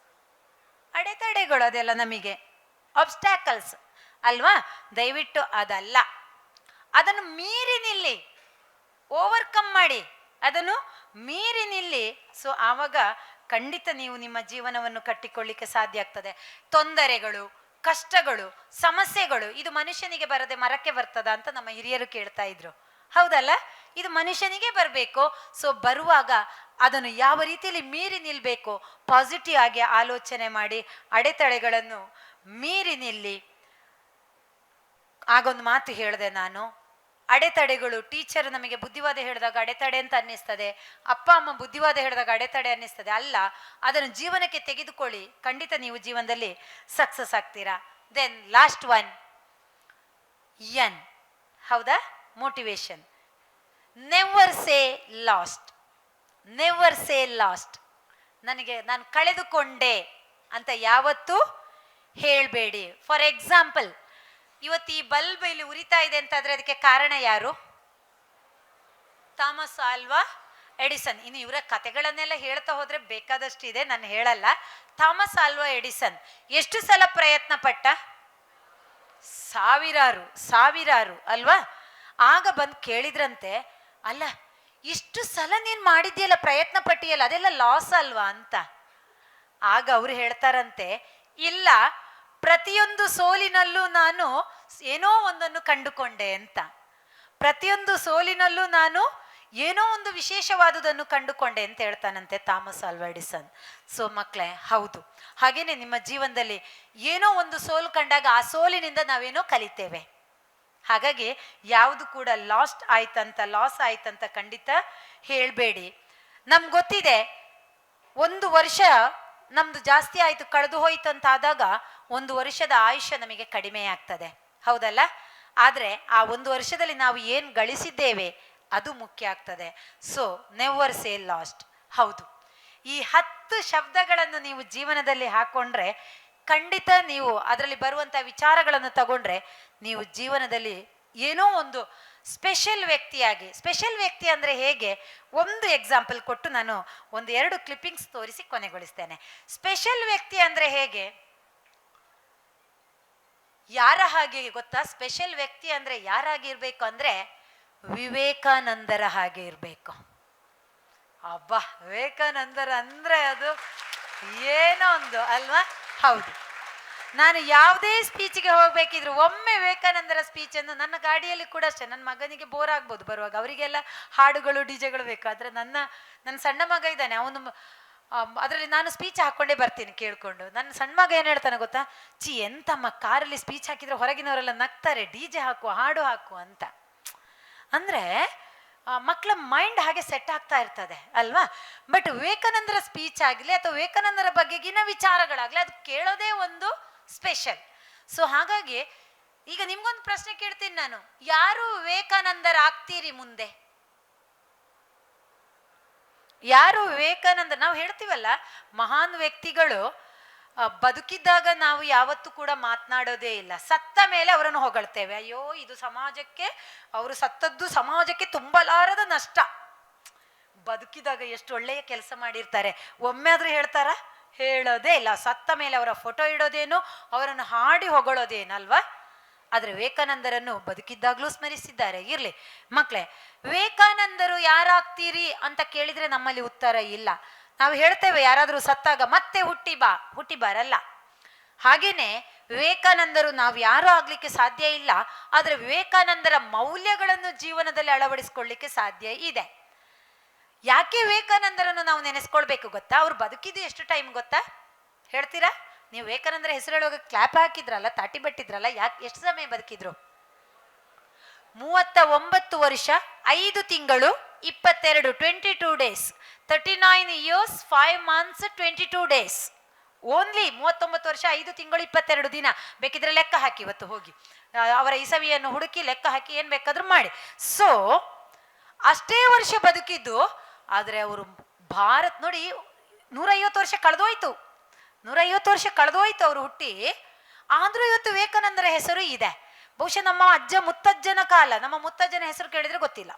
ಅಡೆತಡೆಗಳು ಅದೆಲ್ಲ ನಮಗೆ ಆಬ್ಸ್ಟ್ಯಾಕಲ್ಸ್ ಅಲ್ವಾ? ದಯವಿಟ್ಟು ಅದಲ್ಲ, ಅದನ್ನು ಮೀರಿ ನಿಲ್ಲಿ, ಓವರ್ಕಮ್ ಮಾಡಿ, ಅದನ್ನು ಮೀರಿ ನಿಲ್ಲಿ. ಸೊ ಆವಾಗ ಖಂಡಿತ ನೀವು ನಿಮ್ಮ ಜೀವನವನ್ನು ಕಟ್ಟಿಕೊಳ್ಳಿಕ್ಕೆ ಸಾಧ್ಯ ಆಗ್ತದೆ. ತೊಂದರೆಗಳು, ಕಷ್ಟಗಳು, ಸಮಸ್ಯೆಗಳು ಇದು ಮನುಷ್ಯನಿಗೆ ಬರದೆ ಮರಕ್ಕೆ ಬರ್ತದ ಅಂತ ನಮ್ಮ ಹಿರಿಯರು ಕೇಳ್ತಾ ಇದ್ರು, ಹೌದಲ್ಲ? ಇದು ಮನುಷ್ಯನಿಗೆ ಬರಬೇಕು. ಸೊ ಬರುವಾಗ ಅದನ್ನು ಯಾವ ರೀತಿಯಲ್ಲಿ ಮೀರಿ ನಿಲ್ಲಬೇಕು, ಪಾಸಿಟಿವ್ ಆಗಿ ಆಲೋಚನೆ ಮಾಡಿ ಅಡೆತಡೆಗಳನ್ನು ಮೀರಿ ನಿಲ್ಲಿ. ಆಗೊಂದು ಮಾತು ಹೇಳಿದೆ ನಾನು, ಅಡೆತಡೆಗಳು, ಟೀಚರ್ ನಮಗೆ ಬುದ್ಧಿವಾದ ಹೇಳಿದಾಗ ಅಡೆತಡೆ ಅಂತ ಅನ್ನಿಸ್ತದೆ, ಅಪ್ಪ ಅಮ್ಮ ಬುದ್ಧಿವಾದ ಹೇಳಿದಾಗ ಅಡೆತಡೆ ಅನ್ನಿಸ್ತದೆ. ಅಲ್ಲ, ಅದನ್ನು ಜೀವನಕ್ಕೆ ತೆಗೆದುಕೊಳ್ಳಿ, ಖಂಡಿತ ನೀವು ಜೀವನದಲ್ಲಿ ಸಕ್ಸಸ್ ಆಗ್ತೀರಾ. ದೆನ್ ಲಾಸ್ಟ್ ಒನ್ ಎನ್, ಹೌದಾ? Motivation. Never say last, never say last. ನಾನು ಕಳೆದುಕೊಂಡೆ ಅಂತ ಯಾವತ್ತೂ ಹೇಳಬೇಡಿ. ಫಾರ್ ಎಕ್ಸಾಂಪಲ್, ಇವತ್ತು ಈ ಬಲ್ಬ್ ಇಲ್ಲಿ ಉರಿತಾ ಇದೆ ಅಂತಾದ್ರೆ ಅದಕ್ಕೆ ಕಾರಣ ಯಾರು? ಥಾಮಸ್ ಆಲ್ವಾ ಎಡಿಸನ್. ಇನ್ನು ಇವರ ಕಥೆಗಳನ್ನೆಲ್ಲ ಹೇಳ್ತಾ ಹೋದ್ರೆ ಬೇಕಾದಷ್ಟಿದೆ, ನಾನು ಹೇಳಲ್ಲ. ಥಾಮಸ್ ಆಲ್ವಾ ಎಡಿಸನ್ ಎಷ್ಟು ಸಲ ಪ್ರಯತ್ನ ಪಟ್ಟ? ಸಾವಿರಾರು ಅಲ್ವಾ? ಆಗ ಬಂದು ಕೇಳಿದ್ರಂತೆ, ಅಲ್ಲ ಇಷ್ಟು ಸಲ ನೀನು ಮಾಡಿದ್ಯಲ್ಲ, ಪ್ರಯತ್ನ ಪಟ್ಟಿಯಲ್ಲ, ಅದೆಲ್ಲ ಲಾಸ್ ಅಲ್ವಾ ಅಂತ. ಆಗ ಅವ್ರು ಹೇಳ್ತಾರಂತೆ, ಇಲ್ಲ, ಪ್ರತಿಯೊಂದು ಸೋಲಿನಲ್ಲೂ ನಾನು ಏನೋ ಒಂದನ್ನು ಕಂಡುಕೊಂಡೆ ಅಂತ. ಪ್ರತಿಯೊಂದು ಸೋಲಿನಲ್ಲೂ ನಾನು ಏನೋ ಒಂದು ವಿಶೇಷವಾದುದನ್ನು ಕಂಡುಕೊಂಡೆ ಅಂತ ಹೇಳ್ತಾನಂತೆ ಥಾಮಸ್ ಆಲ್ವಾ ಎಡಿಸನ್. ಸೊ ಮಕ್ಕಳೇ, ಹೌದು, ಹಾಗೇನೆ ನಿಮ್ಮ ಜೀವನದಲ್ಲಿ ಏನೋ ಒಂದು ಸೋಲು ಕಂಡಾಗ ಆ ಸೋಲಿನಿಂದ ನಾವೇನೋ ಕಲಿತೇವೆ. ಹಾಗಾಗಿ ಯಾವುದು ಕೂಡ ಲಾಸ್ ಆಯ್ತಂತ ಖಂಡಿತ ಹೇಳಬೇಡಿ. ನಮ್ಗೆ ಗೊತ್ತಿದೆ, 1 ವರ್ಷ ನಮ್ದು ಜಾಸ್ತಿ ಆಯಿತು, ಕಳೆದು ಹೋಯ್ತು ಅಂತ ಆದಾಗ 1 ವರ್ಷದ ಆಯುಷ್ಯ ನಮಗೆ ಕಡಿಮೆ ಆಗ್ತದೆ, ಹೌದಲ್ಲ? ಆದರೆ ಆ 1 ವರ್ಷದಲ್ಲಿ ನಾವು ಏನು ಗಳಿಸಿದ್ದೇವೆ ಅದು ಮುಖ್ಯ ಆಗ್ತದೆ. So never say last. ಹೌದು, ಈ 10 ಶಬ್ದಗಳನ್ನು ನೀವು ಜೀವನದಲ್ಲಿ ಹಾಕೊಂಡ್ರೆ ಖಂಡಿತ ನೀವು ಅದರಲ್ಲಿ ಬರುವಂಥ ವಿಚಾರಗಳನ್ನು ತಗೊಂಡ್ರೆ ನೀವು ಜೀವನದಲ್ಲಿ ಏನೋ ಒಂದು ಸ್ಪೆಷಲ್ ವ್ಯಕ್ತಿ ಅಂದರೆ ಹೇಗೆ, ಒಂದು ಎಕ್ಸಾಂಪಲ್ ಕೊಟ್ಟು ನಾನು 1-2 ಕ್ಲಿಪ್ಪಿಂಗ್ಸ್ ತೋರಿಸಿ ಕೊನೆಗೊಳಿಸ್ತೇನೆ. ಸ್ಪೆಷಲ್ ವ್ಯಕ್ತಿ ಅಂದರೆ ಹೇಗೆ, ಯಾರ ಹಾಗೆ ಗೊತ್ತಾ? ಸ್ಪೆಷಲ್ ವ್ಯಕ್ತಿ ಅಂದರೆ ಯಾರಾಗಿ ಇರಬೇಕು ಅಂದರೆ ವಿವೇಕಾನಂದರ ಹಾಗೆ ಇರಬೇಕು. ಅಬ್ಬಾ, ವಿವೇಕಾನಂದರ ಅಂದರೆ ಅದು ಏನೋ ಒಂದು ಅಲ್ವಾ? ಹೌದು, ನಾನು ಯಾವುದೇ ಸ್ಪೀಚ್ಗೆ ಹೋಗ್ಬೇಕಿದ್ರು ಒಮ್ಮೆ ವಿವೇಕಾನಂದರ ಸ್ಪೀಚನ್ನು, ನನ್ನ ಗಾಡಿಯಲ್ಲಿ ಕೂಡ ಅಷ್ಟೇ, ನನ್ನ ಮಗನಿಗೆ ಬೋರ್ ಆಗ್ಬೋದು ಬರುವಾಗ, ಅವರಿಗೆಲ್ಲ ಹಾಡುಗಳು ಡಿಜೆಗಳು ಬೇಕು. ಆದರೆ ನನ್ನ ಸಣ್ಣ ಮಗ ಇದ್ದಾನೆ, ಅವನು ಅದರಲ್ಲಿ ನಾನು ಸ್ಪೀಚ್ ಹಾಕ್ಕೊಂಡೇ ಬರ್ತೀನಿ ಕೇಳಿಕೊಂಡು. ನನ್ನ ಸಣ್ಣ ಮಗ ಏನು ಹೇಳ್ತಾನೆ ಗೊತ್ತಾ? ಎಂತಮ್ಮ ಕಾರಲ್ಲಿ ಸ್ಪೀಚ್ ಹಾಕಿದ್ರೆ ಹೊರಗಿನವರೆಲ್ಲ ನಗ್ತಾರೆ, ಡಿಜೆ ಹಾಕು, ಹಾಡು ಹಾಕು ಅಂತ. ಅಂದರೆ ಮಕ್ಕಳ ಮೈಂಡ್ ಹಾಗೆ ಸೆಟ್ ಆಗ್ತಾ ಇರ್ತದೆ ಅಲ್ವಾ? ಬಟ್ ವಿವೇಕಾನಂದರ ಸ್ಪೀಚ್ ಆಗಲಿ ಅಥವಾ ವಿವೇಕಾನಂದರ ಬಗೆಗಿನ ವಿಚಾರಗಳಾಗಲಿ ಅದು ಕೇಳೋದೇ ಒಂದು ಸ್ಪೆಷಲ್. ಸೊ ಹಾಗಾಗಿ ಈಗ ನಿಮ್ಗೊಂದು ಪ್ರಶ್ನೆ ಕೇಳ್ತೀನಿ ನಾನು, ಯಾರು ವಿವೇಕಾನಂದರಾಗ್ತೀರಿ ಮುಂದೆ? ಯಾರು ವಿವೇಕಾನಂದ? ನಾವು ಹೇಳ್ತೀವಲ್ಲ, ಮಹಾನ್ ವ್ಯಕ್ತಿಗಳು ಬದುಕಿದ್ದಾಗ ನಾವು ಯಾವತ್ತೂ ಕೂಡ ಮಾತನಾಡೋದೇ ಇಲ್ಲ, ಸತ್ತ ಮೇಲೆ ಅವರನ್ನು ಹೊಗಳ್ತೇವೆ. ಅಯ್ಯೋ, ಇದು ಸಮಾಜಕ್ಕೆ, ಅವರು ಸತ್ತದ್ದು ಸಮಾಜಕ್ಕೆ ತುಂಬಲಾರದ ನಷ್ಟ. ಬದುಕಿದಾಗ ಎಷ್ಟು ಒಳ್ಳೆಯ ಕೆಲಸ ಮಾಡಿರ್ತಾರೆ, ಒಮ್ಮೆ ಆದ್ರೂ ಹೇಳ್ತಾರ? ಹೇಳೋದೇ ಇಲ್ಲ. ಸತ್ತ ಮೇಲೆ ಅವರ ಫೋಟೋ ಇಡೋದೇನು, ಅವರನ್ನು ಹಾಡಿ ಹೊಗಳೋದೇನಲ್ವಾ? ಆದರೆ ವಿವೇಕಾನಂದರನ್ನು ಬದುಕಿದ್ದಾಗಲೂ ಸ್ಮರಿಸಿದ್ದಾರೆ. ಇರಲಿ ಮಕ್ಕಳೇ, ವಿವೇಕಾನಂದರು ಯಾರಾಗ್ತೀರಿ ಅಂತ ಕೇಳಿದ್ರೆ ನಮ್ಮಲ್ಲಿ ಉತ್ತರ ಇಲ್ಲ. ನಾವು ಹೇಳ್ತೇವೆ ಯಾರಾದರೂ ಸತ್ತಾಗ ಮತ್ತೆ ಹುಟ್ಟಿ ಬರಲ್ಲ. ಹಾಗೇನೆ ವಿವೇಕಾನಂದರು ನಾವು ಯಾರೂ ಆಗ್ಲಿಕ್ಕೆ ಸಾಧ್ಯ ಇಲ್ಲ, ಆದರೆ ವಿವೇಕಾನಂದರ ಮೌಲ್ಯಗಳನ್ನು ಜೀವನದಲ್ಲಿ ಅಳವಡಿಸ್ಕೊಳ್ಳಿಕ್ಕೆ ಸಾಧ್ಯ ಇದೆ. ಯಾಕೆ ವಿವೇಕಾನಂದರನ್ನು ನಾವು ನೆನೆಸ್ಕೊಳ್ಬೇಕು ಗೊತ್ತಾ? ಅವ್ರು ಬದುಕಿದ್ದು ಎಷ್ಟು ಟೈಮ್ ಗೊತ್ತಾ? ಹೇಳ್ತೀರಾ? ನೀವು ವಿವೇಕಾನಂದರ ಹೆಸರು ಹೇಳುವಾಗ ಕ್ಲಾಪ್ ಹಾಕಿದ್ರಲ್ಲ, ತಾಟಿ ಬಟ್ಟಿದ್ರಲ್ಲ, ಎಷ್ಟು ಸಮಯ ಬದುಕಿದ್ರು? 39 ವರ್ಷ 5 ತಿಂಗಳು 22 days, 39 years 5 months 22 days. Only 39 ವರ್ಷ 5 ತಿಂಗಳು 22 ದಿನ. ಬೇಕಿದ್ರೆ ಲೆಕ್ಕ ಹಾಕಿ, ಇವತ್ತು ಹೋಗಿ ಅವರ ಇಸವಿಯನ್ನು ಹುಡುಕಿ ಲೆಕ್ಕ ಹಾಕಿ ಏನು ಬೇಕಾದ್ರೂ ಮಾಡಿ. ಸೊ ಅಷ್ಟೇ ವರ್ಷ ಬದುಕಿದ್ದು. ಆದರೆ ಅವರು ನೋಡಿ, 150 ವರ್ಷ ಕಳೆದೋಯ್ತು, 150 ವರ್ಷ ಕಳೆದೋಯ್ತು ಅವರು ಹುಟ್ಟಿ. ಆದರೂ ಇವತ್ತು ವಿವೇಕಾನಂದರ ಹೆಸರು ಇದೆ. ಬಹುಶಃ ನಮ್ಮ ಅಜ್ಜ ಮುತ್ತಜ್ಜನ ಕಾಲ, ನಮ್ಮ ಮುತ್ತಜ್ಜನ ಹೆಸರು ಕೇಳಿದ್ರೆ ಗೊತ್ತಿಲ್ಲ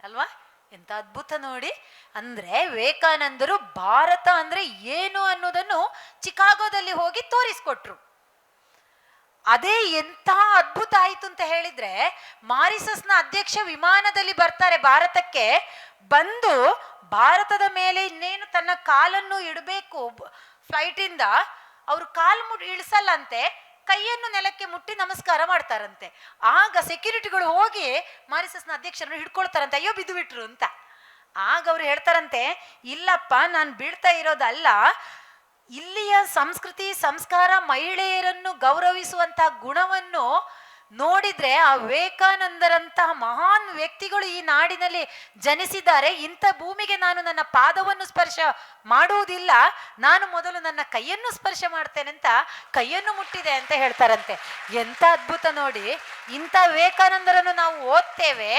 ಅಲ್ವಾ? ಎಂತ ಅದ್ಭುತ ನೋಡಿ. ಅಂದ್ರೆ ವಿವೇಕಾನಂದರು ಭಾರತ ಅಂದ್ರೆ ಏನು ಅನ್ನೋದನ್ನು ಚಿಕಾಗೋದಲ್ಲಿ ಹೋಗಿ ತೋರಿಸ್ಕೊಟ್ರು. ಅದೇ ಎಂಥ ಅದ್ಭುತ ಆಯ್ತು ಅಂತ ಹೇಳಿದ್ರೆ, ಮಾರಿಸಸ್ನ ಅಧ್ಯಕ್ಷ ವಿಮಾನದಲ್ಲಿ ಬರ್ತಾರೆ ಭಾರತಕ್ಕೆ, ಬಂದು ಭಾರತದ ಮೇಲೆ ಇನ್ನೇನು ತನ್ನ ಕಾಲನ್ನು ಇಡಬೇಕು ಫ್ಲೈಟಿಂದ, ಅವರು ಕಾಲು ಇಳಿಸಲ್ಲಂತೆ, ಕೈಯನ್ನು ನೆಲಕ್ಕೆ ಮುಟ್ಟಿ ನಮಸ್ಕಾರ ಮಾಡ್ತಾರಂತೆ. ಆಗ ಸೆಕ್ಯೂರಿಟಿಗಳು ಹೋಗಿ ಮಾರಿಸಸ್ನ ಅಧ್ಯಕ್ಷರನ್ನು ಹಿಡ್ಕೊಳ್ತಾರಂತೆ, ಅಯ್ಯೋ ಬಿದ್ದು ಬಿಟ್ರು ಅಂತ. ಆಗ ಅವ್ರು ಹೇಳ್ತಾರಂತೆ, ಇಲ್ಲಪ್ಪ ನಾನು ಬೀಳ್ತಾ ಇರೋದಲ್ಲ, ಇಲ್ಲಿಯ ಸಂಸ್ಕೃತಿ ಸಂಸ್ಕಾರ, ಮಹಿಳೆಯರನ್ನು ಗೌರವಿಸುವಂತಹ ಗುಣವನ್ನು ನೋಡಿದ್ರೆ ಆ ವಿವೇಕಾನಂದರಂತಹ ಮಹಾನ್ ವ್ಯಕ್ತಿಗಳು ಈ ನಾಡಿನಲ್ಲಿ ಜನಿಸಿದ್ದಾರೆ. ಇಂಥ ಭೂಮಿಗೆ ನಾನು ನನ್ನ ಪಾದವನ್ನು ಸ್ಪರ್ಶ ಮಾಡುವುದಿಲ್ಲ, ನಾನು ಮೊದಲು ನನ್ನ ಕೈಯನ್ನು ಸ್ಪರ್ಶ ಮಾಡ್ತೇನೆ ಅಂತ ಕೈಯನ್ನು ಮುಟ್ಟಿದೆ ಅಂತ ಹೇಳ್ತಾರಂತೆ. ಎಂಥ ಅದ್ಭುತ ನೋಡಿ. ಇಂಥ ವಿವೇಕಾನಂದರನ್ನು ನಾವು ಓದ್ತೇವೆ.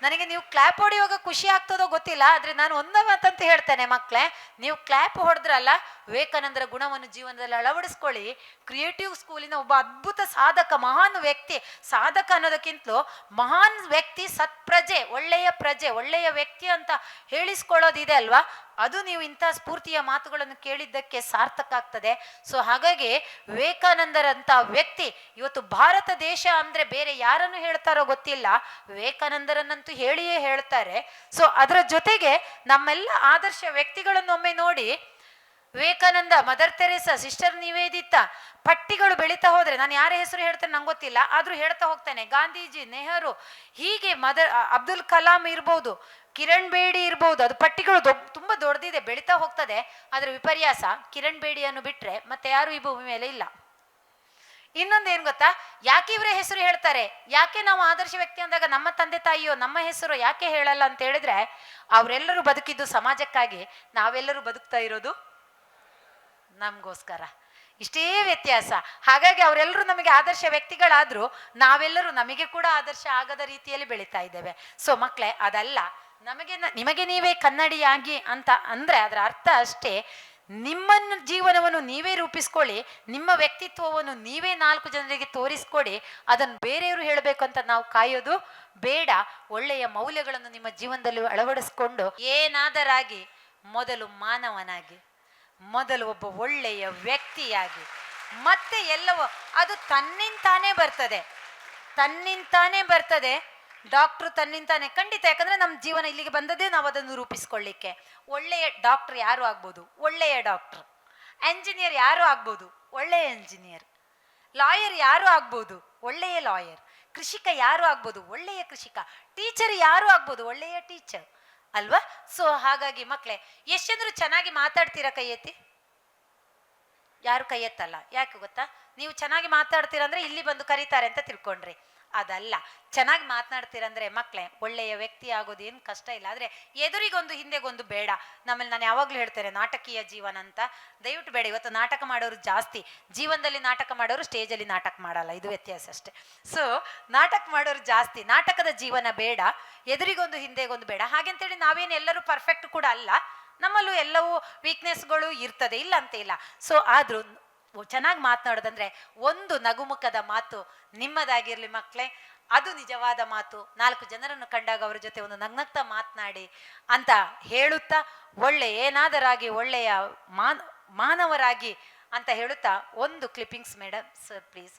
ನನಗೆ ನೀವು ಕ್ಲಾಪ್ ಹೊಡೆಯುವಾಗ ಖುಷಿ ಆಗ್ತದೋ ಗೊತ್ತಿಲ್ಲ, ಆದರೆ ನಾನು ಒಂದೇ ಮಾತಂತ ಹೇಳ್ತೇನೆ, ಮಕ್ಕಳೇ, ನೀವು ಕ್ಲಾಪ್ ಹೊಡೆದ್ರಲ್ಲ, ವಿವೇಕಾನಂದರ ಗುಣವನ್ನು ಜೀವನದಲ್ಲಿ ಅಳವಡಿಸ್ಕೊಳ್ಳಿ. ಕ್ರಿಯೇಟಿವ್ ಸ್ಕೂಲಿನ ಒಬ್ಬ ಅದ್ಭುತ ಸಾಧಕ, ಮಹಾನ್ ವ್ಯಕ್ತಿ, ಸಾಧಕ ಅನ್ನೋದಕ್ಕಿಂತಲೂ ಮಹಾನ್ ವ್ಯಕ್ತಿ, ಸತ್ಪ್ರಜೆ, ಒಳ್ಳೆಯ ಪ್ರಜೆ, ಒಳ್ಳೆಯ ವ್ಯಕ್ತಿ ಅಂತ ಹೇಳಿಸ್ಕೊಳ್ಳೋದಿದೆ ಅಲ್ವಾ, ಅದು ನೀವು ಇಂಥ ಸ್ಫೂರ್ತಿಯ ಮಾತುಗಳನ್ನು ಕೇಳಿದ್ದಕ್ಕೆ ಸಾರ್ಥಕ ಆಗ್ತದೆ. ಸೊ ಹಾಗಾಗಿ ವಿವೇಕಾನಂದರಂಥ ವ್ಯಕ್ತಿ ಇವತ್ತು ಭಾರತ ದೇಶ ಅಂದರೆ ಬೇರೆ ಯಾರನ್ನು ಹೇಳ್ತಾರೋ ಗೊತ್ತಿಲ್ಲ, ವಿವೇಕಾನಂದರನ್ನಂತೂ ಹೇಳಿಯೇ ಹೇಳ್ತಾರೆ. ಸೊ ಅದರ ಜೊತೆಗೆ ನಮ್ಮೆಲ್ಲ ಆದರ್ಶ ವ್ಯಕ್ತಿಗಳನ್ನು ಒಮ್ಮೆ ನೋಡಿ. Vivekananda, Mother Teresa, Sister Nivedita, ಪಟ್ಟಿಗಳು ಬೆಳೀತಾ ಹೋದ್ರೆ, ನಾನು ಯಾರ ಹೆಸರು ಹೇಳ್ತೇನೆ ನಂಗೆ ಗೊತ್ತಿಲ್ಲ, ಆದ್ರೂ ಹೇಳ್ತಾ ಹೋಗ್ತೇನೆ. ಗಾಂಧೀಜಿ, ನೆಹರು, ಹೀಗೆ ಅಬ್ದುಲ್ ಕಲಾಂ ಇರ್ಬೋದು, ಕಿರಣ್ ಬೇಡಿ ಇರ್ಬೋದು, ಅದು ಪಟ್ಟಿಗಳು ತುಂಬಾ ದೊಡ್ಡದಿದೆ, ಬೆಳೀತಾ ಹೋಗ್ತದೆ. ಆದ್ರೆ ವಿಪರ್ಯಾಸ, ಕಿರಣ್ ಬೇಡಿಯನ್ನು ಬಿಟ್ರೆ ಮತ್ತೆ ಯಾರು ಈ ಭೂಮಿ ಮೇಲೆ ಇಲ್ಲ. ಇನ್ನೊಂದೇನು ಗೊತ್ತಾ, ಯಾಕೆ ಇವರೇ ಹೆಸರು ಹೇಳ್ತಾರೆ, ಯಾಕೆ ನಾವು ಆದರ್ಶ ವ್ಯಕ್ತಿ ಅಂದಾಗ ನಮ್ಮ ತಂದೆ ತಾಯಿಯೋ ನಮ್ಮ ಹೆಸರು ಯಾಕೆ ಹೇಳಲ್ಲ ಅಂತ ಹೇಳಿದ್ರೆ, ಅವರೆಲ್ಲರೂ ಬದುಕಿದ್ದು ಸಮಾಜಕ್ಕಾಗಿ, ನಾವೆಲ್ಲರೂ ಬದುಕ್ತಾ ಇರೋದು ನಮಗೋಸ್ಕರ. ಇಷ್ಟೇ ವ್ಯತ್ಯಾಸ. ಹಾಗಾಗಿ ಅವರೆಲ್ಲರೂ ನಮಗೆ ಆದರ್ಶ ವ್ಯಕ್ತಿಗಳಾದ್ರೂ ನಾವೆಲ್ಲರೂ ನಮಗೆ ಕೂಡ ಆದರ್ಶ ಆಗದ ರೀತಿಯಲ್ಲಿ ಬೆಳೀತಾ ಇದ್ದೇವೆ. ಸೊ ಮಕ್ಕಳೇ, ಅದಲ್ಲ, ನಿಮಗೆ ನೀವೇ ಕನ್ನಡಿಯಾಗಿ ಅಂತ ಅಂದ್ರೆ ಅದರ ಅರ್ಥ ಅಷ್ಟೇ, ನಿಮ್ಮನ್ನು ಜೀವನವನ್ನು ನೀವೇ ರೂಪಿಸ್ಕೊಳ್ಳಿ, ನಿಮ್ಮ ವ್ಯಕ್ತಿತ್ವವನ್ನು ನೀವೇ 4 ಜನರಿಗೆ ತೋರಿಸ್ಕೊಡಿ. ಅದನ್ನು ಬೇರೆಯವರು ಹೇಳಬೇಕು ಅಂತ ನಾವು ಕಾಯೋದು ಬೇಡ. ಒಳ್ಳೆಯ ಮೌಲ್ಯಗಳನ್ನು ನಿಮ್ಮ ಜೀವನದಲ್ಲಿ ಅಳವಡಿಸ್ಕೊಂಡು ಏನಾದರಾಗಿ ಮೊದಲು ಮಾನವನಾಗಿ, ಮೊದಲು ಒಬ್ಬ ಒಳ್ಳೆಯ ವ್ಯಕ್ತಿಯಾಗಿ, ಮತ್ತೆ ಎಲ್ಲವೋ ಅದು ತನ್ನಿಂತಾನೇ ಬರ್ತದೆ, ತನ್ನಿಂತಾನೇ ಬರ್ತದೆ. ಡಾಕ್ಟ್ರು ತನ್ನಿಂತಾನೆ, ಖಂಡಿತ. ಯಾಕಂದ್ರೆ ನಮ್ಮ ಜೀವನ ಇಲ್ಲಿಗೆ ಬಂದದ್ದೇ ನಾವು ಅದನ್ನು ರೂಪಿಸ್ಕೊಳ್ಳಿಕ್ಕೆ. ಒಳ್ಳೆಯ ಡಾಕ್ಟರ್ ಯಾರು ಆಗ್ಬೋದು, ಒಳ್ಳೆಯ ಡಾಕ್ಟರ್. ಎಂಜಿನಿಯರ್ ಯಾರು ಆಗ್ಬೋದು, ಒಳ್ಳೆಯ ಎಂಜಿನಿಯರ್. ಲಾಯರ್ ಯಾರು ಆಗ್ಬೋದು, ಒಳ್ಳೆಯ ಲಾಯರ್. ಕೃಷಿಕ ಯಾರು ಆಗ್ಬೋದು, ಒಳ್ಳೆಯ ಕೃಷಿಕ. ಟೀಚರ್ ಯಾರು ಆಗ್ಬೋದು, ಒಳ್ಳೆಯ ಟೀಚರ್ ಅಲ್ವಾ? ಸೊ ಹಾಗಾಗಿ ಮಕ್ಕಳೇ, ಎಷ್ಟು ಜನರು ಚೆನ್ನಾಗಿ ಮಾತಾಡ್ತೀರಾ ಕೈ ಎತ್ತಿ? ಯಾರು ಕೈ ಎತ್ತಲ್ಲ. ಯಾಕೆ ಗೊತ್ತಾ? ನೀವು ಚೆನ್ನಾಗಿ ಮಾತಾಡ್ತೀರಂದ್ರೆ ಇಲ್ಲಿ ಬಂದು ಕರೀತಾರೆ ಅಂತ ತಿಳ್ಕೊಂಡ್ರಿ. ಅದಲ್ಲ, ಚೆನ್ನಾಗಿ ಮಾತನಾಡ್ತೀರಂದ್ರೆ ಮಕ್ಕಳೇ ಒಳ್ಳೆಯ ವ್ಯಕ್ತಿ ಆಗೋದು ಏನು ಕಷ್ಟ ಇಲ್ಲ. ಆದರೆ ಎದುರಿಗೊಂದು ಹಿಂದೆಗೊಂದು ಬೇಡ. ನಮ್ಮಲ್ಲಿ ನಾನು ಯಾವಾಗಲೂ ಹೇಳ್ತೇನೆ, ನಾಟಕೀಯ ಜೀವನ ಅಂತ. ದಯವಿಟ್ಟು ಬೇಡ. ಇವತ್ತು ನಾಟಕ ಮಾಡೋರು ಜಾಸ್ತಿ, ಜೀವನದಲ್ಲಿ ನಾಟಕ ಮಾಡೋರು ಸ್ಟೇಜಲ್ಲಿ ನಾಟಕ ಮಾಡಲ್ಲ, ಇದು ವ್ಯತ್ಯಾಸ ಅಷ್ಟೇ. ಸೊ ನಾಟಕ ಮಾಡೋರು ಜಾಸ್ತಿ, ನಾಟಕದ ಜೀವನ ಬೇಡ. ಎದುರಿಗೊಂದು ಹಿಂದೆಗೊಂದು ಬೇಡ. ಹಾಗೆಂತೇಳಿ ನಾವೇನು ಎಲ್ಲರೂ ಪರ್ಫೆಕ್ಟ್ ಕೂಡ ಅಲ್ಲ, ನಮ್ಮಲ್ಲೂ ಎಲ್ಲವೂ ವೀಕ್ನೆಸ್ಗಳು ಇರ್ತದೆ, ಇಲ್ಲ ಅಂತ ಇಲ್ಲ. ಸೊ ಆದರೂ ಚೆನ್ನಾಗಿ ಮಾತನಾಡೋದಂದ್ರೆ ಒಂದು ನಗುಮುಖದ ಮಾತು ನಿಮ್ಮದಾಗಿರ್ಲಿ ಮಕ್ಕಳೇ, ಅದು ನಿಜವಾದ ಮಾತು. 4 ಜನರನ್ನು ಕಂಡಾಗ ಅವರ ಜೊತೆ ಒಂದು ನಗ್ನಗ್ತಾ ಮಾತನಾಡಿ ಅಂತ ಹೇಳುತ್ತಾ, ಏನಾದರಾಗಿ ಒಳ್ಳೆಯ ಮಾನವರಾಗಿ ಅಂತ ಹೇಳುತ್ತಾ ಒಂದು ಕ್ಲಿಪ್ಪಿಂಗ್ಸ್ ಮೇಡಮ್ ಸರ್ ಪ್ಲೀಸ್.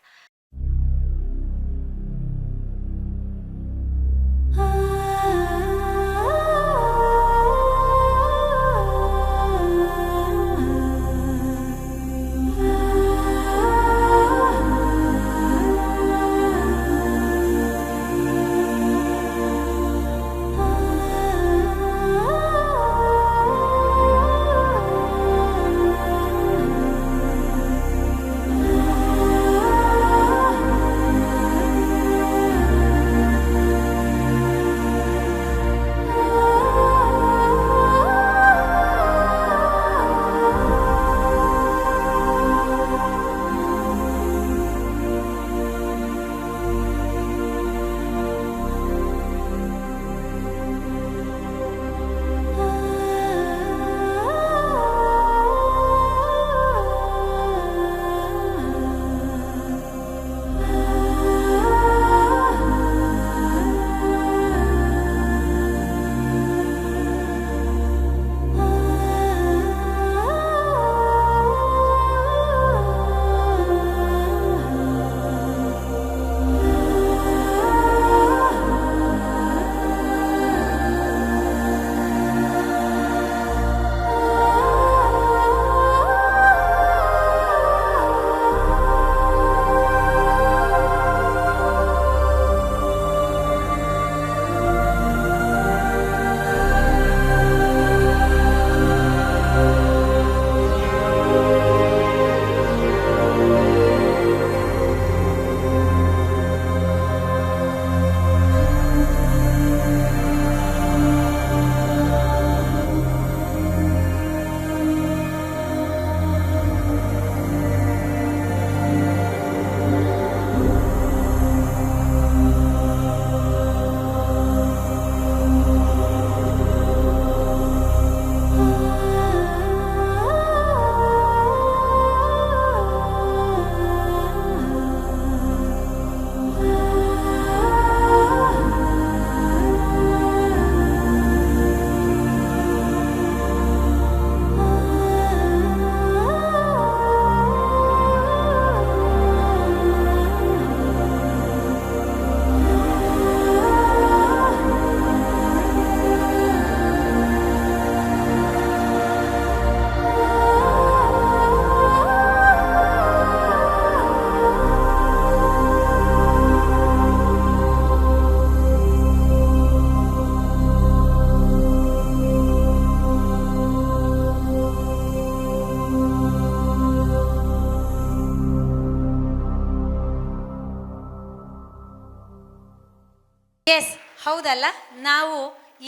ಹೌದಲ್ಲ, ನಾವು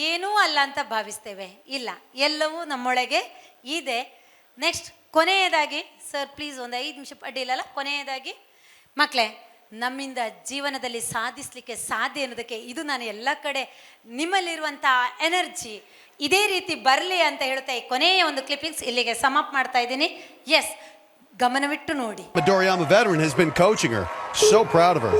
ಏನೂ ಅಲ್ಲ ಅಂತ ಭಾವಿಸ್ತೇವೆ. ಇಲ್ಲ, ಎಲ್ಲವೂ ನಮ್ಮೊಳಗೆ ಇದೆ. ನೆಕ್ಸ್ಟ್ ಕೊನೆಯದಾಗಿ ಸರ್ ಪ್ಲೀಸ್ ಒಂದು 5 ನಿಮಿಷ ಅಡ್ಡಿಲ್ಲಲ್ಲ. ಕೊನೆಯದಾಗಿ ಮಕ್ಕಳೇ, ನಮ್ಮಿಂದ ಜೀವನದಲ್ಲಿ ಸಾಧಿಸಲಿಕ್ಕೆ ಸಾಧ್ಯ ಅನ್ನೋದಕ್ಕೆ ಇದು ನಾನು ಎಲ್ಲ ಕಡೆ ನಿಮ್ಮಲ್ಲಿರುವಂಥ ಎನರ್ಜಿ ಇದೇ ರೀತಿ ಬರಲಿ ಅಂತ ಹೇಳ್ತಾ ಈ ಕೊನೆಯ ಒಂದು ಕ್ಲಿಪ್ಪಿಂಗ್ಸ್ ಇಲ್ಲಿಗೆ ಸಮಾಪ್ತ ಮಾಡ್ತಾ ಇದ್ದೀನಿ. ಎಸ್, ಗಮನವಿಟ್ಟು ನೋಡಿ. Dorian, the veteran, has been coaching her. So proud of her.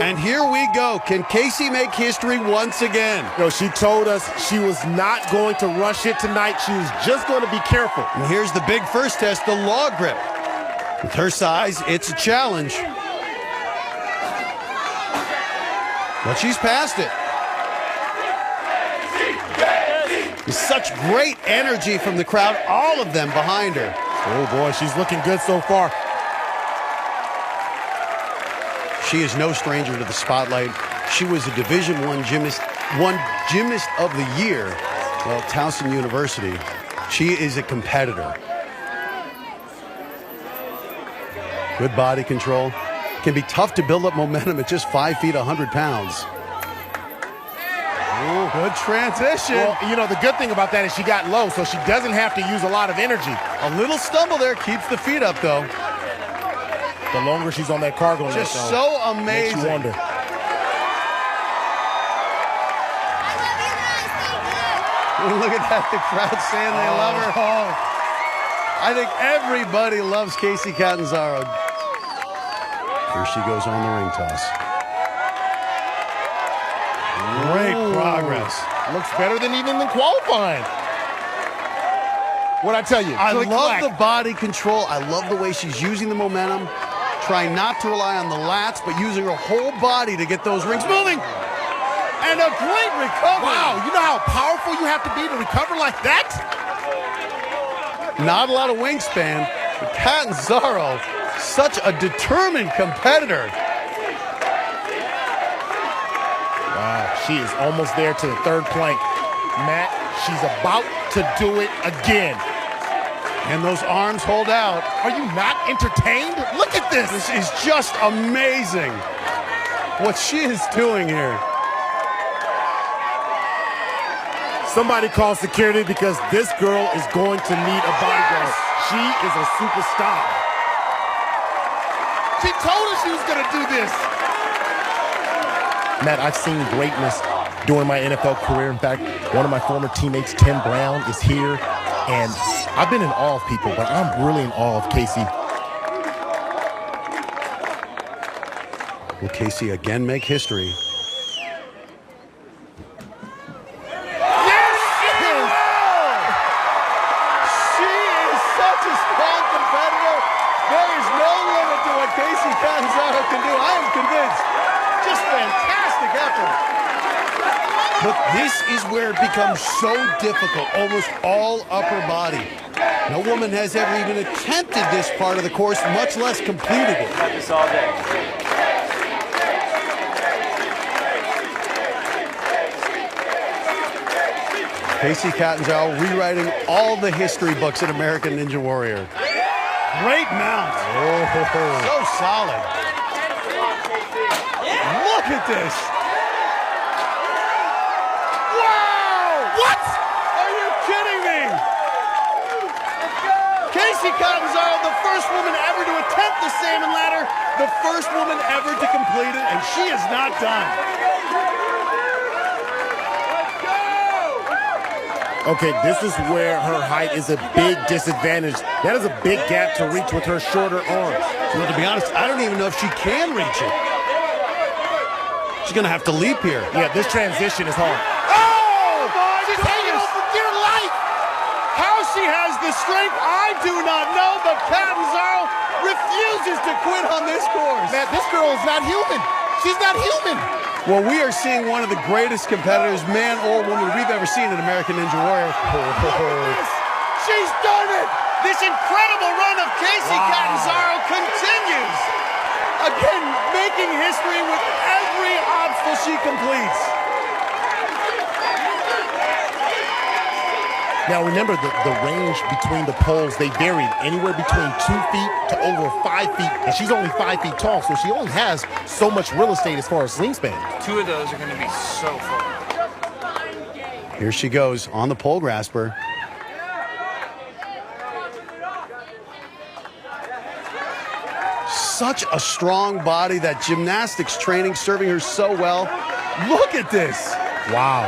And here we go. Can Casey make history once again? You know, she told us she was not going to rush it tonight. She was just going to be careful. And here's the big first test, the log grip. With her size, it's a challenge. But she's passed it. Such great energy from the crowd, all of them behind her. Oh boy, she's looking good so far. She is no stranger to the spotlight. She was a Division I gymnast of the year at Towson University. She is a competitor. Good body control. Can be tough to build up momentum at just 5 feet, 100 pounds. Ooh, good transition. Well, you know, the good thing about that is she got low, so she doesn't have to use a lot of energy. A little stumble there, keeps the feet up though. The longer she's on that cargo net, Just though, so makes amazing. you wonder. Look at that, the crowd saying they love her. I think everybody loves Casey Catanzaro. Here she goes on the ring toss. Great progress. Looks better than even in qualifying. What'd I tell you? I Click, love clack. the body control. I love the way she's using the momentum, trying not to rely on the lats, but using her whole body to get those rings moving. And a great recovery. Wow, you know how powerful you have to be to recover like that? Not a lot of wingspan, but Catanzaro, such a determined competitor. Wow, she is almost there to the third plank. Matt, she's about to do it again. And those arms hold out. Are you not entertained? Look at this. This is just amazing what she is doing here. Somebody call security because this girl is going to need a bodyguard. She is a superstar. She told us she was going to do this. Matt, I've seen greatness during my NFL career. In fact, one of my former teammates, Tim Brown, is here. And I've been in awe of people, but I'm really in awe of Casey. Will Casey again make history? Yes, she is! She is such a strong competitor. There is no limit to what Casey Catanzaro can do. I am convinced. Just fantastic effort. But this is where it becomes so difficult, almost all upper body. No woman has ever even attempted this part of the course, much less completed it. Practice all day. Casey Catanzaro rewriting all the history books in American Ninja Warrior. Great mount. Oh, so solid. Look at this. What? Are you kidding me? Casey Catanzaro, the first woman ever to attempt the salmon ladder, the first woman ever to complete it, and she is not done. Okay, this is where her height is a big disadvantage. That is a big gap to reach with her shorter arms. Well, to be honest, I don't even know if she can reach it. She's going to have to leap here. Yeah, this transition is hard. Oh, my She's hanging on for dear life. How she has the strength, I do not know, but Catanzaro refuses to quit on this course. Man, this girl is not human. She's not human. Well, we are seeing one of the greatest competitors, man or woman, we've ever seen in American Ninja Warrior. She's done it! This incredible run of Casey Catanzaro continues. Again, making history with every obstacle she completes. Now remember, the range between the poles, they varied anywhere between 2 feet to over 5 feet, and she's only 5 feet tall, so she only has so much real estate as far as wingspan. 2 of those are going to be so full. Here she goes on the pole grasper. Such a strong body, that gymnastics training serving her so well. Look at this. Wow.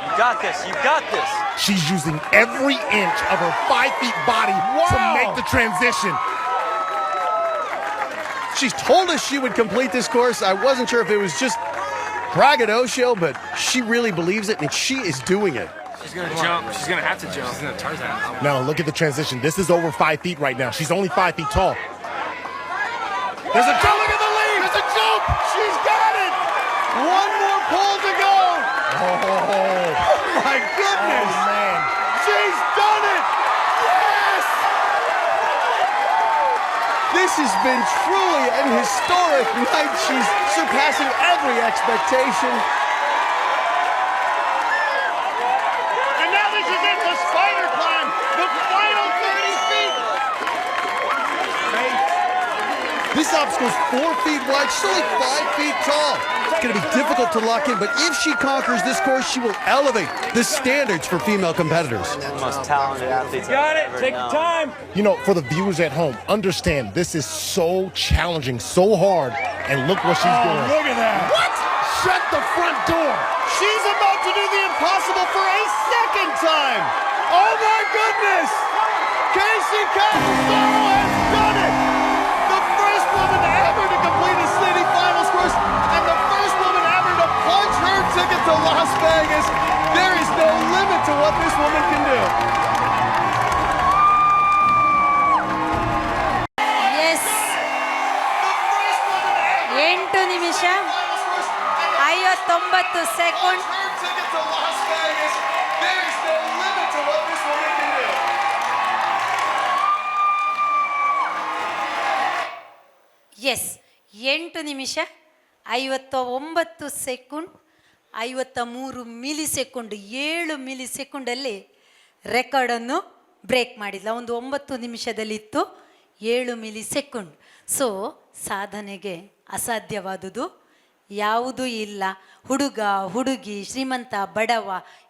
You got this. You got this. She's using every inch of her 5 feet body to make the transition. She's told us she would complete this course. I wasn't sure if it was just braggadocio, but she really believes it, and she is doing it. She's going to jump. She's going to have to jump. She's going to Tarzan. Now look at the transition. This is over 5 feet right now. She's only 5 feet tall. There's a jump. Look at the lead. There's a jump. She's got it. One more pole to go. Oh, My goodness. man. She's done it. Yes. This has been truly an historic night. She's surpassing every expectation. And now this is it, the spider climb, the final 30 feet. This obstacle's 4 feet wide. She's only 5 feet tall. It's going to be difficult to lock in, but if she conquers this course, she will elevate the standards for female competitors. The most talented athletes. Got it. Take your time. You know, for the viewers at home, understand this is so challenging, so hard, and look what she's doing. Look at that. What? Shut the front door. She's about to do the impossible for a second time. Oh my goodness. Casey Catanzaro has done it. The first woman ever to complete a city finals course and the first woman ever to punch her ticket to Las Vegas. There is no limit to what this woman can do. Yes The first woman ever 8 ನಿಮಿಷ finals course and the 59 second. her ticket to Las Vegas. There is no limit to what this woman can do. Yes 8 ನಿಮಿಷ 59 second 53 millisecond 7 ಮಿಲಿ ಸೆಕೆಂಡಲ್ಲಿ ರೆಕಾರ್ಡನ್ನು break ಮಾಡಿಲ್ಲ. ಒಂದು 9 ನಿಮಿಷದಲ್ಲಿತ್ತು 7 milli second. So ಸಾಧನೆಗೆ ಅಸಾಧ್ಯವಾದುದು ಯಾವುದೂ ಇಲ್ಲ. ಹುಡುಗ ಹುಡುಗಿ ಶ್ರೀಮಂತ ಬಡವ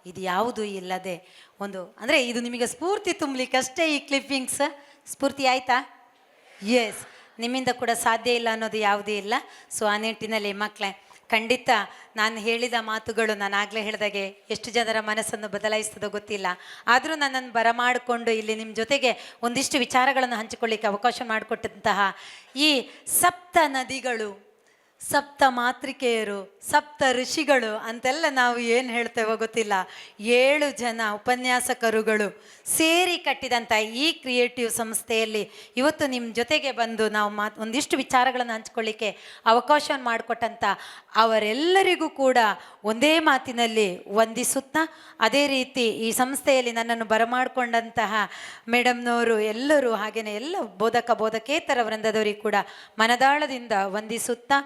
ಇದು ಯಾವುದೂ ಇಲ್ಲದೆ ಒಂದು ಅಂದರೆ ಇದು ನಿಮಗೆ ಸ್ಫೂರ್ತಿ ತುಂಬಲಿಕ್ಕಷ್ಟೇ ಈ ಕ್ಲಿಪ್ಪಿಂಗ್ಸ್. ಸ್ಫೂರ್ತಿ ಆಯಿತಾ? ಎಸ್, ನಿಮ್ಮಿಂದ ಕೂಡ ಸಾಧ್ಯ ಇಲ್ಲ ಅನ್ನೋದು ಯಾವುದೇ ಇಲ್ಲ. ಸೊ ಆ ನಿಟ್ಟಿನಲ್ಲಿ ಮಕ್ಕಳೇ ಖಂಡಿತ ನಾನು ಹೇಳಿದ ಮಾತುಗಳು ನಾನು ಆಗಲೇ ಹೇಳಿದಾಗೆ ಎಷ್ಟು ಜನರ ಮನಸ್ಸನ್ನು ಬದಲಾಯಿಸ್ತದೋ ಗೊತ್ತಿಲ್ಲ. ಆದರೂ ನನ್ನನ್ನು ಬರಮಾಡಿಕೊಂಡು ಇಲ್ಲಿ ನಿಮ್ಮ ಜೊತೆಗೆ ಒಂದಿಷ್ಟು ವಿಚಾರಗಳನ್ನು ಹಂಚಿಕೊಳ್ಳಿಕ್ಕೆ ಅವಕಾಶ ಮಾಡಿಕೊಟ್ಟಂತಹ ಈ ಸಪ್ತ ನದಿಗಳು, ಸಪ್ತ ಮಾತೃಕೆಯರು, ಸಪ್ತ ಋಷಿಗಳು ಅಂತೆಲ್ಲ ನಾವು ಏನು ಹೇಳ್ತೇವೋ ಗೊತ್ತಿಲ್ಲ, 7 ಜನ ಉಪನ್ಯಾಸಕರುಗಳು ಸೇರಿ ಕಟ್ಟಿದಂಥ ಈ ಕ್ರಿಯೇಟಿವ್ ಸಂಸ್ಥೆಯಲ್ಲಿ ಇವತ್ತು ನಿಮ್ಮ ಜೊತೆಗೆ ಬಂದು ನಾವು ಒಂದಿಷ್ಟು ವಿಚಾರಗಳನ್ನು ಹಂಚ್ಕೊಳ್ಳಿಕ್ಕೆ ಅವಕಾಶವನ್ನು ಮಾಡಿಕೊಟ್ಟಂಥ ಅವರೆಲ್ಲರಿಗೂ ಕೂಡ ಒಂದೇ ಮಾತಿನಲ್ಲಿ ವಂದಿಸುತ್ತಾ, ಅದೇ ರೀತಿ ಈ ಸಂಸ್ಥೆಯಲ್ಲಿ ನನ್ನನ್ನು ಬರಮಾಡಿಕೊಂಡಂತಹ ಮೇಡಮ್ನವರು ಎಲ್ಲರೂ ಹಾಗೆಯೇ ಎಲ್ಲ ಬೋಧಕೇತರ ವೃಂದದವರಿಗೆ ಕೂಡ ಮನದಾಳದಿಂದ ವಂದಿಸುತ್ತಾ,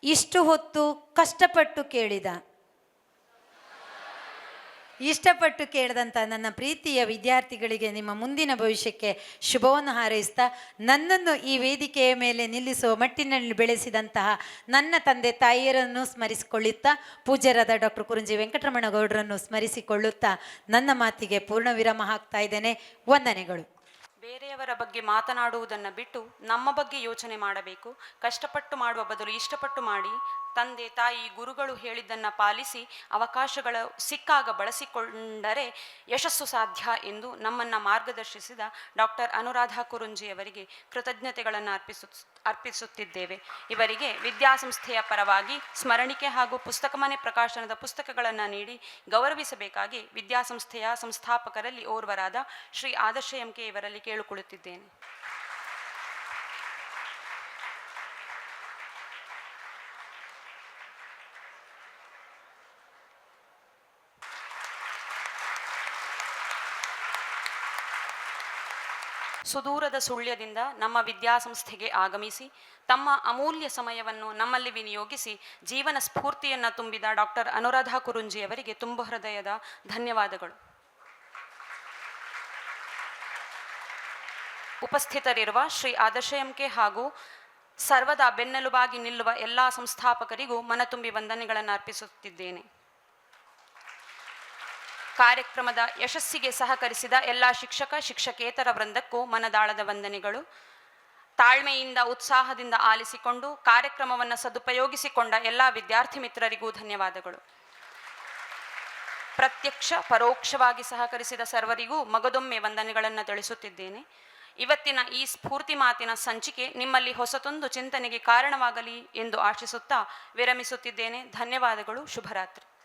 ಇಷ್ಟು ಹೊತ್ತು ಇಷ್ಟಪಟ್ಟು ಕೇಳಿದಂಥ ನನ್ನ ಪ್ರೀತಿಯ ವಿದ್ಯಾರ್ಥಿಗಳಿಗೆ ನಿಮ್ಮ ಮುಂದಿನ ಭವಿಷ್ಯಕ್ಕೆ ಶುಭವನ್ನು ಹಾರೈಸ್ತಾ, ನನ್ನನ್ನು ಈ ವೇದಿಕೆಯ ಮೇಲೆ ನಿಲ್ಲಿಸುವ ಮಟ್ಟಿನಲ್ಲಿ ಬೆಳೆಸಿದಂತಹ ನನ್ನ ತಂದೆ ತಾಯಿಯರನ್ನು ಸ್ಮರಿಸಿಕೊಳ್ಳುತ್ತಾ, ಪೂಜ್ಯರಾದ ಡಾಕ್ಟರ್ ಕುರುಂಜಿ ವೆಂಕಟರಮಣ ಗೌಡರನ್ನು ಸ್ಮರಿಸಿಕೊಳ್ಳುತ್ತಾ ನನ್ನ ಮಾತಿಗೆ ಪೂರ್ಣ ವಿರಾಮ ಹಾಕ್ತಾ ಇದ್ದೇನೆ. ವಂದನೆಗಳು. ಬೇರೆಯವರ ಬಗ್ಗೆ ಮಾತನಾಡುವುದನ್ನು ಬಿಟ್ಟು ನಮ್ಮ ಬಗ್ಗೆ ಯೋಚನೆ ಮಾಡಬೇಕು. ಕಷ್ಟಪಟ್ಟು ಮಾಡುವ ಬದಲು ಇಷ್ಟಪಟ್ಟು ಮಾಡಿ, ತಂದೆ ತಾಯಿ ಗುರುಗಳು ಹೇಳಿದ್ದನ್ನು ಪಾಲಿಸಿ ಅವಕಾಶಗಳು ಸಿಕ್ಕಾಗ ಬಳಸಿಕೊಂಡರೆ ಯಶಸ್ಸು ಸಾಧ್ಯ ಎಂದು ನಮ್ಮನ್ನು ಮಾರ್ಗದರ್ಶಿಸಿದ ಡಾಕ್ಟರ್ ಅನುರಾಧ ಕುರುಂಜಿಯವರಿಗೆ ಕೃತಜ್ಞತೆಗಳನ್ನು ಅರ್ಪಿಸುತ್ತಿದ್ದೇವೆ. ಇವರಿಗೆ ವಿದ್ಯಾಸಂಸ್ಥೆಯ ಪರವಾಗಿ ಸ್ಮರಣಿಕೆ ಹಾಗೂ ಪುಸ್ತಕ ಮನೆ ಪ್ರಕಾಶನದ ಪುಸ್ತಕಗಳನ್ನು ನೀಡಿ ಗೌರವಿಸಬೇಕಾಗಿ ವಿದ್ಯಾಸಂಸ್ಥೆಯ ಸಂಸ್ಥಾಪಕರಲ್ಲಿ ಓರ್ವರಾದ ಶ್ರೀ ಆದರ್ಶ ಎಂಕೆ ಇವರಲ್ಲಿ ಕೇಳಿಕೊಳ್ಳುತ್ತಿದ್ದೇನೆ. ಸುದೂರದ ಸುಳ್ಯದಿಂದ ನಮ್ಮ ವಿದ್ಯಾಸಂಸ್ಥೆಗೆ ಆಗಮಿಸಿ ತಮ್ಮ ಅಮೂಲ್ಯ ಸಮಯವನ್ನು ನಮ್ಮಲ್ಲಿ ವಿನಿಯೋಗಿಸಿ ಜೀವನ ಸ್ಫೂರ್ತಿಯನ್ನು ತುಂಬಿದ ಡಾಕ್ಟರ್ ಅನುರಾಧ ಕುರುಂಜಿಯವರಿಗೆ ತುಂಬ ಹೃದಯದ ಧನ್ಯವಾದಗಳು. ಉಪಸ್ಥಿತರಿರುವ ಶ್ರೀ ಆದರ್ಶ ಎಂಕೆ ಹಾಗೂ ಸರ್ವದಾ ಬೆನ್ನೆಲುಬಾಗಿ ನಿಲ್ಲುವ ಎಲ್ಲ ಸಂಸ್ಥಾಪಕರಿಗೂ ಮನತುಂಬಿ ವಂದನೆಗಳನ್ನು ಅರ್ಪಿಸುತ್ತಿದ್ದೇನೆ. ಕಾರ್ಯಕ್ರಮದ ಯಶಸ್ಸಿಗೆ ಸಹಕರಿಸಿದ ಎಲ್ಲ ಶಿಕ್ಷಕ ಶಿಕ್ಷಕೇತರ ವೃಂದಕ್ಕೂ ಮನದಾಳದ ವಂದನೆಗಳು. ತಾಳ್ಮೆಯಿಂದ ಉತ್ಸಾಹದಿಂದ ಆಲಿಸಿಕೊಂಡು ಕಾರ್ಯಕ್ರಮವನ್ನು ಸದುಪಯೋಗಿಸಿಕೊಂಡ ಎಲ್ಲ ವಿದ್ಯಾರ್ಥಿ ಮಿತ್ರರಿಗೂ ಧನ್ಯವಾದಗಳು. ಪ್ರತ್ಯಕ್ಷ ಪರೋಕ್ಷವಾಗಿ ಸಹಕರಿಸಿದ ಸರ್ವರಿಗೂ ಮಗದೊಮ್ಮೆ ವಂದನೆಗಳನ್ನು ತಿಳಿಸುತ್ತಿದ್ದೇನೆ. ಇವತ್ತಿನ ಈ ಸ್ಫೂರ್ತಿ ಮಾತಿನ ಸಂಚಿಕೆ ನಿಮ್ಮಲ್ಲಿ ಹೊಸತೊಂದು ಚಿಂತನೆಗೆ ಕಾರಣವಾಗಲಿ ಎಂದು ಆಶಿಸುತ್ತಾ ವಿರಮಿಸುತ್ತಿದ್ದೇನೆ. ಧನ್ಯವಾದಗಳು. ಶುಭರಾತ್ರಿ.